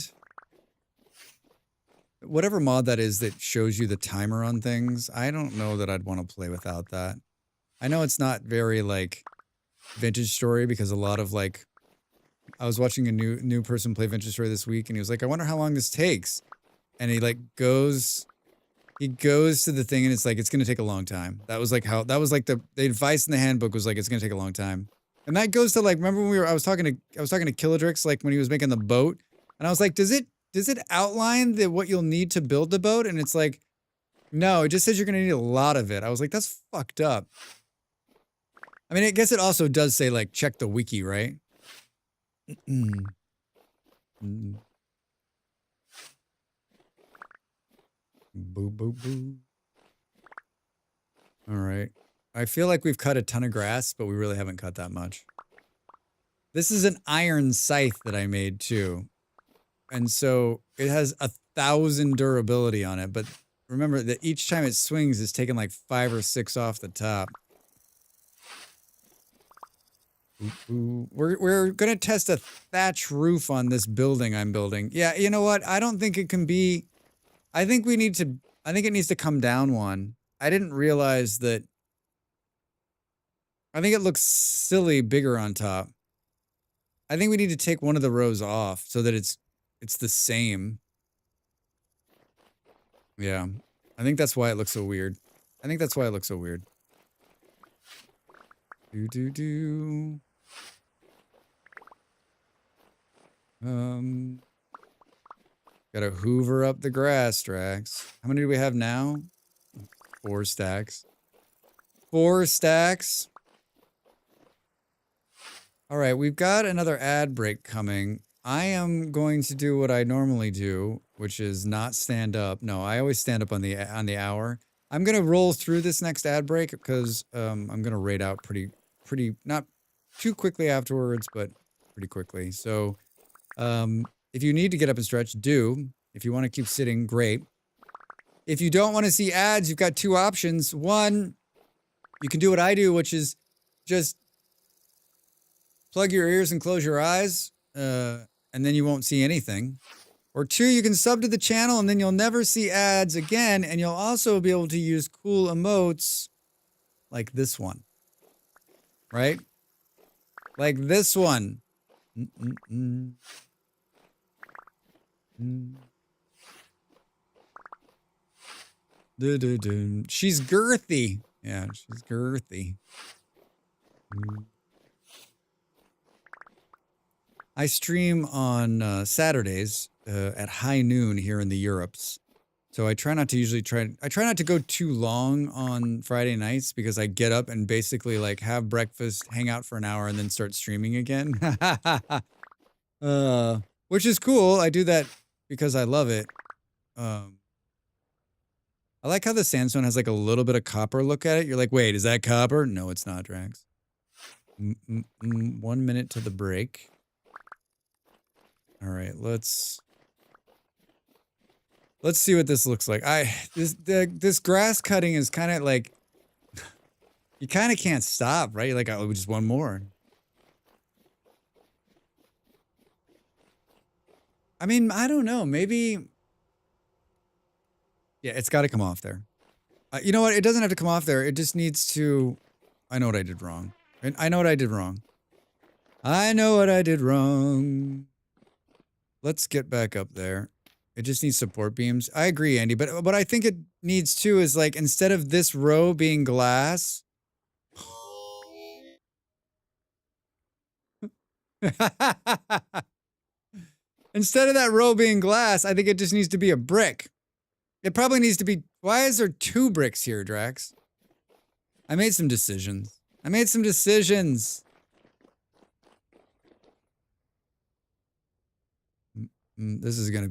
Whatever mod that is that shows you the timer on things, I don't know that I'd want to play without that. I know it's not very, like, vintage story because a lot of I was watching a new person play Venture Story this week, and he was like, I wonder how long this takes. And he like goes to the thing, and it's like, it's gonna take a long time. That was like the advice in the handbook was like, it's gonna take a long time. And that goes to like, remember when I was talking to Killadrix, like when he was making the boat, and I was like, does it outline what you'll need to build the boat? And it's like, no, it just says you're gonna need a lot of it. I was like, that's fucked up. I mean, I guess it also does say like, check the wiki, right? Boo, boo, boo. All right. I feel like we've cut a ton of grass, but we really haven't cut that much. This is an iron scythe that I made too. And so it has 1,000 durability on it, but remember that each time it swings, it's taking like 5 or 6 off the top. Ooh. We're gonna test a thatch roof on this building I'm building. Yeah, you know what? I don't think it can be. I think it needs to come down one. I didn't realize that. I think it looks silly bigger on top. I think we need to take one of the rows off so that it's the same. Yeah. I think that's why it looks so weird. Do. Gotta hoover up the grass, Drax. How many do we have now? 4 stacks. 4 stacks. All right, we've got another ad break coming. I am going to do what I normally do, which is not stand up. No, I always stand up on the hour. I'm gonna roll through this next ad break because I'm gonna raid out pretty not too quickly afterwards, but pretty quickly. So if you need to get up and stretch, do. If you want to keep sitting, great. If you don't want to see ads, you've got 2 options. One, you can do what I do, which is just plug your ears and close your eyes, and then you won't see anything. Or 2, you can sub to the channel, and then you'll never see ads again, and you'll also be able to use cool emotes like this one. Right? Like this one. She's girthy. Yeah, she's girthy. I stream on Saturdays at high noon here in the Europes. So I try not to go too long on Friday nights because I get up and basically like have breakfast, hang out for an hour, and then start streaming again. Which is cool. I do that because I love it. I like how the sandstone has like a little bit of copper look at it. You're like, wait, is that copper? No, it's not, Drax. 1 minute to the break. All right, let's see what this looks like. This grass cutting is kind of like, you kind of can't stop, right? You're like, oh, just one more. I mean, I don't know. Maybe. Yeah, it's got to come off there. You know what? It doesn't have to come off there. It just needs to. I know what I did wrong. I know what I did wrong. Let's get back up there. It just needs support beams. I agree, Andy, but what I think it needs too is like, instead of this row being glass. Instead of that row being glass, I think it just needs to be a brick. It probably needs to be. Why is there 2 bricks here, Drax? I made some decisions. This is gonna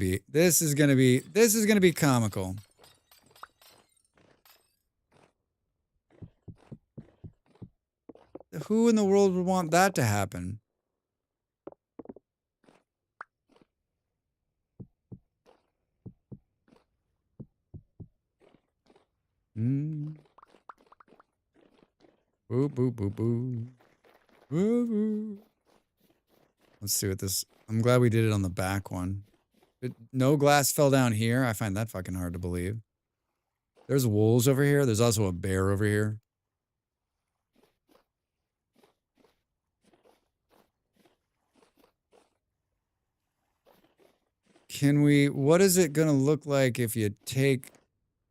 be comical. Who in the world would want that to happen? Boo, boo, boo, boo. Boo, boo. Let's see what this. I'm glad we did it on the back one. No glass fell down here. I find that fucking hard to believe. There's wolves over here. There's also a bear over here. Can we, what is it gonna look like if you take,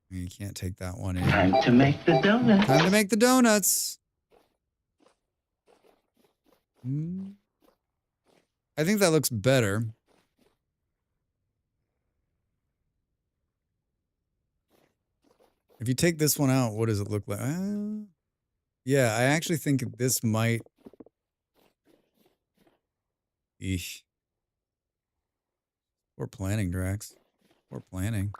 you can't take that one in. Time to make the donuts. Time to make the donuts. I think that looks better. If you take this one out, what does it look like? Yeah, I actually think this might. Eesh. We're planning, Drax. We're planning.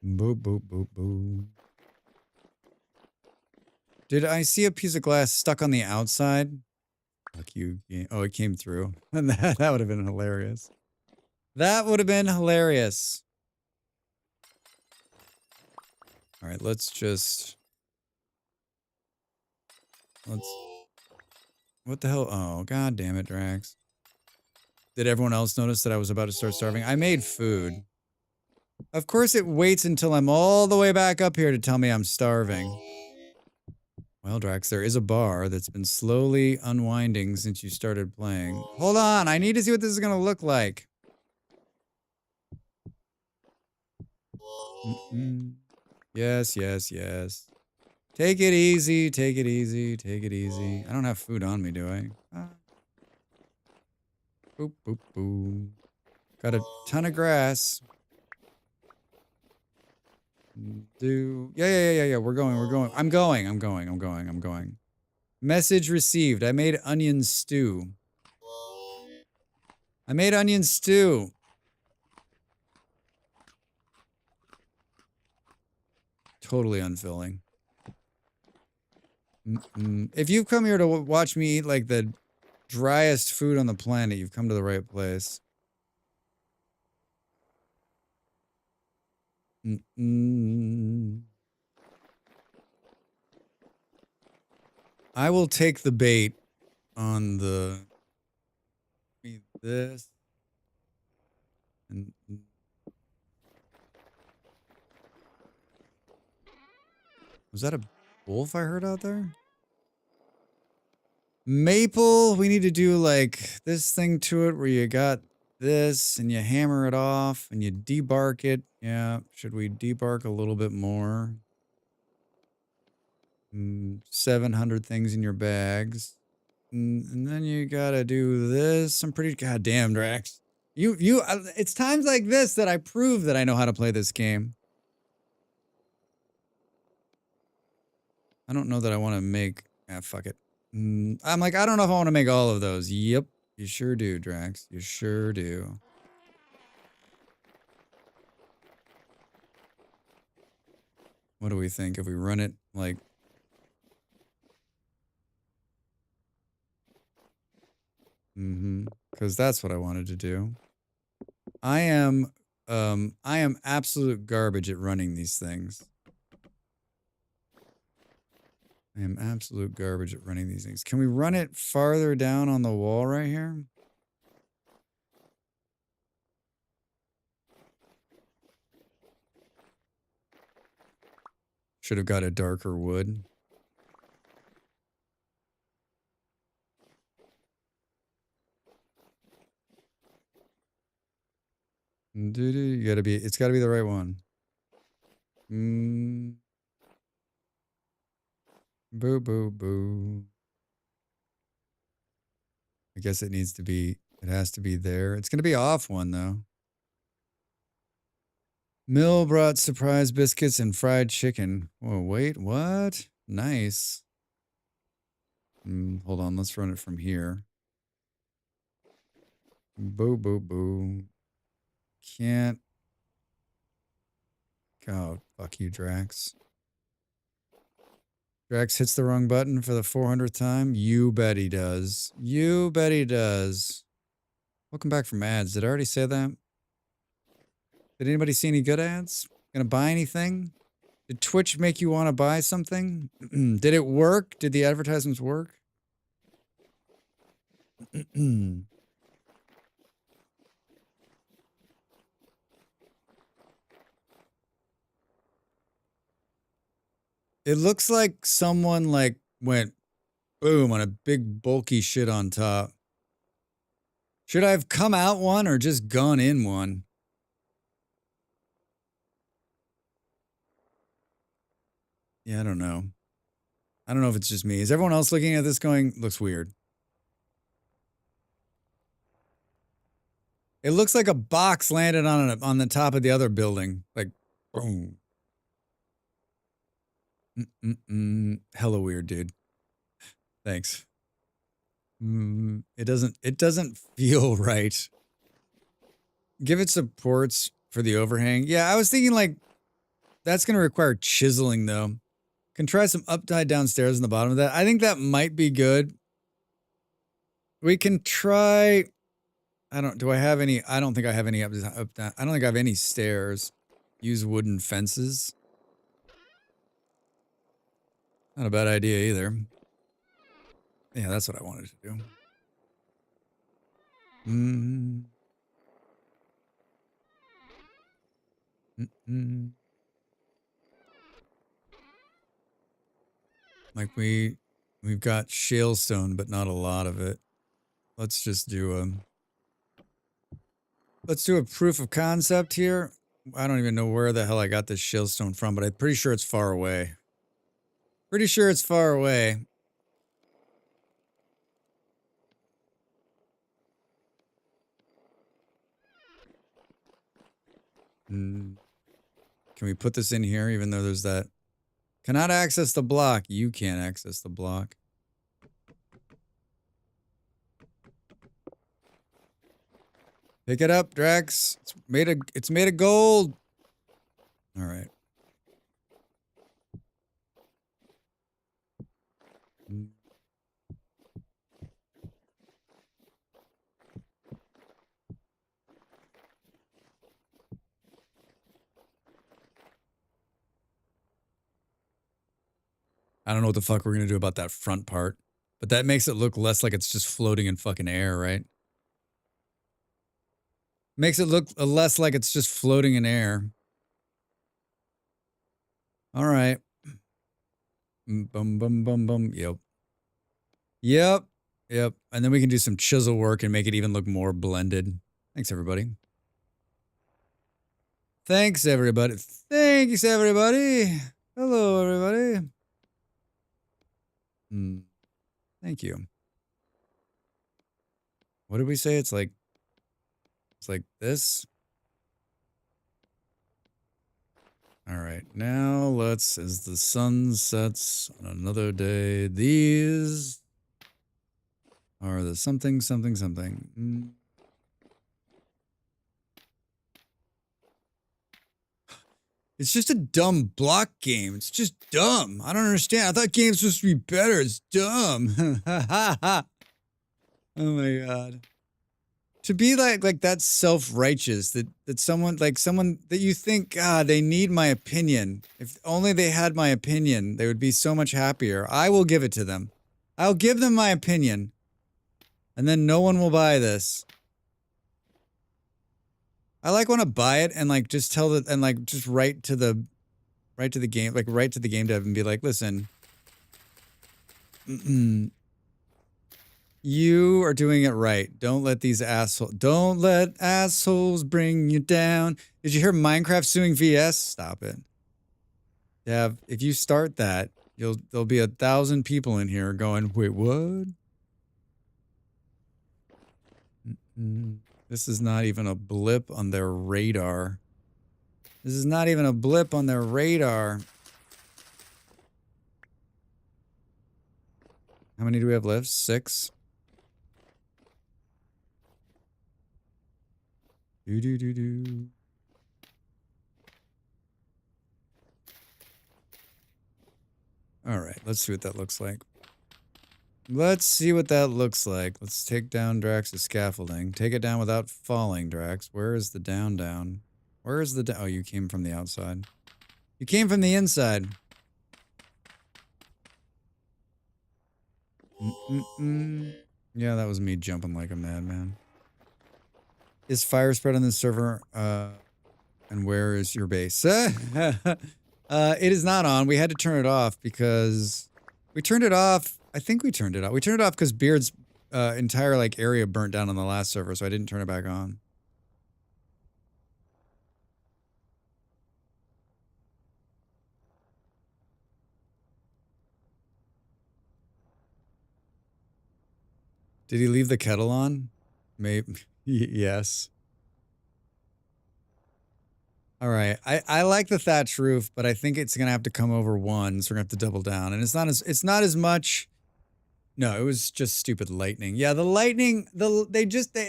Boop, boop, boop, boop. Did I see a piece of glass stuck on the outside? Fuck you. Oh, it came through. that would have been hilarious. That would have been hilarious. All right, let's. What the hell? Oh, god damn it, Drax. Did everyone else notice that I was about to start starving? I made food. Of course it waits until I'm all the way back up here to tell me I'm starving. Well, Drax, there is a bar that's been slowly unwinding since you started playing. Hold on, I need to see what this is going to look like. Yes, yes, yes. Take it easy, take it easy, take it easy. I don't have food on me, do I? Boop, boop, boop. Got a ton of grass. Yeah. We're going. I'm going. Message received. I made onion stew. Totally unfilling. If you've come here to watch me eat like the driest food on the planet, you've come to the right place. I will take the bait on the this and was that a wolf I heard out there? Maple, we need to do like this thing to it where you got this and you hammer it off and you debark it. Yeah, should we debark a little bit more? 700 things in your bags. And then you gotta do this. I'm pretty goddamn, Drax. It's times like this that I prove that I know how to play this game. I don't know that I want to make, fuck it. I'm like, I don't know if I want to make all of those. Yep, you sure do, Drax. You sure do. What do we think if we run it like... Because that's what I wanted to do. I am absolute garbage at running these things. I am absolute garbage at running these things. Can we run it farther down on the wall right here? Should have got a darker wood. You gotta be, it's gotta be the right one. Boo, boo, boo. I guess it needs to be, it has to be there. It's gonna be off one though. Mill brought surprise biscuits and fried chicken. Whoa, wait, what? Nice. Hold on, let's run it from here. Boo, boo, boo. Can't. Oh, fuck you, Drax. Drax hits the wrong button for the 400th time. You bet he does. You bet he does. Welcome back from ads. Did I already say that? Did anybody see any good ads? Gonna buy anything? Did Twitch make you want to buy something? Did it work? Did the advertisements work? It looks like someone like went boom on a big bulky shit on top. Should I have come out one or just gone in one? Yeah, I don't know. I don't know if it's just me. Is everyone else looking at this going, looks weird? It looks like a box landed on the top of the other building. Like, boom. Hella weird, dude. Thanks. It doesn't feel right. Give it supports for the overhang. Yeah, I was thinking like that's gonna require chiseling though. Can try some upside down stairs in the bottom of that. I think that might be good. We can try. Do I have any? I don't think I have any up down. I don't think I have any stairs. Use wooden fences. Not a bad idea either. Yeah, that's what I wanted to do. Like we've got shale stone, but not a lot of it. Let's just do a proof of concept here. I don't even know where the hell I got this shale stone from, but I'm pretty sure it's far away. Pretty sure it's far away. Can we put this in here even though there's that? Cannot access the block. You can't access the block. Pick it up, Drax. It's made of gold. All right. I don't know what the fuck we're gonna do about that front part, but that makes it look less like it's just floating in fucking air, right? Makes it look less like it's just floating in air. All right. Bum, bum, bum, bum. Yep. Yep. Yep. And then we can do some chisel work and make it even look more blended. Thanks, everybody. Thanks, everybody. Thanks, everybody. Hello, everybody. Thank you. What did we say? It's like this. All right, now let's, as the sun sets on another day, these are the something, something, something. It's just a dumb block game. It's just dumb. I don't understand. I thought games were supposed to be better. It's dumb. Oh my god. To be like that self-righteous that someone that you think, they need my opinion. If only they had my opinion, they would be so much happier. I will give it to them. I'll give them my opinion. And then no one will buy this. I want to buy it and just tell the and just write to the game, write to the game dev and be like, listen, you are doing it right. Don't let assholes bring you down. Did you hear Minecraft suing VS? Stop it. Yeah, if you start that, there'll be 1,000 people in here going, wait, what? This is not even a blip on their radar. This is not even a blip on their radar. How many do we have left? 6. Do. All right, let's see what that looks like. Let's see what that looks like. Let's take down Drax's scaffolding. Take it down without falling, Drax. Where is the down? Where is the oh, you came from the outside. You came from the inside. Yeah, that was me jumping like a madman. Is fire spread on this server? And where is your base? It is not on. We had to turn it off because we turned it off. I think we turned it off. We turned it off because Beard's entire like area burnt down on the last server, so I didn't turn it back on. Did he leave the kettle on? Maybe. Yes. All right. I like the thatch roof, but I think it's gonna have to come over one, so we're gonna have to double down. And it's not as much. No, it was just stupid lightning. Yeah, the lightning. They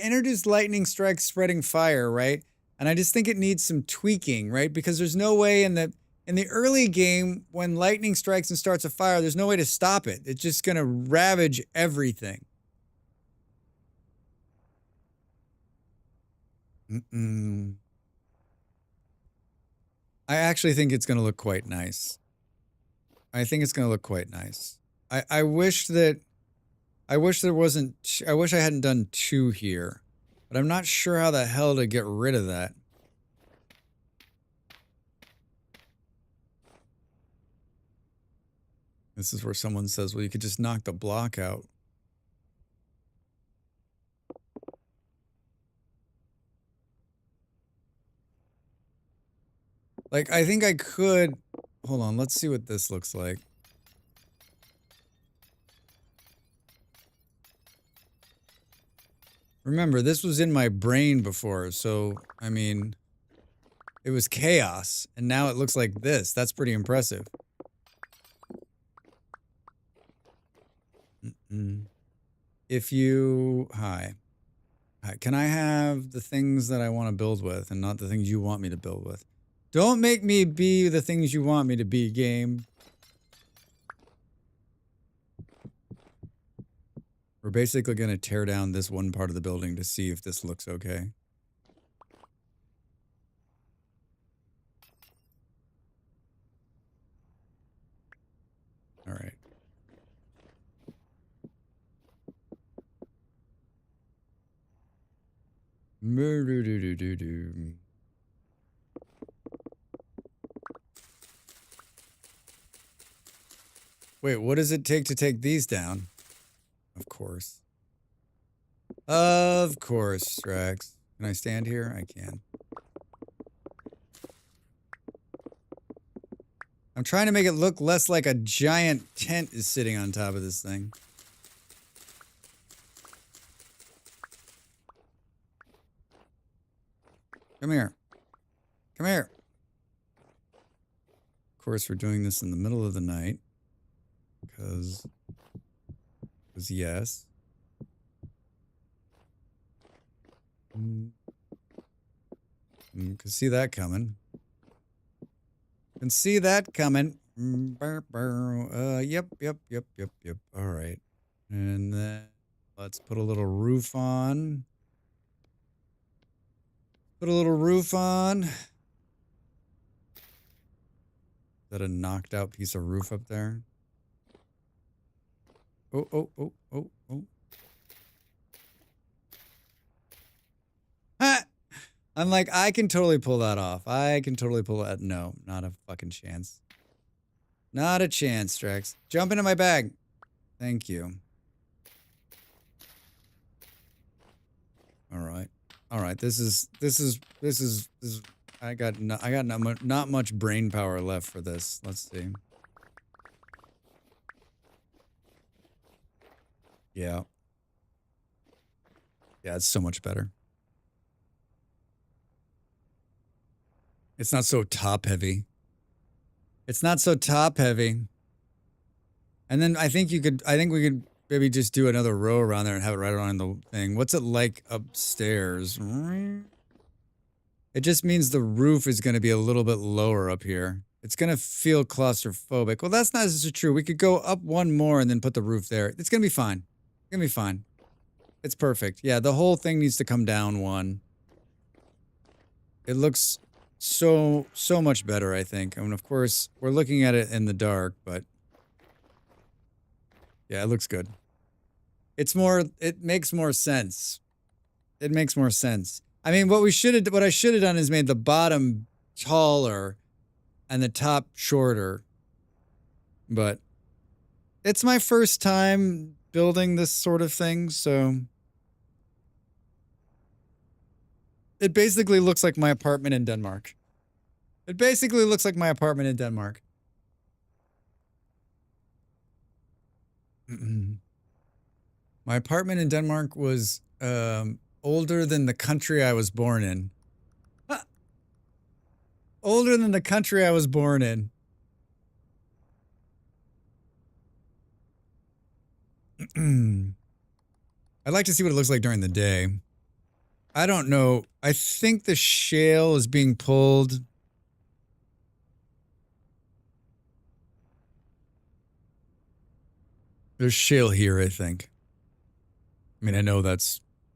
introduced lightning strikes spreading fire, right? And I just think it needs some tweaking, right? Because there's no way in the early game when lightning strikes and starts a fire, there's no way to stop it. It's just gonna ravage everything. I actually think it's going to look quite nice. I think it's going to look quite nice. I wish there wasn't, I wish I hadn't done 2 here, but I'm not sure how the hell to get rid of that. This is where someone says, well, you could just knock the block out. Like, I think I could... Hold on, let's see what this looks like. Remember, this was in my brain before, so, I mean... It was chaos, and now it looks like this. That's pretty impressive. If you... Hi. Hi. Can I have the things that I want to build with, and not the things you want me to build with? Don't make me be the things you want me to be, game. We're basically going to tear down this one part of the building to see if this looks okay. All right. Murder-do-do-do-do. Wait, what does it take to take these down? Of course. Of course, Strax. Can I stand here? I can. I'm trying to make it look less like a giant tent is sitting on top of this thing. Come here. Come here. Of course, we're doing this in the middle of the night. Because yes. Can see that coming. Can see that coming. Yep. All right. And then let's put a little roof on. Put a little roof on. Is that a knocked out piece of roof up there? Oh. Ha! I'm like, I can totally pull that off. I can totally pull that. No, not a fucking chance. Not a chance, Strax. Jump into my bag. Thank you. All right. All right. This is I got not much brain power left for this. Let's see. Yeah. Yeah, it's so much better. It's not so top heavy. It's not so top heavy. And then I think we could maybe just do another row around there and have it right around the thing. What's it like upstairs? It just means the roof is going to be a little bit lower up here. It's going to feel claustrophobic. Well, that's not necessarily true. We could go up one more and then put the roof there. It's going to be fine. It's going to be fine. It's perfect. Yeah, the whole thing needs to come down one. It looks so much better, I think. I mean, of course, we're looking at it in the dark, but yeah, it looks good. It makes more sense. It makes more sense. I mean, what I should have done is made the bottom taller and the top shorter. But it's my first time building this sort of thing, so it basically looks like my apartment in Denmark. It basically looks like my apartment in Denmark. My apartment in Denmark was older than the country I was born in. Older than the country I was born in. I'd like to see what it looks like during the day. I don't know. I think the shale is being pulled. There's shale here, I think. I mean, I know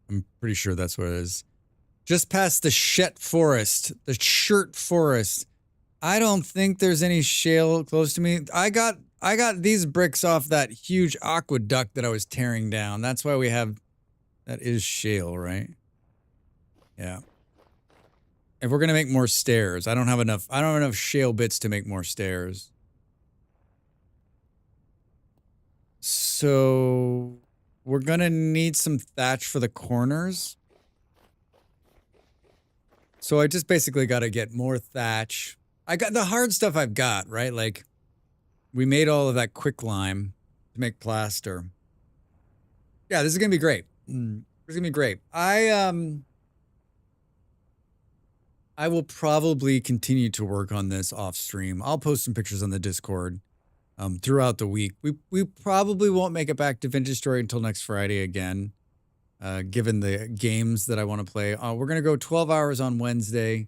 I'm pretty sure that's what it is. Just past the Shet Forest, the Shirt Forest. I don't think there's any shale close to me. I got these bricks off that huge aqueduct that I was tearing down. That's why we have, that is shale, right? Yeah. If we're gonna make more stairs, I don't have enough shale bits to make more stairs. So we're gonna need some thatch for the corners. So I just basically gotta get more thatch. I got the hard stuff I've got, right? Like, we made all of that quicklime to make plaster. Yeah, this is gonna be great. This is gonna be great. I will probably continue to work on this off stream. I'll post some pictures on the Discord throughout the week. We probably won't make it back to Vintage Story until next Friday again, given the games that I want to play. We're gonna go 12 hours on Wednesday,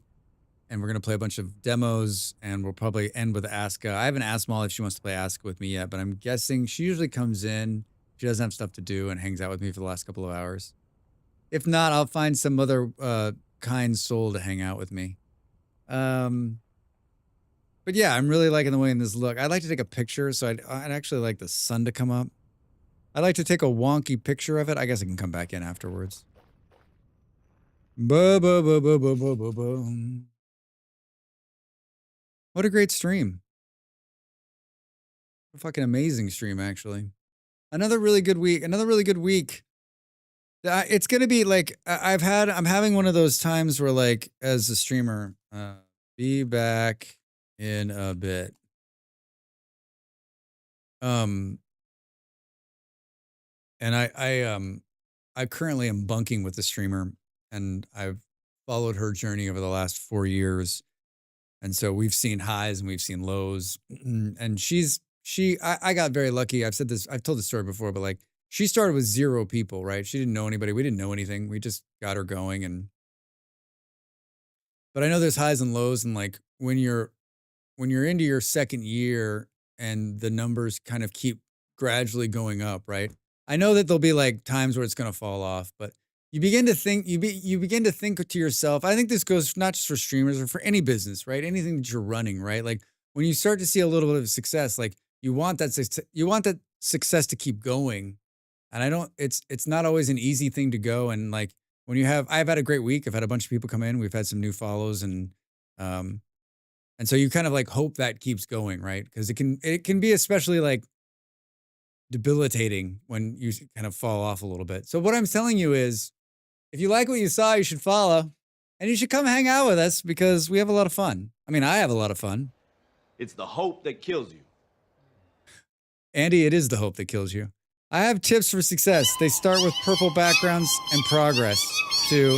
and we're gonna play a bunch of demos, and we'll probably end with Aska. I haven't asked Molly if she wants to play Aska with me yet, but I'm guessing she usually comes in. She doesn't have stuff to do and hangs out with me for the last couple of hours. If not, I'll find some other kind soul to hang out with me. But yeah, I'm really liking the way in this look. I'd like to take a picture, so I'd actually like the sun to come up. I'd like to take a wonky picture of it. I guess I can come back in afterwards. What a great stream. A fucking amazing stream, actually. Another really good week. Another really good week. It's gonna be like I'm having one of those times where, like, as a streamer, be back in a bit. And I currently am bunking with the streamer, and I've followed her journey over the last 4 years, and so we've seen highs and we've seen lows, and I got very lucky. I've told this story before, but like, she started with 0 people, right? She didn't know anybody. We didn't know anything. We just got her going, but I know there's highs and lows, and like, when you're into your second year and the numbers kind of keep gradually going up, right? I know that there'll be like times where it's going to fall off, but you begin to think to yourself. I think this goes not just for streamers or for any business, right? Anything that you're running, right? Like, when you start to see a little bit of success, like, you want that success to keep going. And it's not always an easy thing to go. And like, I've had a great week. I've had a bunch of people come in. We've had some new follows, and so you kind of like hope that keeps going, right? Because it can be especially like debilitating when you kind of fall off a little bit. So what I'm telling you is, if you like what you saw, you should follow, and you should come hang out with us, because we have a lot of fun. I mean, I have a lot of fun. It's the hope that kills you. Andy, it is the hope that kills you. I have tips for success. They start with purple backgrounds and progress to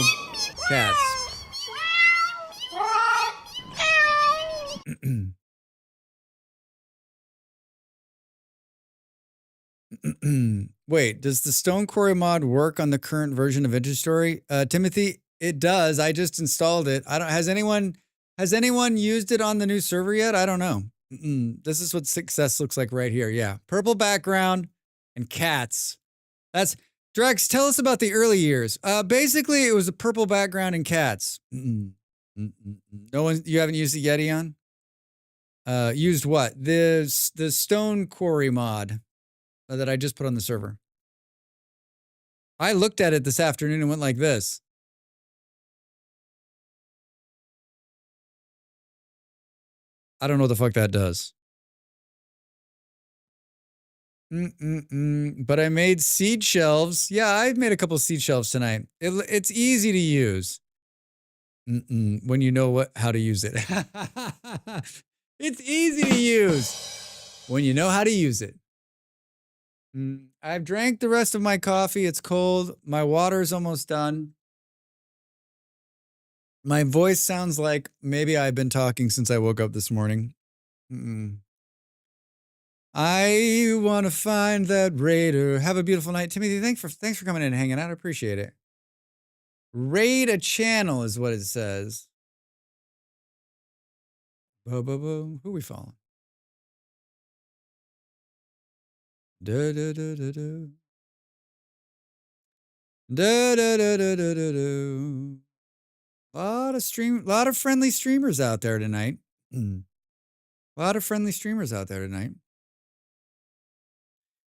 cats. Wait, does the Stone Quarry mod work on the current version of Vintage Story? Timothy, it does. I just installed it. Has anyone used it on the new server yet? I don't know. This is what success looks like right here. Yeah. Purple background and cats. That's Drex, tell us about the early years. Basically it was a purple background and cats. No one, you haven't used the Yeti on? Used what? The Stone Quarry mod that I just put on the server. I looked at it this afternoon and went like this. I don't know what the fuck that does. But I made seed shelves. Yeah, I made a couple seed shelves tonight. It's easy to use. When you know how to use it. It's easy to use when you know how to use it. I've drank the rest of my coffee. It's cold. My water's almost done. My voice sounds like maybe I've been talking since I woke up this morning. I want to find that raider. Have a beautiful night. Timothy, thanks for coming in and hanging out. I appreciate it. Raid a channel is what it says. Who we following? Da da da da da. Da da da da da da da. Lot of friendly streamers out there tonight. Lot of friendly streamers out there tonight.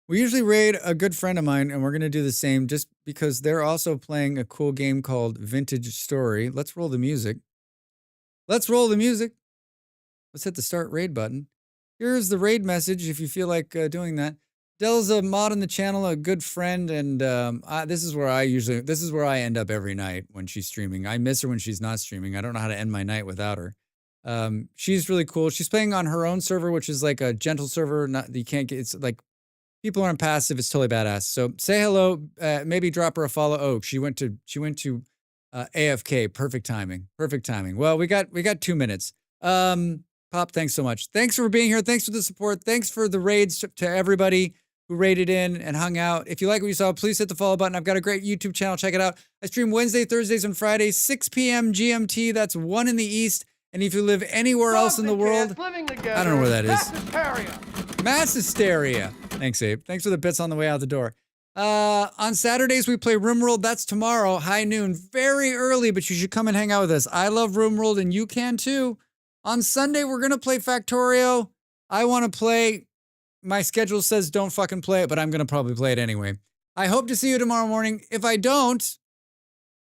We usually raid a good friend of mine, and we're going to do the same just because they're also playing a cool game called Vintage Story. Let's roll the music. Let's roll the music. Let's hit the start raid button. Here's the raid message if you feel like doing that. Dell's a mod on the channel, a good friend, and this is where I end up every night when she's streaming. I miss her when she's not streaming. I don't know how to end my night without her. She's really cool. She's playing on her own server, which is like a gentle server. It's like people aren't passive. It's totally badass. So say hello. Maybe drop her a follow. Oh, she went to AFK. Perfect timing. Perfect timing. Well, we got 2 minutes. Pop, thanks so much. Thanks for being here. Thanks for the support. Thanks for the raids to everybody who raided in and hung out. If you like what you saw, please hit the follow button. I've got a great YouTube channel. Check it out. I stream Wednesday, Thursdays, and Fridays, 6 p.m. GMT. That's 1 in the East. And if you live anywhere else in the world, I don't know where that is. Mass hysteria. Thanks, Abe. Thanks for the bits on the way out the door. On Saturdays, we play RimWorld. That's tomorrow, high noon, very early, but you should come and hang out with us. I love RimWorld, and you can too. On Sunday, we're going to play Factorio. I want to play. My schedule says don't fucking play it, but I'm going to probably play it anyway. I hope to see you tomorrow morning. If I don't,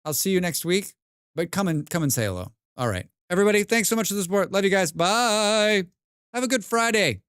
I'll see you next week. But come and say hello. All right. Everybody, thanks so much for the support. Love you guys. Bye. Have a good Friday.